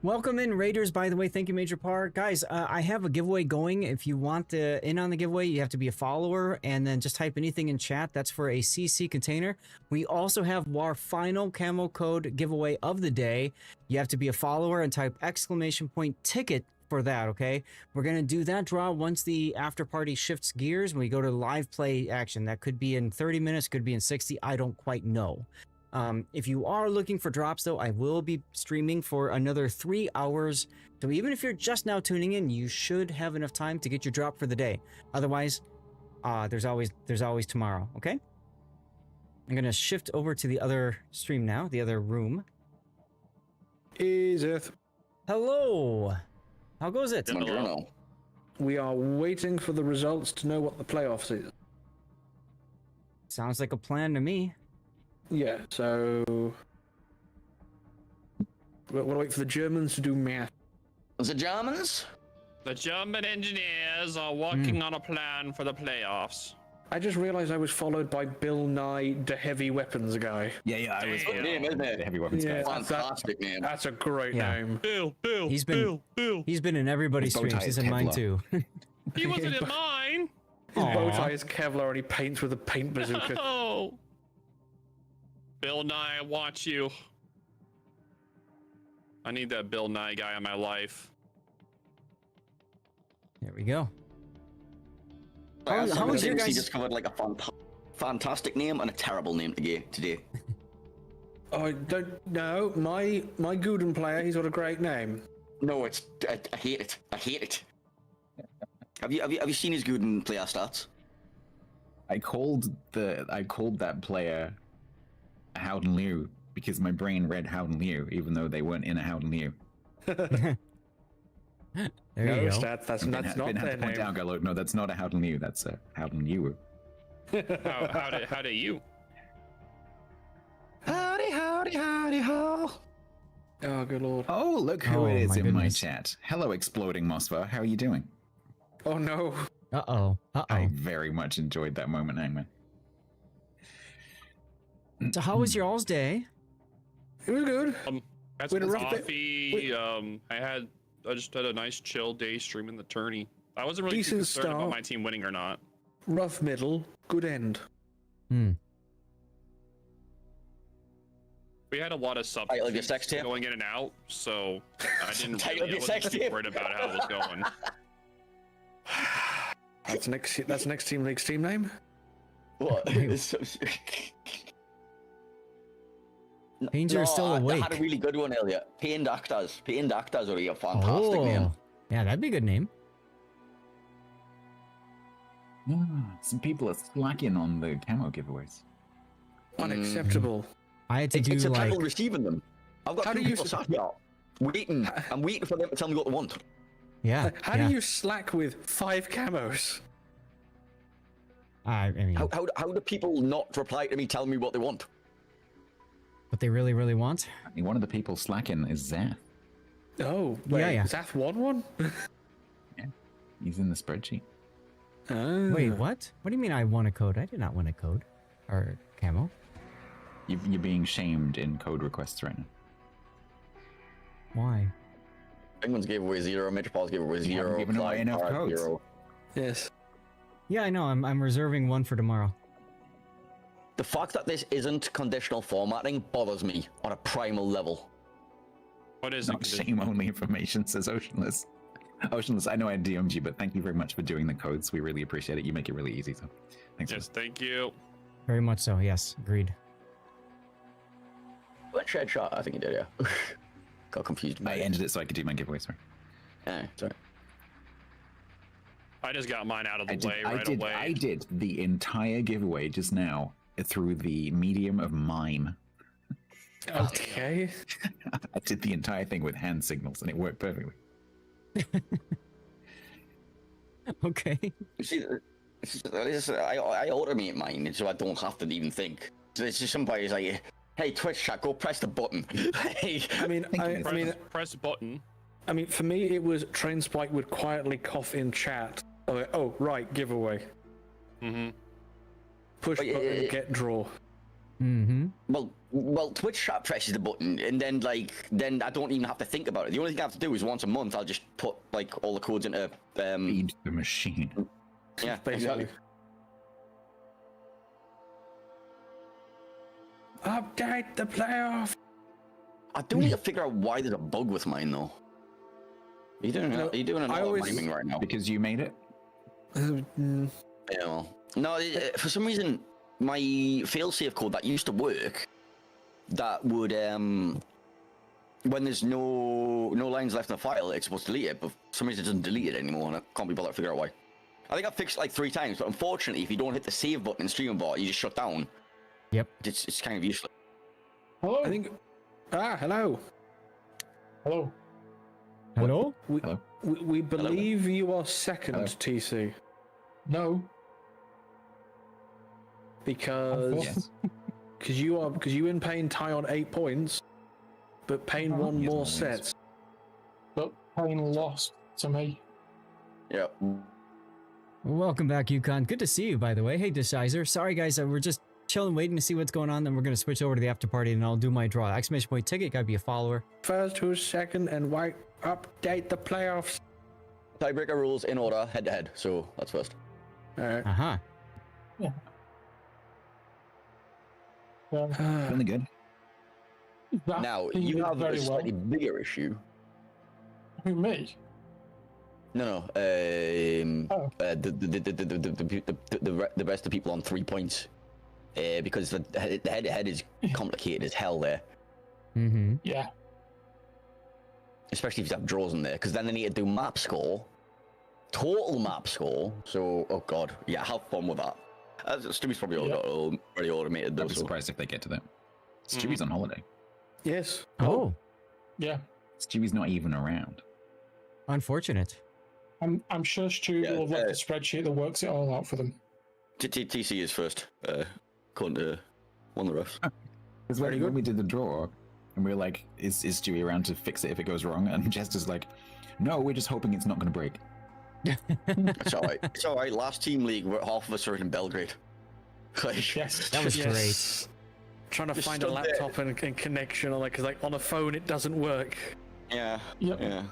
Welcome in, Raiders, by the way. Thank you, Major Par. Guys, I have a giveaway going. If you want in on the giveaway, you have to be a follower, and then just type anything in chat. That's for a CC container. We also have our final camo code giveaway of the day. You have to be a follower and type !ticket for that, okay? We're going to do that draw once the after party shifts gears and we go to live play action. That could be in 30 minutes, could be in 60. I don't quite know. If you are looking for drops, though, I will be streaming for another 3 hours. So even if you're just now tuning in, you should have enough time to get your drop for the day. Otherwise, there's always tomorrow, okay? I'm going to shift over to the other stream now, the other room. Easy. Hello. How goes it? Hello. We are waiting for the results to know what the playoffs is. Sounds like a plan to me. Yeah, so we'll wait for the Germans to do math. The Germans? The German engineers are working on a plan for the playoffs. I just realized I was followed by Bill Nye, the heavy weapons guy. Yeah, I was. Good name, isn't it? The heavy weapons guy. Fantastic name. That's a great name. Bill. He's been in everybody's streams. He's in mine too. He wasn't in mine. His bow tie is Kevlar and he paints with a paint bazooka. Oh. Bill Nye, I want you. I need that Bill Nye guy in my life. There we go. How was your He guys? discovered like a fantastic name and a terrible name today. I don't know. My Guden player, he's got a great name. No, I hate it. I hate it. Have you seen his Guden player stats? I called that player Howden Liu because my brain read Howden Liu, even though they weren't in a Howden Liu. There no, you go. Stats, that's not Been their had to point name. out, go, look, no, that's not a Howden Liu, that's a Howden Liu. How do you? Howdy, howdy, howdy, ho. Oh, good lord. Oh, look who Oh, it is my in my goodness. chat. Hello, Exploding Mosfa. How are you doing? Oh no. Uh-oh. I very much enjoyed that moment, Hangman. So how was your all's day? It was good. Had We had some a rough bit. coffee. I just had a nice chill day streaming the tourney. I wasn't really too Decent concerned about start. my team winning or not. Rough middle, good end. We had a lot of Title of your substitutes sex tape? going in and out, so I didn't Title of really, I your sex wasn't too tape? worried about how it was going. That's next team league's team name. What? Painter is still I awake. had a really good one earlier. Pained Actors. Pained Actors are a fantastic name. Yeah, that'd be a good name. Some people are slacking on the camo giveaways. Unacceptable. I had to do It's a like. title receiving them. I've got How two do you- people sat here waiting. I'm waiting for them to tell me what they want. Yeah. How yeah. do you slack with 5 camos? I mean, How do people not reply to me telling me what they want? what they really, really want. I mean, one of the people slacking is Zath. Oh, wait, Yeah. Zath won one? He's in the spreadsheet. Oh. Wait, what? What do you mean I won a code? I did not win a code. Or camo. You're being shamed in code requests right now. Why? Penguins gave away 0, Metropolis gave away 0. haven't given away Clyde enough Park, codes. 0. Yes. Yeah, I know. I'm reserving one for tomorrow. The fact that this isn't conditional formatting bothers me on a primal level. What is Not it? shame only information, says Oceanless. Oceanless, I know I DM'd you, but thank you very much for doing the codes. We really appreciate it. You make it really easy, so thanks. Yes, thank you. Very much so. Yes, agreed. What shed shot? I think you did, yeah. Got confused. I ended it so I could do my giveaway, sorry. Yeah, sorry. I just got mine out of the way I right did, away. I did the entire giveaway just now through the medium of mime. Okay. I did the entire thing with hand signals and it worked perfectly. Okay. You see, I automate mine so I don't have to even think. So it's just somebody's like, hey, Twitch chat, go press the button. Hey. I mean, Press button. I mean, for me, it was Trainspike would quietly cough in chat. Oh, right, giveaway. Mm-hmm. Push But, button, get draw. Mm-hmm. Well, Twitch chat presses the button, and then I don't even have to think about it. The only thing I have to do is once a month, I'll just put like all the codes into Feed the machine. Yeah, Basically. exactly. Update the playoff. I do need to figure out why there's a bug with mine though. Are you doing a lot of miming right now? Because you made it? Yeah. Well, no, for some reason, my failsafe code that used to work, that would when there's no lines left in the file, it's supposed to delete it, but for some reason it doesn't delete it anymore, and I can't be bothered to figure out why. I think I fixed it like 3 times, but unfortunately, if you don't hit the save button in Stream Bar, you just shut down. Yep. It's kind of useless. Hello. I think. Hello. Hello. Hello? We believe you are second, TC. No. Because you and Payne tie on 8 points, but Payne won more sets. But Payne lost to me. Yeah. Welcome back, Yukon. Good to see you, by the way. Hey, Decizer. Sorry, guys. We're just chilling, waiting to see what's going on. Then we're going to switch over to the after party, and I'll do my draw. Exclamation point ticket. Gotta be a follower. First, who's second, and why update the playoffs? Tiebreaker rules in order, head to head. So that's first. Alright. Uh-huh. Yeah. Really good. Now you have a slightly bigger issue. Who, me? No. The rest of the people on 3 points. Because the head-to-head is complicated as hell there. Mm-hmm. Yeah. Especially if you have draws in there, because then they need to do map score, total map score. So, oh god, yeah, have fun with that. Stewie's probably already automated those. I'd be surprised if they get to that. Stewie's on holiday. Yes. Oh. Yeah. Stewie's not even around. Unfortunate. I'm sure Stu will have left a spreadsheet that works it all out for them. TC is first, according to one of the refs. Because when we did the draw, and we were like, is Stewie around to fix it if it goes wrong? And Jester's like, no, we're just hoping it's not going to break. It's alright. It's alright. Last team league, half of us are in Belgrade. Like, Yes. That was great. Trying to Just find a stood laptop and connection, or because on a phone it doesn't work. Yeah. Yep. Yeah.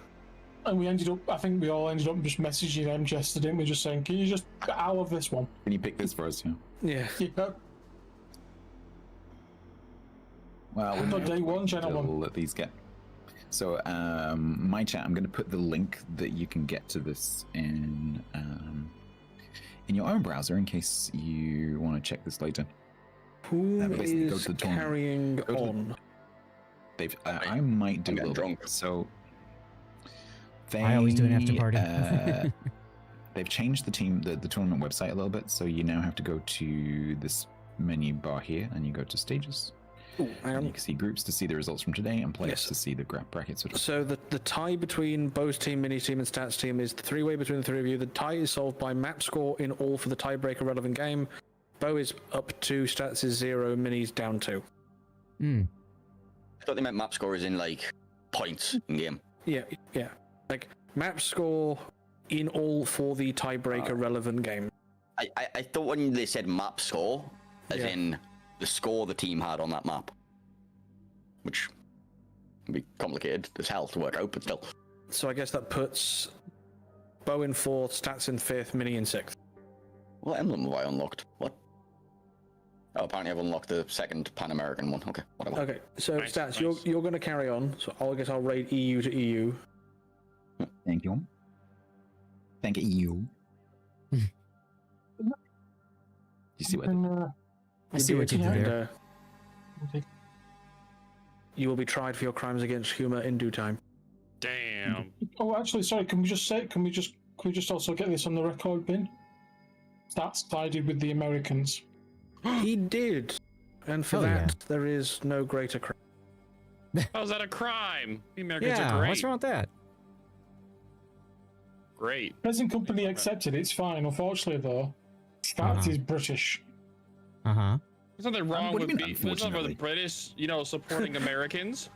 And we ended up, I think we all ended up just messaging them, Jester, didn't we? Just saying, can you just get out of this one? Can you pick this for us? Yeah. Yeah. Well, we For might day one, to gentlemen. let these get. So, my chat, I'm going to put the link that you can get to this in your own browser in case you want to check this later. Who basically go is to the tournament. carrying Go to the- on? They've. I might do I'm a little getting bit. So, they. I always do an after party. They've changed the tournament website a little bit, so you now have to go to this menu bar here, and you go to stages. Ooh, hang And on. you can see groups to see the results from today, and players Yes. to see the brackets. So the tie between Bo's team, Mini's team, and Stats team is the three-way between the three of you. The tie is solved by map score in all for the tiebreaker relevant game. Bo is up 2, Stats is 0, Mini's down 2. Hmm. I thought they meant map score is in like points in game. Yeah. Like map score in all for the tiebreaker relevant game. I thought when they said map score, as Yeah. in the score the team had on that map, which can be complicated as hell to work out, but still. So I guess that puts Bo in 4th, Stats in 5th, Mini in 6th. What emblem have I unlocked? What? Oh, apparently I've unlocked the second Pan American one. Okay, whatever. Okay, so Nice, Stats, nice. you're going to carry on. So I guess I'll rate EU to EU. Thank you. Thank you. You see what? I see what you did And, there. Okay. you will be tried for your crimes against humor in due time. Damn. Oh, actually, sorry. Can we just also get this on the record bin? That's sided with the Americans. He did, and for Oh, that yeah. there is no greater crime. How's that a crime? The Americans Yeah, are great. what's wrong with that? Great. Present company accepted. It's fine. Unfortunately, though, Stats is British. Uh-huh. There's nothing wrong what do with you mean, there's nothing with the unfortunately? British, supporting Americans.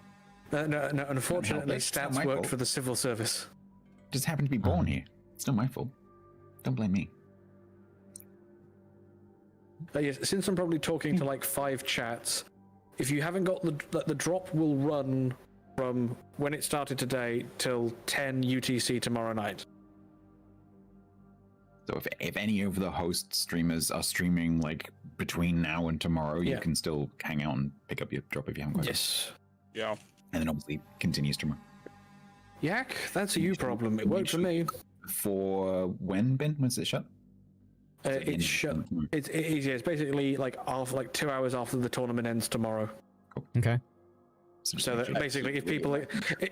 No, unfortunately, it's not Stats my worked fault. for the civil service. Just happened to be born here. It's not my fault. Don't blame me. But yes, since I'm probably talking to like 5 chats, if you haven't got the drop will run from when it started today till 10 UTC tomorrow night. So if any of the host streamers are streaming like between now and tomorrow, you Yeah. can still hang out and pick up your drop if you haven't got it. Yes. Yeah. And then obviously continues tomorrow. Yak, that's a you problem. It worked for me. For when, Ben? When's it shut? It's shut. It's basically like 2 hours after the tournament ends tomorrow. Okay. So that basically,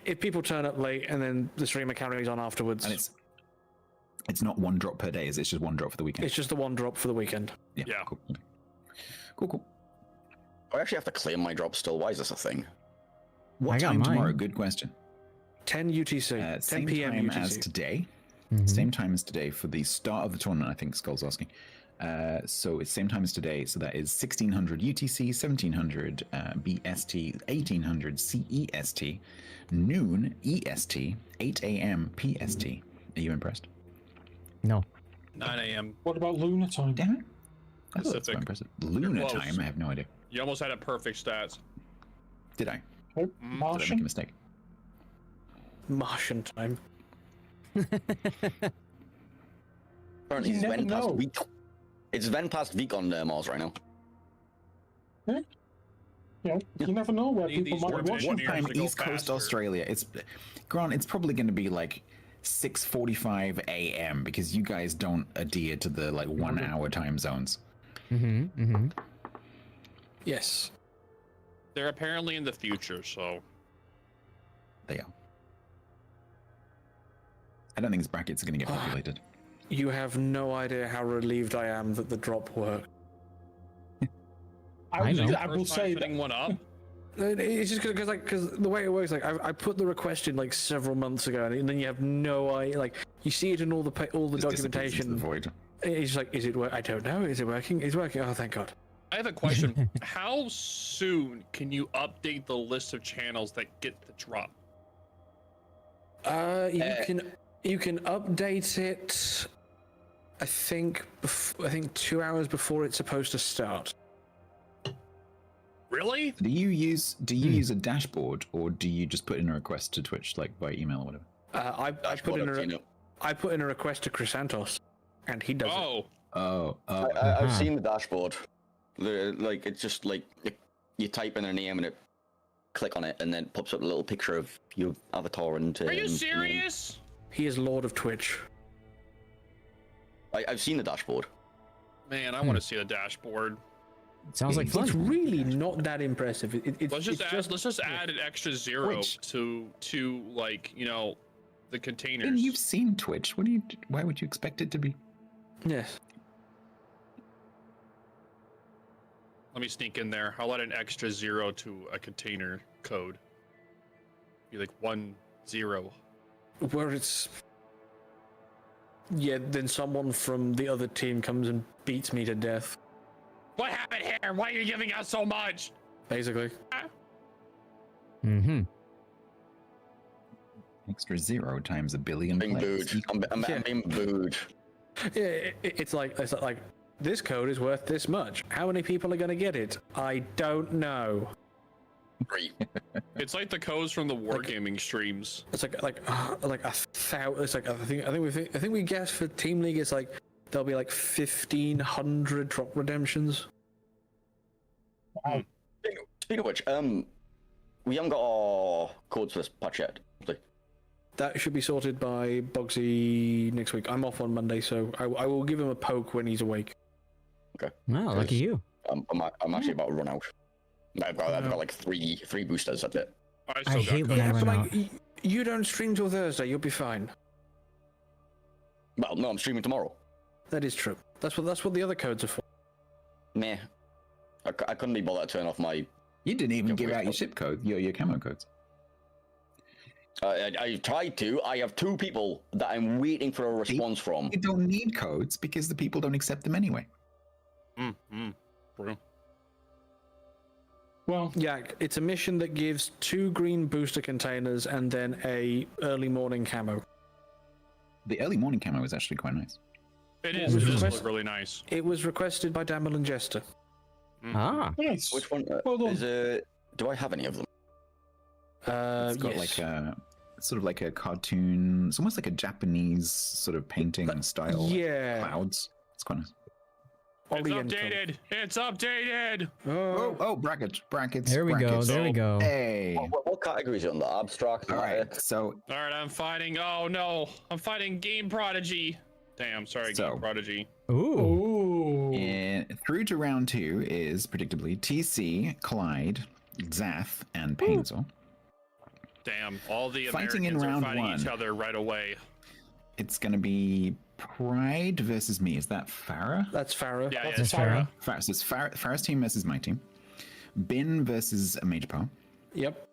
if people turn up late and then the streamer carries on afterwards, And it's not one drop per day, is it? It's just one drop for the weekend. it's just the one drop for the weekend. Yeah. Yeah. Cool. I actually have to claim my drop still. Why is this a thing? What I got time mine. tomorrow? Good question. 10 UTC, 10 Same PM time UTC. as today. Mhm. Same time as today for the start of the tournament, I think Skull's asking. So it's same time as today. So that is 1600 UTC, 1700 BST, 1800 CEST, noon EST, 8 a.m. PST. Are you impressed? No. 9 a.m. What about Lunar time? Damn it. I thought that's Pacific. quite impressive. Lunar close. time? I have no idea. You almost had a perfect stats. Did I? Oh, Did I make a Martian? mistake? Martian time. Apparently, You it's never Ven past know. week. It's Ven past week on Mars right now. You never know where These people might be warp watching. What engineers time to go East Coast faster. Australia? Grant, it's probably going to be like 6:45 a.m. because you guys don't adhere to the like 1 hour time zones. Yes. They're apparently in the future, so They are. I don't think his brackets are going to get populated. You have no idea how relieved I am that the drop worked. I will first time say setting that one up. It's just because the way it works, like I put the request in like several months ago, and then you have no idea. Like you see it in all the Just disappears into documentation. the void. It's just like, is it work? I don't know. Is it working? It's working. Oh, thank God. I have a question. How soon can you update the list of channels that get the drop? You can update it. I think 2 hours before it's supposed to start. Really? Do you use a dashboard, or do you just put in a request to Twitch, like by email or whatever? I put in a request to Chris Santos, and he does it. I've seen the dashboard. Like it's just like you type in their name and it click on it, and then it pops up a little picture of your avatar. And Are you serious? He is Lord of Twitch. I've seen the dashboard. Man, I want to see the dashboard. Sounds like fun. It's really not that impressive. Let's just add an extra 0 to like, you know, the containers. And you've seen Twitch. Why would you expect it to be? Yes. Let me sneak in there. I'll add an extra 0 to a container code. Be like 10. Where it's... Yeah, then someone from the other team comes and beats me to death. What happened here? Why are you giving us so much? Basically. Extra 0 times a billion. Being booed. I'm being booed. Yeah, it's like this code is worth this much. How many people are going to get it? I don't know. 3. It's like the codes from the wargaming streams. It's like a thousand. It's like I think we guess for Team League it's like there'll be like 1,500 drop redemptions. Wow. Speaking of which, we haven't got our codes for this patch yet. That should be sorted by Bogsy next week. I'm off on Monday, so I will give him a poke when he's awake. Okay. Wow, lucky you. I'm actually about to run out. I've got like three boosters. That's it. I hate when I run out. You don't stream till Thursday. You'll be fine. Well, no, I'm streaming tomorrow. That is true. That's what the other codes are for. Meh. I couldn't be bothered to turn off my. You didn't even give out your ship code, your camo codes. I tried to. I have 2 people that I'm waiting for a response from. You don't need codes because the people don't accept them anyway. True. Well, yeah, it's a mission that gives 2 green booster containers and then a early morning camo. The early morning camo is actually quite nice. It is. It does look really nice. It was requested by Damel and Jester. Nice. Which one? Well done. Do I have any of them? It's got like a sort of like a cartoon. It's almost like a Japanese sort of painting style. Yeah. Like clouds. It's quite nice. It's updated. It's updated. Oh, brackets. There we go. brackets. There we go. Hey. What categories are on the abstract? All right. So. All right, I'm fighting. Oh no, I'm fighting Game Prodigy. Damn, sorry, Game Prodigy. Ooh. And through to round 2 is predictably TC, Clyde, Zath, and Painzel. Damn, all the Fighting Americans in round are fighting 1. each other right away. It's going to be Pride versus me. Is that Farah? That's Farah. Yeah, That's Farah. Farah. So it's Farah's team versus my team. Bin versus Major Power. Yep.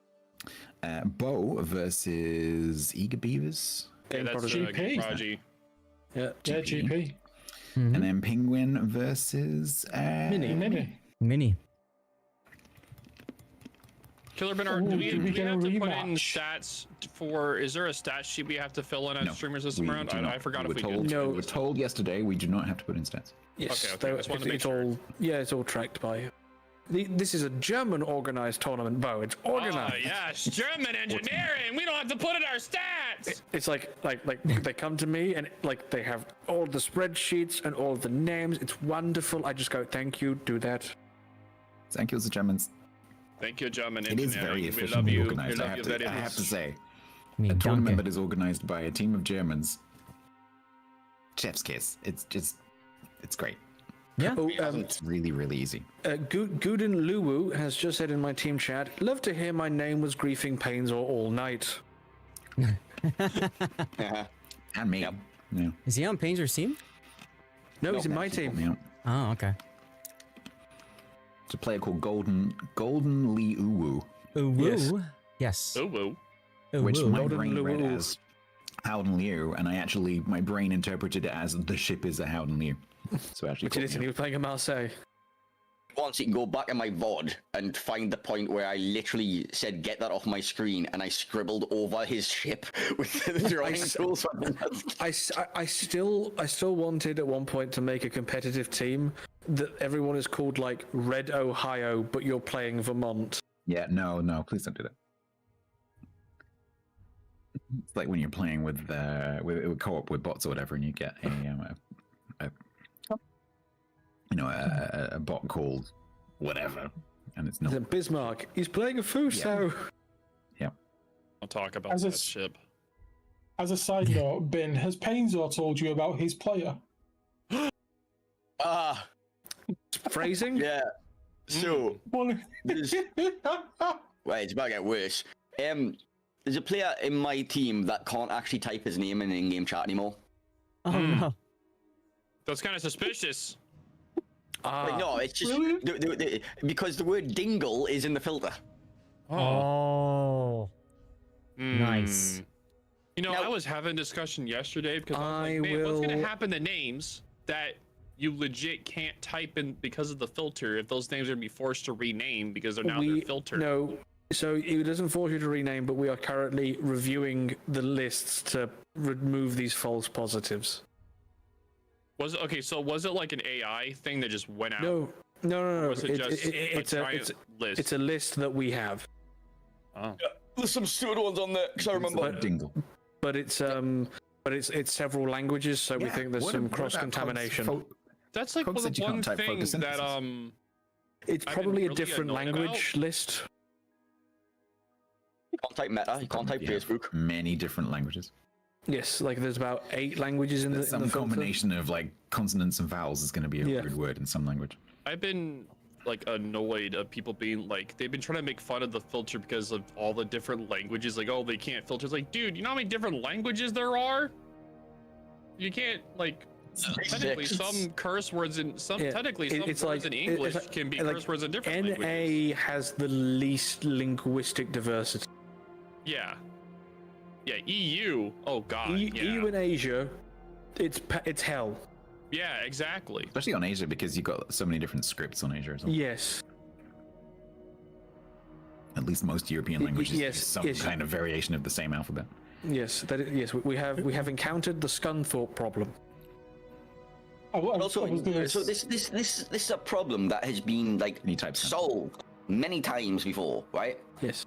Bo versus Eager Beavers. Yeah, that's GP. Game Prodigy. Yeah. GP. And then Penguin versus Mini. Killer Bernard, do we get a have to put in rematch? stats for? Is there a stat sheet we have to fill in as streamers this time around? I forgot if we told, did. We were told yesterday we do not have to put in stats. Yes. Okay, just wanted to make It's sure. all it's all tracked by you. This is a German organized tournament, Bo. It's organized. Oh yes, German engineering. We don't have to put in our stats. It's like they come to me and like they have all the spreadsheets and all the names. It's wonderful. I just go, thank you, do that. Thank you, the Germans. Thank you, German It is engineering. very We efficient love and you. organized. We love you very I have to much. say. Me a tournament donkey. that is organized by a team of Germans. Chef's kiss. It's great. Yeah. Oh, It's really, really easy. Guden Luwu has just said in my team chat, love to hear my name was griefing pains or all night. And me. Yeah. Is he on Painter's team? No, he's in my team. Yeah. Oh, okay. It's a player called Golden Lee Uwu, Ooh, yes. Oh, whoa. which Ooh. my Golden brain read Luwu. as Howden Liu, and my brain interpreted it as the ship is a Howden Liu. So actually, Which it is, and he was playing a Marseille. Once you can go back in my VOD and find the point where I literally said, get that off my screen, and I scribbled over his ship with the drawing tools. I still wanted at one point to make a competitive team that everyone is called like Red Ohio, but you're playing Vermont. yeah, no, please don't do that. It's like when you're playing with co-op with bots or whatever, and you get a bot called whatever, and it's not. Is it Bismarck? He's playing a Fuso. I'll talk about As a that s- ship. As a side note, Bin, has Painzor told you about his player? Ah, Phrasing? yeah. So, One- there's, wait, it's about to get worse. There's a player in my team that can't actually type his name in in-game chat anymore. Oh no. That's kind of suspicious. Like, no, it's just Really? because the word dingle is in the filter. Oh. Nice. Hmm. You know, Now- I was having a discussion yesterday because I was I like, man, what's going will- to happen to names that you legit can't type in because of the filter if those names are going to be forced to rename because they're now their filter? No, so it doesn't force you to rename, but we are currently reviewing the lists to remove these false positives. Was it, okay, so was it like an AI thing that just went out? No. Or was it It- just it's a a giant list? it's a list that we have, Oh. There's some stupid ones on there, because I remember. Dingle. but it's several languages, so we think there's some cross contamination. That's like Cogs the said you one can't type thing that photosynthesis. It's I've been probably a really different annoyed language list. You can't type Meta, you can't type Facebook. Many different languages. Yes, like there's about 8 languages in the Some filter. combination of like consonants and vowels is going to be a Yeah. weird word in some language. I've been like annoyed of people being like they've been trying to make fun of the filter because of all the different languages. Like, oh, they can't filter. It's like, dude, you know how many different languages there are? You can't like technically some curse words in some Yeah, technically some it's words like- in it's English like- can be like curse words in different languages. NA has the least linguistic diversity. Yeah. Yeah, EU. Oh god. yeah. EU in Asia, it's hell. Yeah, exactly. Especially on Asia because you've got so many different scripts on Asia as well. Yes. At least most European languages yes, use some yes. kind of variation of the same alphabet. Yes, yes, we have encountered the Scunthorpe problem. Also, so this is a problem that has been like solved many times before, right? Yes.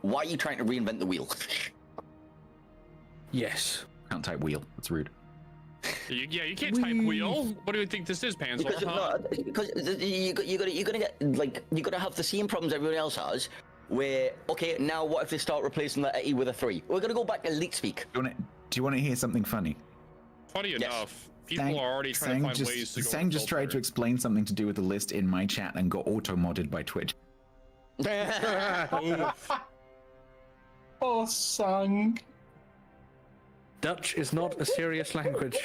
Why are you trying to reinvent the wheel? Yes. Can't type wheel. That's rude. You can't type wheel. What do you think this is, Panzer? Because, Huh? no, because you're gonna get like you're gonna have the same problems everyone else has. Where okay, now what if they start replacing the E with a 3? We're gonna go back to elite speak. Do you want to hear something funny? Funny enough, people Sang- are already trying to find ways to go. Sang just tried to explain something to do with the list in my chat and got auto-modded by Twitch. Oh, Sang. Dutch is not a serious language.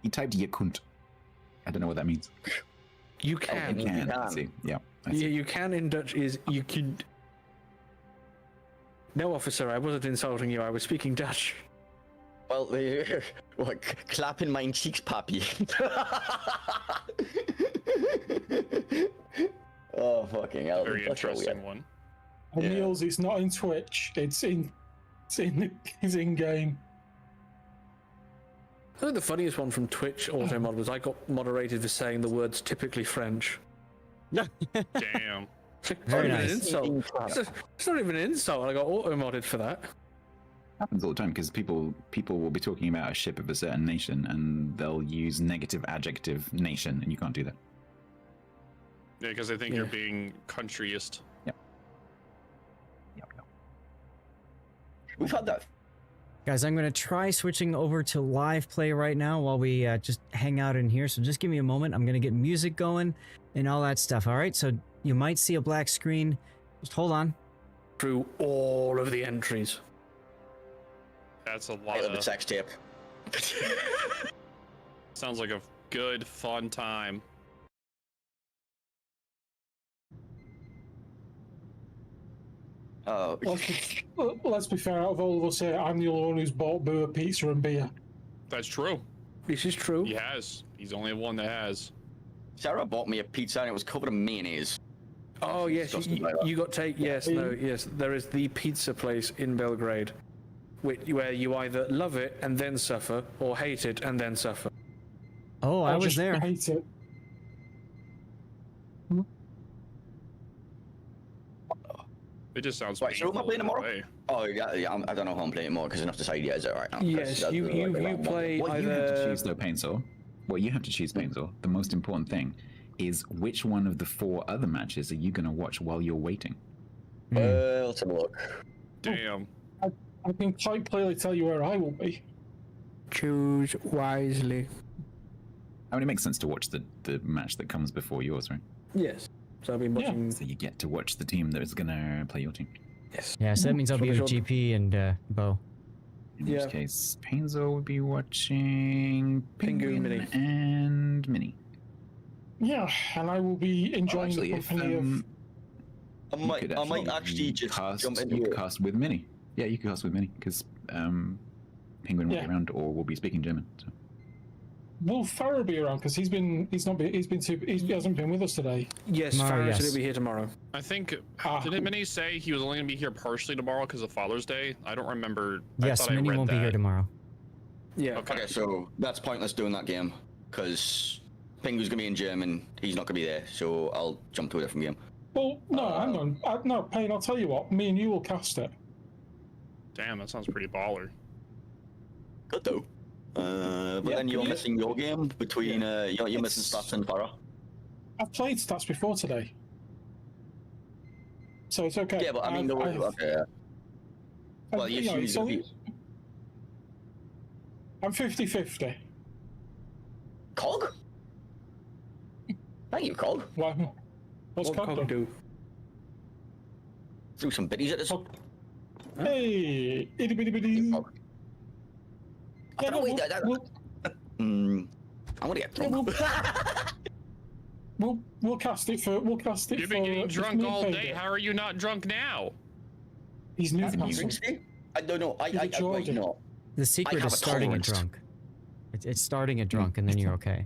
He typed Yakunt. I don't know what that means. You can. You can. I see. Yeah. I see. Yeah, you can in Dutch is you can. No, officer, I wasn't insulting you. I was speaking Dutch. Well, what, clapping my cheeks, papi. Oh, fucking hell. Very That's what we interesting are. one. Niels, it's not in Twitch. It's in game. I think the funniest one from Twitch automod was I got moderated for saying the words typically French. Damn. It's not Very even nice. an insult. It's not even an insult. I got auto-modded for that. Happens all the time because people will be talking about a ship of a certain nation and they'll use negative adjective nation and you can't do that. Yeah, because I think you're being countryist. Yep. We've had that. Guys, I'm going to try switching over to live play right now while we just hang out in here. So just give me a moment. I'm going to get music going and all that stuff. All right. So you might see a black screen. Just hold on. Through all of the entries. That's a lot of the sex tape. Sounds like a good, fun time. Oh. Let's be fair. Out of all of us here, I'm the only one who's bought Boo a pizza and beer. That's true. This is true. He has. He's the only one that has. Sarah bought me a pizza and it was covered in mayonnaise. Oh yes, you got take. Yes, no, yes. There is the pizza place in Belgrade, where you either love it and then suffer, or hate it and then suffer. Oh, I was there. Hate it. It just sounds right. So who am I playing tomorrow? Way. Oh yeah, I don't know who I'm playing tomorrow because enough decided yet. Is it right now? Yes, you play What either. you have to choose though, Painsaw. What you have to choose, Painsaw. The most important thing is which one of the 4 other matches are you going to watch while you're waiting? Let's have a look. Damn. I can quite clearly tell you where I will be. Choose wisely. I mean, it makes sense to watch the match that comes before yours, right? Yes. So I've been watching. So you get to watch the team that is going to play your team. Yes. Yeah, so that means I'll be with GP and Bo. In which case, Painsaw would be watching Penguin Mini. and Mini. Yeah, and I will be enjoying Actually, the if company of. I might actually just jump into you could it. cast with Mini. Yeah, you could cast with Mini because Penguin will be around or will be speaking German. So. Will Farrow be around? Because he hasn't been with us today. Yes, Farrow should be here tomorrow. I think didn't Minnie say he was only going to be here partially tomorrow because of Father's Day? I don't remember. Yes, I Minnie read won't that. be here tomorrow. Yeah. Okay, so that's pointless doing that game because Penguin's gonna be in German. He's not gonna be there, so I'll jump to a different game. Well, no, hang on. No, Payne, I'll tell you what. Me and you will cast it. Damn, that sounds pretty baller. Good though. But then you're missing your game between you're missing Stats and Farah. I've played Stats before today, so it's okay. Yeah, but I mean, well, you should be. I'm 50-50. Cog? Thank you, Cog. Wow. What's Cog do? Do some biddies at this. Hey, itty bitty bitty. I don't know. I'm gonna get drunk. We'll cast it for. We'll cast it You've for. been getting drunk all day. Payday. How are you not drunk now? He's new. I don't know. You know. The secret is starting it drunk. It's starting it drunk, and then you're okay.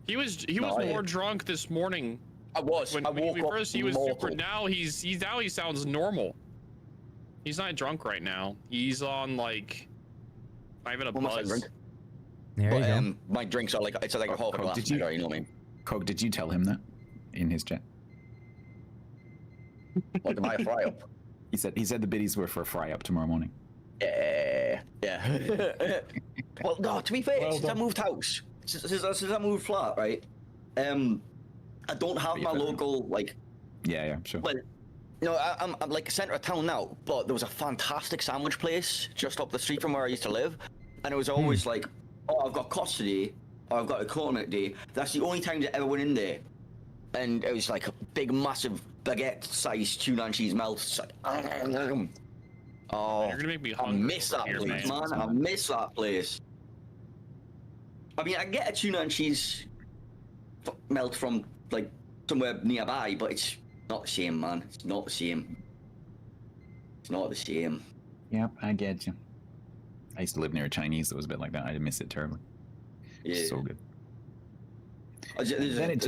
He was more drunk this morning. I was. When I woke up first he was mortal. super. Now he sounds normal. He's not drunk right now. He's on like not even a buzz. There you go. My drinks are like a half a glass. Did you know what I mean? Cog, did you tell him that in his chat? Like, am I a fry up? He said the biddies were for a fry up tomorrow morning. Yeah. Well, no. To be fair, since I moved house, since I moved flat, right? I don't have my local like. Yeah, sure. Well, you know, I'm like centre of town now, but there was a fantastic sandwich place just up the street from where I used to live, and it was always like, oh, I've got cost today, or I've got a corner today. That's the only time that I ever went in there, and it was like a big, massive baguette-sized tuna and cheese melt. It's like, oh, you're gonna make me I hungry. miss that place, man. I miss that place. I mean, I get a tuna and cheese melt from like somewhere nearby, but it's not the same, man. It's not the same. It's not the same. Yep, I get you. I used to live near a Chinese that was a bit like that. I miss it terribly. Yeah. So good. Then it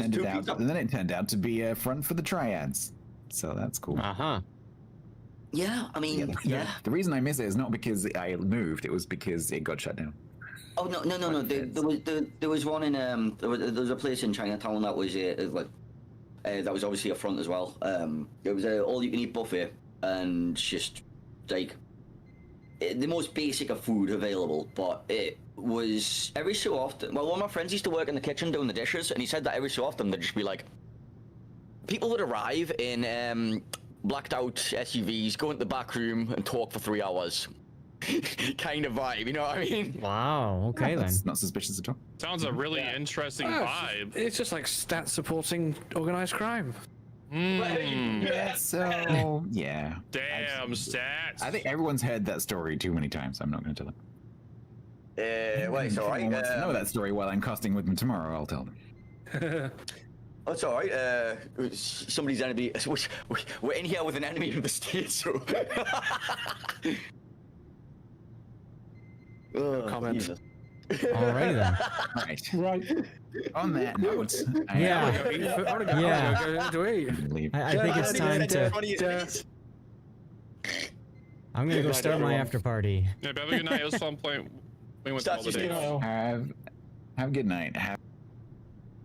turned out to be a front for the triads. So that's cool. Yeah, I mean, The reason I miss it is not because I moved; it was because it got shut down. Oh no! There was one in there was a place in Chinatown that was that was obviously a front as well. It was a all-you-can-eat buffet, and just like the most basic of food available, but it was every so often. Well, one of my friends used to work in the kitchen doing the dishes, and he said that every so often they'd just be like, people that arrive in blacked out SUVs, go into the back room and talk for 3 hours. Kind of vibe, you know what I mean? Wow. Okay then. That's not suspicious at all. Sounds a really interesting vibe. It's just like stats supporting organized crime. Yeah, so yeah. Damn stats. I think everyone's heard that story too many times. I'm not going to tell them. Well, it's all If right. anyone wants to know that story while I'm casting with them tomorrow, I'll tell them. That's all right. Somebody's enemy. We're in here with an enemy of the state, so. Comment. Jesus. Alrighty then. Right. Right. On that note, Yeah. I think it's time to. I'm gonna go start my after party. Yeah, have a good night. It was fun playing with them all today. Have a good night.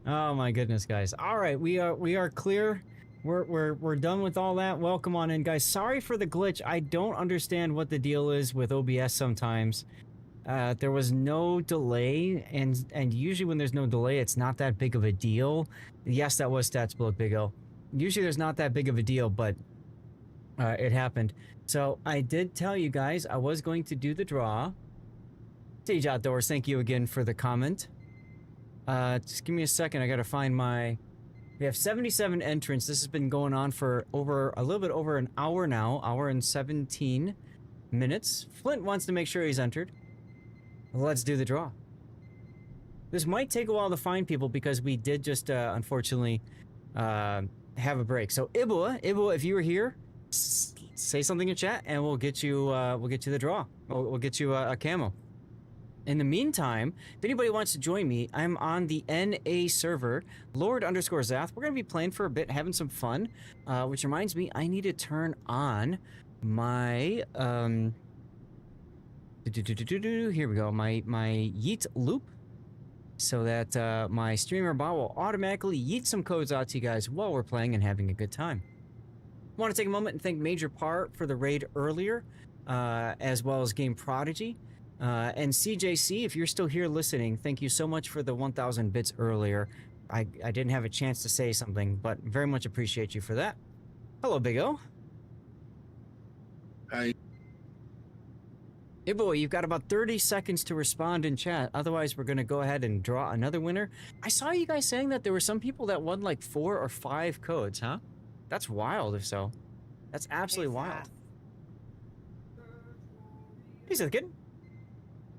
Oh my goodness, guys! All right, we are clear. We're done with all that. Welcome on in, guys. Sorry for the glitch. I don't understand what the deal is with OBS sometimes. There was no delay, and usually when there's no delay, it's not that big of a deal. Yes, that was Stats Block Big O. Usually there's not that big of a deal, but it happened. So I did tell you guys I was going to do the draw. Stage Outdoors, thank you again for the comment. Just give me a second. I gotta find my. We have 77 entrants. This has been going on for a little bit over an hour now. Hour and 17 minutes. Flint wants to make sure he's entered. Let's do the draw. This might take a while to find people because we did just unfortunately have a break. So Ibua, if you were here, say something in chat and we'll get you the draw. We'll get you a camo. In the meantime, if anybody wants to join me, I'm on the NA server, Lord_Zath. We're gonna be playing for a bit, having some fun. Which reminds me, I need to turn on my here we go, my yeet loop, so that my streamer bot will automatically yeet some codes out to you guys while we're playing and having a good time. I want to take a moment and thank Major Part for the raid earlier, as well as Game Prodigy. And CJC, if you're still here listening, thank you so much for the 1,000 bits earlier. I didn't have a chance to say something, but very much appreciate you for that. Hello, Big O. Hi. Ibo, you've got about 30 seconds to respond in chat. Otherwise, we're going to go ahead and draw another winner. I saw you guys saying that there were some people that won like 4 or 5 codes, huh? That's wild, if so. That's absolutely wild. He's a kid.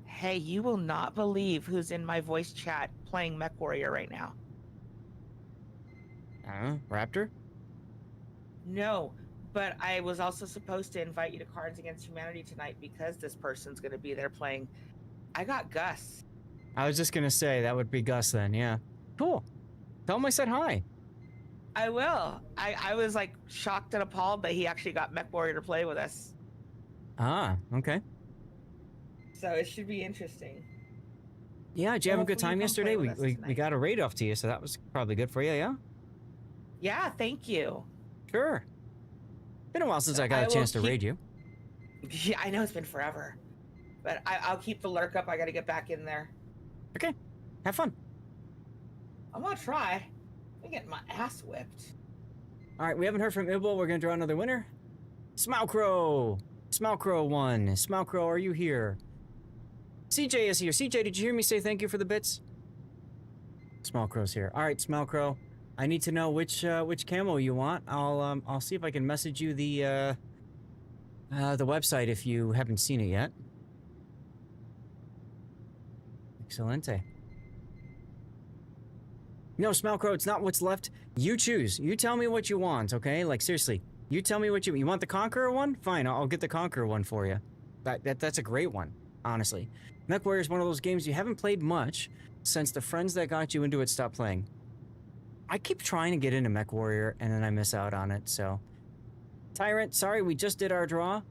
Hey, you will not believe who's in my voice chat playing Mech Warrior right now. Raptor? No, but I was also supposed to invite you to Cards Against Humanity tonight because this person's going to be there playing. I got Gus. I was just going to say, that would be Gus then, yeah. Cool. Tell him I said hi. I will. I was like shocked and appalled that he actually got Mech Warrior to play with us. Ah, okay. So it should be interesting. Yeah, did you have a good Hopefully you time come yesterday? play with us We tonight. got a raid off to you, so that was probably good for you, yeah? Yeah, thank you. Sure. Been a while since I got I a will chance to keep- raid you. Yeah, I know it's been forever, but I'll keep the lurk up. I got to get back in there. Okay, have fun. I'm gonna try. I'm getting my ass whipped. All right, we haven't heard from Ibble. We're gonna draw another winner. Smalcrow. Smalcrow won. Smalcrow, are you here? CJ is here. CJ, did you hear me say thank you for the bits? Smalcrow's here. All right, Smalcrow. I need to know which camo you want. I'll see if I can message you the website if you haven't seen it yet. Excelente. No, Smalcrow, it's not what's left. You choose. You tell me what you want, okay? Like, seriously. You tell me what you want. The Conqueror one? Fine, I'll get the Conqueror one for you. That's a great one, honestly. MechWarrior is one of those games you haven't played much since the friends that got you into it stopped playing. I keep trying to get into MechWarrior, and then I miss out on it, so... Tyrant, sorry, we just did our draw.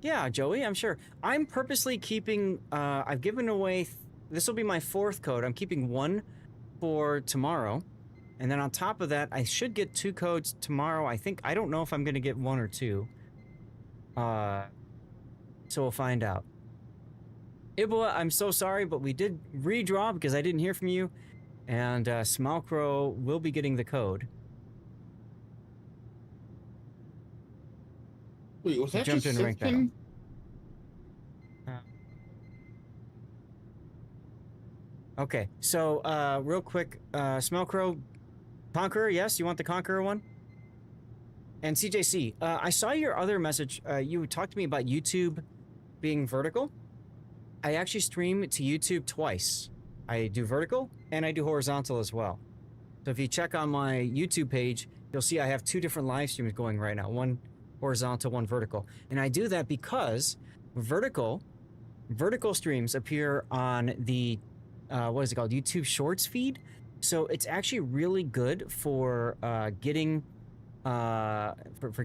Yeah, Joey, I'm sure. I'm purposely keeping... I've given away... This will be my 4th code. I'm keeping 1 for tomorrow. And then on top of that, I should get 2 codes tomorrow. I don't know if I'm going to get 1 or 2. So we'll find out. Ibua, I'm so sorry, but we did redraw because I didn't hear from you. and Smalcrow will be getting the code. Wait, was that Jumped just in rank battle. Sithkin? Okay, so real quick, Smelcrow, Conqueror, yes, you want the Conqueror one? And CJC, I saw your other message. You talked to me about YouTube being vertical. I actually stream to YouTube twice. I do vertical and I do horizontal as well. So if you check on my YouTube page, you'll see I have 2 different live streams going right now. One horizontal, one vertical. And I do that because vertical streams appear on the what is it called? YouTube Shorts feed. So it's actually really good for getting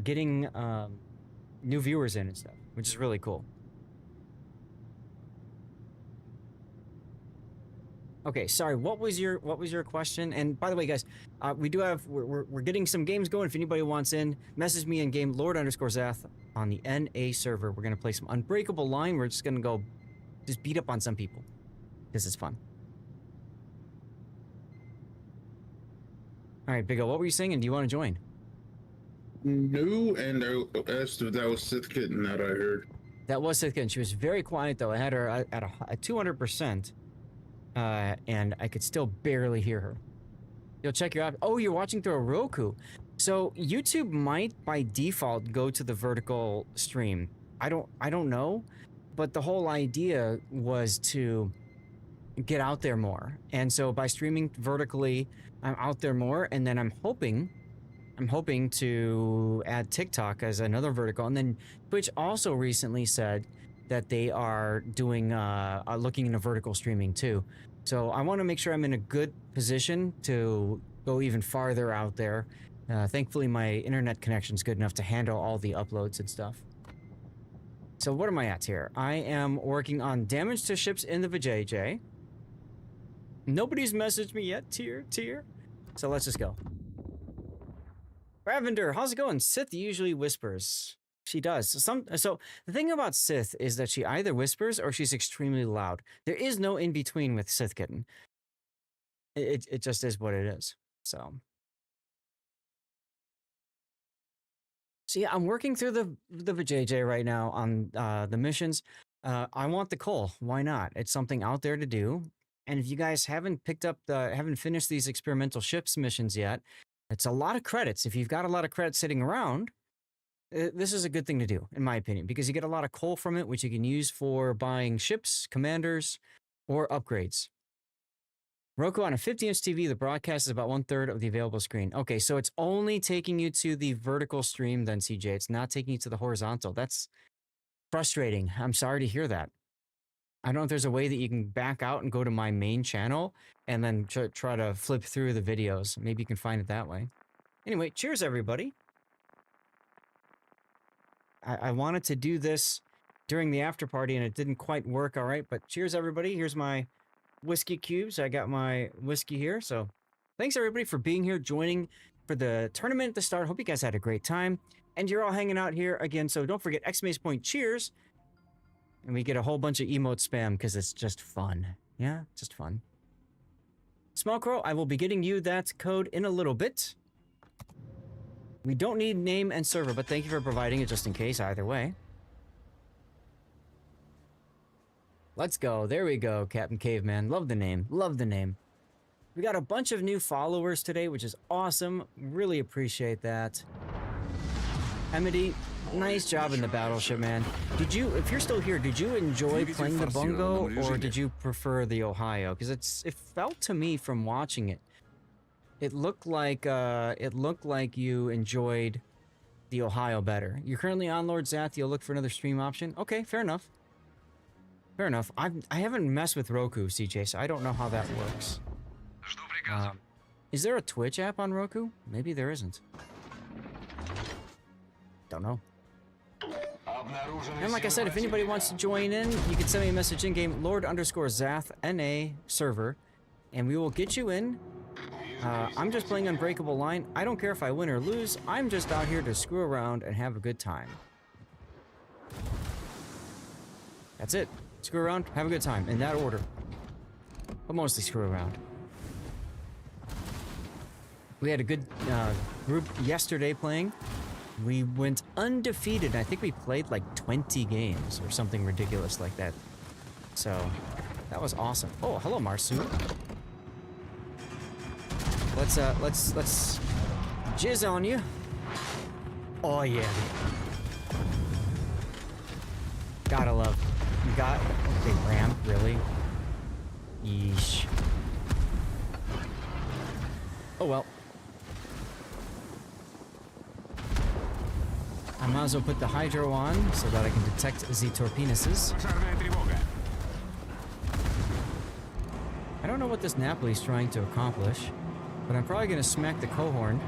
getting new viewers in and stuff, which is really cool. Okay, sorry. What was your question? And by the way, guys, we do have we're getting some games going. If anybody wants in, message me in game Lord_Zath on the NA server. We're gonna play some Unbreakable Line. We're just gonna go just beat up on some people. This is fun. All right, Big O, what were you saying? And do you want to join? No, and I asked if that was Sith Kitten that I heard. That was Sith Kitten. She was very quiet though. I had her at a 200%. And I could still barely hear her. You'll check your app. Oh, you're watching through a Roku. So YouTube might by default go to the vertical stream. I don't know, but the whole idea was to get out there more. And so by streaming vertically, I'm out there more, and then I'm hoping to add TikTok as another vertical. And then Twitch also recently said that they are doing looking into vertical streaming too. So I want to make sure I'm in a good position to go even farther out there. Thankfully, my internet connection's good enough to handle all the uploads and stuff. So what am I at here? I am working on damage to ships in the Vijay. Nobody's messaged me yet, tier. So let's just go. Ravender, how's it going? Sith usually whispers. She does. So the thing about Sith is that she either whispers or she's extremely loud. There is no in between with Sith Kitten. It just is what it is. So yeah, I'm working through the Vijay right now on the missions. I want the coal. Why not? It's something out there to do. And if you guys haven't finished these experimental ships missions yet, it's a lot of credits. If you've got a lot of credits sitting around, this is a good thing to do, in my opinion, because you get a lot of coal from it, which you can use for buying ships, commanders, or upgrades. Roku, on a 50-inch TV, the broadcast is about 1/3 of the available screen. Okay, so it's only taking you to the vertical stream then, CJ. It's not taking you to the horizontal. That's frustrating. I'm sorry to hear that. I don't know if there's a way that you can back out and go to my main channel and then try to flip through the videos. Maybe you can find it that way. Anyway, cheers, everybody. I wanted to do this during the after party and it didn't quite work. All right, but cheers, everybody. Here's my whiskey cubes. I got my whiskey here. So thanks, everybody, for being here, joining for the tournament at the start. Hope you guys had a great time. And you're all hanging out here again. So don't forget, ! cheers. And we get a whole bunch of emote spam because it's just fun. Yeah, just fun. Small Crow, I will be getting you that code in a little bit. We don't need name and server, but thank you for providing it just in case either way. Let's go. There we go, Captain Caveman. Love the name. Love the name. We got a bunch of new followers today, which is awesome. Really appreciate that. Emity, nice job in the battleship, man. Did you, if you're still here, did you enjoy playing the Bungo or did you prefer the Ohio? Because it felt to me from watching it, it looked like you enjoyed the Ohio better. You're currently on Lord Zath. You'll look for another stream option. Okay, fair enough. Fair enough. I haven't messed with Roku, CJ, so I don't know how that works. Is there a Twitch app on Roku? Maybe there isn't. Don't know. And like I said, if anybody wants to join in, you can send me a message in game Lord_Zath NA server, and we will get you in. I'm just playing Unbreakable Line. I don't care if I win or lose. I'm just out here to screw around and have a good time. That's it. Screw around, have a good time, in that order. But mostly screw around. We had a good group yesterday playing. We went undefeated. I think we played like 20 games or something ridiculous like that. So that was awesome. Oh, hello, Marsu. Let's jizz on you. Oh yeah. Gotta love. You got they ram, really? Yeesh. Oh well. I might as well put the hydro on so that I can detect the torpenises. I don't know what this Napoli's trying to accomplish, but I'm probably gonna smack the cohorn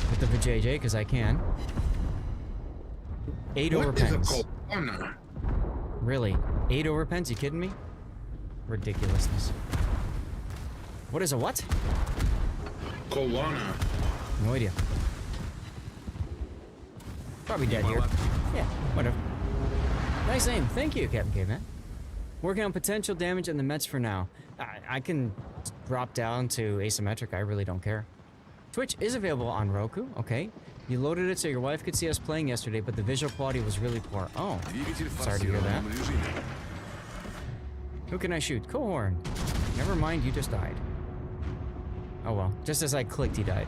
with the Vijay because I can. 8 overpens. Really? 8 overpens? You kidding me? Ridiculousness. What is a what? Colonna. No idea. Probably dead here. Yeah, whatever. Nice aim. Thank you, Captain Caveman. Working on potential damage on the Mets for now. I can drop down to asymmetric. I really don't care. Twitch is available on Roku. Okay. You loaded it so your wife could see us playing yesterday, but the visual quality was really poor. Oh, sorry to hear that. Who can I shoot? Cohorn. Never mind, you just died. Oh well, just as I clicked, he died.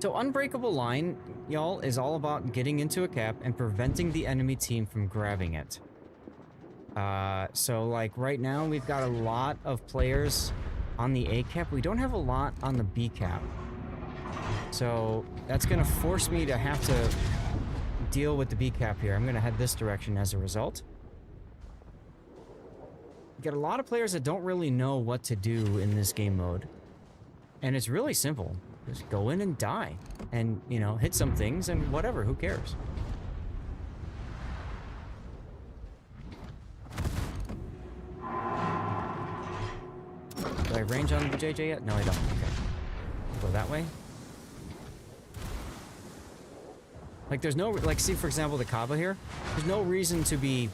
So Unbreakable Line, y'all, is all about getting into a cap and preventing the enemy team from grabbing it. So like right now, we've got a lot of players on the A cap. We don't have a lot on the B cap. So that's gonna force me to have to deal with the B cap here. I'm gonna head this direction as a result. You get a lot of players that don't really know what to do in this game mode. And it's really simple. Just go in and die. And, you know, hit some things and whatever, who cares? Do I range on the JJ yet? No, I don't. Okay. Go that way. Like, there's no, like, see, for example, the Kaba here? There's no reason to be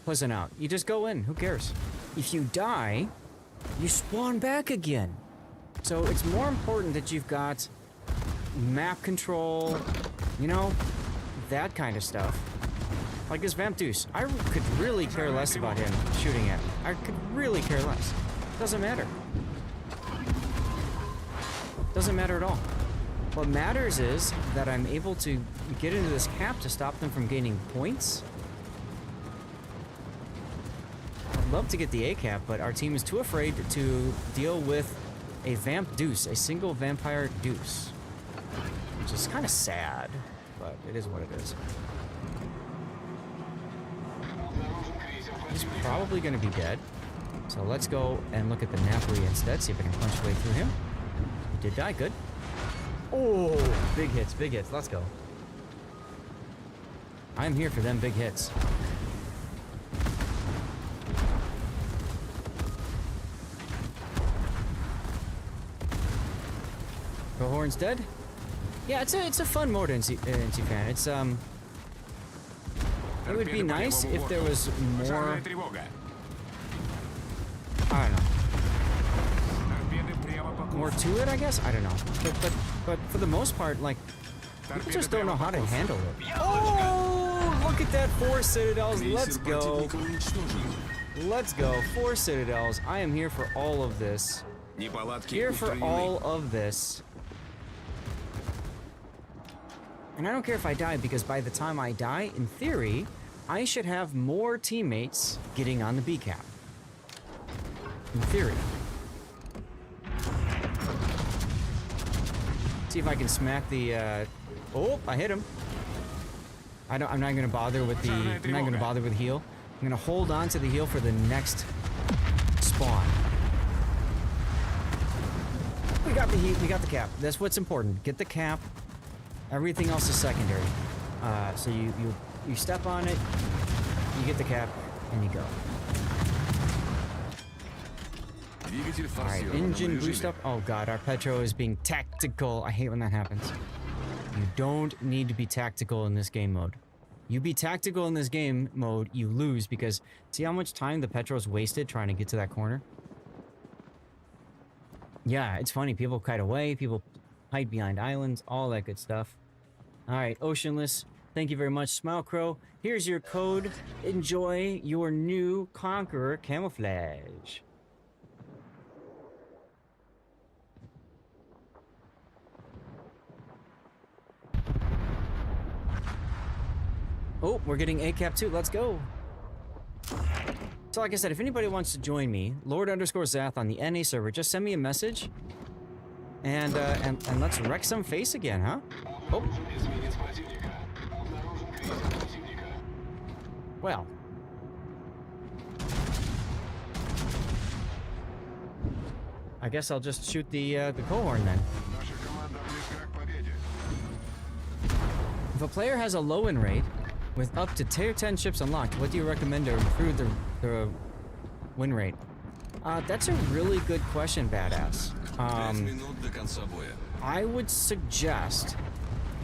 pussing out. You just go in. Who cares? If you die, you spawn back again. So it's more important that you've got map control, you know, that kind of stuff. Like this Vamp Deuce. I could really care less about him shooting at me. I could really care less. Doesn't matter. Doesn't matter at all. What matters is that I'm able to get into this cap to stop them from gaining points. I'd love to get the A cap, but our team is too afraid to deal with a Vamp Deuce, a single Vampire Deuce. Which is kind of sad, but it is what it is. He's probably going to be dead. So let's go and look at the Napoli instead, see if I can punch way through him. He did die, good. Oh, big hits, big hits. Let's go. I'm here for them big hits. Cohorn's dead. Yeah, it's a fun mode, NC fan. It's it would be nice if there was more. I don't know. More to it, I guess. I don't know. But for the most part, like, people just don't know how to handle it. Oh, look at that! 4 citadels. Let's go. Let's go. 4 citadels. I am here for all of this. Here for all of this. And I don't care if I die, because by the time I die, in theory, I should have more teammates getting on the B cap. In theory. See if I can smack the, oh, I hit him. I'm not gonna bother with the, I'm not gonna bother with heal. I'm gonna hold on to the heal for the next spawn. We got the heat, we got the cap. That's what's important. Get the cap. Everything else is secondary. So you step on it, you get the cap, and you go. Alright, engine boost up. Oh god, our Petro is being tactical. I hate when that happens. You don't need to be tactical in this game mode. You be tactical in this game mode, you lose, because see how much time the Petro's wasted trying to get to that corner? Yeah, it's funny. People kite away, people hide behind islands, all that good stuff. Alright, Oceanless, thank you very much. Smile Crow, here's your code. Enjoy your new Conqueror camouflage. Oh, we're getting ACAP too. Let's go. So like I said, if anybody wants to join me, Lord_Zath on the NA server, just send me a message. And let's wreck some face again, huh? Oh. Well. I guess I'll just shoot the cohorn then. If a player has a low win rate, with up to tier 10 ships unlocked, what do you recommend to improve the win rate? That's a really good question, Badass. I would suggest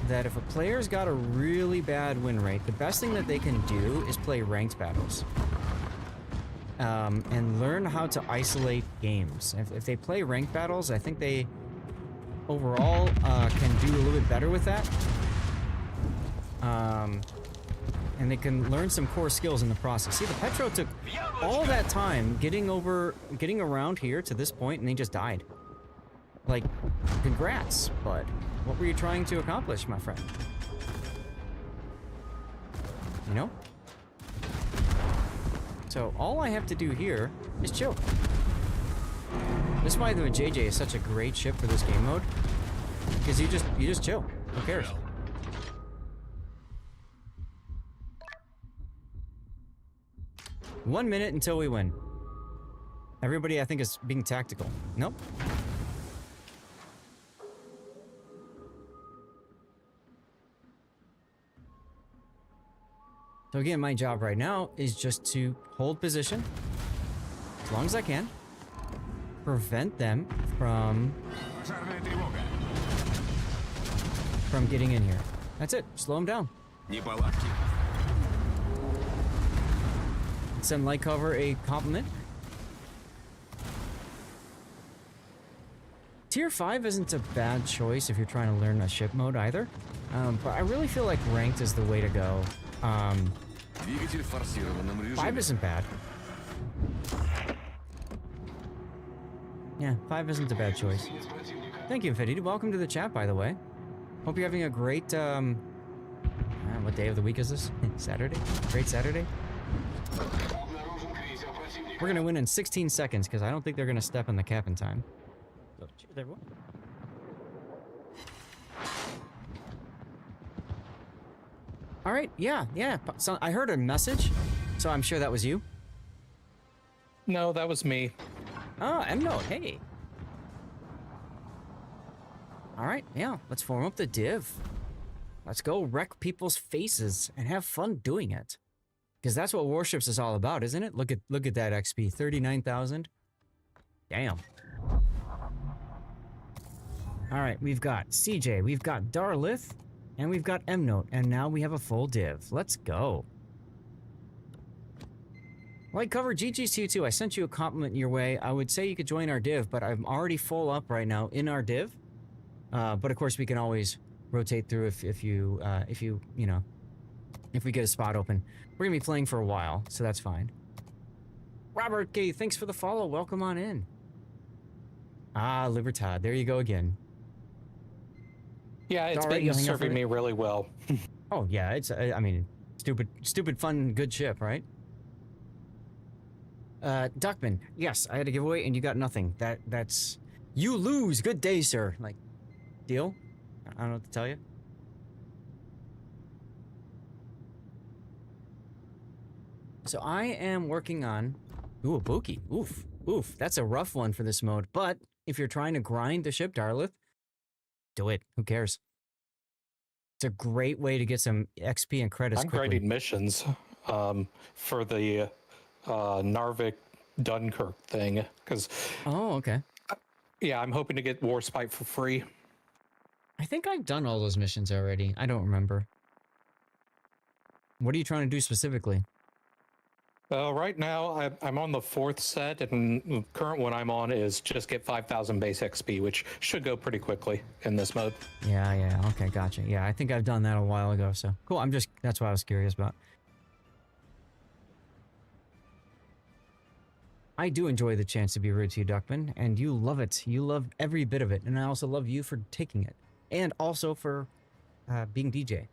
that if a player's got a really bad win rate, the best thing that they can do is play ranked battles. And learn how to isolate games. If they play ranked battles, I think they overall can do a little bit better with that. And they can learn some core skills in the process. See, the Petro took all that time getting around here to this point, and he just died. Like, congrats, bud. What were you trying to accomplish, my friend? You know? So, all I have to do here is chill. This is why the JJ is such a great ship for this game mode. Because you just chill. Who cares? 1 minute until we win. Everybody, I think, is being tactical. Nope. So again, my job right now is just to hold position as long as I can. Prevent them from getting in here. That's it. Slow them down. Send light cover a compliment. Tier 5 isn't a bad choice if you're trying to learn a ship mode either. But I really feel like ranked is the way to go. 5 isn't bad. Yeah, 5 isn't a bad choice. Thank you, Infinity. Welcome to the chat, by the way. Hope you're having a great, what day of the week is this? Saturday? Great Saturday? We're gonna win in 16 seconds, because I don't think they're gonna step on the cap in time. So, cheers, everyone. Alright, yeah. So I heard a message, so I'm sure that was you. No, that was me. Oh, M-Note, hey. Alright, yeah, let's form up the div. Let's go wreck people's faces and have fun doing it. Because that's what Warships is all about, isn't it? Look at that XP, 39,000. Damn. Alright, we've got CJ, we've got Darlith, and we've got M-Note, and now we have a full div. Let's go. Light cover GG's2, I sent you a compliment your way. I would say you could join our div, but I'm already full up right now in our div. But of course we can always rotate through if we get a spot open. We're gonna be playing for a while, so that's fine. Robert K, thanks for the follow. Welcome on in. Ah, Libertad, there you go again. Yeah, it's been serving me really well. Oh yeah, it's I mean, stupid, fun, good ship, right? Duckman, yes, I had a giveaway and you got nothing. That's you lose. Good day, sir. Like, deal? I don't know what to tell you. So I am working on... Ooh, a Buki. Oof. That's a rough one for this mode. But if you're trying to grind the ship, Darlith, do it. Who cares? It's a great way to get some XP and credits quickly. I'm grinding missions for the Narvik Dunkirk thing. Because... Oh, okay. Yeah, I'm hoping to get Warspite for free. I think I've done all those missions already. I don't remember. What are you trying to do specifically? Right now, I'm on the 4th set, and the current one I'm on is just get 5,000 base XP, which should go pretty quickly in this mode. Yeah, okay, gotcha. Yeah, I think I've done that a while ago, so cool. That's what I was curious about. I do enjoy the chance to be rude to you, Duckman, and you love it. You love every bit of it, and I also love you for taking it, and also for being DJ.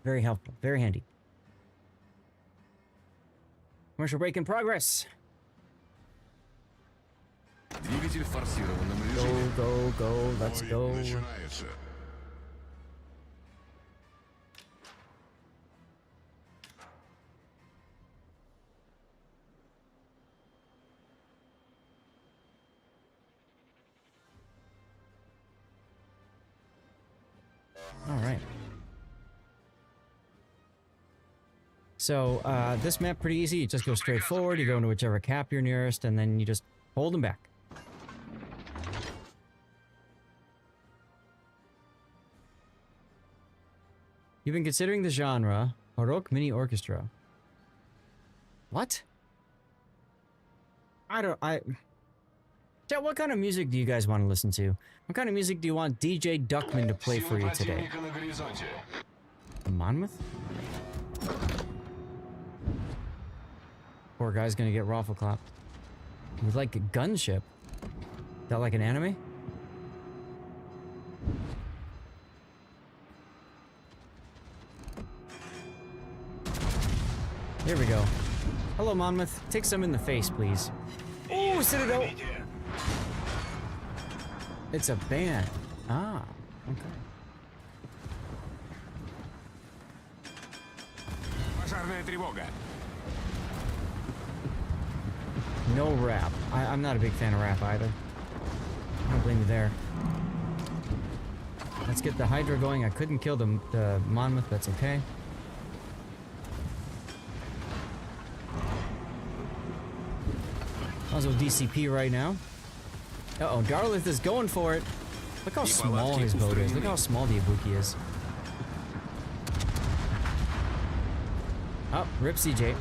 Very helpful, very handy. Commercial break in progress. Двигатель в форсированном Go, режиме. go, let's go. Начинается. All right. So this map pretty easy. You just go straight forward. You go into whichever cap you're nearest, and then you just hold them back. You've been considering the genre Baroque Mini Orchestra. What? Chat, what kind of music do you guys want to listen to? What kind of music do you want DJ Duckman to play for you today? A Monmouth? Poor guy's gonna get raffle clapped. With like a gunship. Is that like an anime? Here we go. Hello, Monmouth. Take some in the face, please. Ooh, Citadel! It's a band. Ah, okay. Пожарная тревога. No rap. I'm not a big fan of rap either. I don't blame you there. Let's get the Hydra going. I couldn't kill the Monmouth. That's okay. Might as well DCP right now. Uh-oh, Darlith is going for it. Look how small his boat is. Look how small the Ibuki is. Oh, rip CJ.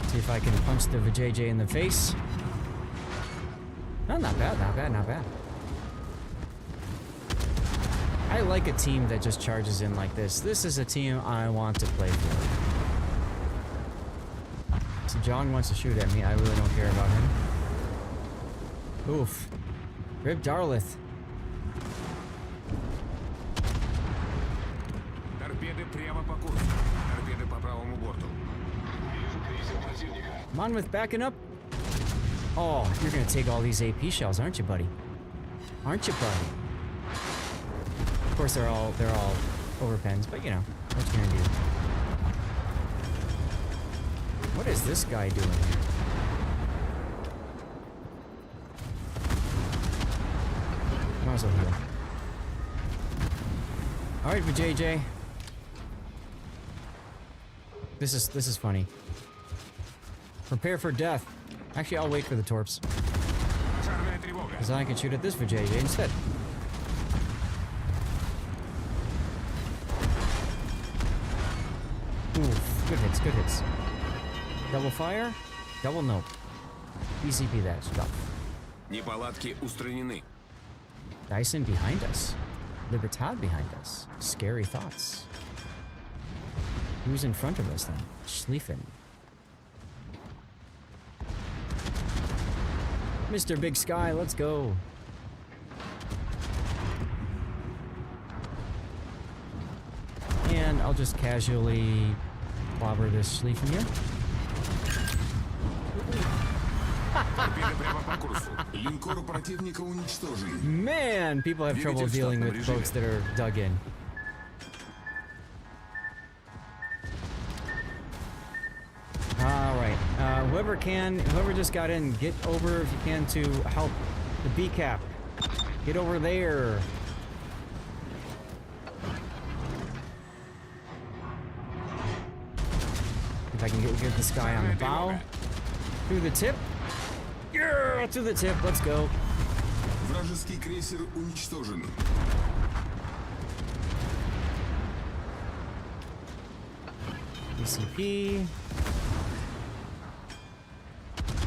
See if I can punch the Vijay in the face. No, not bad, not bad, not bad. I like a team that just charges in like this. This is a team I want to play for. So John wants to shoot at me. I really don't care about him. Oof. Rip Darlith. Торпеды прямо по курсу. Торпеды по правому борту. Monmouth backing up. Oh, you're gonna take all these AP shells, aren't you, buddy? Aren't you, buddy? Of course, they're all overpens, but you know what you gonna do. What is this guy doing here? Might as well heal. All right, JJ. This is funny. Prepare for death. Actually, I'll wait for the torps. Because I can shoot at this for JJ instead. Oof, good hits, good hits. Double fire, double nope. BCP that stuff. Неполадки устранены. Dyson behind us. Libertad behind us. Scary thoughts. Who's in front of us then? Schlieffen. Mr. Big Sky, let's go. And I'll just casually clobber this Schlieffen here. Man, people have trouble dealing with boats that are dug in. Alright, whoever just got in, get over if you can to help the B-cap. Get over there. If I can get this guy on the bow. Through the tip. Yeah, to the tip. Let's go. Вражеский крейсер уничтожен. ECP.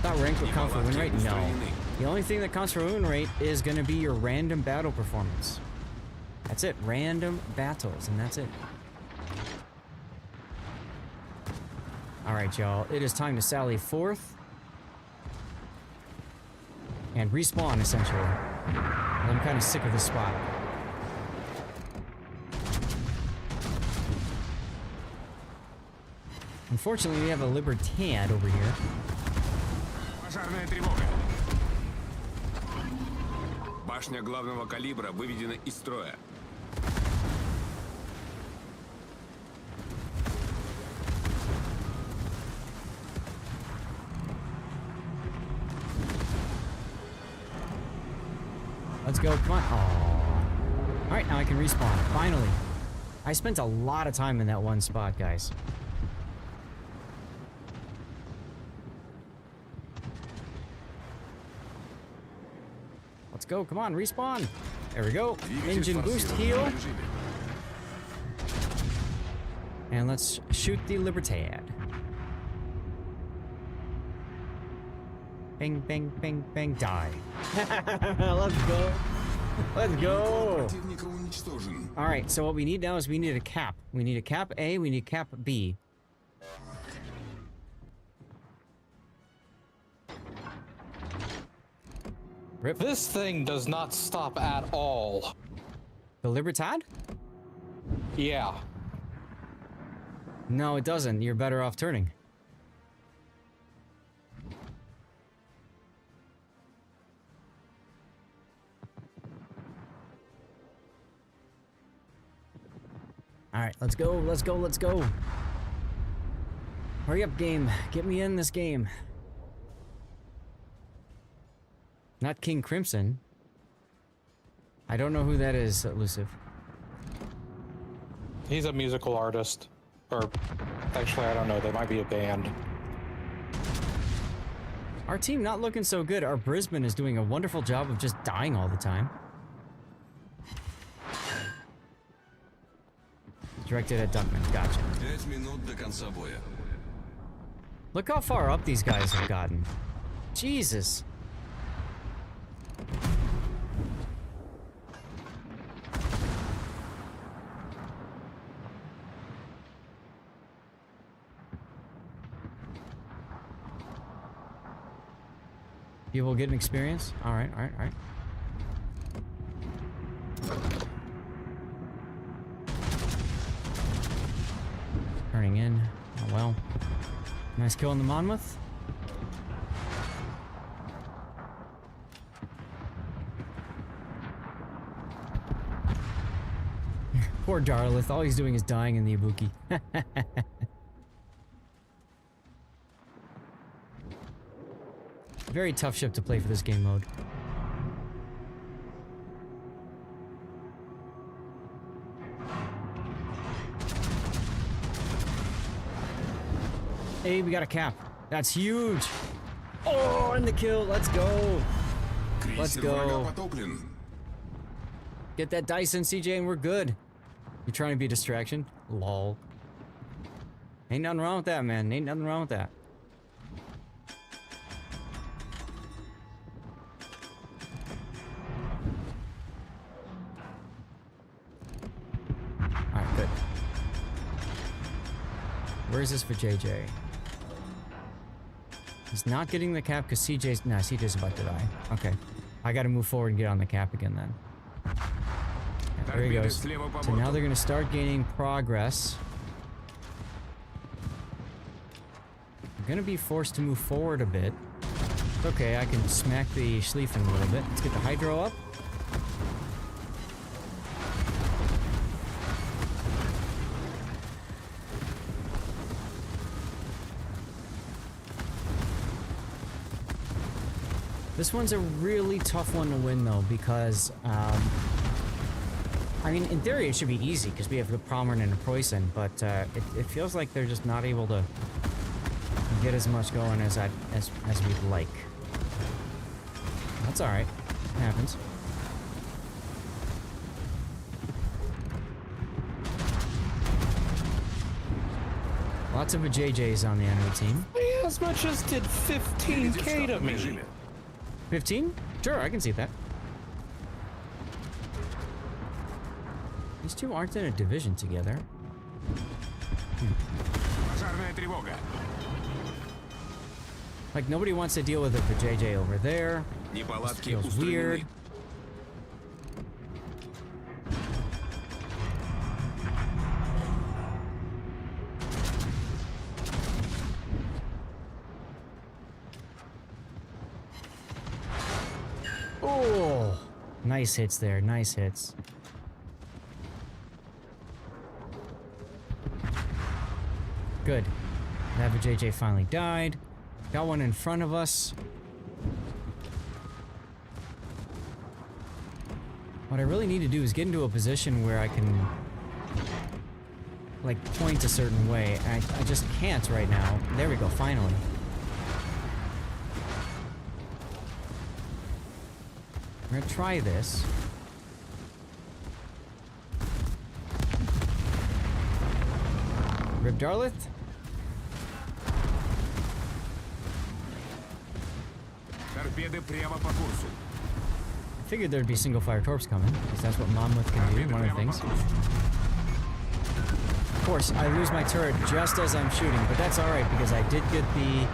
Thought rank would count for win rate? No. The only thing that counts for win rate is going to be your random battle performance. That's it. Random battles, and that's it. Alright, y'all. It is time to sally forth. And respawn, essentially. I'm kind of sick of this spot. Unfortunately, we have a Libertad over here. Пожарная тревога. Башня главного калибра выведена из строя. Let's go, come on. Oh. Alright, now I can respawn. Finally. I spent a lot of time in that one spot, guys. Let's go, come on, respawn. There we go. Engine boost heal. And let's shoot the Libertad. Bang, bang, bang, bang, die. Let's go. Let's go. Alright, so what we need now is we need a cap. We need a cap A, we need cap B. Rip. This thing does not stop at all. The Libertad? Yeah. No, it doesn't. You're better off turning. Alright, let's go, let's go, let's go. Hurry up, game. Get me in this game. Not King Crimson. I don't know who that is, Elusive. He's a musical artist. Or, actually, I don't know. They might be a band. Our team not looking so good. Our Brisbane is doing a wonderful job of just dying all the time. Directed at Duckman. Gotcha. Look how far up these guys have gotten. Jesus. People getting experience? Alright, alright, alright. Turning in. Oh well. Nice kill on the Monmouth. Poor Darlith. All he's doing is dying in the Ibuki. Very tough ship to play for this game mode. Hey, we got a cap. That's huge. Oh, and the kill. Let's go. Let's go. Get that Dyson, CJ, and we're good. You're trying to be a distraction? Lol. Ain't nothing wrong with that, man. Ain't nothing wrong with that. Alright, good. Where is this for JJ? He's not getting the cap because CJ's... Nah, CJ's about to die. Okay. I gotta move forward and get on the cap again then. Yeah, there he goes. So now they're gonna start gaining progress. I'm gonna be forced to move forward a bit. It's okay, I can smack the Schlieffen a little bit. Let's get the Hydro up. This one's a really tough one to win, though, because, I mean, in theory, it should be easy, because we have a Prominent and a Preußen, but it feels like they're just not able to get as much going as we'd like. That's all right. It happens. Lots of JJs on the enemy team. Miasma just did 15k to me. 15? Sure, I can see that. These two aren't in a division together. Like, nobody wants to deal with the JJ over there. This feels weird. Oh, nice hits there. Nice hits. Good. That JJ finally died. Got one in front of us. What I really need to do is get into a position where I can, like, point a certain way. I just can't right now. There we go, finally. We're gonna try this. Rib Darlith? I figured there'd be single fire torps coming, because that's what Monmouth can do, one of the things. Of course, I lose my turret just as I'm shooting, but that's alright, because I did get the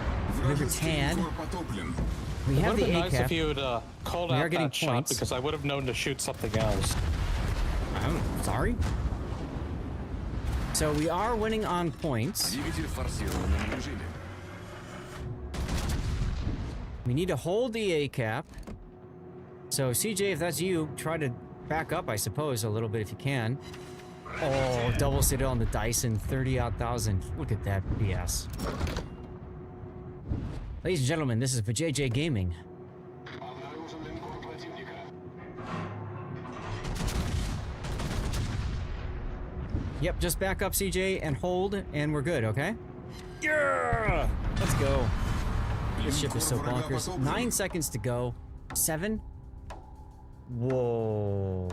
Libertad. We have the It would have been nice ACAP. if you had called We out are getting that shot, points. because I would have known to shoot something else. I'm sorry. So we are winning on points. We need to hold the ACAP. So CJ, if that's you, try to back up, I suppose, a little bit if you can. Oh, double sit on the Dyson, 30,000. Look at that BS. Ladies and gentlemen, this is for JJ Gaming. Yep, just back up, CJ, and hold, and we're good, okay? Yeah! Let's go. This ship is so bonkers. 9 seconds to go. 7? Whoa.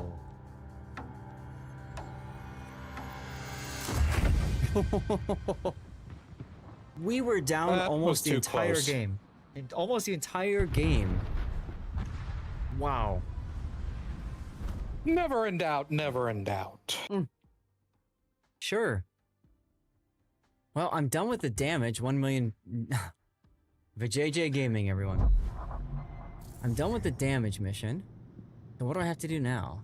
We were down almost the entire game. Almost the entire game. Wow. Never in doubt, never in doubt. Sure. Well, I'm done with the damage. 1 million... VJJ Gaming, everyone. I'm done with the damage mission. So what do I have to do now?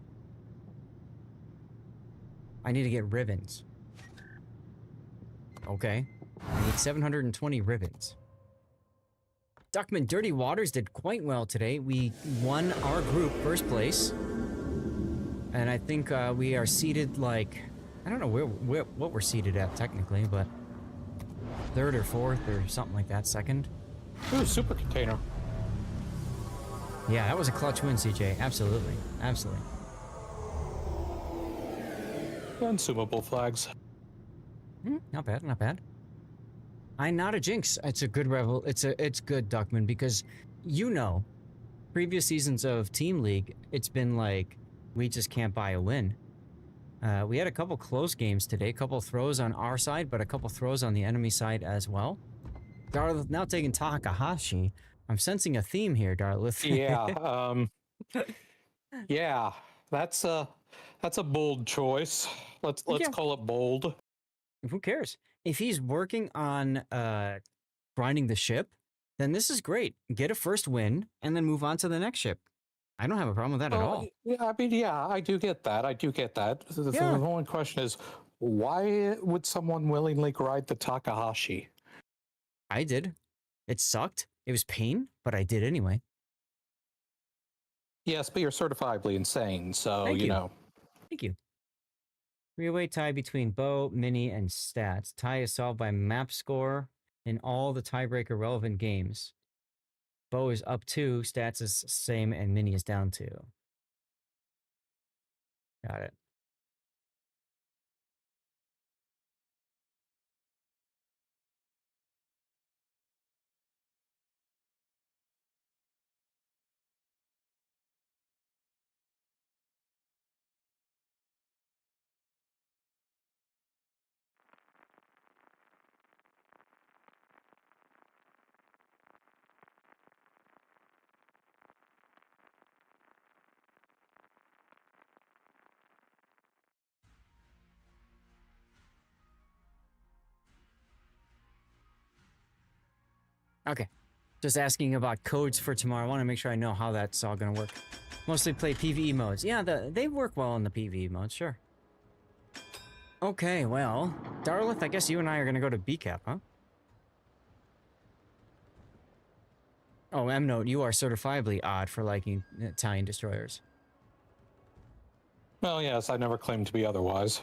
I need to get ribbons. Okay. I need 720 ribbons. Duckman Dirty Waters did quite well today. We won our group first place. And I think we are seated like... I don't know what we're seated at technically, but... third or fourth or something like that. Second. Ooh, super container. Yeah, that was a clutch win, CJ. Absolutely. Absolutely. Consumable flags. Not bad, not bad. I'm not a jinx. It's a good revel. It's good, Duckman, because you know, previous seasons of Team League, it's been like we just can't buy a win. We had a couple close games today, a couple throws on our side, but a couple throws on the enemy side as well. Darlith now taking Takahashi. I'm sensing a theme here, Darlith. Yeah, yeah, that's a bold choice. Let's call it bold. Who cares? If he's working on grinding the ship, then this is great. Get a first win and then move on to the next ship. I don't have a problem with that at all. Yeah, I mean, yeah, I do get that. I do get that. The only question is, why would someone willingly grind the Takahashi? I did. It sucked. It was pain, but I did anyway. Yes, but you're certifiably insane, so Thank you. know. Thank you. Three-way tie between Bo, Mini, and Stats. Tie is solved by map score in all the tiebreaker relevant games. Bo is up 2, Stats is same, and Mini is down 2. Got it. Okay. Just asking about codes for tomorrow. I want to make sure I know how that's all going to work. Mostly play PvE modes. Yeah, they work well in the PvE modes, sure. Okay, well, Darlith, I guess you and I are going to go to BCAP, huh? Oh, M-Note, you are certifiably odd for liking Italian destroyers. Well, yes, I never claimed to be otherwise.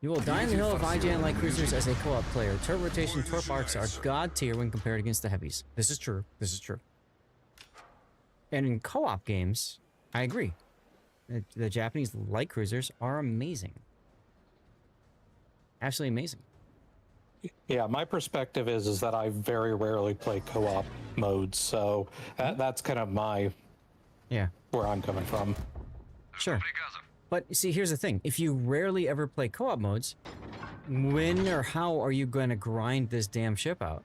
You will die in the hill of IGN light cruisers as a co-op player. Turret rotation torp arcs are god tier when compared against the heavies. This is true. This is true. And in co-op games, I agree. The Japanese light cruisers are amazing. Absolutely amazing. Yeah, my perspective is that I very rarely play co-op modes, so that's kind of where I'm coming from. Sure. But see, here's the thing. If you rarely ever play co-op modes, when or how are you going to grind this damn ship out?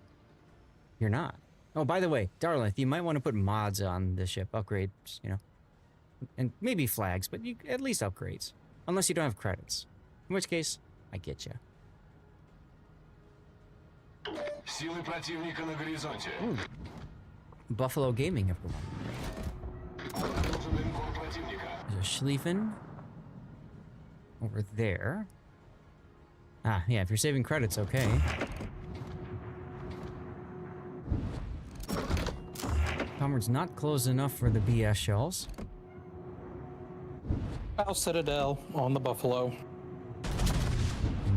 You're not. Oh, by the way, Darlith, you might want to put mods on the ship, upgrades, you know. And maybe flags, but at least upgrades. Unless you don't have credits. In which case, I get you. Buffalo Gaming, everyone. There's a Schlieffen over there. Ah, yeah, if you're saving credits, okay. Comrade's not close enough for the BS shells. Bow Citadel on the Buffalo.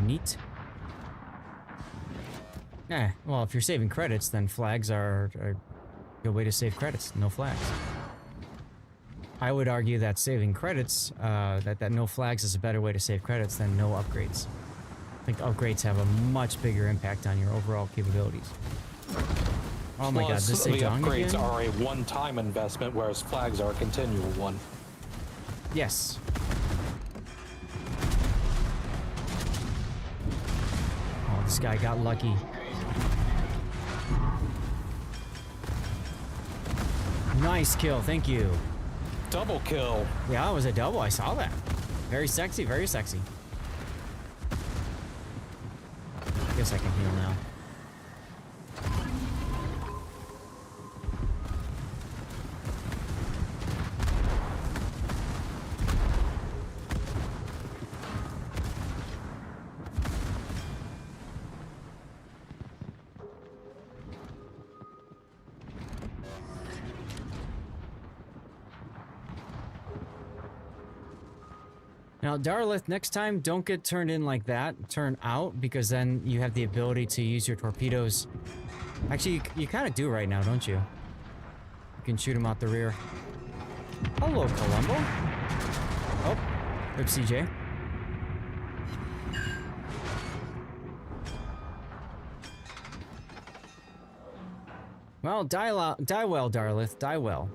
Neat. Well, if you're saving credits, then flags are a good way to save credits. No flags. I would argue that saving credits, that no flags is a better way to save credits than no upgrades. I think upgrades have a much bigger impact on your overall capabilities. Oh my god, this the Sejong upgrades again? are a one-time investment, whereas flags are a continual one. Yes. Oh, this guy got lucky. Nice kill, thank you. Double kill. Yeah, it was a double, I saw that. Very sexy, very sexy. Guess I can heal now. Now, Darlith, next time, don't get turned in like that. Turn out, because then you have the ability to use your torpedoes. Actually, you kind of do right now, don't you? You can shoot them out the rear. Hello, Columbo. Oh, rip CJ. Well, die well, Darlith. Die well.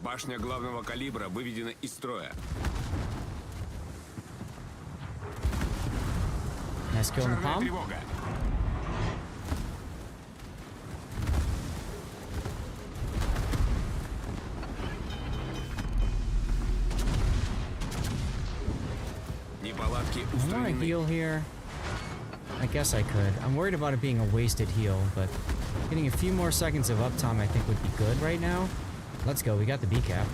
Башня главного калибра выведена из строя. Nice kill in the palm. Тревога. Неполадки I want to heal here. I guess I could. I'm worried about it being a wasted heal, but getting a few more seconds of uptime I think would be good right now. Let's go, we got the B-cap.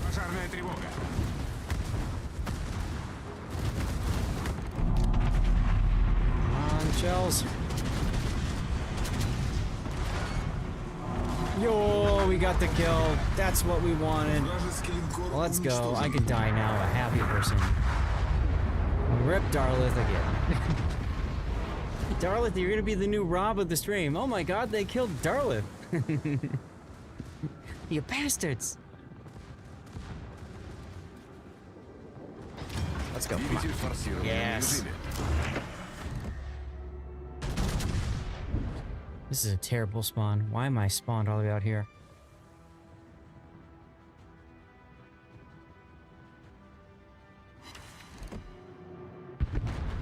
Пожарная тревога. Come on, shells. Yo, we got the kill. That's what we wanted. Let's go. I can die now, a happy person. Rip Darlith again. Darlith, you're gonna be the new Rob of the stream. Oh my god, they killed Darlith. You bastards. Let's go. Come on. Yes. This is a terrible spawn. Why am I spawned all the way out here?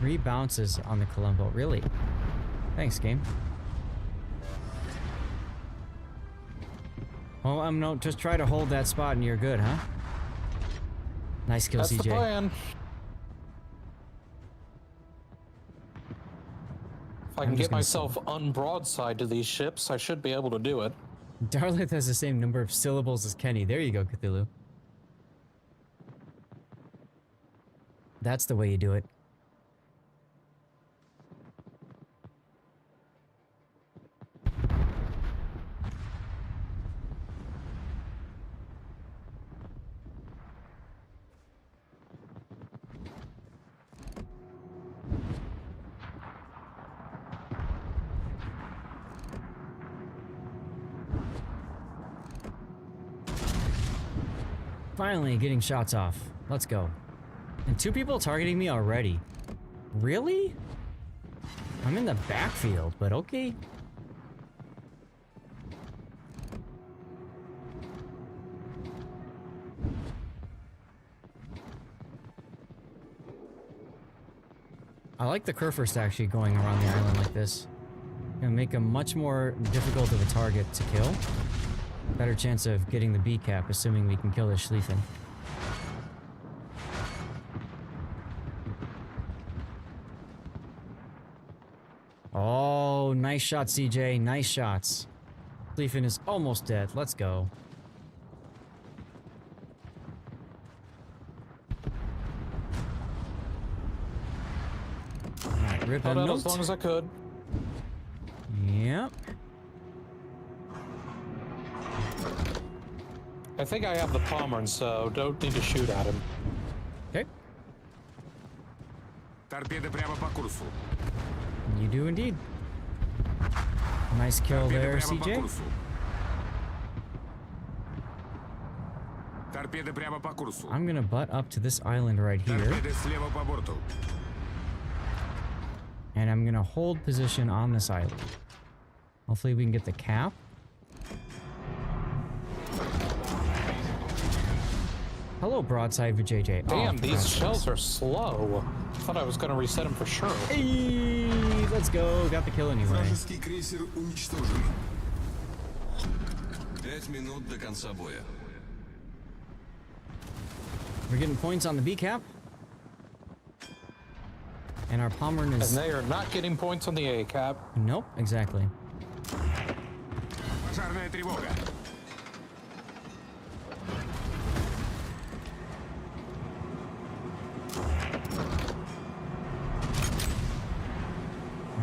Rebounces on the Columbo. Really? Thanks, game. Well, no, just try to hold that spot and you're good, huh? Nice kill, That's CJ. the plan. If I can get myself unbroadside to these ships, I should be able to do it. Darlith has the same number of syllables as Kenny. There you go, Cthulhu. That's the way you do it. Finally getting shots off. Let's go. And 2 people targeting me already. Really? I'm in the backfield, but okay. I like the Kerfurst actually going around the island like this. Gonna make him much more difficult of a target to kill. Better chance of getting the B cap, assuming we can kill the Schlieffen. Oh, nice shot, CJ. Nice shots. Schlieffen is almost dead. Let's go. Alright, rip Held him out as long as I could. Yep. I think I have the Pommern, so don't need to shoot at him. Okay. Торпеды прямо по курсу. You do indeed. Nice kill there, CJ. Торпеды прямо по курсу. I'm gonna butt up to this island right here. Торпеды слева по борту. And I'm gonna hold position on this island. Hopefully we can get the cap. Hello, broadside with JJ. Damn, oh, these shells are slow. I thought I was going to reset them for sure. Hey, let's go. Got the kill anyway. Вражеский крейсер уничтожен. 5 минут до конца боя. We're getting points on the B cap. And our Pommern is... And they are not getting points on the A cap. Nope, exactly. Пожарная тревога.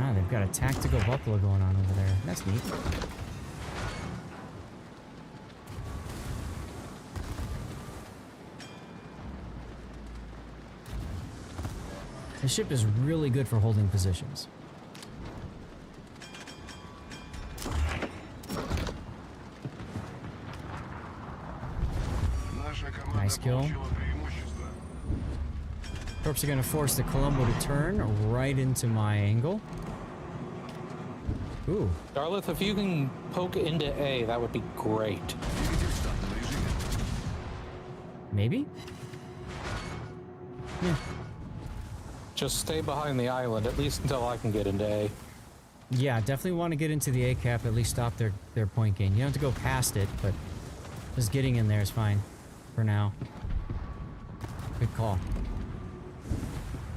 Ah, they've got a tactical buffalo going on over there. That's neat. The ship is really good for holding positions. Nice kill. Corps are going to force the Colombo to turn right into my angle. Ooh. Darlith, if you can poke into A, that would be great. Maybe? Yeah. Just stay behind the island, at least until I can get into A. Yeah, definitely want to get into the A cap, at least stop their point gain. You don't have to go past it, but just getting in there is fine for now. Good call.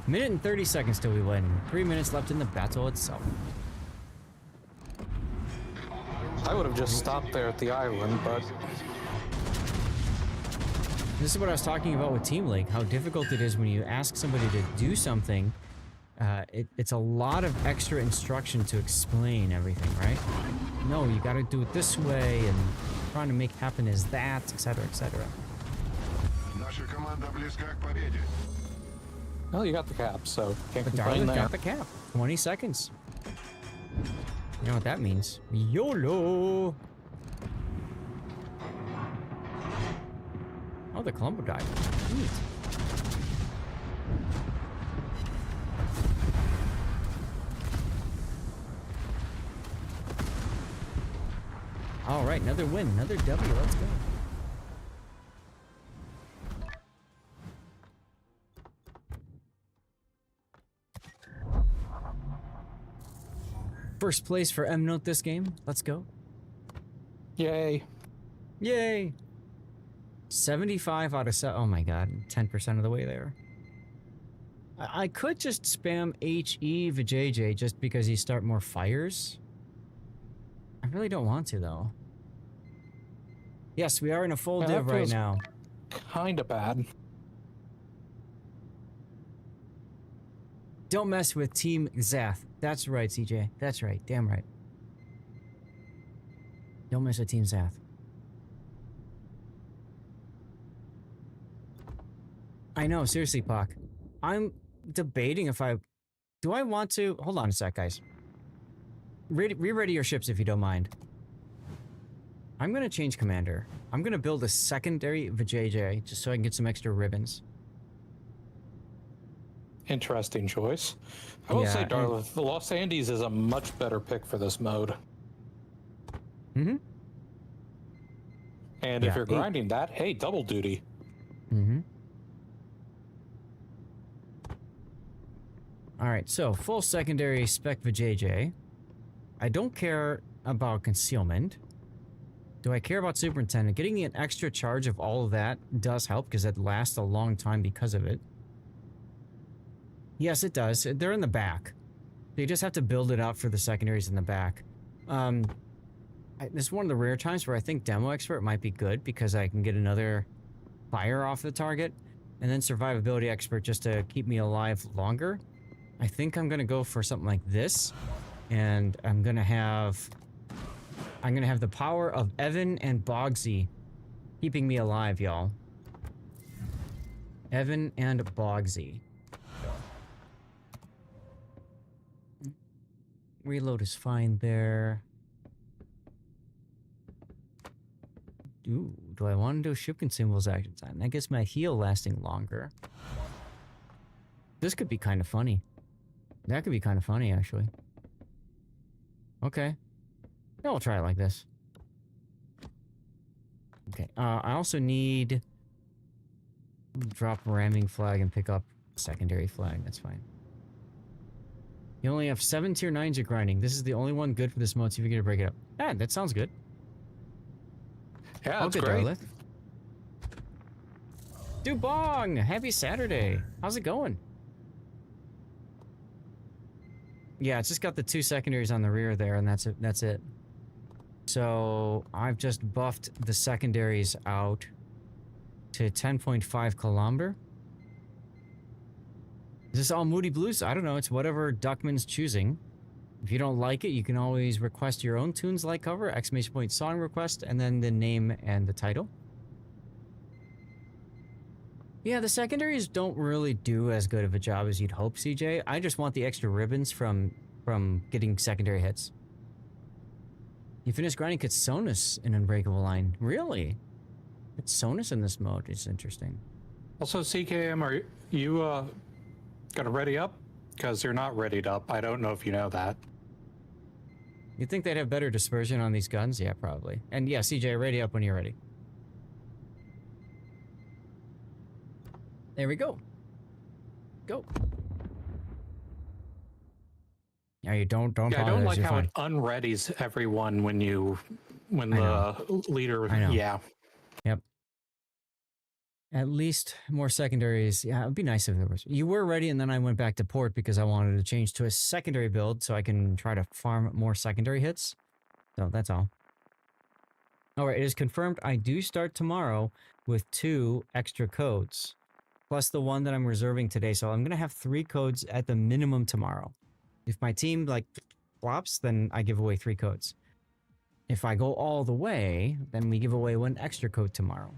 Minute and 30 seconds till we win. 3 minutes left in the battle itself. I would have just stopped there at the island, but... This is what I was talking about with Team League, how difficult it is when you ask somebody to do something. It's a lot of extra instruction to explain everything, right? No, you gotta do it this way, and trying to make happen is that, etc., etc. Well, you got the cap, so can't But complain Darlith there. got the cap. 20 seconds. You know what that means. YOLO! Oh, the Colombo died. Neat. All right, another win, another W. Let's go. First place for M Note this game. Let's go. Yay. Yay! 75 out of 7. Oh my god, 10% of the way there. I could just spam HE Vijay just because you start more fires. I really don't want to though. Yes, we are in a full div right now. Kinda bad. Don't mess with Team Zath. That's right, CJ. That's right. Damn right. Don't mess with Team Zath. I know, seriously, Pac. I'm debating if I... Do I want to... Hold on a sec, guys. Re-ready your ships if you don't mind. I'm gonna change commander. I'm gonna build a secondary Vijay just so I can get some extra ribbons. Interesting choice. I will say, Darla, the Los Andes is a much better pick for this mode. Mm-hmm. And if you're grinding that, hey, double duty. Mm-hmm. Alright, so full secondary spec Vijay. I don't care about concealment. Do I care about superintendent? Getting an extra charge of all of that does help because it lasts a long time because of it. Yes, it does. They're in the back. You just have to build it out for the secondaries in the back. This is one of the rare times where I think Demo Expert might be good because I can get another fire off the target, and then Survivability Expert just to keep me alive longer. I think I'm gonna go for something like this, and I'm gonna have the power of Evan and Bogsy keeping me alive, y'all. Evan and Bogsy. Reload is fine there. Ooh, do I want to do ship consumables action time? That gets my heal lasting longer. This could be kind of funny. That could be kind of funny, actually. Okay. Yeah, we'll try it like this. Okay, I also need... Drop ramming flag and pick up secondary flag, that's fine. You only have 7 tier 9s you're grinding. This is the only one good for this mode, so if you're gonna break it up. Ah, that sounds good. Yeah, that's great. Darlith. Dubong! Happy Saturday! How's it going? Yeah, it's just got the 2 secondaries on the rear there, and that's it. That's it. So I've just buffed the secondaries out to 10.5 kilometer. Is this all Moody Blues? I don't know. It's whatever Duckman's choosing. If you don't like it, you can always request your own tunes like cover, exclamation point song request, and then the name and the title. Yeah, the secondaries don't really do as good of a job as you'd hope, CJ. I just want the extra ribbons from getting secondary hits. You finish grinding Kitsonus in Unbreakable Line. Really? Kitsonus in this mode is interesting. Also, CKM, are you gonna ready up? Because you're not readied up. I don't know if you know that. You think they'd have better dispersion on these guns? Yeah, probably. And yeah, CJ, ready up when you're ready. There we go. Go. Yeah, you don't Yeah, I don't like how fine. it unreadies everyone when the leader. I know. Yeah. Yep. At least more secondaries. Yeah, it would be nice if there was. You were ready, and then I went back to port because I wanted to change to a secondary build so I can try to farm more secondary hits. So that's all. All right, it is confirmed I do start tomorrow with 2 extra codes, plus the one that I'm reserving today. So I'm gonna have 3 codes at the minimum tomorrow. If my team like flops, then I give away 3 codes. If I go all the way, then we give away 1 extra code tomorrow.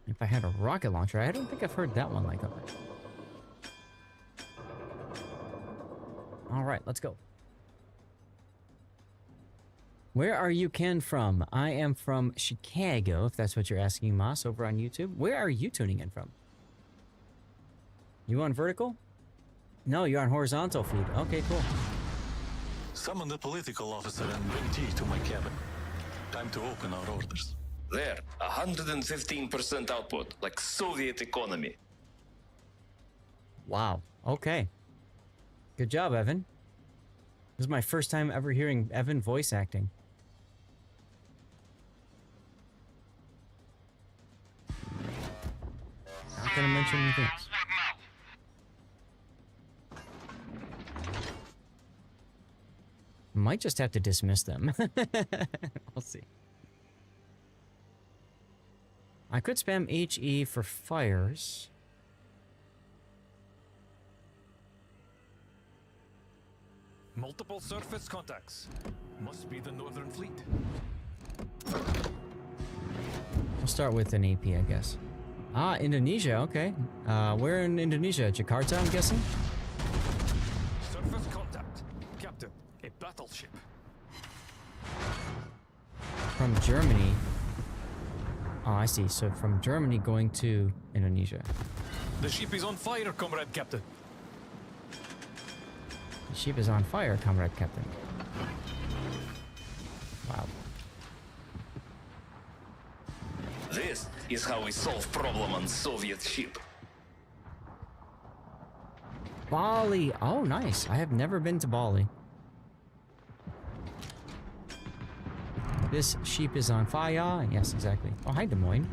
If I had a rocket launcher, I don't think I've heard that one like that. All right, let's go. Where are you, Ken, from? I am from Chicago, if that's what you're asking, Moss, over on YouTube. Where are you tuning in from? You on vertical? No, you're on horizontal feed. Okay, cool. Summon the political officer and bring tea to my cabin. Time to open our orders. There, 115% output, like Soviet economy. Wow. Okay. Good job, Evan. This is my first time ever hearing Evan voice acting. Not gonna mention anything else. Might just have to dismiss them. We'll see. I could spam HE for fires. Multiple surface contacts. Must be the Northern Fleet. We'll start with an AP, I guess. Ah, Indonesia, okay. Where in Indonesia? Jakarta, I'm guessing? Surface contact. Captain, a battleship. From Germany. Oh, I see. So from Germany going to Indonesia. The ship is on fire, Comrade Captain. The ship is on fire, Comrade Captain. Wow. This is how we solve problem on Soviet ship. Bali. Oh, nice. I have never been to Bali. This sheep is on fire. Yes, exactly. Oh, hi, Des Moines.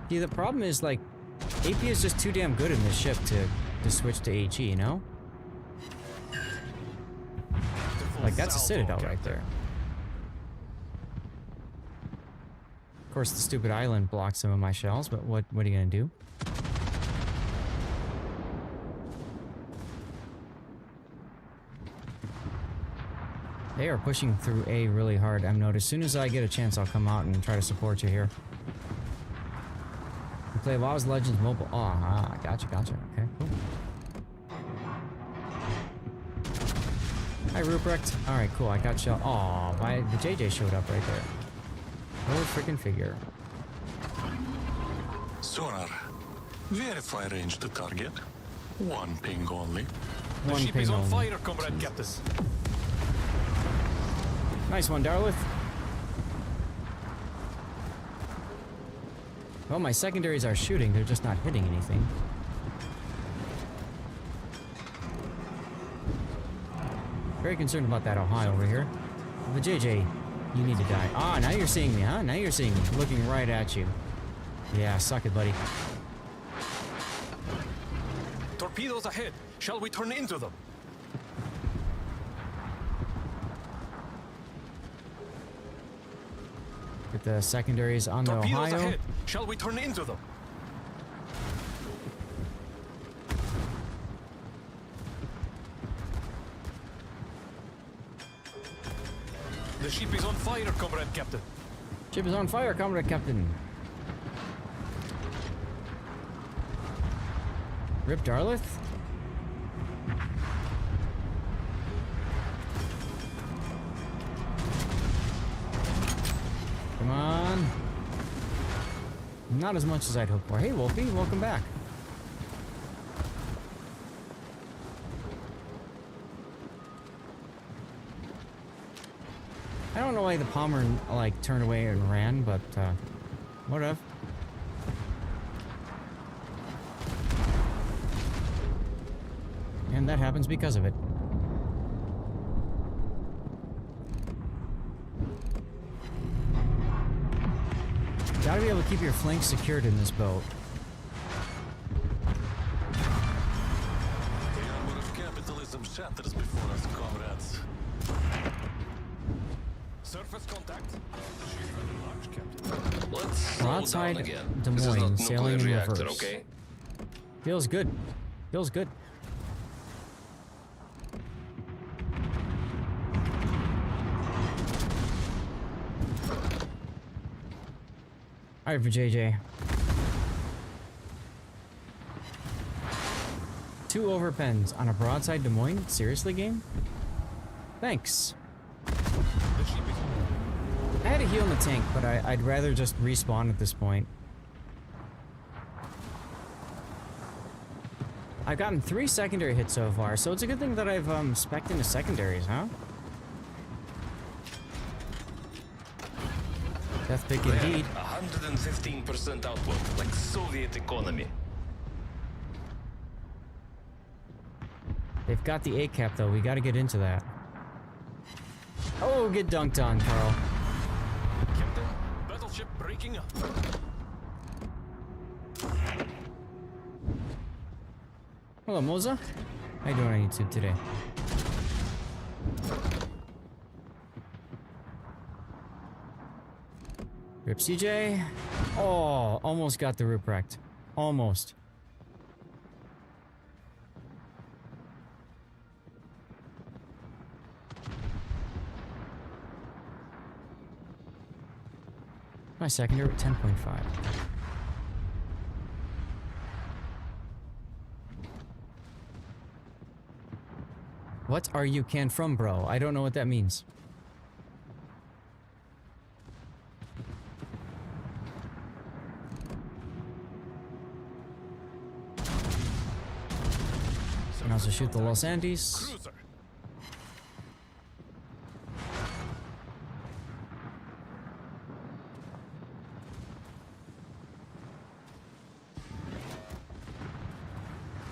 Yeah, the problem is, like, AP is just too damn good in this ship to switch to HE, you know? Like, that's a Citadel right there. Of course, the stupid island blocks some of my shells, but what are you gonna do? They are pushing through A really hard. I'm noticed. As soon as I get a chance, I'll come out and try to support you here. We play WoW's Legends Mobile. Oh, gotcha. Okay, cool. Hi, Ruprecht. Alright, cool. I got shell. Oh, the JJ showed up right there. Go freaking figure. Sonar. Verify range to target. One ping only. The One ship ping is on only. fire, Comrade Captain. Nice one, Darlith. Well, my secondaries are shooting. They're just not hitting anything. Very concerned about that Ohio over here. The JJ, you need to die. Ah, now you're seeing me, huh? Now you're seeing me. Looking right at you. Yeah, suck it, buddy. Torpedoes ahead. Shall we turn into them? Get the secondaries on the Torpedoes Ohio. ahead. Shall we turn into them? The ship is on fire, Comrade Captain. Ship is on fire, Comrade Captain. Rip Darlith. Come on. Not as much as I'd hoped for. Hey, Wolfie, welcome back. I don't know why the Palmer, like, turned away and ran, but, whatever. And that happens because of it. Gotta be able to keep your flanks secured in this boat. The armor of capitalism shatters before us, comrades. Surface contact. The ship had a large, Captain. Let's slow Broadside down again. Des This is Moines, not sailing nuclear in reactor, reverse. okay? Feels good. Feels good. Alright, for JJ. 2 overpens on a broadside Des Moines? Seriously, game? Thanks. I had a heal in the tank, but I'd rather just respawn at this point. I've gotten 3 secondary hits so far, so it's a good thing that I've spec'd into secondaries, huh? Death pick indeed. 115% output, like Soviet economy. They've got the A-cap though. We got to get into that. Oh, get dunked on, Carl. Captain, battleship breaking up. Hello, Moza. How you doing on YouTube today? Rip CJ. Oh, almost got the rip wrecked. Almost. My secondary at 10.5. What are you can from, bro? I don't know what that means. Can also shoot the Los Andes.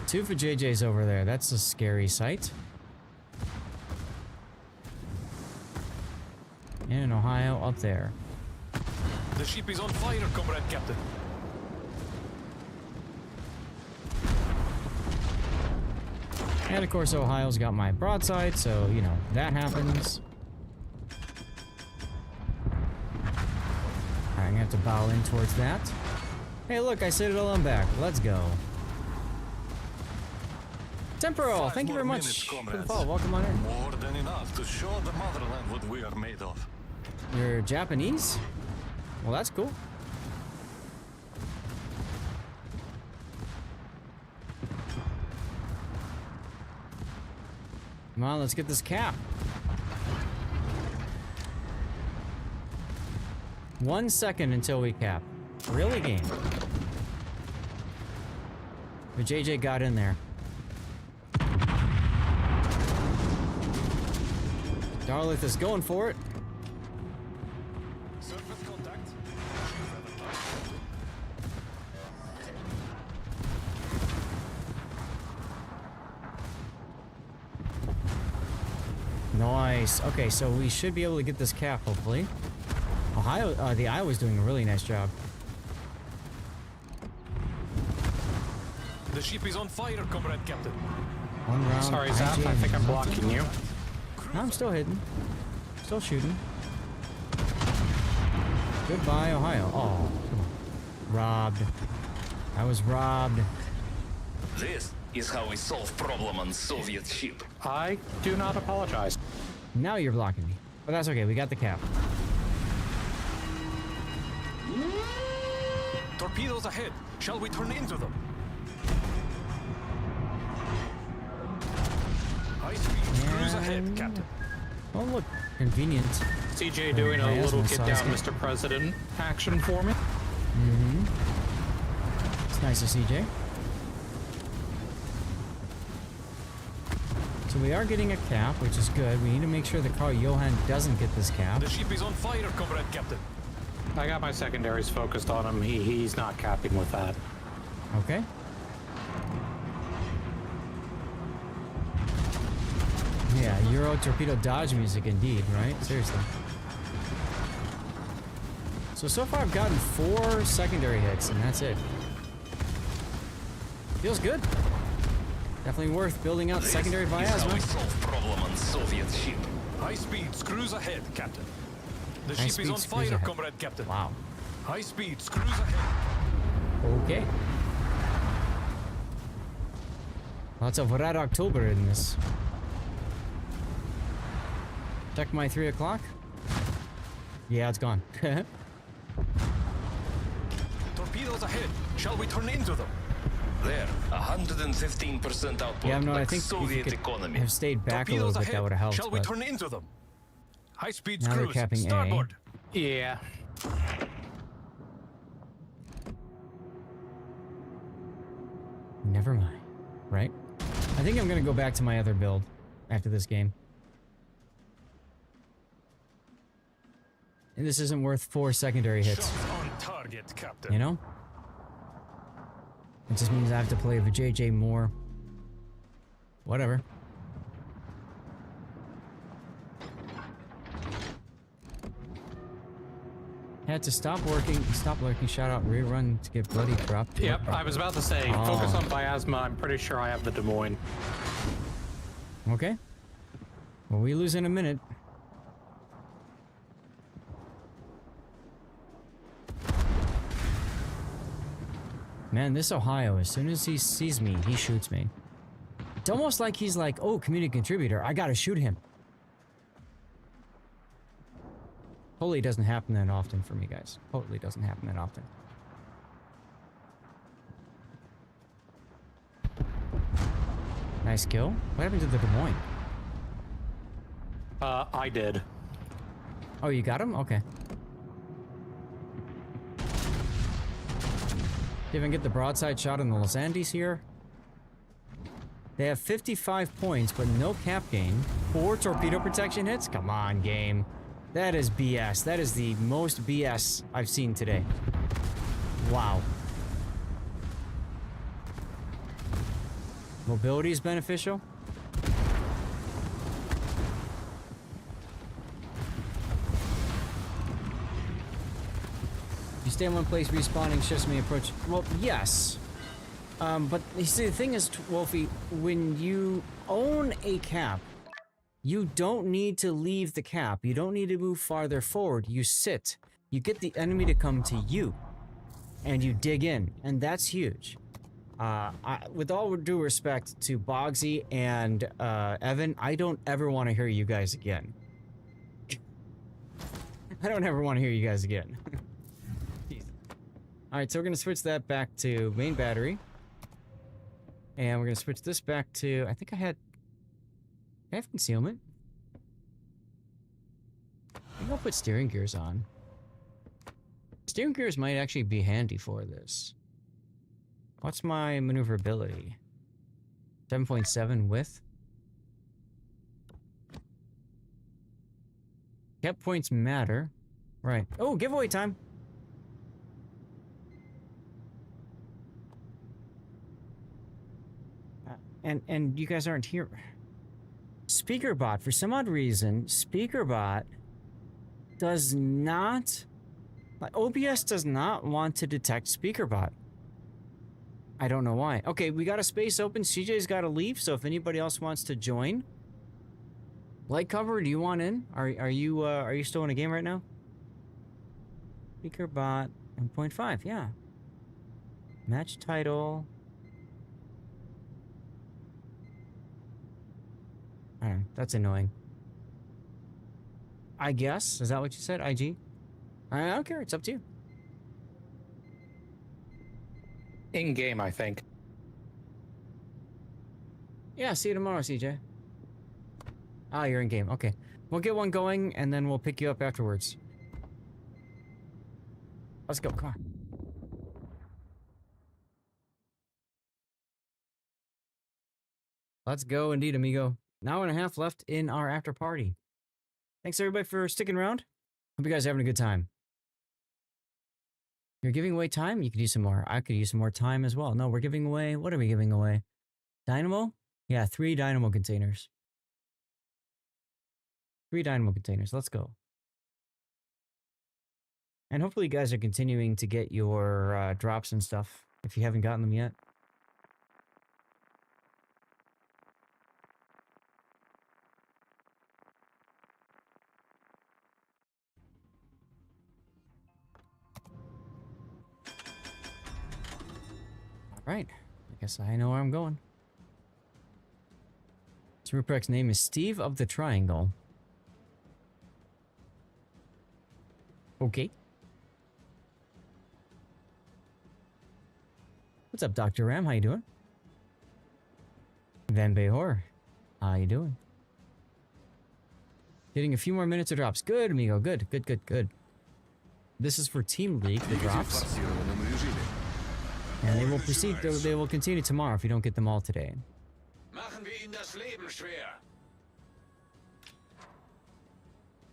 Two for JJ's over there. That's a scary sight. And in Ohio up there. The ship is on fire, comrade captain. And of course Ohio's got my broadside, so you know, that happens. Alright, I'm gonna have to bow in towards that. Hey look, I Citadel, I'm back. Let's go. Temporal, thank you very much for the follow. Welcome on in. More than enough to show the motherland what we are made of. You're Japanese? Well, that's cool. Come on, let's get this cap. 1 second until we cap. Really, game? But JJ got in there. Darlith is going for it. Surface contact. Nice. Okay, so we should be able to get this cap, hopefully. Ohio, the Iowa's doing a really nice job. The ship is on fire, comrade captain. One round. Sorry, Zap. I think I'm blocking you. No, I'm still hidden. Still shooting. Goodbye, Ohio. Oh, come on. Robbed. I was robbed. This is how we solve problem on Soviet ship. I do not apologize. Now you're blocking me. But that's okay, we got the cap. Torpedoes ahead. Shall we turn into them? High speed cruise ahead, captain. Oh, look. Convenient. CJ doing a little get down, Mr. President action for me. Mm-hmm. It's nice of CJ. So we are getting a cap, which is good. We need to make sure that Carl Johan doesn't get this cap. The ship is on fire, comrade captain. I got my secondaries focused on him. He's not capping with that. Okay. Yeah, Euro torpedo dodge music indeed, right? Seriously. So far I've gotten 4 secondary hits, and that's it. Feels good. Definitely worth building out secondary miasma. Problem on Soviet ship. High speed cruise ahead, captain. The High ship is on speed cruise fire, ahead. comrade captain. Wow. High speed cruise ahead. Okay. Lots of Red October in this. Check my 3 o'clock. Yeah, it's gone. Torpedoes ahead. Shall we turn into them? There, 115% output. Yeah, no, I like think if you Soviet could economy. have stayed back a little bit, that would have helped. Shall we but turn into them? High speed now they're cruise. capping Starboard. Yeah. Never mind. Right? I think I'm gonna go back to my other build after this game. And this isn't worth 4 secondary hits. Shots on target, captain. You know? It just means I have to play Vijay more. Whatever. Had to stop lurking, shout out, rerun to get bloody dropped. Yep, I was about to say, focus on Biasma. I'm pretty sure I have the Des Moines. Okay. Well, we lose in a minute. Man, this Ohio, as soon as he sees me, he shoots me. It's almost like he's like, oh, community contributor, I gotta shoot him. Totally doesn't happen that often for me, guys. Totally doesn't happen that often. Nice kill. What happened to the Des Moines? I did. Oh, you got him? Okay. Even get the broadside shot in the Los Andes here. They have 55 points, but no cap gain. 4 torpedo protection hits? Come on, game. That is BS. That is the most BS I've seen today. Wow. Mobility is beneficial. You stay in one place, respawning shifts may approach. Well, yes. But you see, the thing is, Wolfie, when you own a cap, you don't need to leave the cap. You don't need to move farther forward. You sit. You get the enemy to come to you. And you dig in. And that's huge. With all due respect to Bogsy and Evan, I don't ever want to hear you guys again. I don't ever want to hear you guys again. Alright, so we're going to switch that back to main battery. And we're going to switch this back to... I think I have concealment. I think I'll put steering gears on. Steering gears might actually be handy for this. What's my maneuverability? 7.7 width. Cap points matter. Right. Oh, giveaway time! And you guys aren't here. SpeakerBot, for some odd reason, SpeakerBot does not... Like, OBS does not want to detect SpeakerBot. I don't know why. Okay, we got a space open. CJ's got to leave, so if anybody else wants to join... Light cover, do you want in? Are you still in a game right now? SpeakerBot 1.5, yeah. Match title... I don't know, that's annoying. I guess? Is that what you said? IG? I don't care, it's up to you. In-game, I think. Yeah, see you tomorrow, CJ. Ah, you're in-game, okay. We'll get one going, and then we'll pick you up afterwards. Let's go, come on. Let's go, indeed, amigo. An hour and a half left in our after party. Thanks everybody for sticking around. Hope you guys are having a good time. You're giving away time? You could use some more. I could use some more time as well. No, we're giving away... What are we giving away? Dynamo? Yeah, 3 Dynamo containers. 3 Dynamo containers. Let's go. And hopefully you guys are continuing to get your drops and stuff, if you haven't gotten them yet. Right, I guess I know where I'm going. So Ruprecht's name is Steve of the Triangle. Okay. What's up, Dr. Ram? How you doing? Van Behor, how you doing? Getting a few more minutes of drops. Good, amigo. Good. This is for Team League, the drops. And they will proceed, they will continue tomorrow if you don't get them all today. Now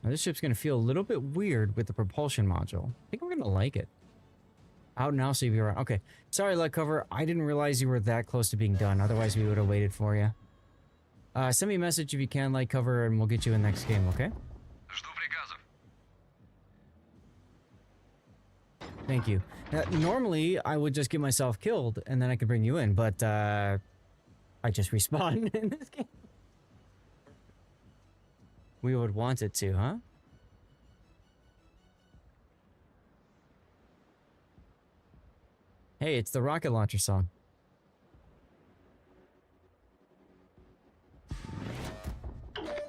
this ship's gonna feel a little bit weird with the propulsion module. I think we're gonna like it. Out now, so you'll be around. Okay, sorry, Light Cover. I didn't realize you were that close to being done. Otherwise, we would have waited for you. Send me a message if you can, Light Cover, and we'll get you in the next game, okay? Thank you. Normally, I would just get myself killed, and then I could bring you in, but, I just respawn in this game. We would want it to, huh? Hey, it's the rocket launcher song.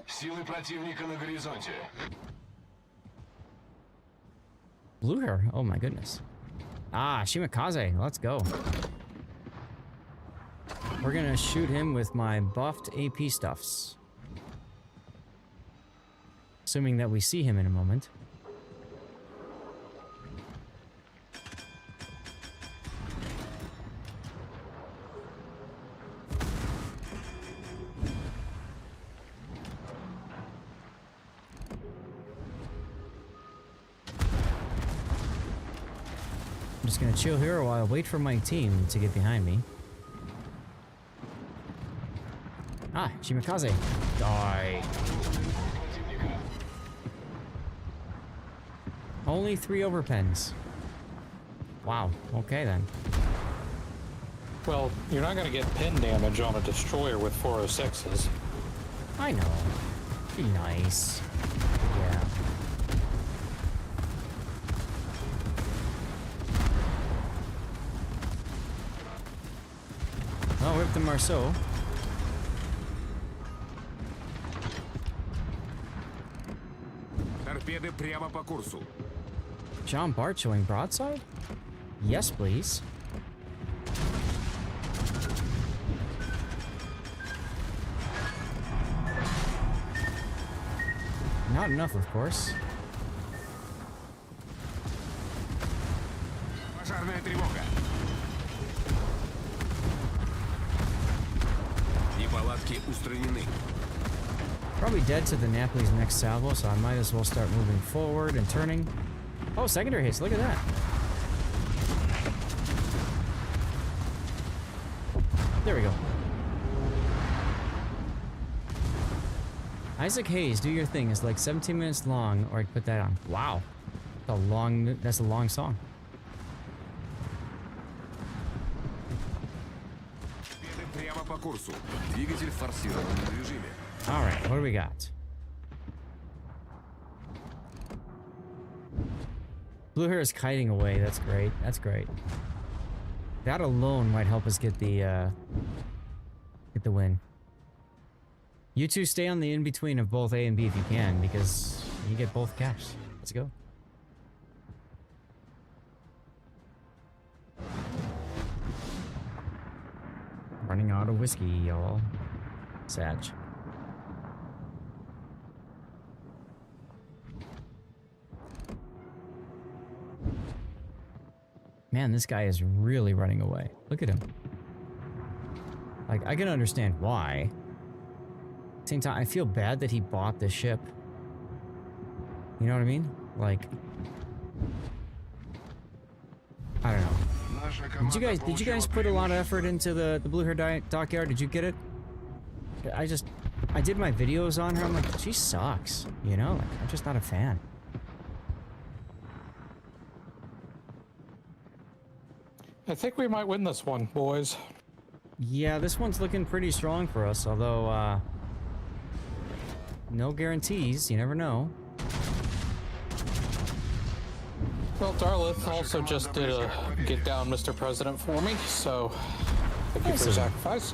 Силы противника на горизонте. Blue hair. Oh my goodness. Ah, Shimakaze. Let's go. We're gonna shoot him with my buffed AP stuffs. Assuming that we see him in a moment. I'm just gonna chill here while I wait for my team to get behind me. Ah, Shimakaze. Die. Only 3 overpens. Wow, okay then. Well, you're not gonna get pin damage on a destroyer with 406s. I know. Be nice. Yeah. Oh, rip the Marceau. Торпеды прямо по курсу. John Bart showing broadside? Yes, please. Not enough, of course. Пожарная тревога. Неполадки устранены. Probably dead to the Napoli's next salvo, so I might as well start moving forward and turning. Oh, secondary hits, look at that. There we go. Isaac Hayes, Do Your Thing is like 17 minutes long, or I'd put that on. Wow. That's a long song. Прямо по курсу. Двигатель в форсированном режиме. All right, what do we got? Blue hair is kiting away. That's great. That's great. That alone might help us get the win. You two stay on the in-between of both A and B if you can, because you get both caps. Let's go. Running out of whiskey, y'all. Sag. Man, this guy is really running away. Look at him. Like, I can understand why. At the same time, I feel bad that he bought this ship. You know what I mean? Like, I don't know. Did you guys put a lot of effort into the Blue Hair Dockyard? Did you get it? I did my videos on her. I'm like, she sucks. You know, like, I'm just not a fan. I think we might win this one, boys. Yeah, this one's looking pretty strong for us, although, no guarantees. You never know. Well, Darlith also just did a get down Mr. President for me, so thank you for your sacrifice.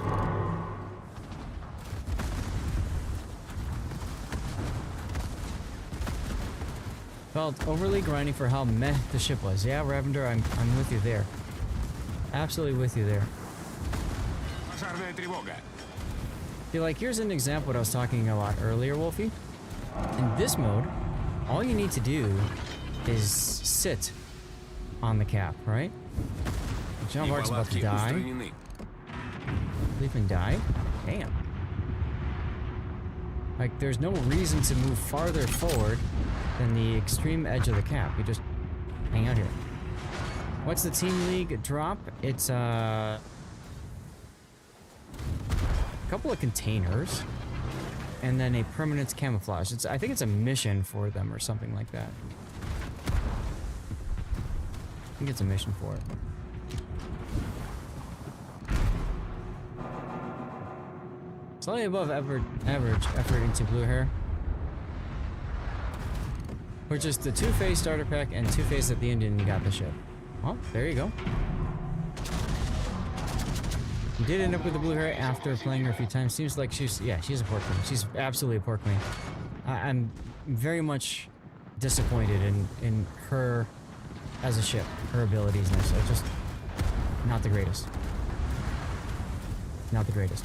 Felt overly grinding for how meh the ship was. Yeah, Ravender, I'm with you there. Absolutely with you there. Пожарная тревога. See, like, here's an example what I was talking about earlier, Wolfie. In this mode, all you need to do is sit on the cap, right? John Bart's about to die. Leap and die? Damn. Like, there's no reason to move farther forward than the extreme edge of the cap. You just hang out here. What's the Team League drop? It's a couple of containers and then a permanent camouflage. I think it's a mission for them or something like that. think it's a mission for it. Slightly above average effort into blue hair. Which is the 2-phase starter pack and 2-phase at the end and you got the ship. Well, there you go. You did end up with the blue hair after playing her a few times. Seems like she's a pork queen. She's absolutely a pork queen. I'm very much disappointed in her as a ship. Her abilities and so just not the greatest. Not the greatest.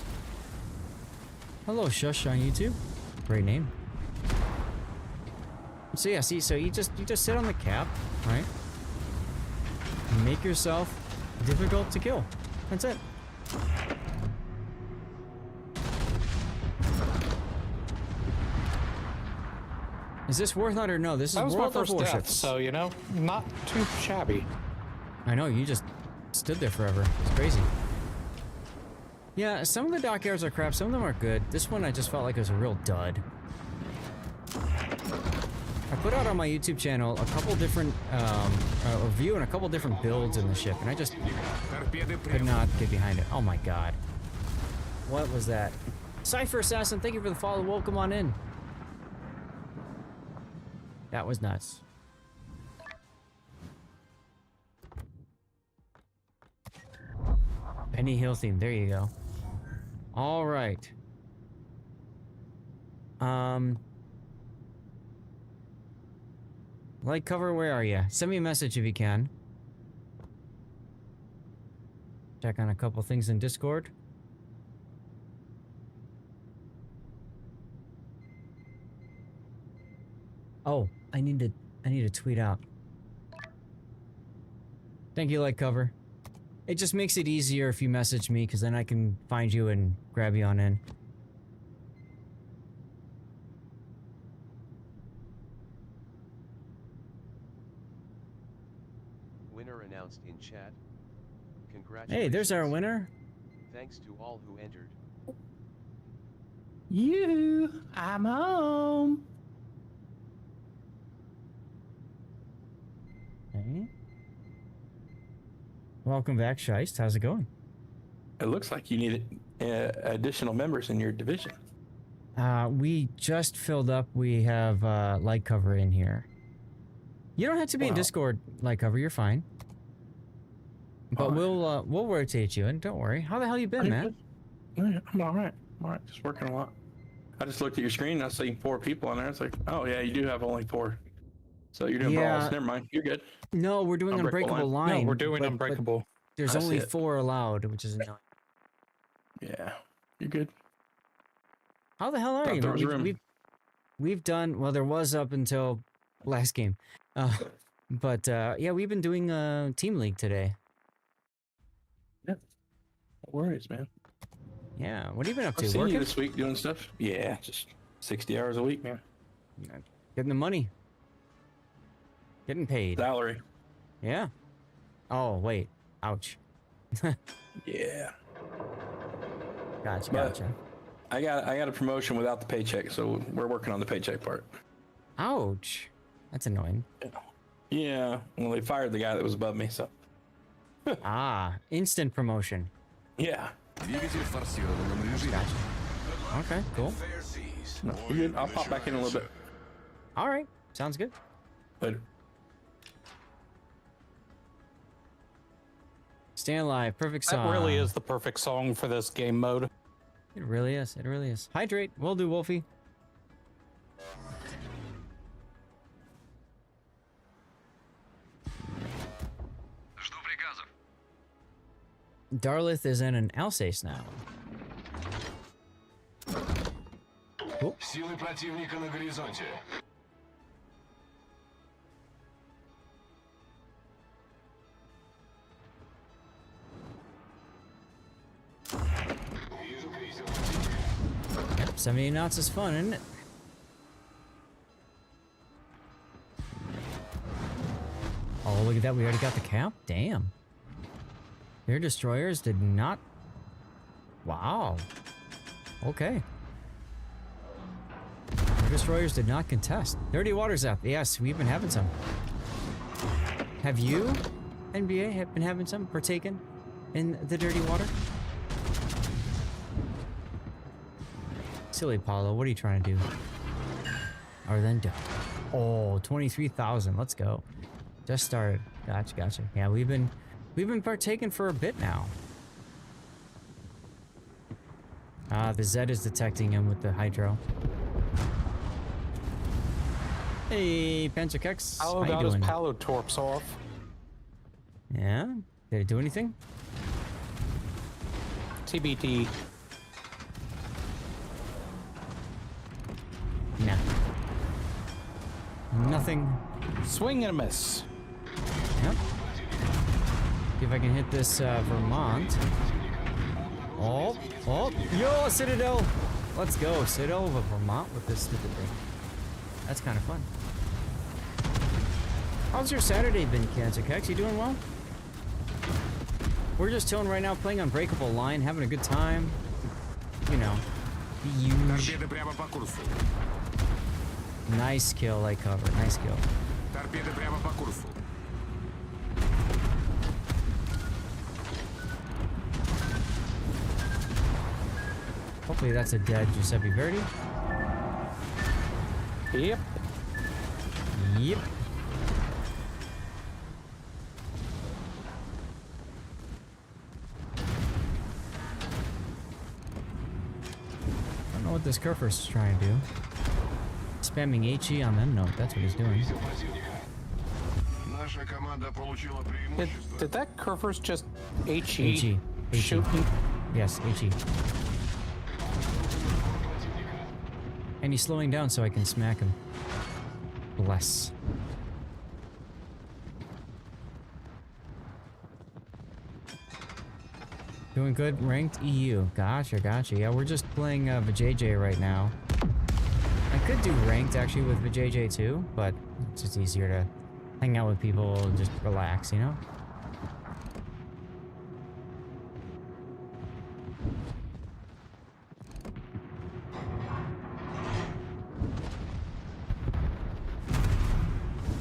Hello, Shush on YouTube. Great name. So yeah, see, so you just sit on the cap, right? Make yourself difficult to kill. That's it. Is this Warthog or no? This is that was World my first of death, Warships. so you know, not too shabby. I know, you just stood there forever. It's crazy. Yeah, some of the dock airs are crap, some of them are good. This one I just felt like it was a real dud. I put out on my YouTube channel a couple different, a review and a couple different builds in the ship, and I just could not get behind it. Oh my god. What was that? Cypher Assassin, thank you for the follow. Welcome on in. That was nuts. Penny Hill theme, there you go. All right. Like cover, where are you? Send me a message if you can. Check on a couple things in Discord. Oh, I need to tweet out. Thank you, like cover. It just makes it easier if you message me, because then I can find you and grab you on in. Winner announced in chat. Congratulations. Hey, there's our winner. Thanks to all who entered. I'm home. Okay. Welcome back, Scheist. How's it going? It looks like you need additional members in your division. We just filled up. We have light cover in here. You don't have to be in Discord, light cover. You're fine. But we'll rotate you in. Don't worry. How the hell you been, man? I'm all right. I'm all right. Just working a lot. I just looked at your screen and I see 4 people on there. It's like, oh yeah, you do have only 4. So you're doing brawls. Never mind. You're good. No, we're doing Unbreakable Line. No, we're doing Unbreakable. There's only 4 allowed, which is annoying. Yeah, you're good. How the hell are you? Man? We've done, well, there was up until last game. But yeah, we've been doing Team League today. Yeah. No worries, man. Yeah, what have you been up to? I've seen Working you this week doing stuff? Yeah, just 60 hours a week, man. Getting the money. Getting paid. Salary. Yeah. Oh, wait. Ouch. Yeah. Gotcha. I got a promotion without the paycheck, so we're working on the paycheck part. Ouch. That's annoying. Yeah. Well, they fired the guy that was above me, so. Instant promotion. Yeah. Gotcha. Okay, cool. No, you're good. I'll pop back in a little bit. All right. Sounds good. Later. Stay alive. Perfect song. That really is the perfect song for this game mode. It really is. It really is. Hydrate. Will do, Wolfie. Darlith is in an Alsace now. Cool. Силы противника на горизонте. Yep, 70 knots is fun, isn't it? Oh, look at that. We already got the cap? Damn. Their destroyers did not... Wow. Okay. Their destroyers did not contest. Dirty Waters up. Yes, we've been having some. Have you? NBA have been having some partaken in the dirty water? Silly Paulo, what are you trying to do? Or then do. Oh, 23,000. Let's go. Just started. Gotcha. Yeah, we've been partaking for a bit now. The Zed is detecting him with the hydro. Hey, Panzerkex. How you about his doing? Palotorps off? Yeah? Did it do anything? TBT. Nah. Nothing. Swing and a miss. Yep. See if I can hit this Vermont. Oh, yo, Citadel! Let's go, Citadel of Vermont with this stupid thing. That's kind of fun. How's your Saturday been, Cancer Kex? You doing well? We're just chilling right now, playing Unbreakable Line, having a good time. You know, the usual. Nice kill, light cover. Nice kill. Hopefully that's a dead Giuseppe Verdi. Yep. Yep. I don't know what this Kerfur's trying to do. Spamming HE on them? No, that's what he's doing. Did that Kerfur's just HE? HE. Shoot me? Yes, HE. And he's slowing down so I can smack him. Bless. Doing good, ranked EU. Gotcha. Yeah, we're just playing Vijay right now. I could do ranked actually with Vijay too, but it's just easier to hang out with people and just relax, you know?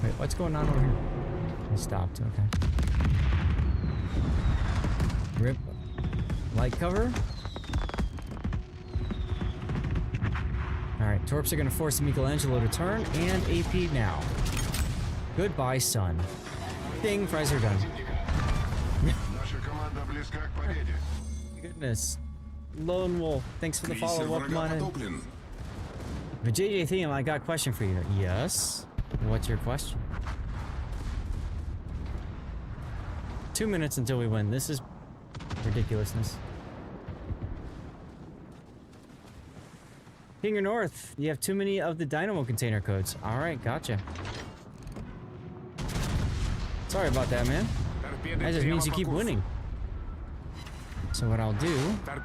Wait, what's going on over here? I stopped, okay. Rip. Light cover. Alright, Torps are gonna force Michelangelo to turn, and AP now. Goodbye, son. Ding, fries are done. Goodness. Lone Wolf, thanks for the follow. Welcome on in. But JJ Theme, I got a question for you. Yes? What's your question? 2 minutes until we win. This is ridiculousness. King or North, you have too many of the Dynamo container codes. Alright, gotcha. Sorry about that, man. That just means you keep winning. So what I'll do... That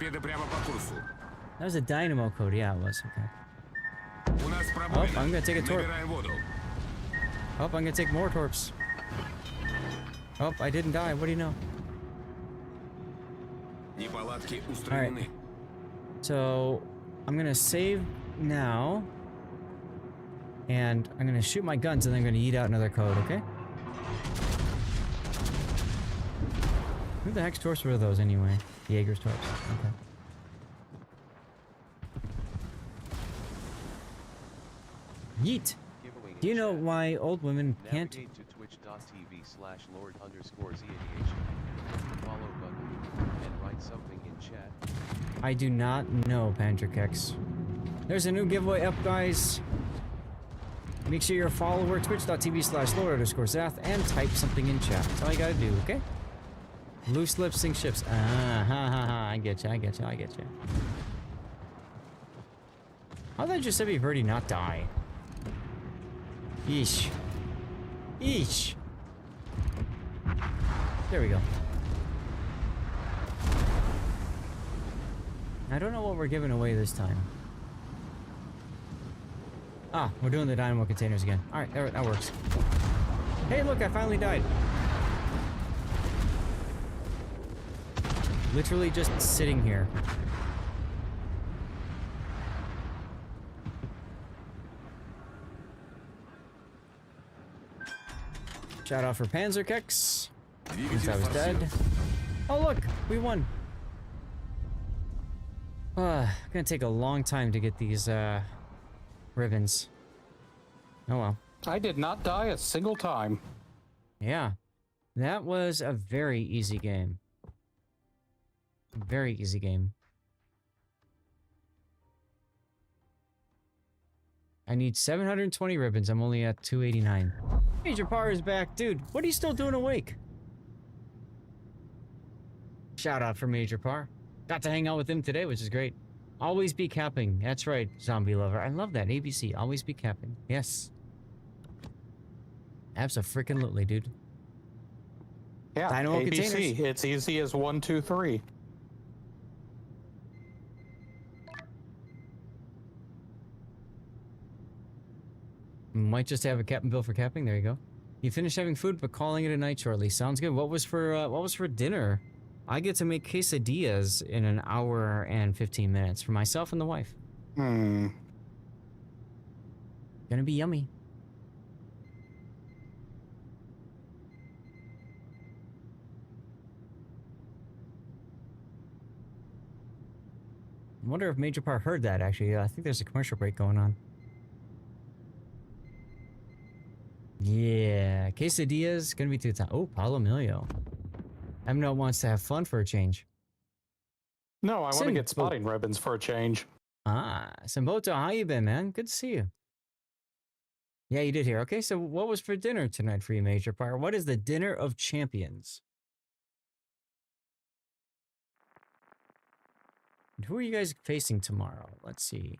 was a Dynamo code. Yeah, it was. Okay. Oh, I'm gonna take a Torp. Oh, I'm gonna take more Torps. Oh, I didn't die. What do you know? Alright. So, I'm gonna save now. And I'm gonna shoot my guns and then I'm gonna eat out another code, okay? Who the heck's Torps were those anyway? Jaeger's Torps. Okay. Yeet! Do you know why old women can't... Navigate to twitch.tv/Lord_Z88. Follow button and write something in chat. I do not know, Pandrakex. There's a new giveaway up, guys. Make sure you're a follower, twitch.tv/Lord_Zath, and type something in chat. That's all you gotta do, okay? Loose lips sink ships. Ah, ha ha ha. I get you. How did Giuseppe Verdi not die? Eesh. There we go. I don't know what we're giving away this time. Ah, we're doing the Dynamo containers again. Alright, that works. Hey, look, I finally died. Literally just sitting here. Shout out for Panzerkex. Since I was dead. Oh look, we won. Gonna take a long time to get these ribbons. Oh well. I did not die a single time. Yeah, that was a very easy game. Very easy game. I need 720 ribbons. I'm only at 289. Major Par is back. Dude, what are you still doing awake? Shout out for Major Par. Got to hang out with him today, which is great. Always be capping. That's right, zombie lover. I love that. ABC. Always be capping. Yes. Abso-freaking-lutely, dude. Yeah, Dynamo ABC. containers. It's easy as 1, 2, 3. Might just have a captain bill for capping. There you go. You finished having food, but calling it a night shortly. Sounds good. What was for dinner? I get to make quesadillas in an hour and 15 minutes for myself and the wife. Gonna be yummy. I wonder if Major Par heard that, actually. I think there's a commercial break going on. Yeah, quesadillas, gonna be too time. Oh, Paulo Emilio. Emno wants to have fun for a change. No, I want to get spotting ribbons for a change. Ah, Samboto, how you been, man? Good to see you. Yeah, you did hear. Okay, so what was for dinner tonight for you, Major Par? What is the dinner of champions? And who are you guys facing tomorrow? Let's see.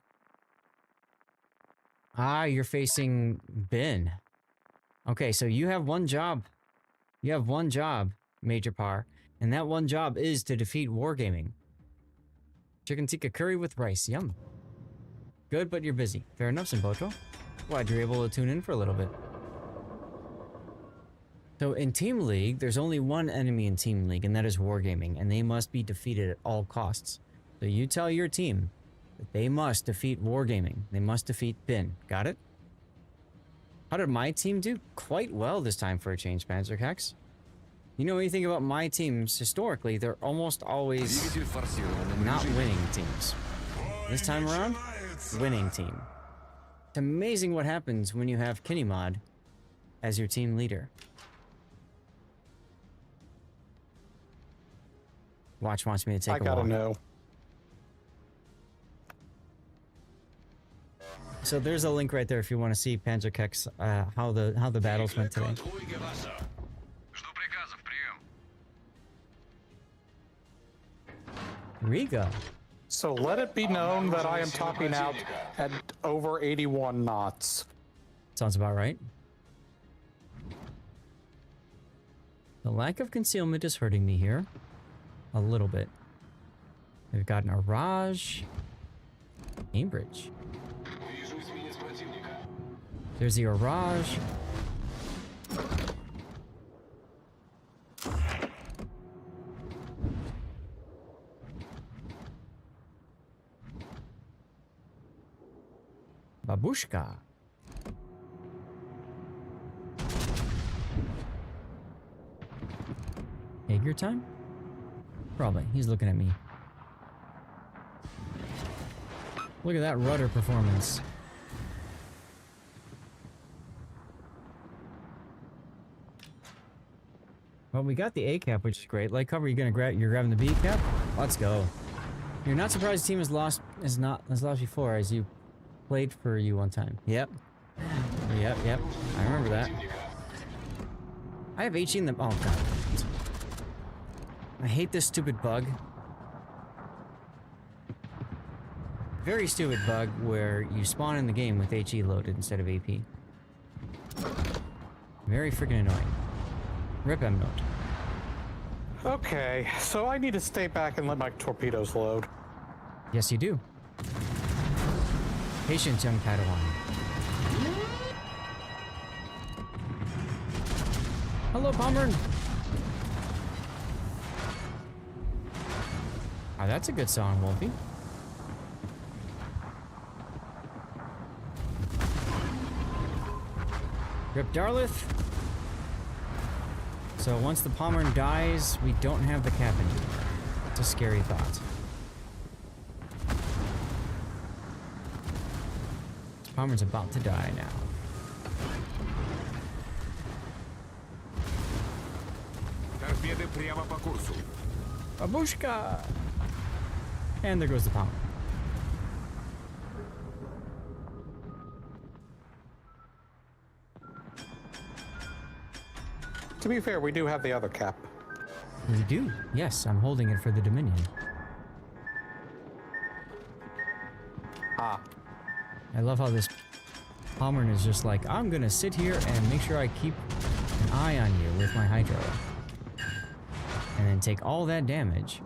Ah, you're facing Ben. Okay, so you have one job. You have one job, Major Par, and that one job is to defeat Wargaming. Chicken tikka curry with rice. Yum. Good, but you're busy. Fair enough, Simboto. Glad you're able to tune in for a little bit. So in Team League, there's only one enemy in Team League, and that is Wargaming, and they must be defeated at all costs. So you tell your team that they must defeat Wargaming. They must defeat Ben. Got it? How did my team do? Quite well this time for a change, Panzerkex. You know anything about my teams, historically, they're almost always not winning teams. This time around, winning team. It's amazing what happens when you have Kinimod as your team leader. Watch wants me to take a walk. I gotta know. So there's a link right there if you want to see Panzerkex, how the battles went today. Riga. So let it be known that I am topping out at over 81 knots. Sounds about right. The lack of concealment is hurting me here. A little bit. We've got an Raj. Cambridge. There's the Orage. Babushka. Hager time? Probably. He's looking at me. Look at that rudder performance. Well, we got the A cap, which is great. Light cover, you're grabbing the B cap? Let's go. You're not surprised the team has lost before, as you played for you one time. Yep. Yep. I remember that. I have HE in the. Oh god. I hate this stupid bug. Very stupid bug where you spawn in the game with HE loaded instead of AP. Very freaking annoying. Rip M note. Okay, so I need to stay back and let my torpedoes load. Yes, you do. Patience, young Padawan. Hello, Pommern. Oh, that's a good song, Wolfie. Rip Darlith. So once the Pommern dies, we don't have the cap anymore. It's a scary thought. Pommern's about to die now. Торпеды прямо по курсу. Babushka! And there goes the Pommern. To be fair, we do have the other cap. We do. Yes, I'm holding it for the Dominion. Ah. I love how this Pommern is just like, I'm gonna sit here and make sure I keep an eye on you with my Hydro. And then take all that damage.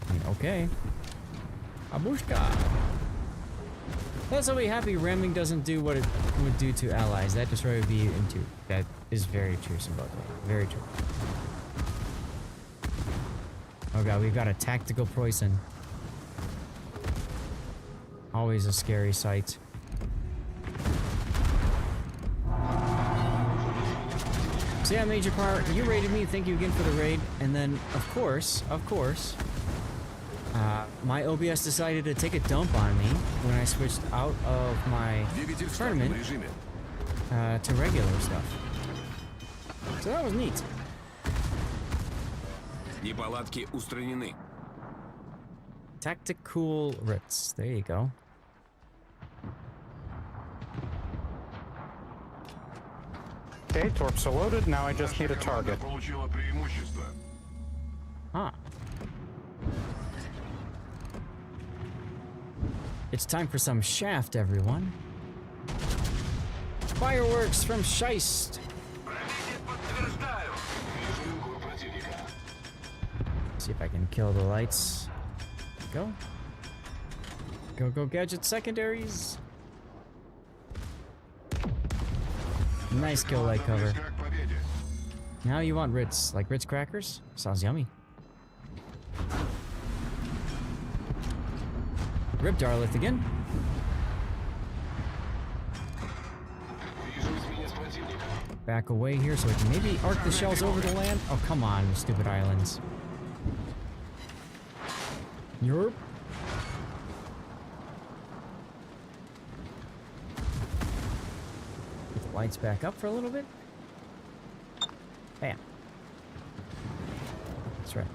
I mean, okay. Babushka! Plus, I'll be happy ramming doesn't do what it would do to allies. That destroyer would be into. That is very true, Simbote. Very true. Oh god, we've got a tactical poison. Always a scary sight. So yeah, Major Par, you raided me. Thank you again for the raid. And then, of course, my OBS decided to take a dump on me when I switched out of my tournament to regular stuff. So that was neat. Неполадки устранены. Tactical Ritz. There you go. Okay, torps are loaded. Now I just need a target. Huh. It's time for some shaft, everyone. Fireworks from Scheist. See if I can kill the lights. Go. Go, go, gadget secondaries. Nice kill light cover. Now you want Ritz, like Ritz crackers? Sounds yummy. Rip Darlith again. Back away here so we can maybe arc the shells over the land. Oh, come on, stupid islands. Yerp. Get the lights back up for a little bit. Bam. That's right.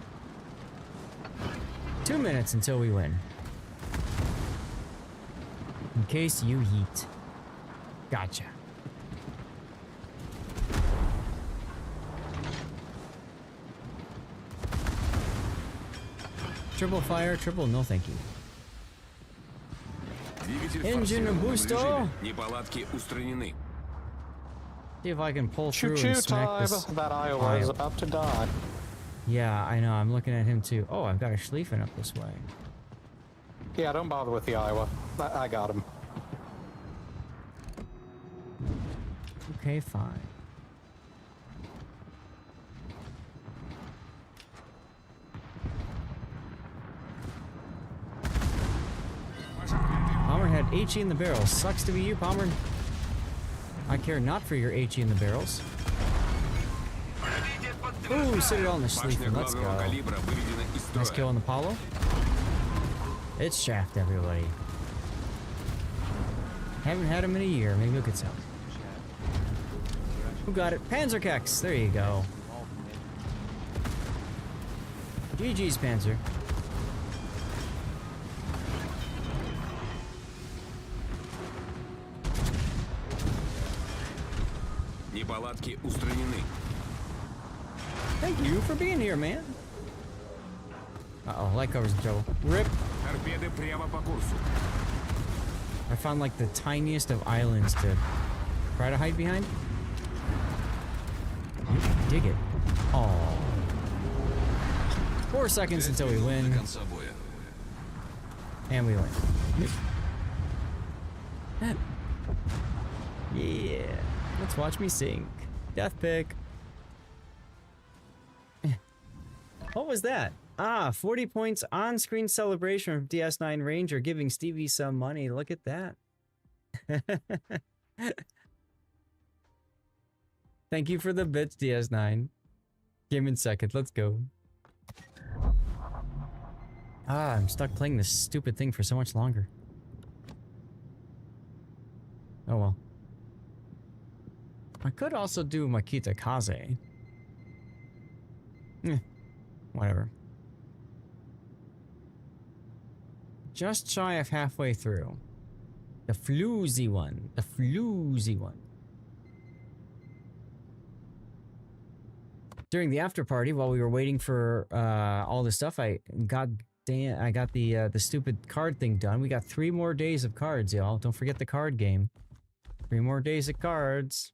2 minutes until we win. In case you yeet. Gotcha. Triple fire, triple no thank you. Engine boosto. Неполадки устранены. See if I can pull through Choo-choo and smack time! this. That Iowa is about to die. Yeah, I know. I'm looking at him too. Oh, I've got a Schlieffen up this way. Yeah, don't bother with the Iowa. I got him. Okay, fine. Pommern had HE in the barrels. Sucks to be you, Pommern. I care not for your HE in the barrels. Ooh, sit it all in the Schlieffen. Let's go. Nice kill on the Apollo. It's shaft, everybody. Haven't had him in a year. Maybe we'll get some. Who got it? Panzerkex. There you go. GG's, Panzer. Неполадки устранены. Thank you for being here, man. Uh-oh, light cover's in trouble. Rip. Торпеды прямо по курсу. I found like the tiniest of islands to try to hide behind. You can dig it. Oh. 4 seconds until we win. And we win. Yeah. Let's watch me sink. Death pick. What was that? Ah, 40 points on-screen celebration from DS9 Ranger giving Stevie some money. Look at that. Thank you for the bits, DS9. Game in second. Let's go. Ah, I'm stuck playing this stupid thing for so much longer. Oh well. I could also do Makita Kaze. Whatever. Just shy of halfway through. The floozy one. The floozy one. During the after party, while we were waiting for all this stuff, I got the stupid card thing done. We got 3 more days of cards, y'all. Don't forget the card game. 3 more days of cards.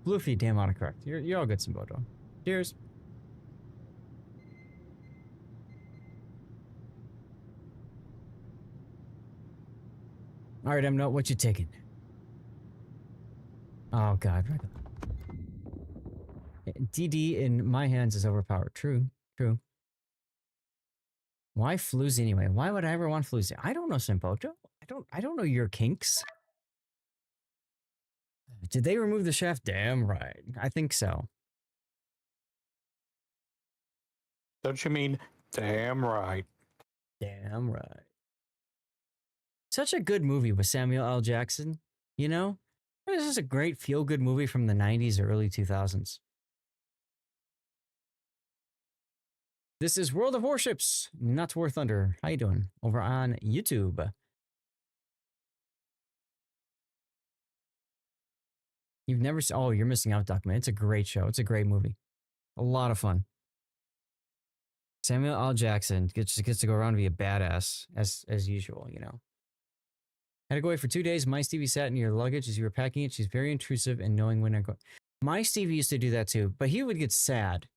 Bluefy, damn autocorrect. You're all good, Simboto. Cheers. All right, I'm not. What you taking? Oh God, right. DD in my hands is overpowered. True, true. Why floozy anyway? Why would I ever want floozy? I don't know, Simboto. I don't know your kinks. Did they remove the shaft? Damn right. I think so. Don't you mean damn right? Damn right. Such a good movie with Samuel L. Jackson, you know? This is a great feel-good movie from the 90s or early 2000s. This is World of Warships, not War Thunder. How you doing? Over on YouTube. You've never seen... Oh, you're missing out, Duckman. It's a great show. It's a great movie. A lot of fun. Samuel L. Jackson gets to go around and be a badass, as usual, you know. Had to go away for 2 days. My Stevie sat in your luggage as you were packing it. She's very intrusive and knowing when I go. My Stevie used to do that too, but he would get sad.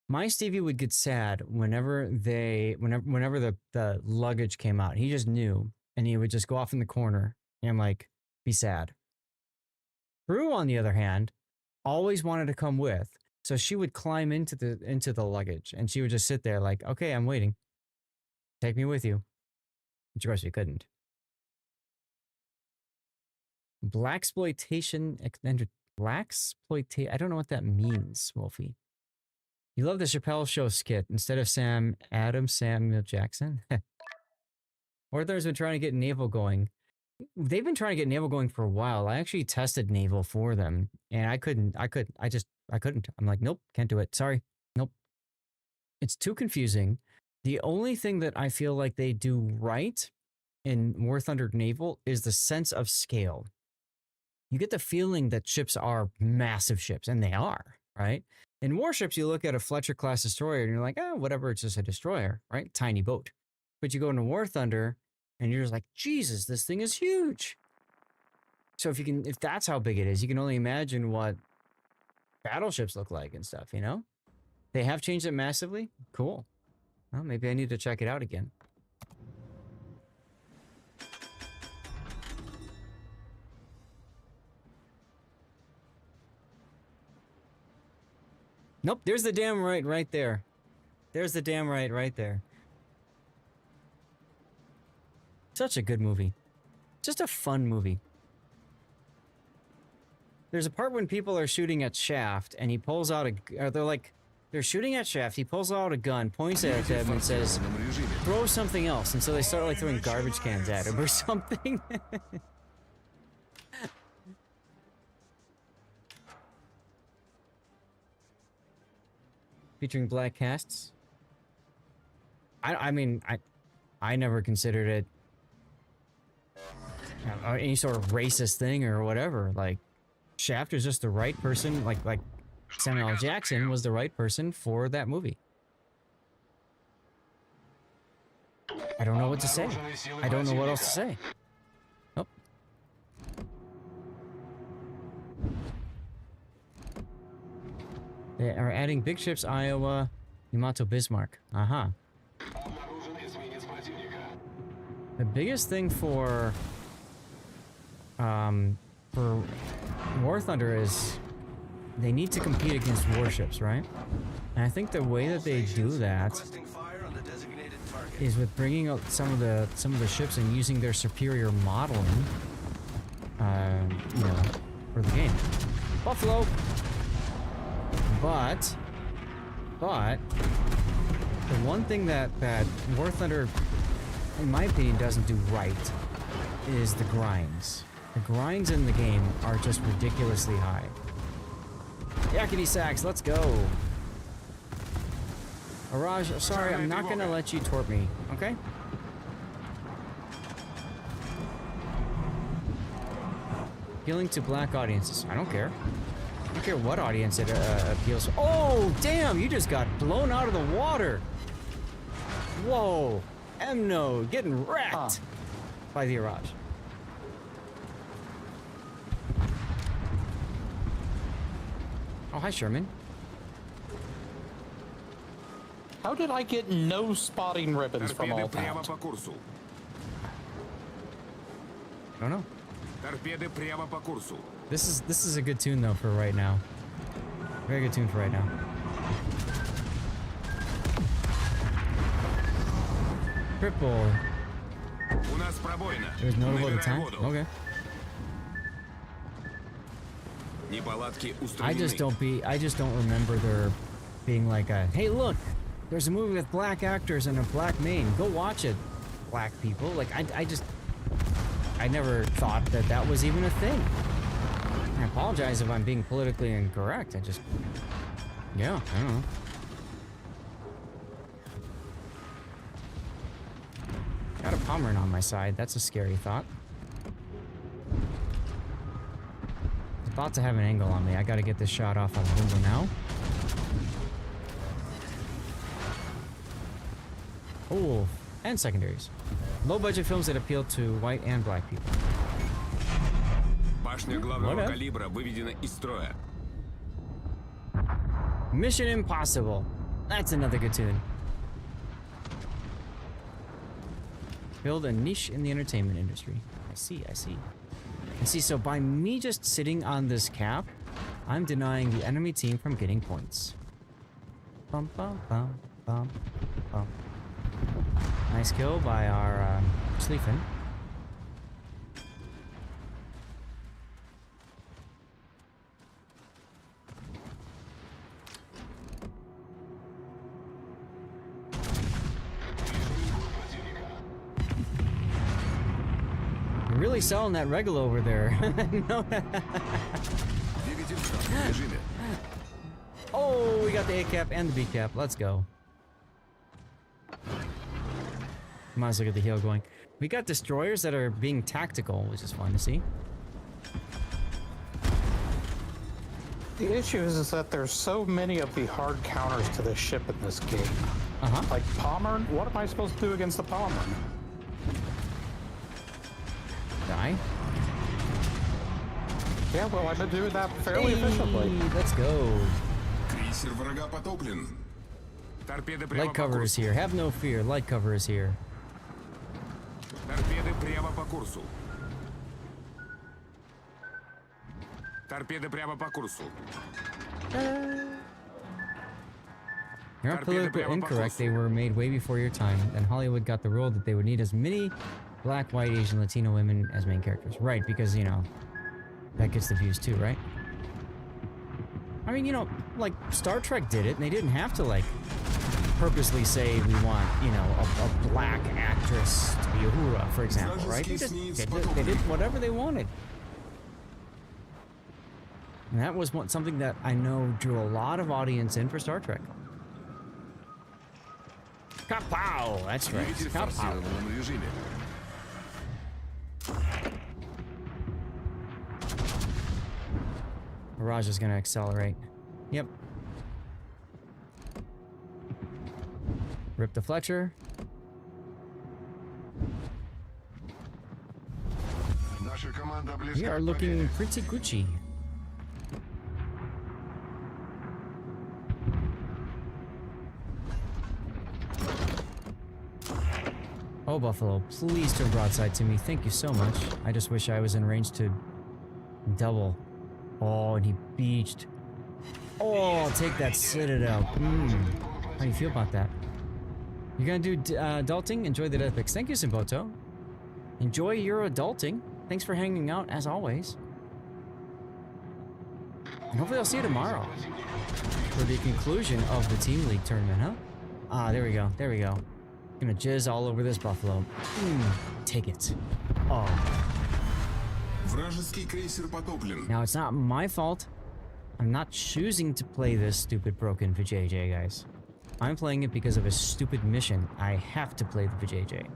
My Stevie would get sad whenever the luggage came out. He just knew, and he would just go off in the corner and like be sad. Prue, on the other hand, always wanted to come with, so she would climb into the luggage, and she would just sit there like, "Okay, I'm waiting. Take me with you." Which of course she couldn't. Blaxploitation. I don't know what that means, Wolfie. You love the Chappelle Show skit. Instead of Samuel Jackson? Orthar's been trying to get Naval going. They've been trying to get Naval going for a while. I actually tested Naval for them, and I couldn't. I couldn't. I'm like, nope, can't do it. Sorry. Nope. It's too confusing. The only thing that I feel like they do right in War Thunder Naval is the sense of scale. You get the feeling that ships are massive ships, and they are, right? In Warships, you look at a Fletcher-class destroyer, and you're like, oh, whatever, it's just a destroyer, right? Tiny boat. But you go into War Thunder, and you're just like, Jesus, this thing is huge. So if that's how big it is, you can only imagine what battleships look like and stuff, you know? They have changed it massively? Cool. Well, maybe I need to check it out again. Nope, there's the damn right there. There's the damn right there. Such a good movie. Just a fun movie. There's a part when people are shooting at Shaft, and he pulls out they're shooting at Shaft, he pulls out a gun, points at them, and says, throw something else. And so they start like throwing garbage cans at him or something. Featuring black casts. I mean, I never considered it any sort of racist thing or whatever. Like, Shaft is just the right person, like Samuel L. Jackson was the right person for that movie. I don't know what to say. I don't know what else to say. Nope. They are adding big ships, Iowa, Yamato, Bismarck. Uh-huh. The biggest thing for War Thunder is they need to compete against warships, right? And I think the way that they do that is with bringing out some of the ships and using their superior modeling. You know, for the game. Buffalo! But the one thing that War Thunder, in my opinion, doesn't do right is the grinds. The grinds in the game are just ridiculously high. Yakety sacks, let's go. Araj, sorry, I'm not gonna let you torp me, okay? Appealing to black audiences. I don't care. I don't care what audience it appeals to. Oh, damn, you just got blown out of the water. Whoa. M-Node getting wrecked by the Araj. Oh, hi, Sherman. How did I get no spotting ribbons from all that? I don't know. This is a good tune though for right now. Very good tune for right now. Triple. It was notable at the time. Okay. I just don't remember there being like a, hey look, there's a movie with black actors and a black main. Go watch it, black people. Like I never thought that was even a thing. I apologize if I'm being politically incorrect. I don't know. Got a Pomeranian on my side. That's a scary thought. About to have an angle on me. I gotta get this shot off on the window now. Oh, and secondaries. Low budget films that appeal to white and black people. Mission Impossible. That's another good tune. Build a niche in the entertainment industry. I see. And see, so by me just sitting on this cap, I'm denying the enemy team from getting points. Bum, bum, bum, bum, bum. Nice kill by our Sleefen. You're really selling that regular over there. No. Oh, we got the A cap and the B cap. Let's go. Might as well get the heal going. We got destroyers that are being tactical, which is fun to see. The issue is that there's so many of the hard counters to this ship in this game. Like Pommern, what am I supposed to do against the Pommern? Die? Yeah, well, I've been doing that fairly efficiently. Let's go. Light cover is here. Have no fear. Light cover is here. Торпеды прямо по курсу. Торпеды прямо по курсу. You're not politically incorrect. They were made way before your time, and Hollywood got the rule that they would need as many black, white, Asian, Latino women as main characters. Right, because, you know, that gets the views too, right? I mean, you know, like, Star Trek did it, and they didn't have to, like, purposely say we want, you know, a black actress to be Uhura, for example, right? They did whatever they wanted. And that was something that I know drew a lot of audience in for Star Trek. Kapow! That's right. Kapow. Mirage is gonna accelerate. Yep. Rip the Fletcher. We are looking pretty Gucci. Oh, Buffalo, please turn broadside to me. Thank you so much. I just wish I was in range to double. Oh, and he beached. Oh, take that Citadel. How do you feel about that? You're gonna do adulting? Enjoy the death picks. Thank you, Simboto. Enjoy your adulting. Thanks for hanging out, as always. And hopefully I'll see you tomorrow for the conclusion of the Team League tournament, huh? Ah, there we go. There we go. Gonna jizz all over this buffalo. Take it. Oh. Вражеский крейсер потоплен. Now, it's not my fault. I'm not choosing to play this stupid broken Vijay, guys. I'm playing it because of a stupid mission. I have to play the Vijay.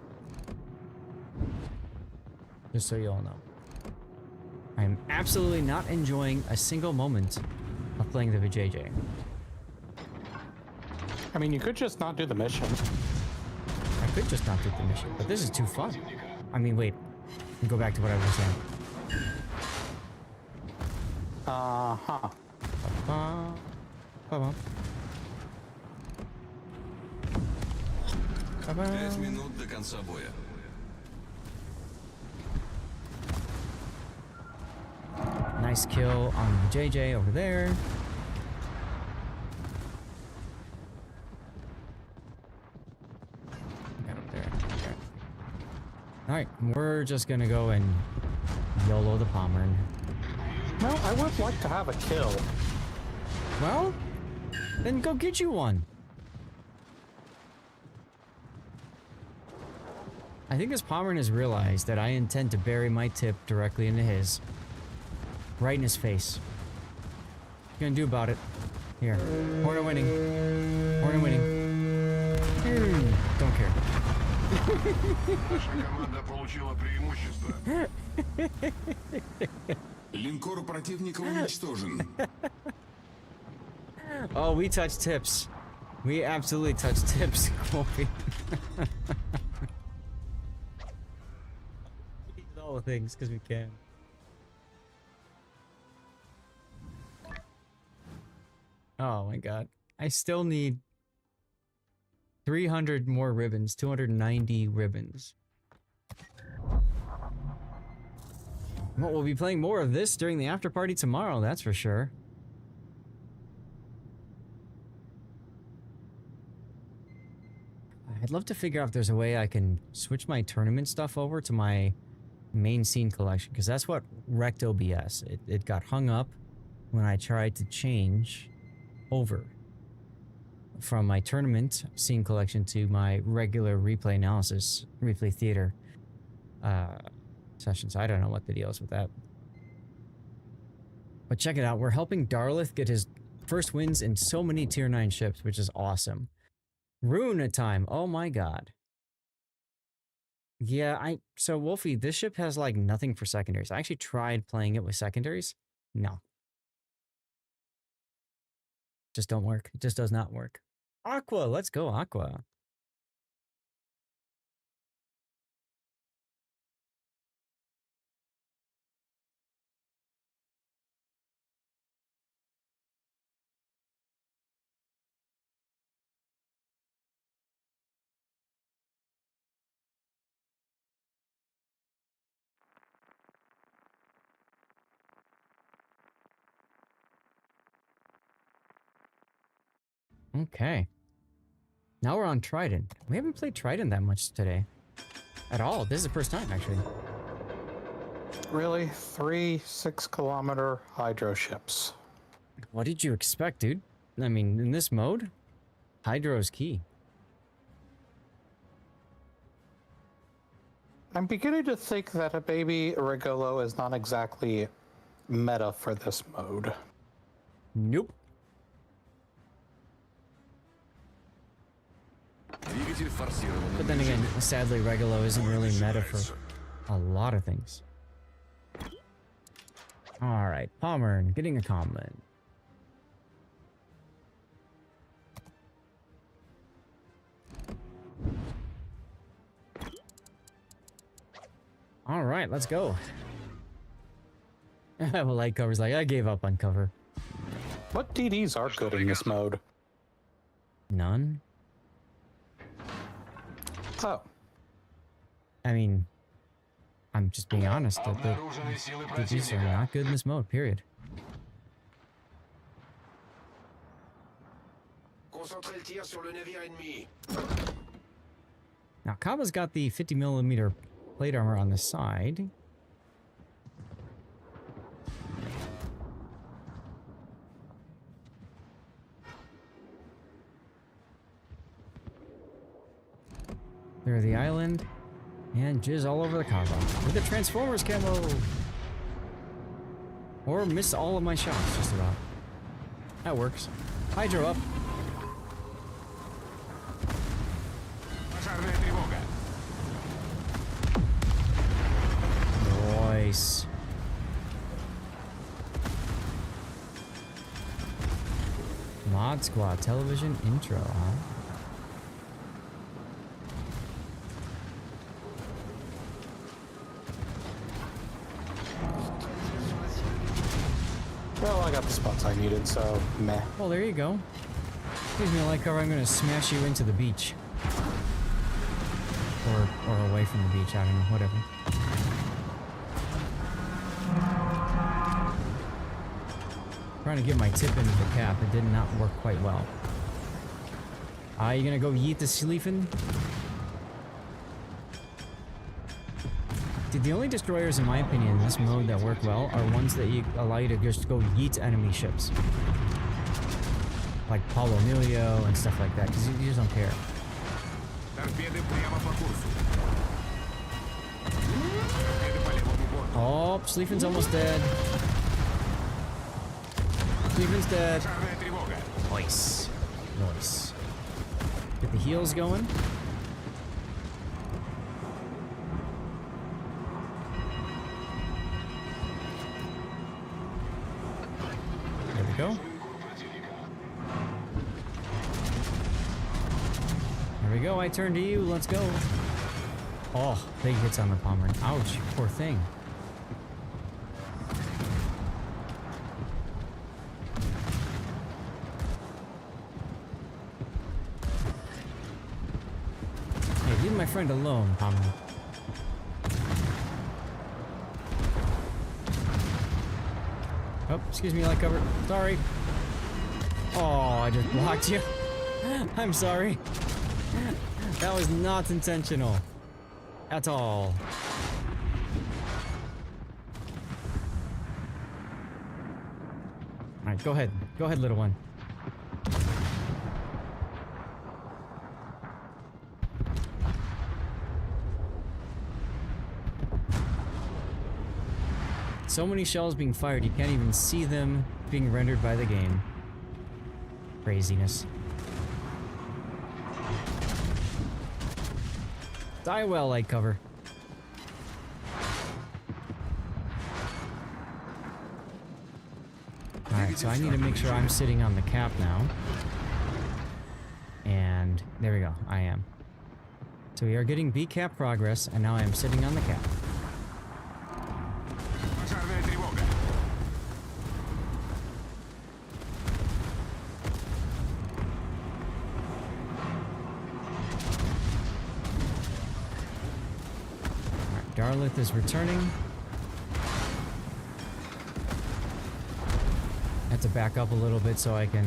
Just so you all know. I'm absolutely not enjoying a single moment of playing the Vijay. I mean, you could just not do the mission. I could just not do the mission, but this is too fun. I mean, wait. Go back to what I was saying. Uh-huh. 5 минут до конца боя. Nice kill on JJ over there. Got up there. Okay. Alright, we're just gonna go and YOLO the Pommern. Well, I would like to have a kill. Well, then go get you one. I think this Pommern has realized that I intend to bury my tip directly into his. Right in his face. What are you gonna do about it? Here. Horn of winning. Horn of winning. Don't care. Наша команда получила преимущество. Линкор противника уничтожен. Oh, we touch tips. We absolutely touch tips, Colby. All the things, because we can. Oh my god. I still need 300 more ribbons, 290 ribbons. Well, we'll be playing more of this during the after party tomorrow, that's for sure. I'd love to figure out if there's a way I can switch my tournament stuff over to my main scene collection, because that's what wrecked OBS. It got hung up when I tried to change over from my tournament scene collection to my regular replay analysis, replay theater sessions. I don't know what the deal is with that. But check it out. We're helping Darlith get his first wins in so many tier 9 ships, which is awesome. Rune time. Oh my god. Yeah, so Wolfie, this ship has like nothing for secondaries. I actually tried playing it with secondaries. No. Just don't work. It just does not work. Aqua, let's go Aqua. Okay. Now we're on Trident. We haven't played Trident that much today. At all. This is the first time, actually. Really? 3 6-kilometer hydro ships. What did you expect, dude? I mean, in this mode, hydro is key. I'm beginning to think that a baby Rigolo is not exactly meta for this mode. Nope. But then again, sadly, Regulo isn't really meta for a lot of things. Alright, Pommern, getting a comment. Alright, let's go. Well, light cover's like, I gave up on cover. What DDs are good in this mode? None. Oh. I mean, I'm just being honest. The DGs are not good in this mode, period. Now, Kaba's got the 50mm plate armor on the side. Clear the island. And jizz all over the Camo. With the Transformers camo! Or miss all of my shots, just about. That works. Hydro up. Nice. Mod Squad television intro, huh? Well, I got the spots I needed, so meh. Well, there you go. Excuse me, like, I'm gonna smash you into the beach. Or away from the beach, I don't know, whatever. Trying to get my tip into the cap, it did not work quite well. You gonna go yeet the Sleefen? Dude, the only destroyers, in my opinion, in this mode that work well are ones that allow you to just go yeet enemy ships. Like Paulo Emilio and stuff like that, because you just don't care. Oh, Sleefen's almost dead. Sleefen's dead. Nice. Nice. Get the heals going. There we go. There we go, I turn to you, let's go. Oh, big hits on the Pomeranian. Ouch, poor thing. Hey, leave my friend alone, Pomeranian. Oh, excuse me, light cover. Sorry. Oh, I just blocked you. I'm sorry. That was not intentional. At all. Alright, go ahead. Go ahead, little one. So many shells being fired, you can't even see them being rendered by the game. Craziness. Die well, light cover. Alright, so I need to make sure I'm sitting on the cap now. And there we go, I am. So we are getting B cap progress, and now I am sitting on the cap. Darlith is returning. I have to back up a little bit so I can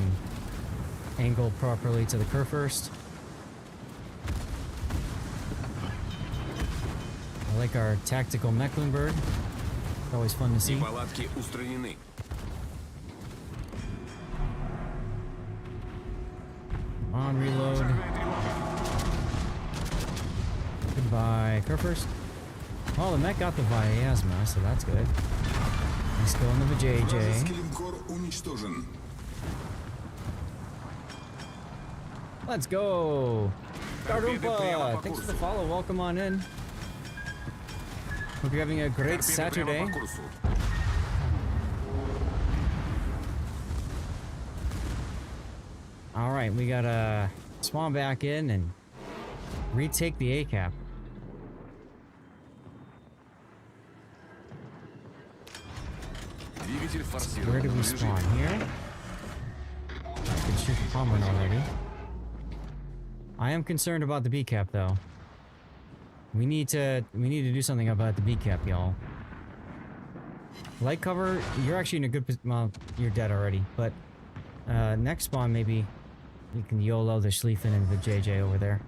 angle properly to the curve first. I like our tactical Mecklenburg. It's always fun to see. Come on, reload. Goodbye, curve first. Oh, the mech got the Viasma, so that's good. Let's go into the JJ. Let's go! Garumpa! Thanks for the follow, welcome on in. Hope you're having a great Saturday. Alright, we gotta spawn back in and retake the A-cap. Where do we spawn? Here? I can shoot the Pomeranian already. I am concerned about the B cap though. We need to do something about the B cap, y'all. Light cover, you're actually in a good position. Well, you're dead already, but next spawn maybe you can YOLO the Schlieffen and the JJ over there.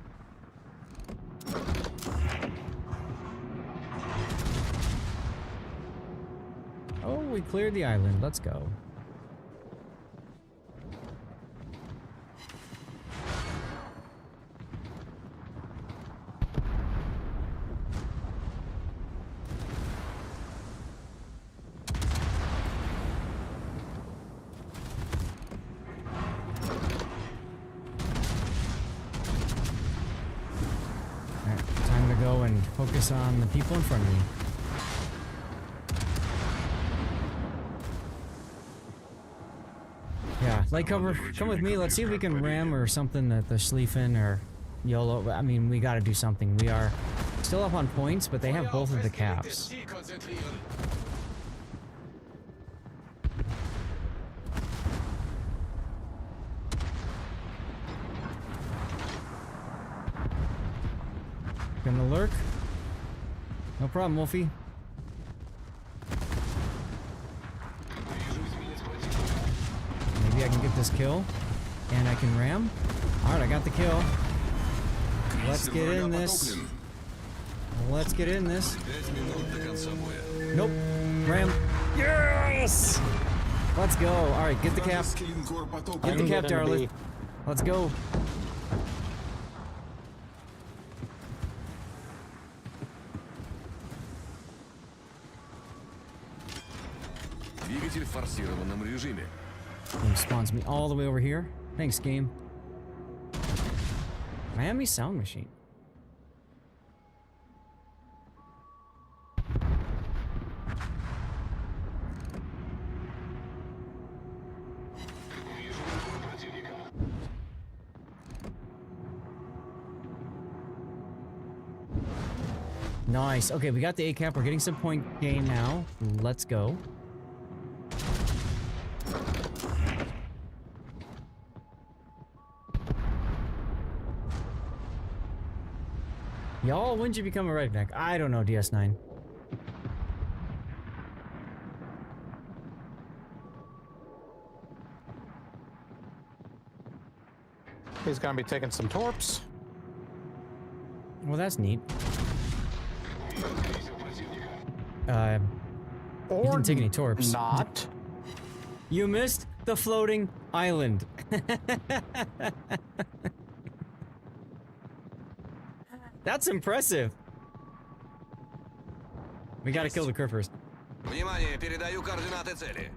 Oh, we cleared the island. Let's go. focus on the people in front of me. Yeah, light cover, come with me. Let's see if we can ram or something at the Schlieffen or YOLO. I mean, we gotta do something. We are still up on points, but they have both of the caps. Gonna lurk? No problem, Wolfie. Maybe I can get this kill. And I can ram. Alright, I got the kill. Let's get in this. Let's get in this. Nope. Ram. Yes! Let's go. Alright, get the cap. Get the cap, darling. Let's go. Двигатель в форсированном режиме. Game spawns me all the way over here. Thanks, game. Miami Sound Machine. Nice. Okay, we got the A cap. We're getting some point gain now. Let's go. Y'all, when did you become a redneck? I don't know, DS9. He's gonna be taking some torps. Well, that's neat. He didn't take any torps. Not. You missed the floating island. That's impressive. We gotta kill the crew first. Внимание, передаю координаты цели.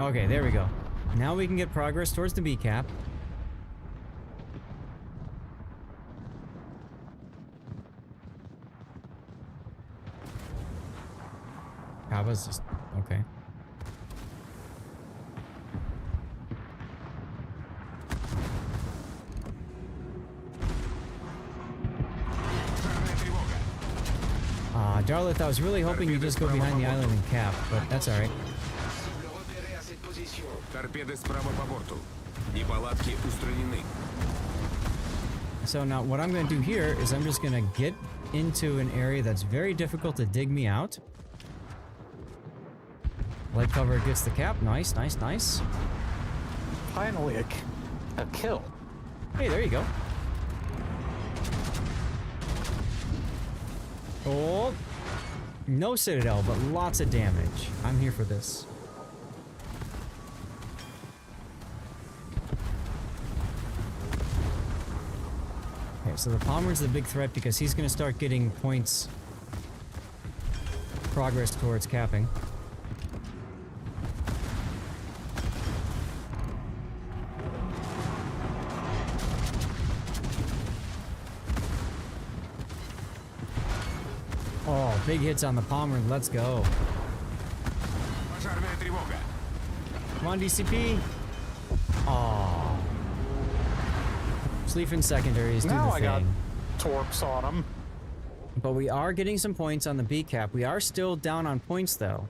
Okay, there we go. Now we can get progress towards the B cap. Kava's just okay. Darlith, I was really hoping you'd just go behind the island and cap, but that's alright. Торпеды справа по борту. Неполадки устранены. So now what I'm going to do here is I'm just going to get into an area that's very difficult to dig me out. Light cover gets the cap. Nice, nice, nice. Finally a kill. Hey, there you go. Oh, no Citadel, but lots of damage. I'm here for this. Okay, so the Palmer's the big threat because he's going to start getting points progress towards capping. Oh, big hits on the Palmer. Let's go. Come on, DCP. Oh. Schlieffen secondaries do the thing. Now I got torps on him. But we are getting some points on the B cap. We are still down on points, though.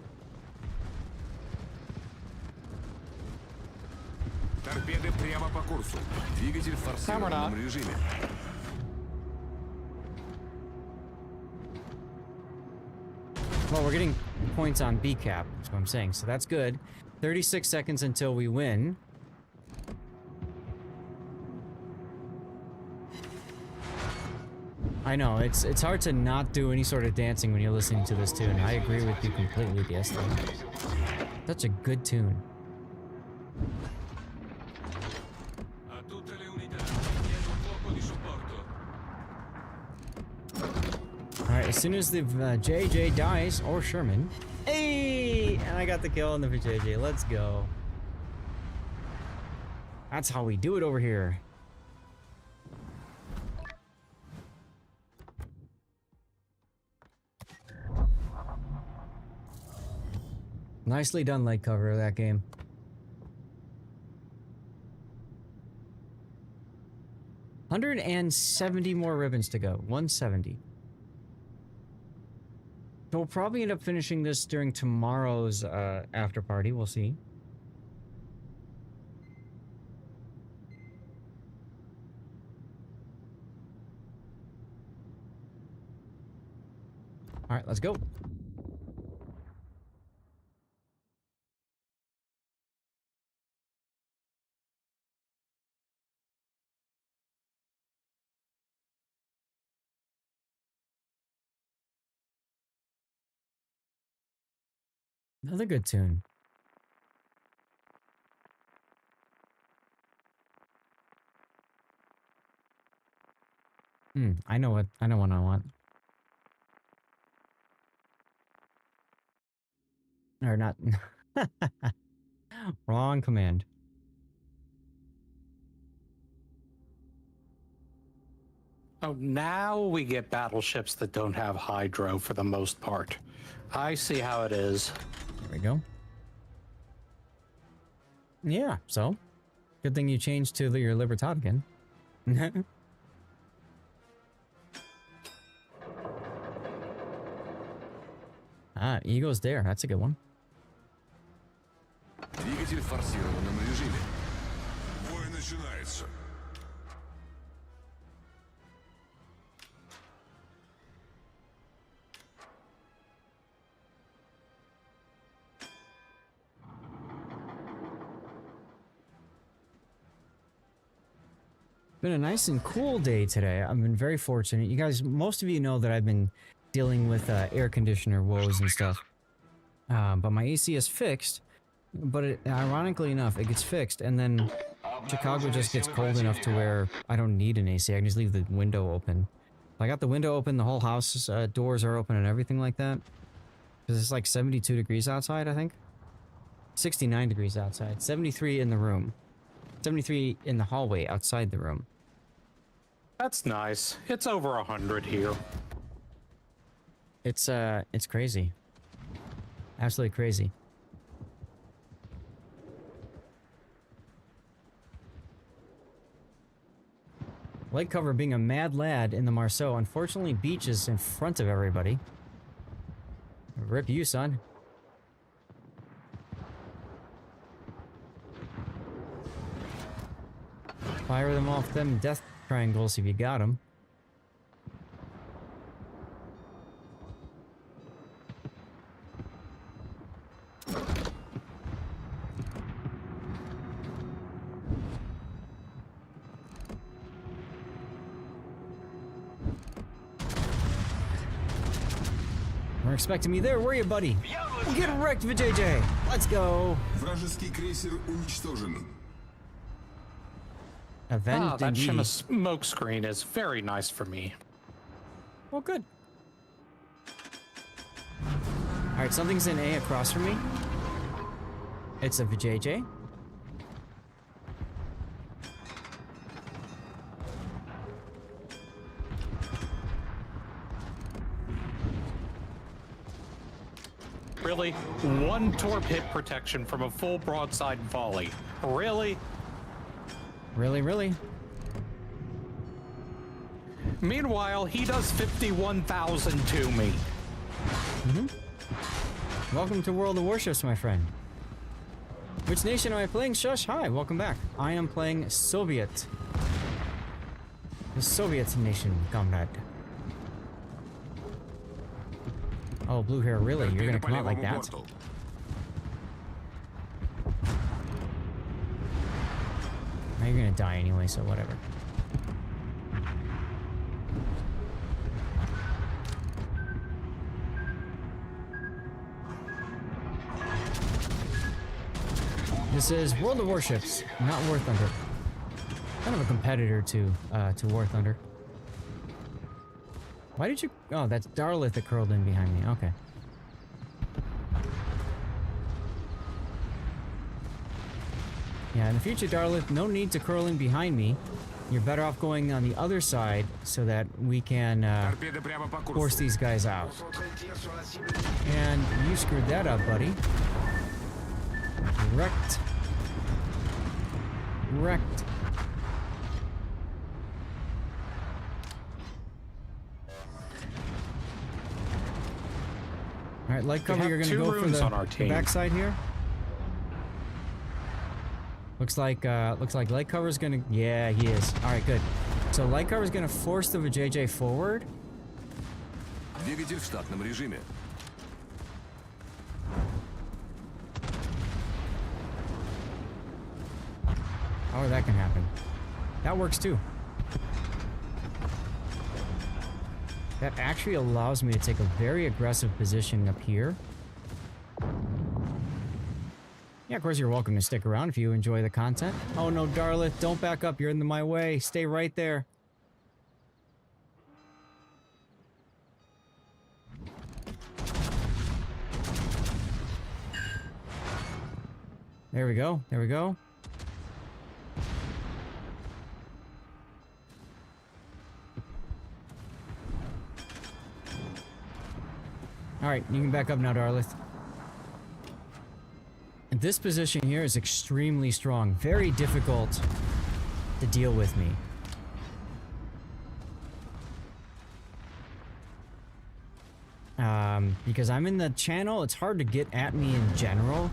Торпеды прямо по курсу. Двигатель в форсированном режиме. Well, we're getting points on B cap, that's what I'm saying, so that's good. 36 seconds until we win. I know, it's hard to not do any sort of dancing when you're listening to this tune. I agree with you completely, DS3. Such a good tune. Alright, as soon as the JJ dies, or Sherman. Hey! And I got the kill on the JJ. Let's go. That's how we do it over here. Nicely done, light cover of that game. $170 more ribbons to go. 170. So we'll probably end up finishing this during tomorrow's after party. We'll see. All right, let's go. Another good tune. I know what I want. Or not. Wrong command. Oh, now we get battleships that don't have hydro for the most part. I see how it is. There we go. Yeah, so good thing you changed to your Libertad again. Ah, Eagle's there. That's a good one. Двигатель в форсированном режиме. Бой начинается. Been a nice and cool day today. I've been very fortunate. You guys, most of you know that I've been dealing with air conditioner woes and stuff. But my AC is fixed. But ironically enough, it gets fixed, and then Chicago just gets cold enough to where I don't need an AC. I can just leave the window open. I got the window open, the whole house doors are open and everything like that. Because it's like 72 degrees outside, I think. 69 degrees outside. 73 in the room. 73 in the hallway outside the room. That's nice. It's over 100 here. It's crazy. Absolutely crazy. Light cover being a mad lad in the Marceau. Unfortunately, Beach is in front of everybody. Rip you, son. Fire them off them death triangles if you got them. We're expecting me there, were you, buddy? Get wrecked, VJJ! Let's go! Вражеский крейсер уничтожен. Event that indeed. shimmer smoke screen is very nice for me. Well, good. Alright, something's in A across from me. It's a VJJ. Really? One torp hit protection from a full broadside volley. Really? Really, really? Meanwhile, he does 51,000 to me. Welcome to World of Warships, my friend. Which nation am I playing? Shush, hi, welcome back. I am playing Soviet. The Soviet nation, comrade. Oh, blue hair, really? You're gonna come out like that? Now you're gonna die anyway, so whatever. This is World of Warships, not War Thunder. Kind of a competitor to War Thunder. Why did you... Oh, that's Darlith that curled in behind me. Okay. Yeah, in the future, Darlith, no need to curl in behind me. You're better off going on the other side so that we can force these guys out. And you screwed that up, buddy. Wrecked. Wrecked. All right, light cover, you're gonna go for the backside here. Looks like light cover's gonna, yeah, he is. All right, good. So light cover's gonna force the JJ forward. Двигатель в штатном режиме. Oh, that can happen. That works too. That actually allows me to take a very aggressive position up here. Yeah, of course, you're welcome to stick around if you enjoy the content. Oh no, Darlith, don't back up. You're in my way. Stay right there. There we go. There we go. All right, you can back up now, Darlith. And this position here is extremely strong. Very difficult to deal with me. Because I'm in the channel, it's hard to get at me in general.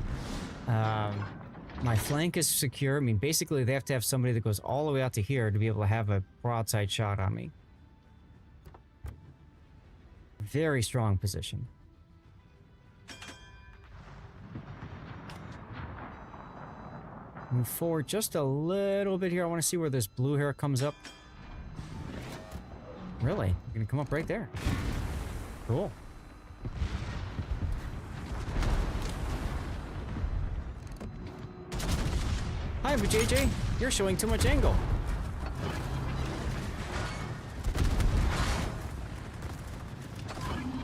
My flank is secure. I mean, basically, they have to have somebody that goes all the way out to here to be able to have a broadside shot on me. Very strong position. Move forward just a little bit here. I want to see where this blue hair comes up. Really? You're gonna come up right there. Cool. Hi, JJ. You're showing too much angle.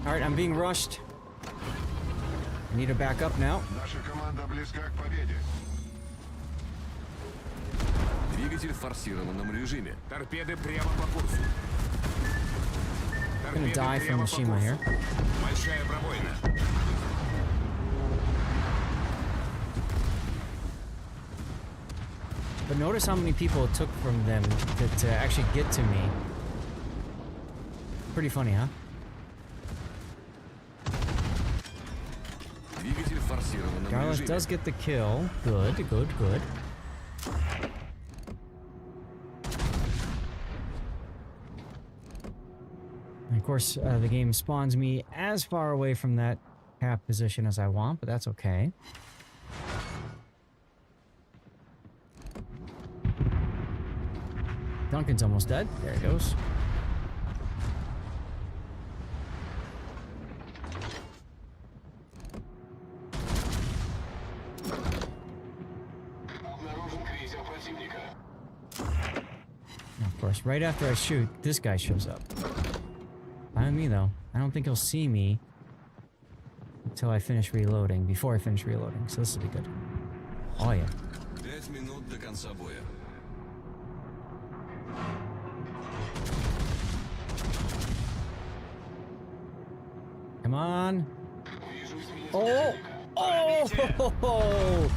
All right, I'm being rushed. I need to back up now. Двигатель в форсированном режиме. Торпеды прямо по курсу. I'm gonna die from Mishima here. Большая пробоина. But notice how many people it took from them to actually get to me. Pretty funny, huh? Двигатель в форсированном Garlic режиме. does get the kill. Good, good, good. And of course, the game spawns me as far away from that cap position as I want, but that's okay. Duncan's almost dead. There he goes. Of course, right after I shoot, this guy shows up. Not me though. I don't think he'll see me until I finish reloading, before I finish reloading, so this will be good. Oh yeah. 5 минут до конца боя. Come on. Oh! Oh!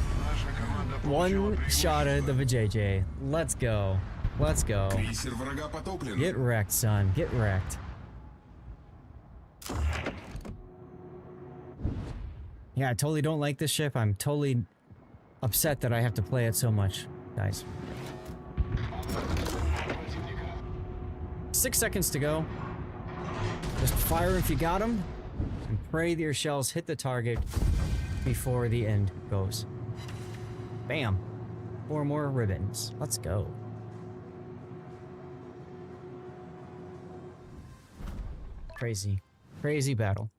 One shot at the JJ. Let's go. Let's go. Get wrecked, son. Get wrecked. Yeah, I totally don't like this ship. I'm totally upset that I have to play it so much, guys. 6 seconds to go. Just fire if you got them, and pray that your shells hit the target before the end goes. Bam. 4 more ribbons. Let's go. Crazy. Crazy battle.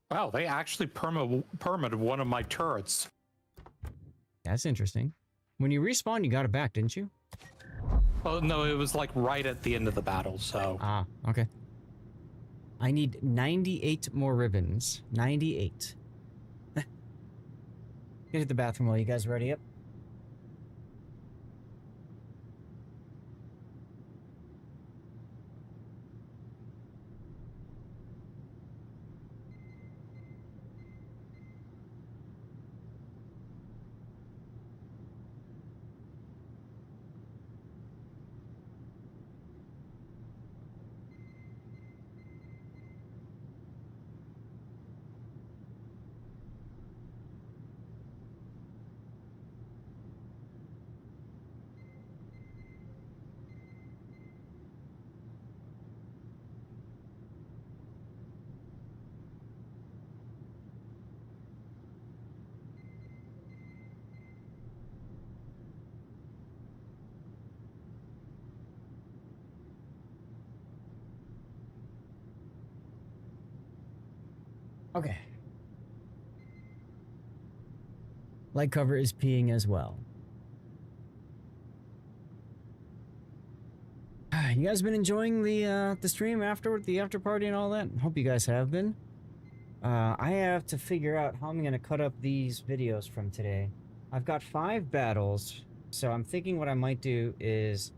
Wow, they actually permitted one of my turrets. That's interesting. When you respawn, you got it back, didn't you? Oh, no, it was like right at the end of the battle, so. Ah, okay. I need 98 more ribbons. 98. Get to the bathroom while you guys ready up. Okay. Light cover is peeing as well. You guys been enjoying the stream afterward, the after party and all that? Hope you guys have been. I have to figure out how I'm gonna cut up these videos from today. I've got 5 battles, so I'm thinking what I might do is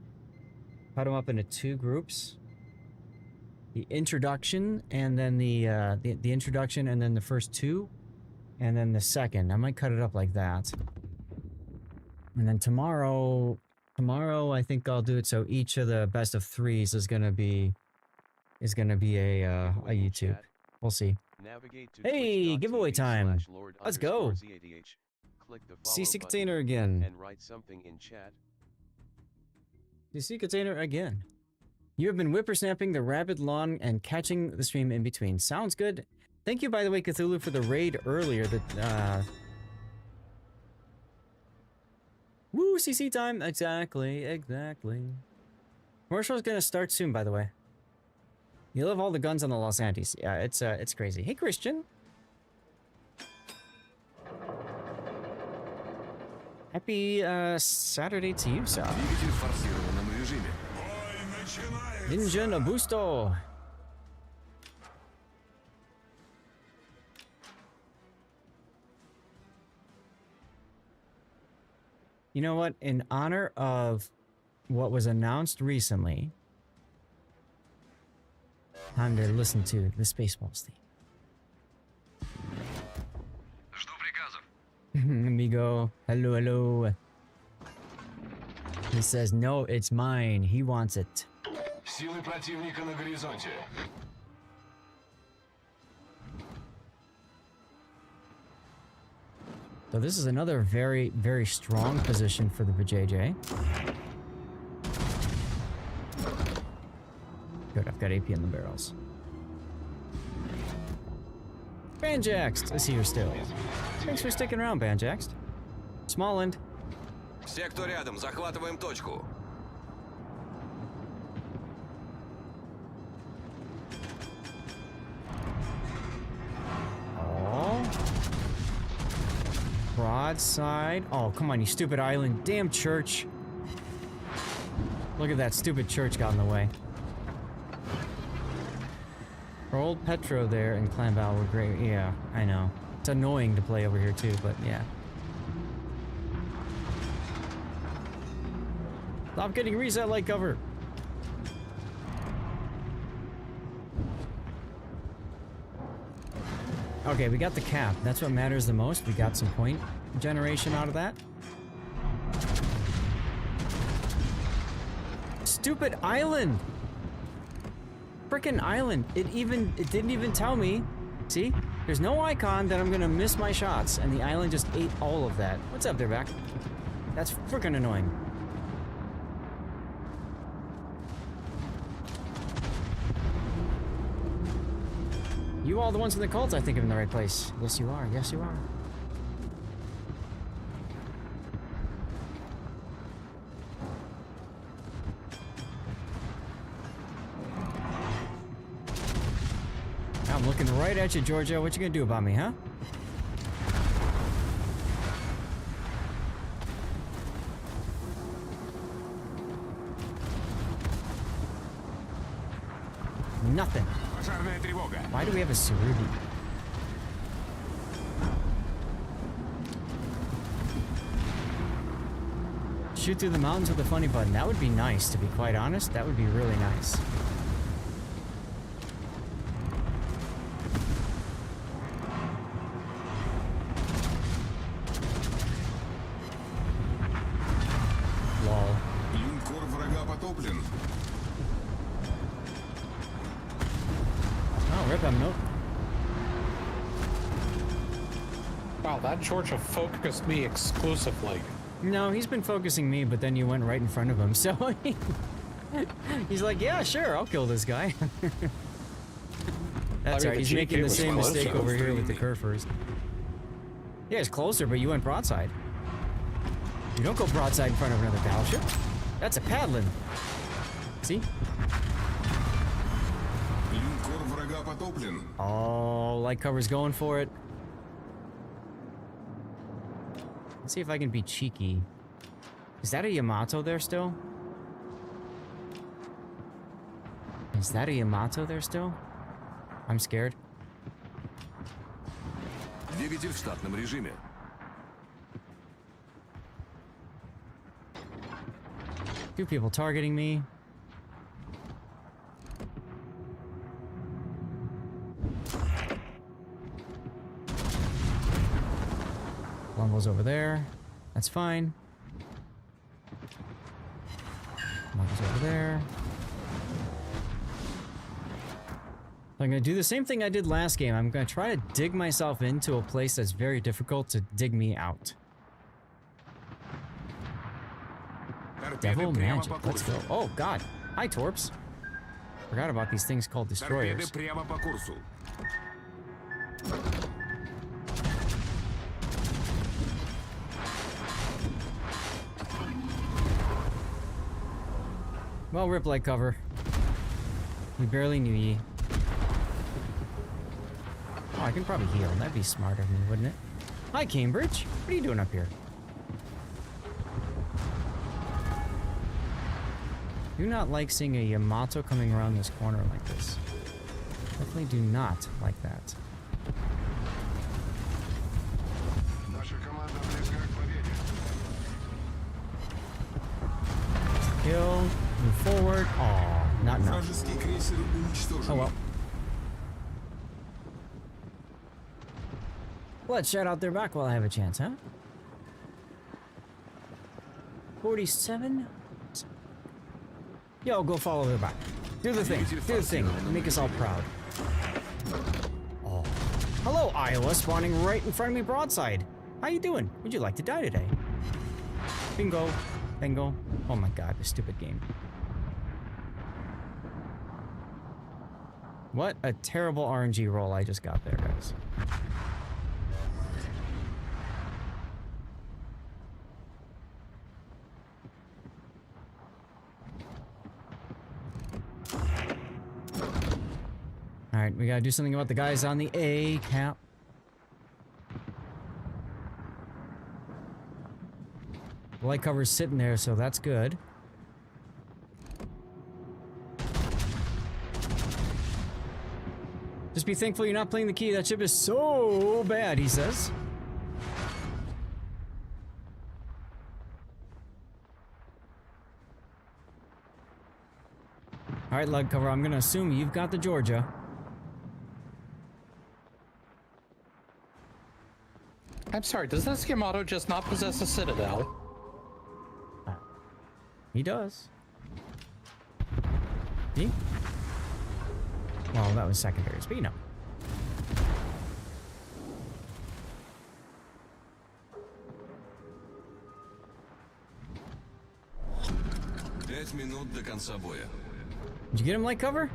cut them up into 2 groups. The introduction and then the introduction and then the first 2, and then the second. I might cut it up like that. And then tomorrow I think I'll do it so each of the best of 3s is gonna be a YouTube. We'll see. Hey, giveaway time! Let's go! CC container again. And write something in chat. CC container again. You have been whippersnapping the rabid lawn and catching the stream in between. Sounds good. Thank you, by the way, Cthulhu, for the raid earlier. Woo, CC time! Exactly. Commercial is gonna start soon, by the way. You love all the guns on the Los Andes. Yeah, it's crazy. Hey, Christian. Happy Saturday to you, sir. Ninja Nabusto. You know what? In honor of what was announced recently, time to listen to the Spaceballs theme. Amigo, hello. He says, no, it's mine. He wants it. Силы противника на горизонте. So this is another very, very strong position for the JJ. Good, I've got AP in the barrels. Banjaxed, I see you're still. Thanks for sticking around, Banjaxed. Smallland. Все, кто рядом, захватываем точку. Oh. Broadside. Oh, come on, you stupid island. Damn church. Look at that stupid church got in the way. Old Petro there and Clanval were great. Yeah, I know. It's annoying to play over here too, but yeah. Stop getting reset light cover. Okay, we got the cap. That's what matters the most. We got some point generation out of that. Stupid island! Frickin' island. It didn't even tell me. See? There's no icon that I'm gonna miss my shots, and the island just ate all of that. What's up there, back? That's frickin' annoying. You all the ones in the cult, I think, are in the right place. Yes, you are. Yes, you are. I'm looking right at you, Georgia. What you gonna do about me, huh? Nothing. Why do we have a Cerubi? Shoot through the mountains with a funny button. That would be nice, to be quite honest. That would be really nice. Lol. Линкор врага потоплен. Oh, rip him, nope. Wow, that Georgia focused me exclusively. No, he's been focusing me, but then you went right in front of him, so he's like, yeah, sure, I'll kill this guy. That's right, he's making the same mistake over here with the Kerfers. Yeah, it's closer, but you went broadside. You don't go broadside in front of another battleship. That's a paddling. See? Линкор врага потоплен. Oh, light cover's going for it. Let's see if I can be cheeky. Is that a Yamato there still? Is that a Yamato there still? I'm scared. Двигатель в штатном режиме. Two people targeting me. Longbows over there. That's fine. Longbows over there. I'm gonna do the same thing I did last game. I'm gonna try to dig myself into a place that's very difficult to dig me out. Devil magic. Let's go. Oh god. Hi, Torps. Forgot about these things called destroyers. Прямо по курсу. Well, rip light cover. We barely knew ye. Oh, I can probably heal. That'd be smart of me, wouldn't it? Hi, Cambridge. What are you doing up here? Do not like seeing a Yamato coming around this corner like this. Definitely do not like that. Kill. Move forward. Aw, not enough. Oh well. Let's shout out their back while I have a chance, huh? 47? Yo, go follow their back. Do the thing. Do the thing. Make us all proud. Oh. Hello, Iowa, spawning right in front of me broadside. How you doing? Would you like to die today? Bingo. Bingo. Oh my god, this stupid game. What a terrible RNG roll I just got there, guys. Alright, we gotta do something about the guys on the A cap. The light cover's sitting there, so that's good. Just be thankful you're not playing the key. That ship is so bad, he says. Alright, light cover, I'm gonna assume you've got the Georgia. I'm sorry, does this Yamato just not possess a citadel? He does. He? Well, that was secondaries, but you know. Пять минут до конца боя. Did you get him light cover?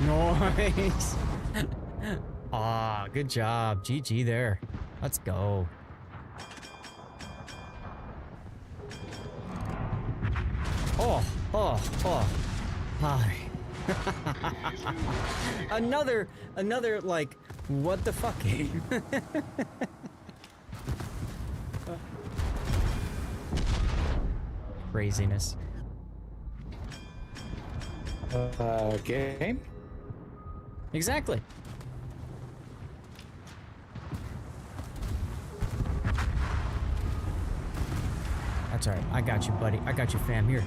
Nice. Ah, good job. GG there. Let's go. Oh, oh, oh. Hi. another like what the fuck game. Craziness. Game? Exactly. That's alright. I got you, buddy. I got you, fam. Here.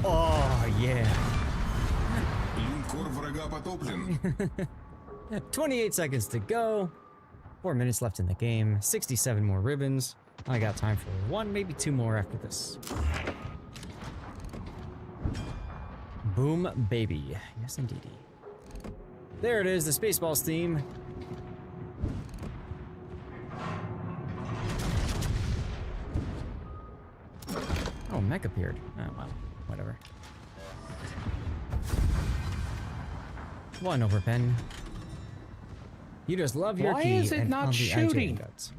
Oh, yeah. 28 seconds to go. 4 minutes left in the game. 67 more ribbons. I got time for one, maybe two more after this. Boom, baby. Yes, indeedy. There it is, the Spaceballs theme. Oh, mech appeared. Oh, well, whatever. One over pen. You just love your Why key is it and not on the shooting? IJ guts.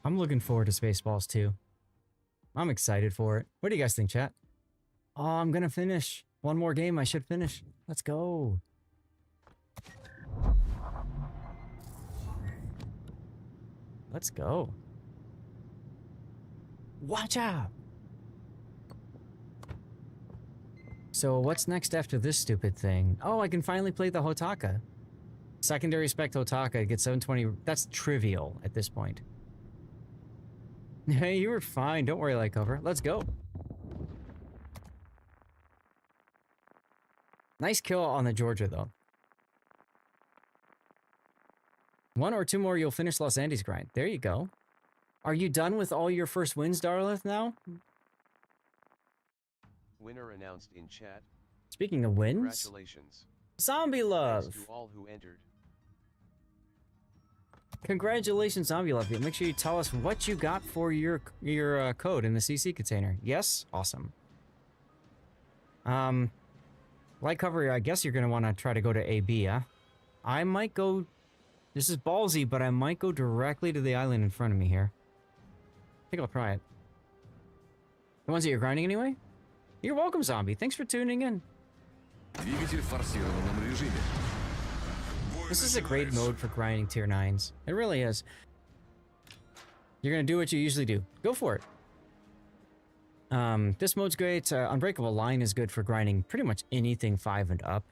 I'm looking forward to Spaceballs too. I'm excited for it. What do you guys think, chat? Oh, I'm gonna finish. One more game I should finish. Let's go. Let's go. Watch out. So what's next after this stupid thing? Oh, I can finally play the Hotaka. Secondary spec Hotaka gets 720. That's trivial at this point. Hey, you were fine. Don't worry, light cover. Let's go. Nice kill on the Georgia, though. 1 or 2 more, you'll finish Los Andes grind. There you go. Are you done with all your first wins, Darlith, now? Winner announced in chat. Speaking of wins. Congratulations. Zombie Love. Thanks to all who entered. Congratulations, Zombie Love. Make sure you tell us what you got for your code in the CC container. Yes? Awesome. Light cover, I guess you're going to want to try to go to AB, huh? I might go... This is ballsy, but I might go directly to the island in front of me here. I think I'll try it. The ones that you're grinding anyway? You're welcome, Zombie. Thanks for tuning in. This is a great mode for grinding tier 9s. It really is. You're going to do what you usually do. Go for it. This mode's great. Unbreakable Line is good for grinding pretty much anything 5 and up.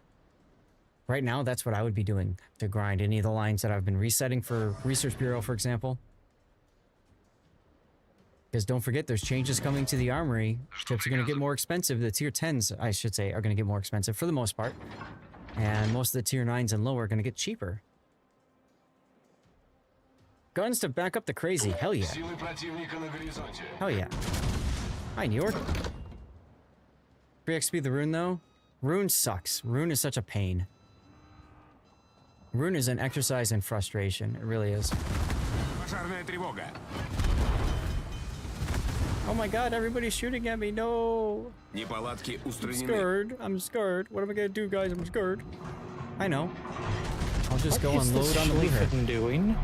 Right now, that's what I would be doing to grind any of the lines that I've been resetting for Research Bureau, for example. Because don't forget, there's changes coming to the armory. Ships are going to get more expensive. The tier 10s, I should say, are going to get more expensive for the most part. And most of the tier 9s and lower are going to get cheaper. Guns to back up the crazy. Hell yeah. Hell yeah. Hi, New York. Free XP the Rune, though? Rune sucks. Rune is such a pain. Rune is an exercise in frustration. It really is. Oh my god, everybody's shooting at me. No. I'm scared. I'm scared. What am I gonna do, guys? I'm scared. I know. I'll just go unload on the leader. Doing?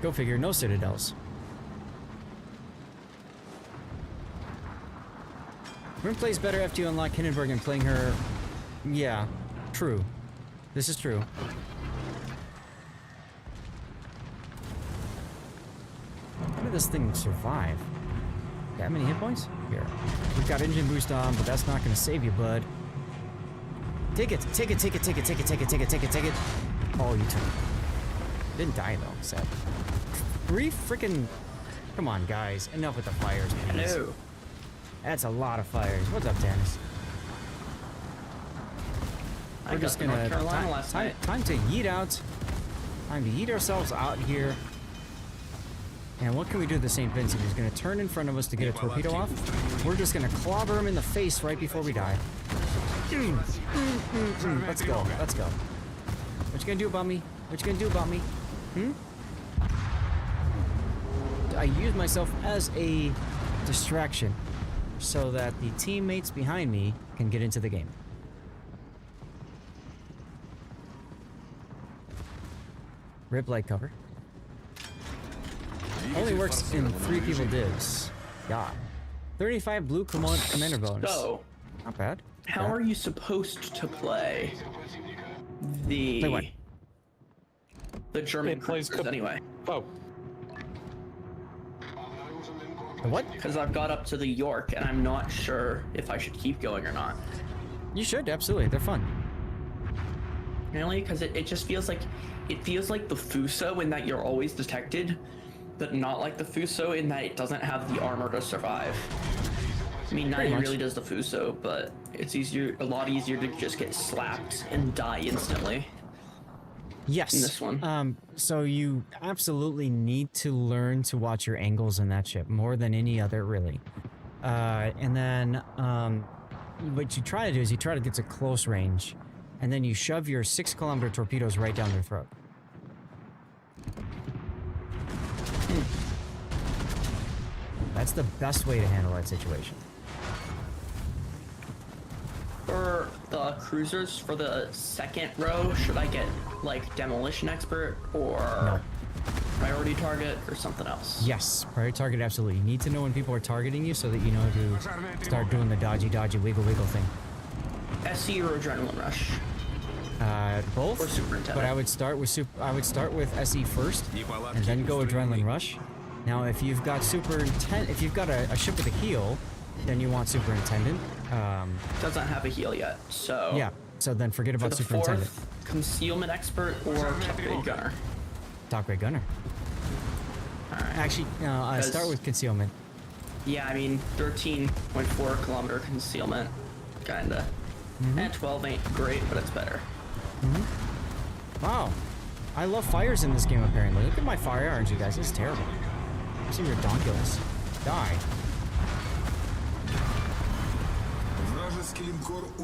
Go figure, no citadels. Rune plays better after you unlock Hindenburg and playing her... Yeah, true. This is true. How did this thing survive? That many hit points? Here. We've got engine boost on, but that's not going to save you, bud. Take it, take it, take it, take it, take it, take it, take it, take it, take it. Oh, you took it. Didn't die, though, sad. 3 freaking... Come on, guys. Enough with the fires, man. Hello. That's a lot of fires. What's up, Dennis? We're just gonna time to yeet out. Time to yeet ourselves out here. And what can we do to the St. Vincent? He's gonna turn in front of us to get a torpedo off. We're just gonna clobber him in the face right before we die. Let's go. Let's go. What you gonna do about me? What you gonna do about me? Hmm? I use myself as a distraction so that the teammates behind me can get into the game. Rip light cover. Only works in 3 people divs. Yeah. 35 blue commander bonus. So, not bad. How are you supposed to play the Play what? The German cruisers anyway? Oh. What? Because I've got up to the York and I'm not sure if I should keep going or not. You should, absolutely. They're fun. Really? Because it just feels like the Fuso in that you're always detected, but not like the Fuso in that it doesn't have the armor to survive. I mean, not really does the Fuso, but it's a lot easier to just get slapped and die instantly. Yes. In this one. So you absolutely need to learn to watch your angles in that ship more than any other, really. And then what you try to do is you try to get to close range, and then you shove your 6-kilometer torpedoes right down their throat. That's the best way to handle that situation. For the cruisers, for the second row, should I get like demolition expert or priority target or something else? Yes, priority target, absolutely. You need to know when people are targeting you so that you know to start doing the dodgy wiggle thing. SC or adrenaline rush? Both. Or superintendent. But I would start with SE first, and then go adrenaline rush. Now, if you've got if you've got a ship with a heal, then you want superintendent. Doesn't have a heal yet, so yeah. So then forget about for the superintendent. Fourth, concealment expert or top grade gunner. Top grade gunner. All right. Actually, no. Start with concealment. Yeah, I mean 13.4 kilometer concealment, kinda. And 12 ain't great, but it's better. Wow, I love fires in this game. Apparently, look at my fire RNG, guys. This is terrible. I've seen redonkulous. Die.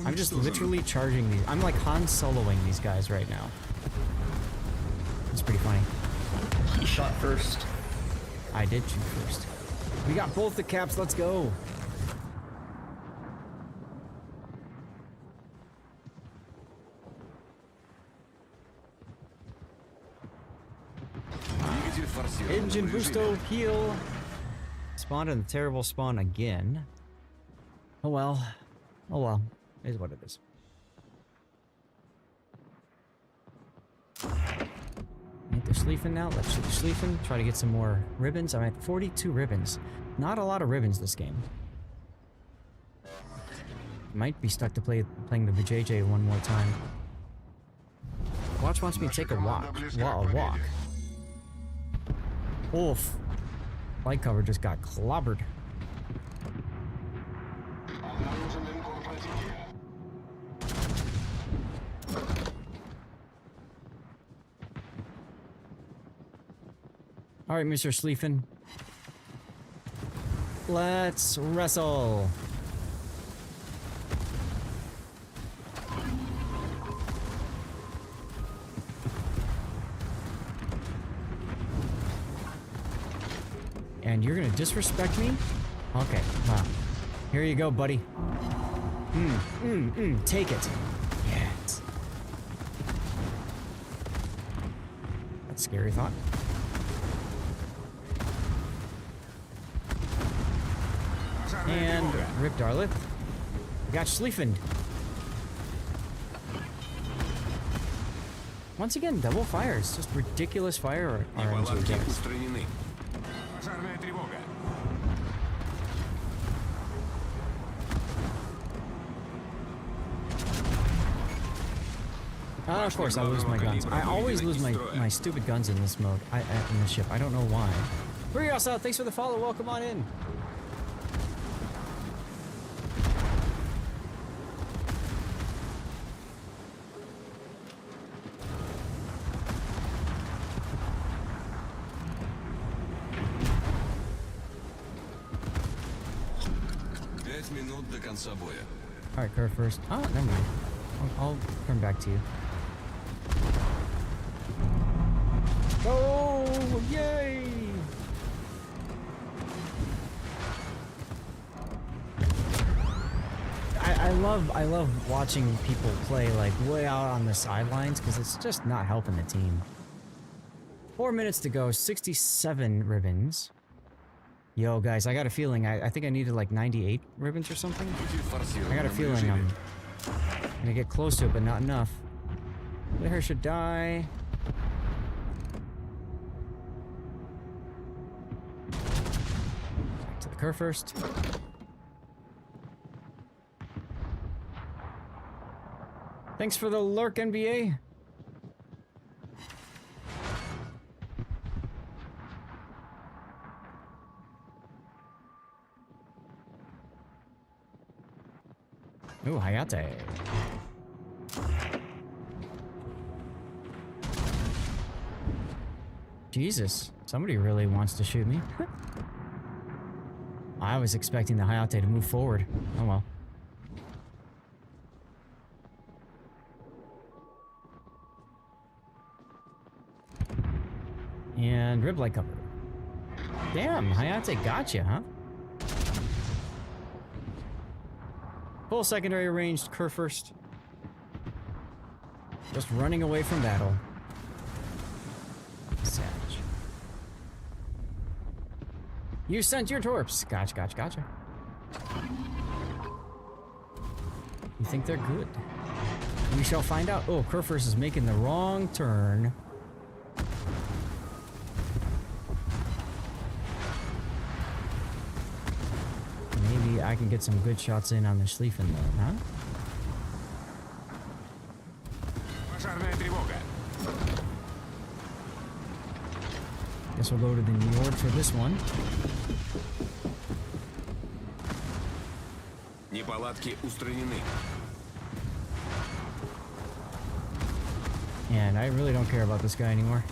I'm just literally charging these. I'm like Han Soloing these guys right now. It's pretty funny. He shot first. I did shoot first. We got both the caps. Let's go. Engine boosto heal. Spawned in the terrible spawn again. Oh well. Oh well. It is what it is. Need the Schleifen now. Let's shoot the Schleifen. Try to get some more ribbons. I'm at 42 ribbons. Not a lot of ribbons this game. Might be stuck to playing the VJJ one more time. Watch wants me to take a walk. Walk. Oof. Light cover just got clobbered. All right, Mr. Schleifen. Let's wrestle. And you're gonna disrespect me? Okay, wow. Here you go, buddy. Take it. Yes. That's a scary thought. And Rip Darlith. We got Schleifen. Once again, double fires. Just ridiculous fire RNG. Of course, I lose my guns. I always lose my stupid guns in this mode. In this ship. I don't know why. Furiosa, thanks for the follow. Welcome on in. Alright, Kerr first. Oh, never mind. I'll turn back to you. Oh, yay! I love watching people play like way out on the sidelines because it's just not helping the team. 4 minutes to go, 67 ribbons. Yo, guys, I got a feeling I think I needed like 98 ribbons or something. I got a feeling I'm gonna get close to it, but not enough. Player should die. Back to the Kerr first. Thanks for the lurk, NBA. Ooh, Hayate. Jesus, somebody really wants to shoot me. I was expecting the Hayate to move forward. Oh well. And rib light cover. Damn, Hayate gotcha, huh? Full secondary ranged Kerr first. Just running away from battle. Savage. You sent your torps. Gotcha. You think they're good? We shall find out. Oh, Kerfurs is making the wrong turn. Maybe I can get some good shots in on the Schlieffen though, huh? Guess we'll go to the Njord for this one. Неполадки устранены. And I really don't care about this guy anymore.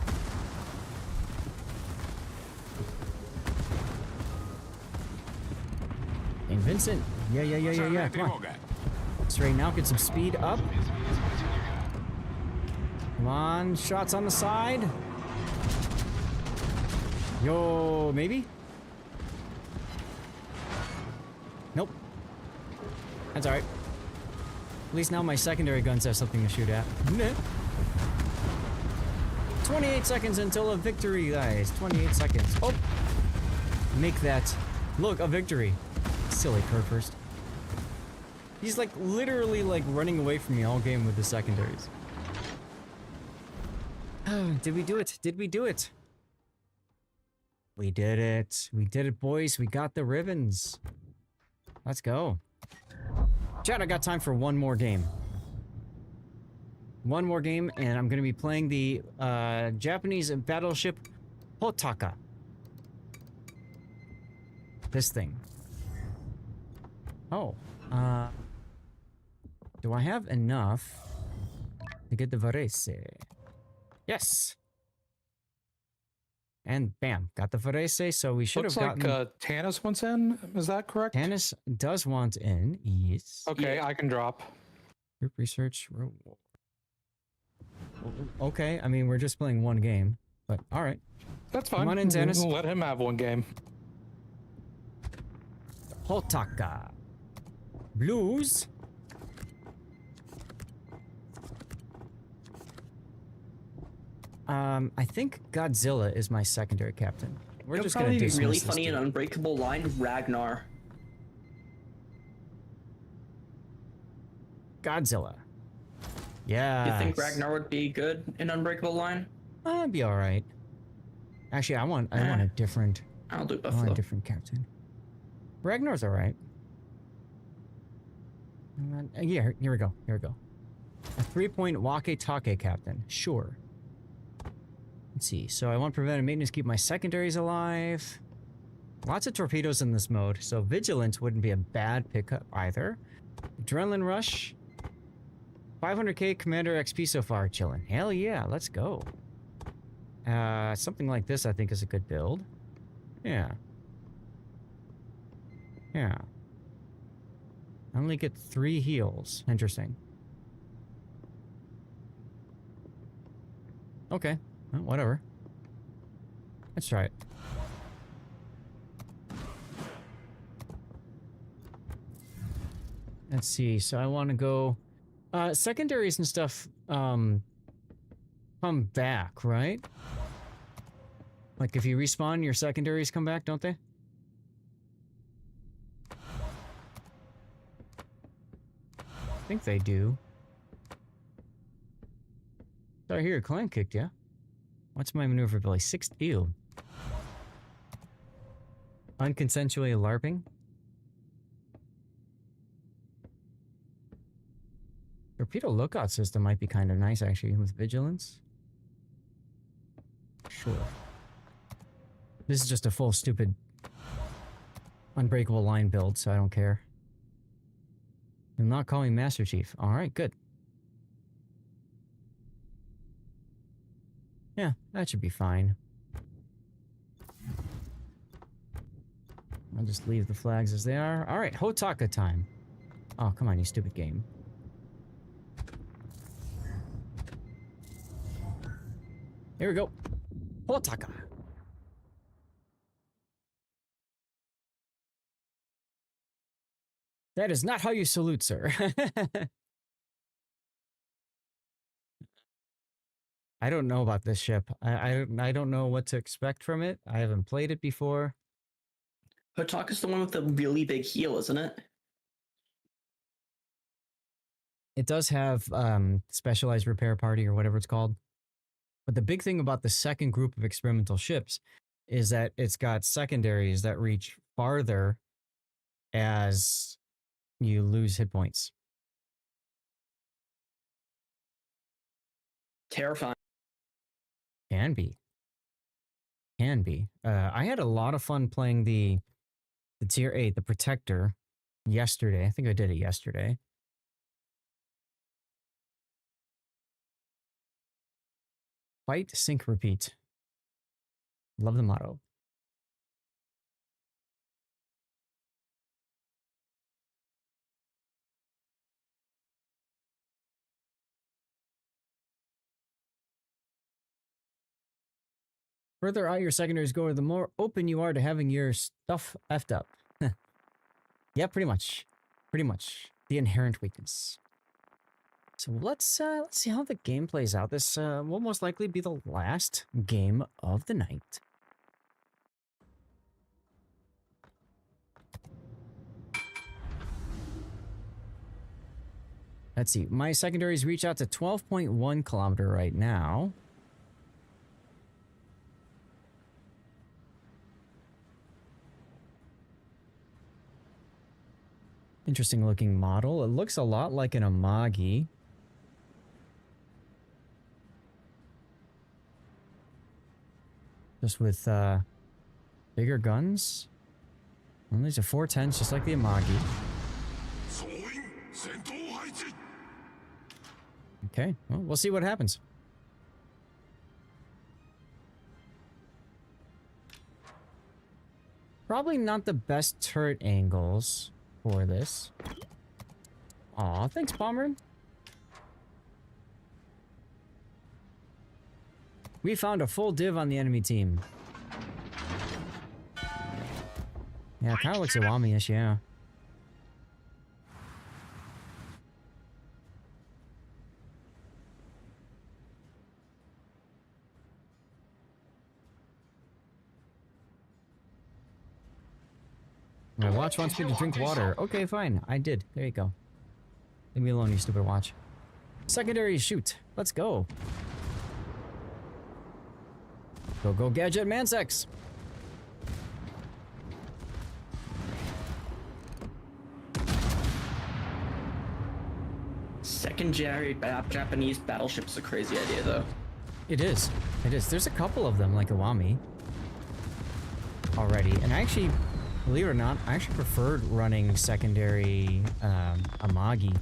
And Vincent. Yeah. Come on. Straighten out, get some speed up. Come on, shots on the side. Yo, maybe? Nope. That's alright. At least now my secondary guns have something to shoot at. 28 seconds until a victory, guys. 28 seconds. Oh! Make that. Look, a victory. Silly Kerfurs. He's like literally like running away from me all game with the secondaries. Did we do it? Did we do it? We did it. We did it, boys. We got the ribbons. Let's go. Chat, I got time for one more game. One more game, and I'm going to be playing the Japanese battleship Hotaka. This thing. Oh. Do I have enough to get the Varese? Yes. And bam, got the Varese, so we should Looks have gotten... like Tanis wants in, is that correct? Tanis does want in, yes. Okay, Yeah. I can drop. Group research. Okay, I mean, we're just playing one game, but alright. That's fine. Come on in, Tanis. Let him have one game. Hotaka. Blues. I think Godzilla is my secondary captain. We're It'll just gonna probably be dismiss really this funny dude. in Unbreakable Line, Ragnar. Godzilla. Yeah. You think Ragnar would be good in Unbreakable Line? Be all right. Actually, I want a different. I'll do I want Buffalo. a different captain. Ragnar's all right. Here we go. Here we go. A 3-point Wake-Take captain. Sure. Let's see. So I want preventive maintenance, keep my secondaries alive. Lots of torpedoes in this mode, so Vigilance wouldn't be a bad pickup either. Adrenaline Rush. 500k Commander XP so far, chilling. Hell yeah, let's go. Something like this I think is a good build. Yeah. Yeah. I only get 3 heals. Interesting. Okay. Well, whatever. Let's try it. Let's see. So I want to go... secondaries and stuff, come back, right? Like, if you respawn, your secondaries come back, don't they? I think they do. So I hear a clan kicked, yeah? What's my maneuverability? 6. Ew. Unconsensually LARPing? Torpedo lookout system might be kind of nice, actually, with vigilance. Sure. This is just a full stupid Unbreakable Line build, so I don't care. You'll not call me Master Chief. Alright, good. Yeah, that should be fine. I'll just leave the flags as they are. Alright, Hotaka time. Oh, come on, you stupid game. Here we go. Hotaka. That is not how you salute, sir. I don't know about this ship. I don't know what to expect from it. I haven't played it before. Hotaka's the one with the really big heel, isn't it? It does have specialized repair party or whatever it's called. But the big thing about the second group of experimental ships is that it's got secondaries that reach farther as you lose hit points. Terrifying. Can be. I had a lot of fun playing the tier 8, the Protector, yesterday. I think I did it yesterday. Fight, sink, repeat. Love the motto. Further out your secondaries go, the more open you are to having your stuff effed up. Yeah, pretty much. Pretty much. The inherent weakness. So let's see how the game plays out. This will most likely be the last game of the night. Let's see. My secondaries reach out to 12.1 kilometer right now. Interesting looking model. It looks a lot like an Amagi. Just with bigger guns. And these are 410s, just like the Amagi. Okay, well, we'll see what happens. Probably not the best turret angles for this. Aw, thanks, Pomeran. We found a full div on the enemy team. Yeah, kind of looks Iwami-ish, yeah. My watch wants me to drink water. Okay, fine. I did. There you go. Leave me alone, you stupid watch. Secondary shoot. Let's go. Go, Gadget Mansex. Secondary Japanese battleship's a crazy idea, though. It is. It is. There's a couple of them, like Iwami, already. And I actually, believe it or not, I actually preferred running secondary Amagi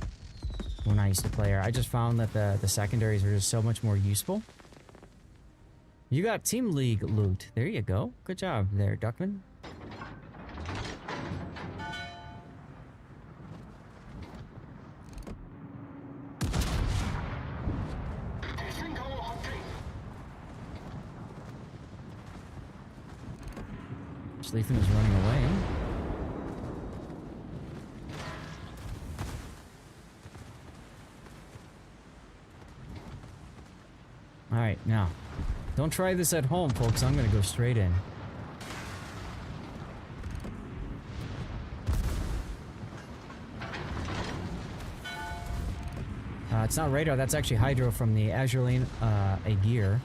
when I used to play her. I just found that the secondaries are just so much more useful. You got Team League loot. There you go. Good job there, Duckman. Sleeping is running away. Alright, now. Don't try this at home, folks. I'm gonna go straight in. It's not radar, that's actually hydro from the Azure Lane Aegir.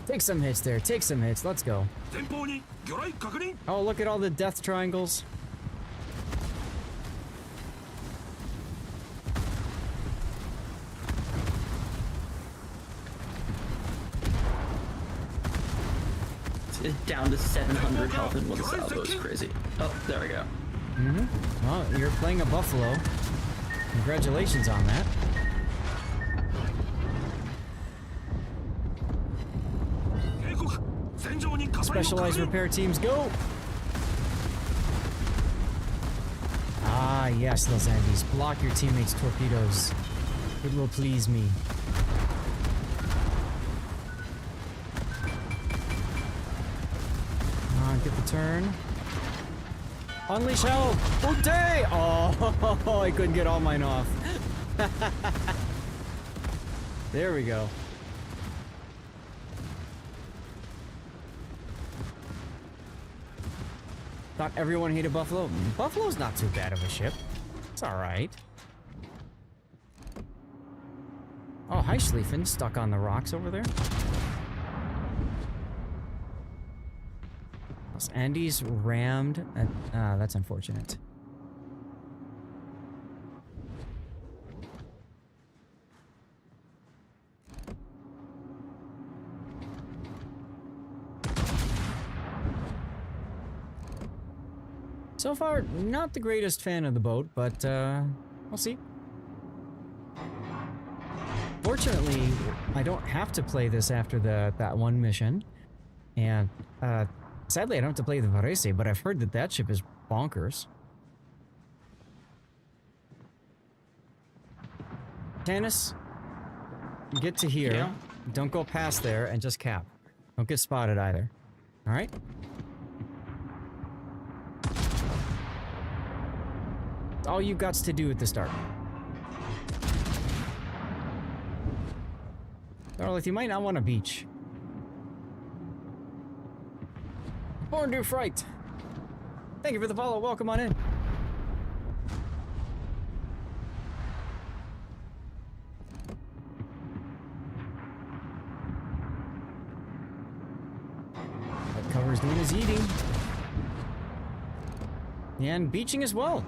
Take some hits there, take some hits, let's go. Oh, look at all the death triangles. It's down to 700 health in one salvo. It's crazy. Oh, there we go. Mm-hmm. Well, you're playing a Buffalo. Congratulations on that. Specialized repair teams, go! Ah, yes, Los Andes. Block your teammates' torpedoes. It will please me. Come on, get the turn. Unleash hell! Ute! Oh, I couldn't get all mine off. There we go. Thought everyone hated Buffalo. Buffalo's not too bad of a ship. It's alright. Oh, hi, Schlieffen. Stuck on the rocks over there. Andy's rammed. That's unfortunate. So far, not the greatest fan of the boat, but we'll see. Fortunately, I don't have to play this after that one mission, and sadly, I don't have to play the Varese, but I've heard that ship is bonkers. Tannis, get to here. Yeah. Don't go past there and just cap. Don't get spotted either. All right? All you got to do at the start. Darlith, you might not want a beach. Born to Fright. Thank you for the follow. Welcome on in. What Cover's doing is eating. And beaching as well.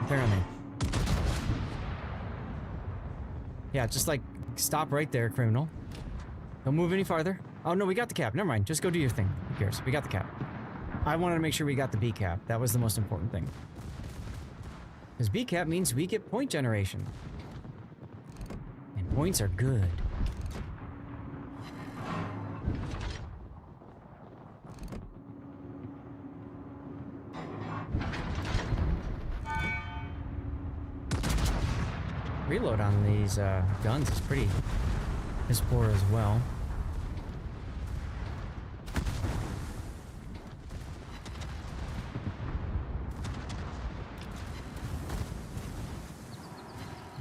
Apparently. Yeah, just like stop right there, criminal. Don't move any farther. Oh no, we got the cap. Never mind. Just go do your thing. Who cares? We got the cap. I wanted to make sure we got the B cap. That was the most important thing. Because B cap means we get point generation. And points are good. Reload on these guns is pretty piss poor as well.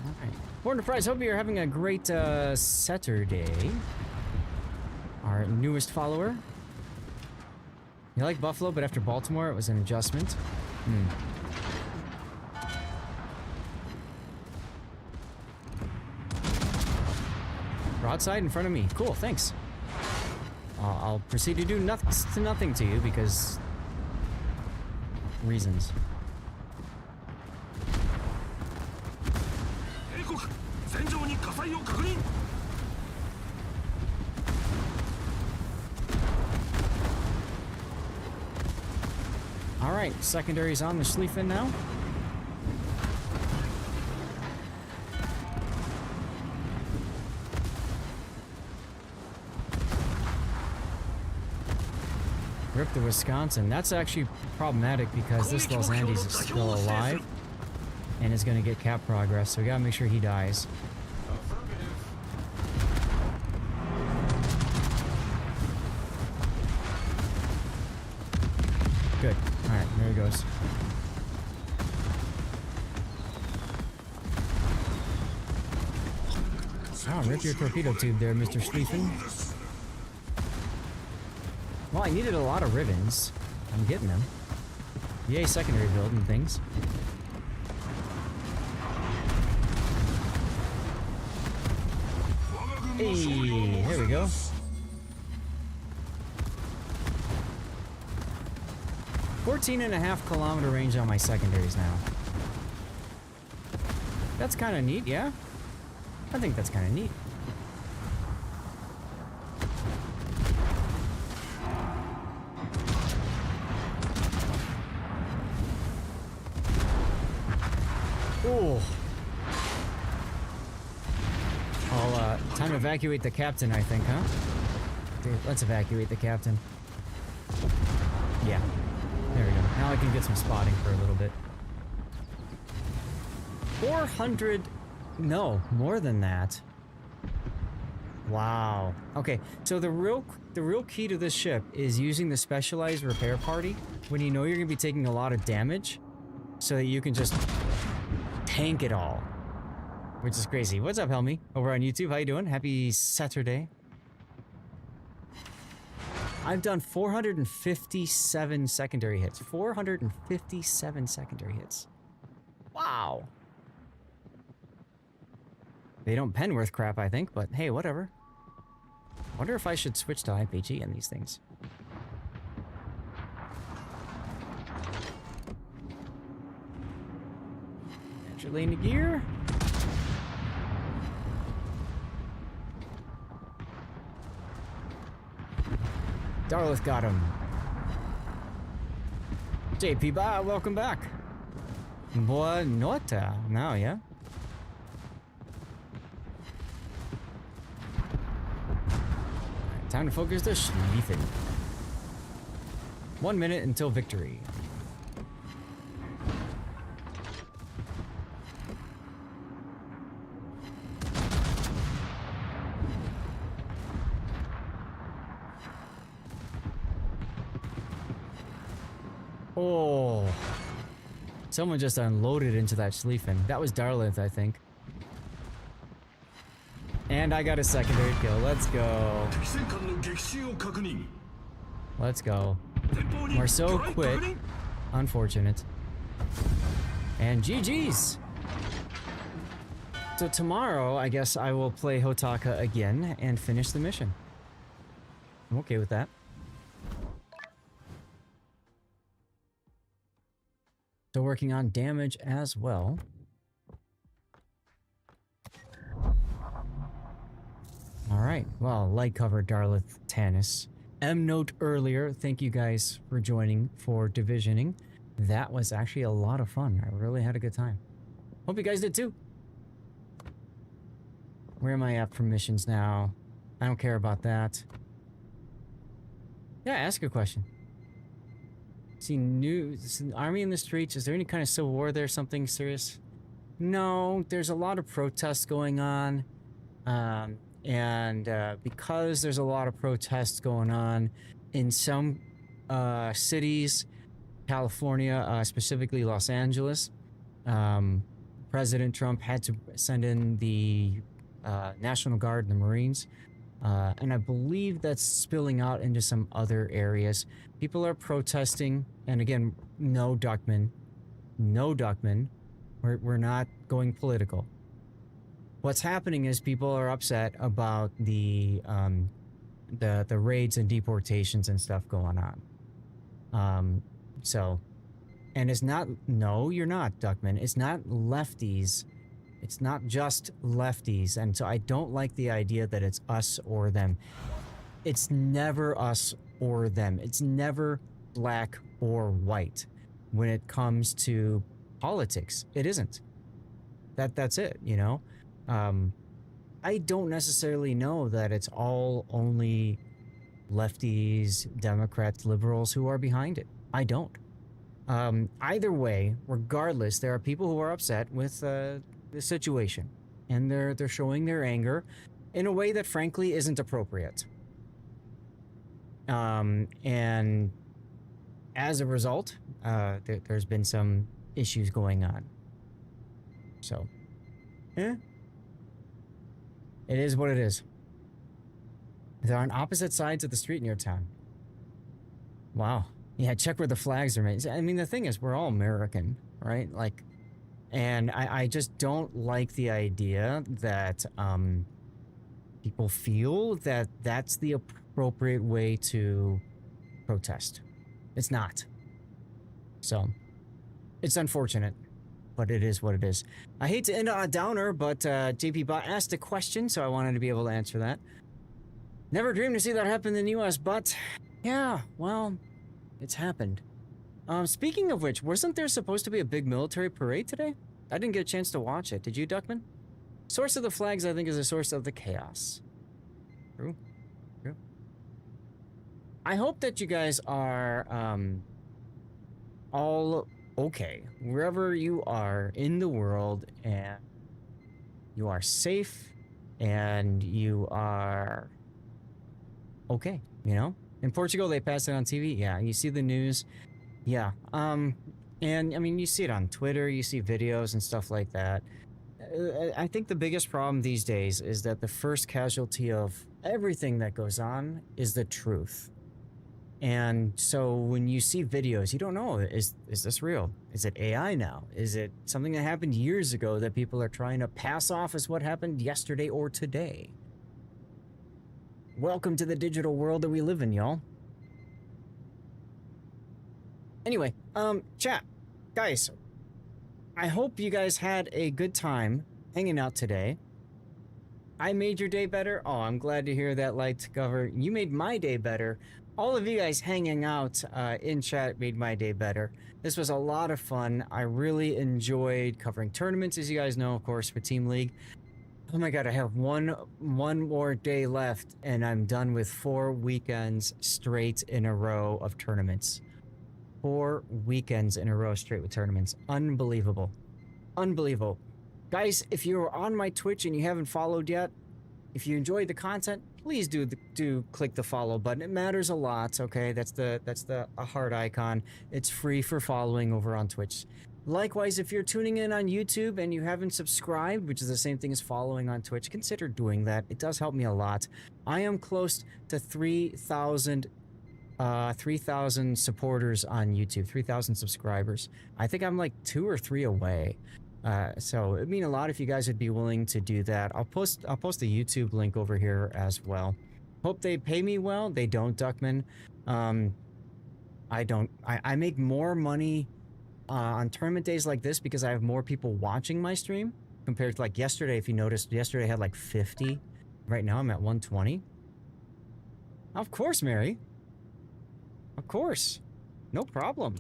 Alright. Born to Prize, hope you're having a great Saturday. Our newest follower. You like Buffalo, but after Baltimore it was an adjustment. Broadside in front of me. Cool, thanks. I'll proceed to do nothing to you because reasons. All right, secondary's on the Schlieffen now. Rip the Wisconsin. That's actually problematic because this Los Andes is still alive and is going to get cap progress, so we gotta make sure he dies. Good. Alright, there he goes. Oh, rip your torpedo tube there, Mr. Schlieffen. Well, I needed a lot of ribbons. I'm getting them. Yay, secondary build and things. Hey, there we go. .5 kilometer range on my secondaries now. That's kind of neat, yeah? I think that's kind of neat. Ooh. Time to evacuate the captain, I think, huh? Dude, let's evacuate the captain. Yeah. There we go. Now I can get some spotting for a little bit. 400... No, more than that. Wow. Okay, so the real key to this ship is using the specialized repair party when you know you're gonna be taking a lot of damage, so that you can just tank it all, which is crazy. What's up, Helmy? Over on YouTube, how you doing? Happy Saturday. I've done 457 secondary hits. 457 secondary hits. Wow. They don't pen worth crap, I think, but hey, whatever. Wonder if I should switch to IPG in these things. Actually in the gear. Darlith got him. JP Ba, welcome back. Boa nota now, yeah? Time to focus the Schlieffen. 1 minute until victory. Oh. Someone just unloaded into that Schlieffen. That was Darlith, I think. And I got a secondary kill. Let's go. Let's go. Marceau quit. Unfortunate. And GG's. So tomorrow, I guess I will play Hotaka again and finish the mission. I'm okay with that. Still working on damage as well. Alright, well, light cover Darlith Tanis. M-note earlier, thank you guys for joining for divisioning. That was actually a lot of fun. I really had a good time. Hope you guys did too. Where am I at for missions now? I don't care about that. Yeah, ask a question. See news, army in the streets. Is there any kind of civil war there? Something serious? No, there's a lot of protests going on. Because there's a lot of protests going on in some cities, California, specifically Los Angeles, President Trump had to send in the National Guard and the Marines. And I believe that's spilling out into some other areas. People are protesting, and again, no Duckman. No Duckman. We're not going political. What's happening is people are upset about the raids and deportations and stuff going on. And it's not, no, you're not, Duckman. It's not lefties. It's not just lefties. And so I don't like the idea that it's us or them. It's never us or them. It's never black or white when it comes to politics. It isn't. That's it, you know? I don't necessarily know that it's all only lefties, Democrats, liberals who are behind it. I don't. Either way, regardless, there are people who are upset with the situation, and they're showing their anger in a way that frankly isn't appropriate. And as a result, there's been some issues going on. So, yeah. It is what it is. They're on opposite sides of the street in your town. Wow. Yeah, check where the flags are made. I mean, the thing is, we're all American, right? Like, and I just don't like the idea that people feel that that's the appropriate way to protest. It's not. So, it's unfortunate, but it is what it is. I hate to end on a downer, but JP Bot asked a question, so I wanted to be able to answer that. Never dreamed to see that happen in the US, but yeah, well, it's happened. Speaking of which, wasn't there supposed to be a big military parade today? I didn't get a chance to watch it. Did you, Duckman? Source of the flags, I think, is a source of the chaos. True. True. I hope that you guys are all okay, wherever you are in the world, and you are safe and you are okay, you know? In Portugal, they pass it on TV. Yeah, you see the news. Yeah. And I mean, you see it on Twitter, you see videos and stuff like that. I think the biggest problem these days is that the first casualty of everything that goes on is the truth. And so when you see videos, you don't know, is this real? Is it AI now? Is it something that happened years ago that people are trying to pass off as what happened yesterday or today? Welcome to the digital world that we live in, y'all. Anyway, chat, guys, I hope you guys had a good time hanging out today. I made your day better. Oh, I'm glad to hear that, Light Cover. You made my day better. All of you guys hanging out in chat made my day better. This was a lot of fun. I really enjoyed covering tournaments, as you guys know, of course, for Team League. Oh my god, I have one more day left, and I'm done with 4 weekends straight in a row of tournaments. 4 weekends in a row straight with tournaments. Unbelievable. Unbelievable. Guys, if you're on my Twitch and you haven't followed yet, if you enjoyed the content, please do click the follow button. It matters a lot, okay? That's the heart icon. It's free for following over on Twitch. Likewise, if you're tuning in on YouTube and you haven't subscribed, which is the same thing as following on Twitch, consider doing that. It does help me a lot. I am close to 3,000 supporters on YouTube, 3,000 subscribers. I think I'm like 2 or 3 away. So it'd mean a lot if you guys would be willing to do that. I'll post the YouTube link over here as well. Hope they pay me well. They don't, Duckman. I make more money on tournament days like this because I have more people watching my stream compared to like yesterday. If you noticed, yesterday I had like 50. Right now I'm at 120. Of course, Mary. Of course. No problem.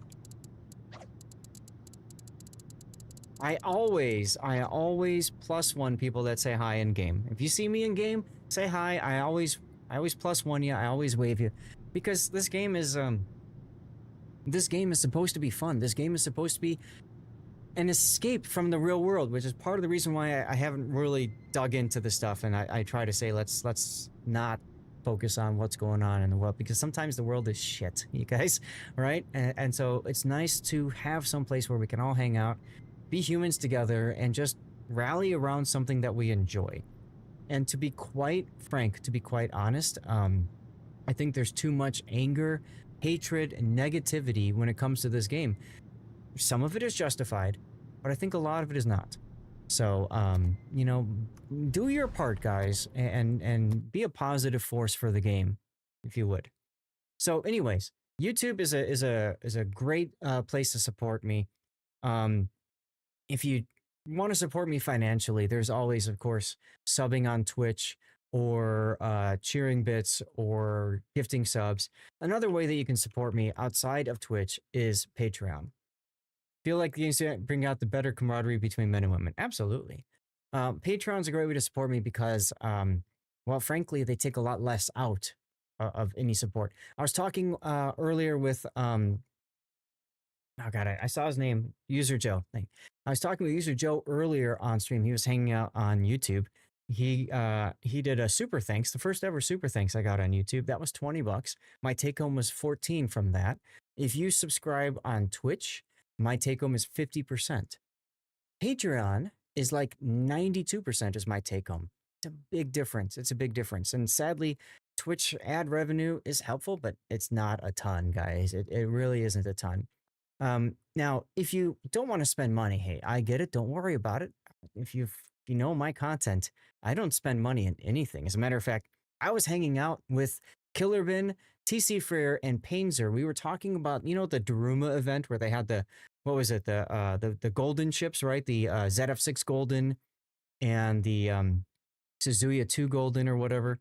I always +1 people that say hi in game. If you see me in game, say hi. I always +1 you. I always wave you, because this game is supposed to be fun. This game is supposed to be an escape from the real world, which is part of the reason why I haven't really dug into the stuff. And I try to say let's not focus on what's going on in the world, because sometimes the world is shit, you guys, right? And so it's nice to have some place where we can all hang out, be humans together, and just rally around something that we enjoy. And to be quite frank, to be quite honest, I think there's too much anger, hatred, and negativity when it comes to this game. Some of it is justified, but I think a lot of it is not. So, you know, do your part, guys, and be a positive force for the game, if you would. So, anyways, YouTube is a great place to support me. If you want to support me financially, there's always, of course, subbing on Twitch, or cheering bits, or gifting subs. Another way that you can support me outside of Twitch is Patreon. Feel like the games bring out the better camaraderie between men and women? Absolutely. Patreon's a great way to support me because, well, frankly, they take a lot less out of any support. I was talking earlier with, oh god, I saw his name, User Joe. I was talking with User Joe earlier on stream. He was hanging out on YouTube. He did a super thanks, the first ever super thanks I got on YouTube. That was $20. My take home was 14 from that. If you subscribe on Twitch, my take home is 50%. Patreon is like 92% is my take home. It's a big difference. It's a big difference. And sadly, Twitch ad revenue is helpful, but it's not a ton, guys. It really isn't a ton. Now, if you don't want to spend money, hey, I get it. Don't worry about it. If you know my content, I don't spend money in anything. As a matter of fact, I was hanging out with Killerbin, TC Frere, and Painzer. We were talking about, you know, the Daruma event where they had the, what was it, the golden ships, right? The ZF6 golden and the Suzuya 2 golden or whatever.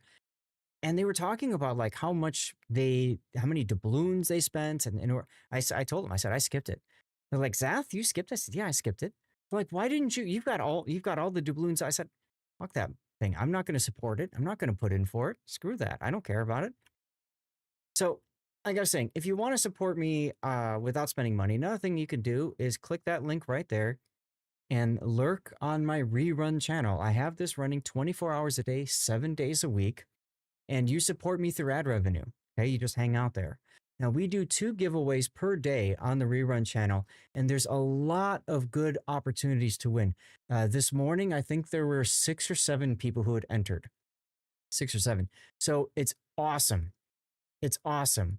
And they were talking about like how many doubloons they spent, and I told them, I said I skipped it. They're like, Zath, you skipped it? I said, yeah, I skipped it. They're like, why didn't you? You've got all the doubloons. I said, fuck that thing. I'm not going to support it. I'm not going to put in for it. Screw that. I don't care about it. So, like I was saying, if you want to support me without spending money, another thing you can do is click that link right there. and lurk on my rerun channel. I have this running 24 hours a day, 7 days a week, and you support me through ad revenue. Okay, you just hang out there. Now, we do 2 giveaways per day on the rerun channel, and there's a lot of good opportunities to win. This morning, I think there were 6 or 7 people who had entered. 6 or 7. So it's awesome. It's awesome.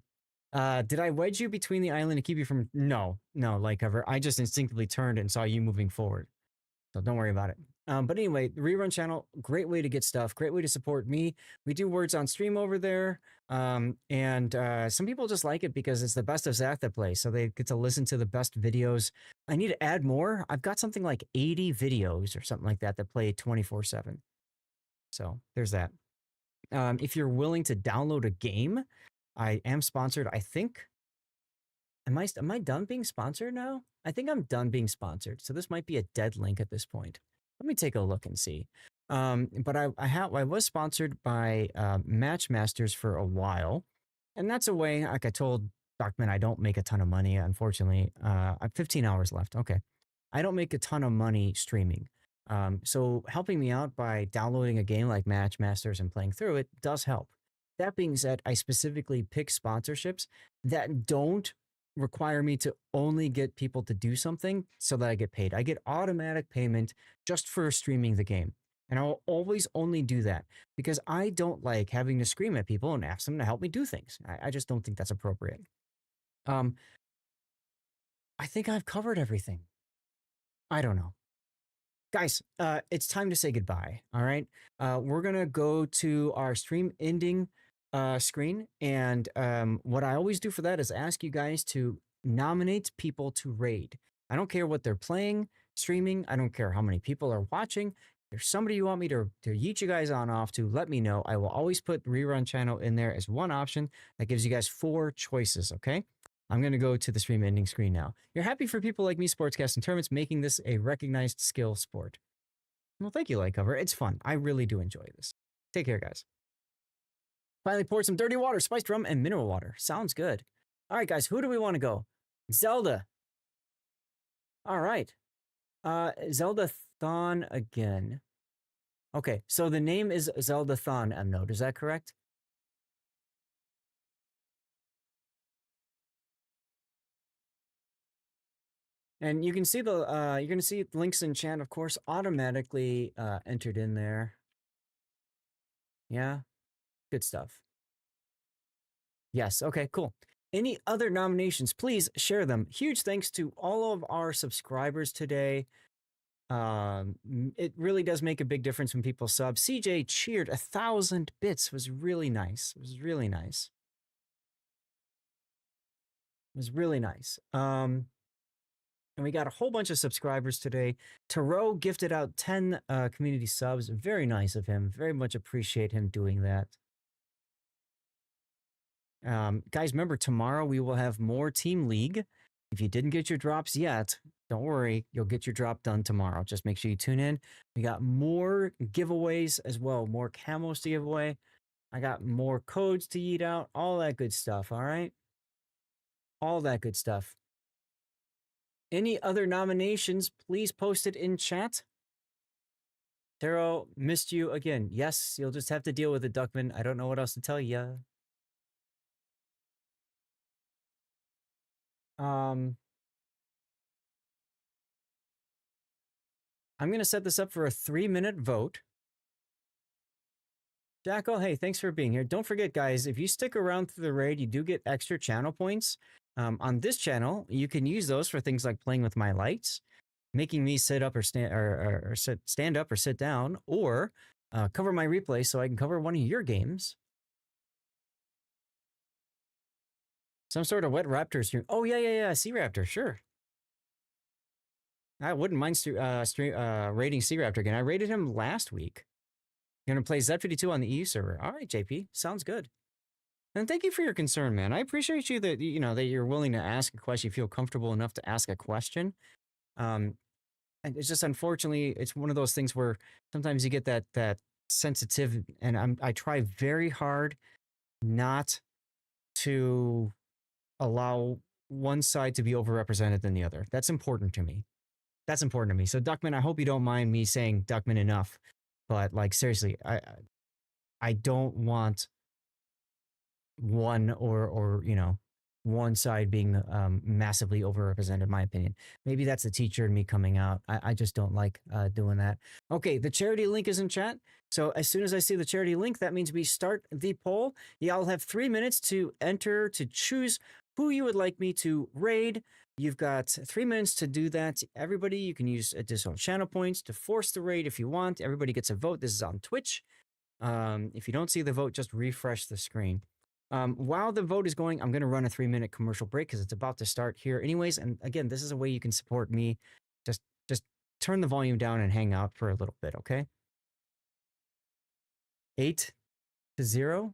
Did I wedge you between the island to keep you from... No, Light Cover. I just instinctively turned and saw you moving forward. So don't worry about it. But anyway, the rerun channel, great way to get stuff, great way to support me. We do words on stream over there. And some people just like it because it's the best of Zach that plays. So they get to listen to the best videos. I need to add more. I've got something like 80 videos or something like that play 24/7. So there's that. If you're willing to download a game, I am sponsored. I think, am I done being sponsored now? I think I'm done being sponsored. So this might be a dead link at this point. Let me take a look and see. But I was sponsored by Matchmasters for a while, and that's a way. Like I told Dockman, I don't make a ton of money, unfortunately. I have 15 hours left. Okay, I don't make a ton of money streaming. So helping me out by downloading a game like Matchmasters and playing through it does help. That being said, I specifically pick sponsorships that don't require me to only get people to do something so that I get paid. I get automatic payment just for streaming the game. And I'll always only do that because I don't like having to scream at people and ask them to help me do things. I just don't think that's appropriate. I think I've covered everything. I don't know. Guys, it's time to say goodbye. All right. We're going to go to our stream ending screen. And what I always do for that is ask you guys to nominate people to raid. I don't care what they're playing, streaming. I don't care how many people are watching. If there's somebody you want me to yeet you guys on off to, let me know. I will always put rerun channel in there as one option. That gives you guys 4 choices. Okay. I'm going to go to the stream ending screen now. You're happy for people like me, sportscasting tournaments, making this a recognized skill sport. Well, thank you, Light Cover. It's fun. I really do enjoy this. Take care, guys. Finally poured some dirty water, spiced rum, and mineral water. Sounds good. All right, guys, who do we want to go? Zelda. All right. Zelda Thon again. Okay, so the name is Zelda Thon, Note. Is that correct? And you can see the you're going to see links in chat, of course, automatically entered in there. Yeah, good stuff. Yes, okay, cool. Any other nominations, please share them. Huge thanks to all of our subscribers today. It really does make a big difference when people sub. CJ cheered 1,000 bits. Was really nice. It was really nice. It was really nice. And we got a whole bunch of subscribers today. Taro gifted out 10 community subs. Very nice of him. Very much appreciate him doing that. Guys, remember, tomorrow we will have more Team League. If you didn't get your drops yet, don't worry. You'll get your drop done tomorrow. Just make sure you tune in. We got more giveaways as well. More camos to give away. I got more codes to eat out. All that good stuff, all right? All that good stuff. Any other nominations, please post it in chat. Taro, missed you again. Yes, you'll just have to deal with it, Duckman. I don't know what else to tell you. I'm going to set this up for a 3-minute vote. Jacko, hey, thanks for being here. Don't forget, guys, if you stick around through the raid, you do get extra channel points. On this channel, you can use those for things like playing with my lights, making me sit up or stand up or sit down, or cover my replay so I can cover one of your games. Some sort of wet raptor stream. Oh yeah, Sea Raptor, sure. I wouldn't mind raiding Sea Raptor again. I raided him last week. You're gonna play Z52 on the EU server. All right, JP, sounds good. And thank you for your concern, man. I appreciate you that that you're willing to ask a question. You feel comfortable enough to ask a question. And it's just, unfortunately, it's one of those things where sometimes you get that sensitive, and I try very hard not to allow one side to be overrepresented than the other. That's important to me. That's important to me. So Duckman, I hope you don't mind me saying Duckman enough, but like seriously, I don't want one or you know, one side being massively overrepresented, in my opinion. Maybe that's the teacher in me coming out. I just don't like doing that. Okay, the charity link is in chat. So as soon as I see the charity link, that means we start the poll. Y'all have 3 minutes to enter, to choose who you would like me to raid. You've got 3 minutes to do that. Everybody, you can use additional channel points to force the raid if you want. Everybody gets a vote. This is on Twitch. If you don't see the vote, just refresh the screen. While the vote is going, I'm going to run a 3-minute commercial break because it's about to start here anyways. And again, this is a way you can support me. Just turn the volume down and hang out for a little bit, okay? 8-0.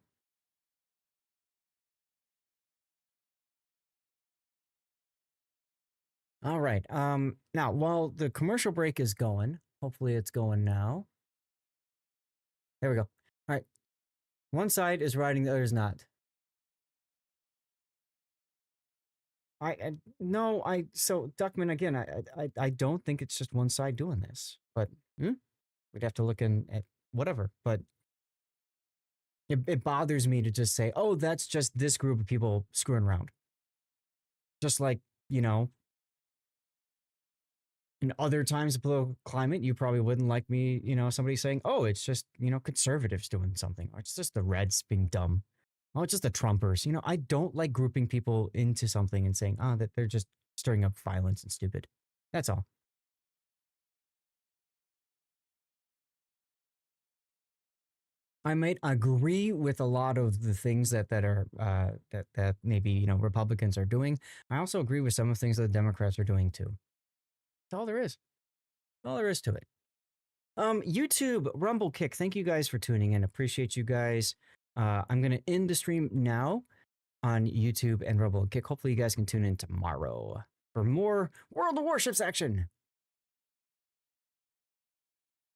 All right. Now, while the commercial break is going, hopefully it's going now. There we go. All right. One side is riding, the other is not. So Duckman, again, I don't think it's just one side doing this, but we'd have to look at whatever. But it bothers me to just say, oh, that's just this group of people screwing around. Just like, you know, in other times of political climate, you probably wouldn't like me, you know, somebody saying, oh, it's just, you know, conservatives doing something, or it's just the Reds being dumb. Oh, it's just the Trumpers. You know, I don't like grouping people into something and saying, that they're just stirring up violence and stupid. That's all. I might agree with a lot of the things that are that maybe, you know, Republicans are doing. I also agree with some of the things that the Democrats are doing too. That's all there is. That's all there is to it. YouTube, Rumble Kick, thank you guys for tuning in. Appreciate you guys. I'm going to end the stream now on YouTube and Rumble Kick. Hopefully you guys can tune in tomorrow for more World of Warships action.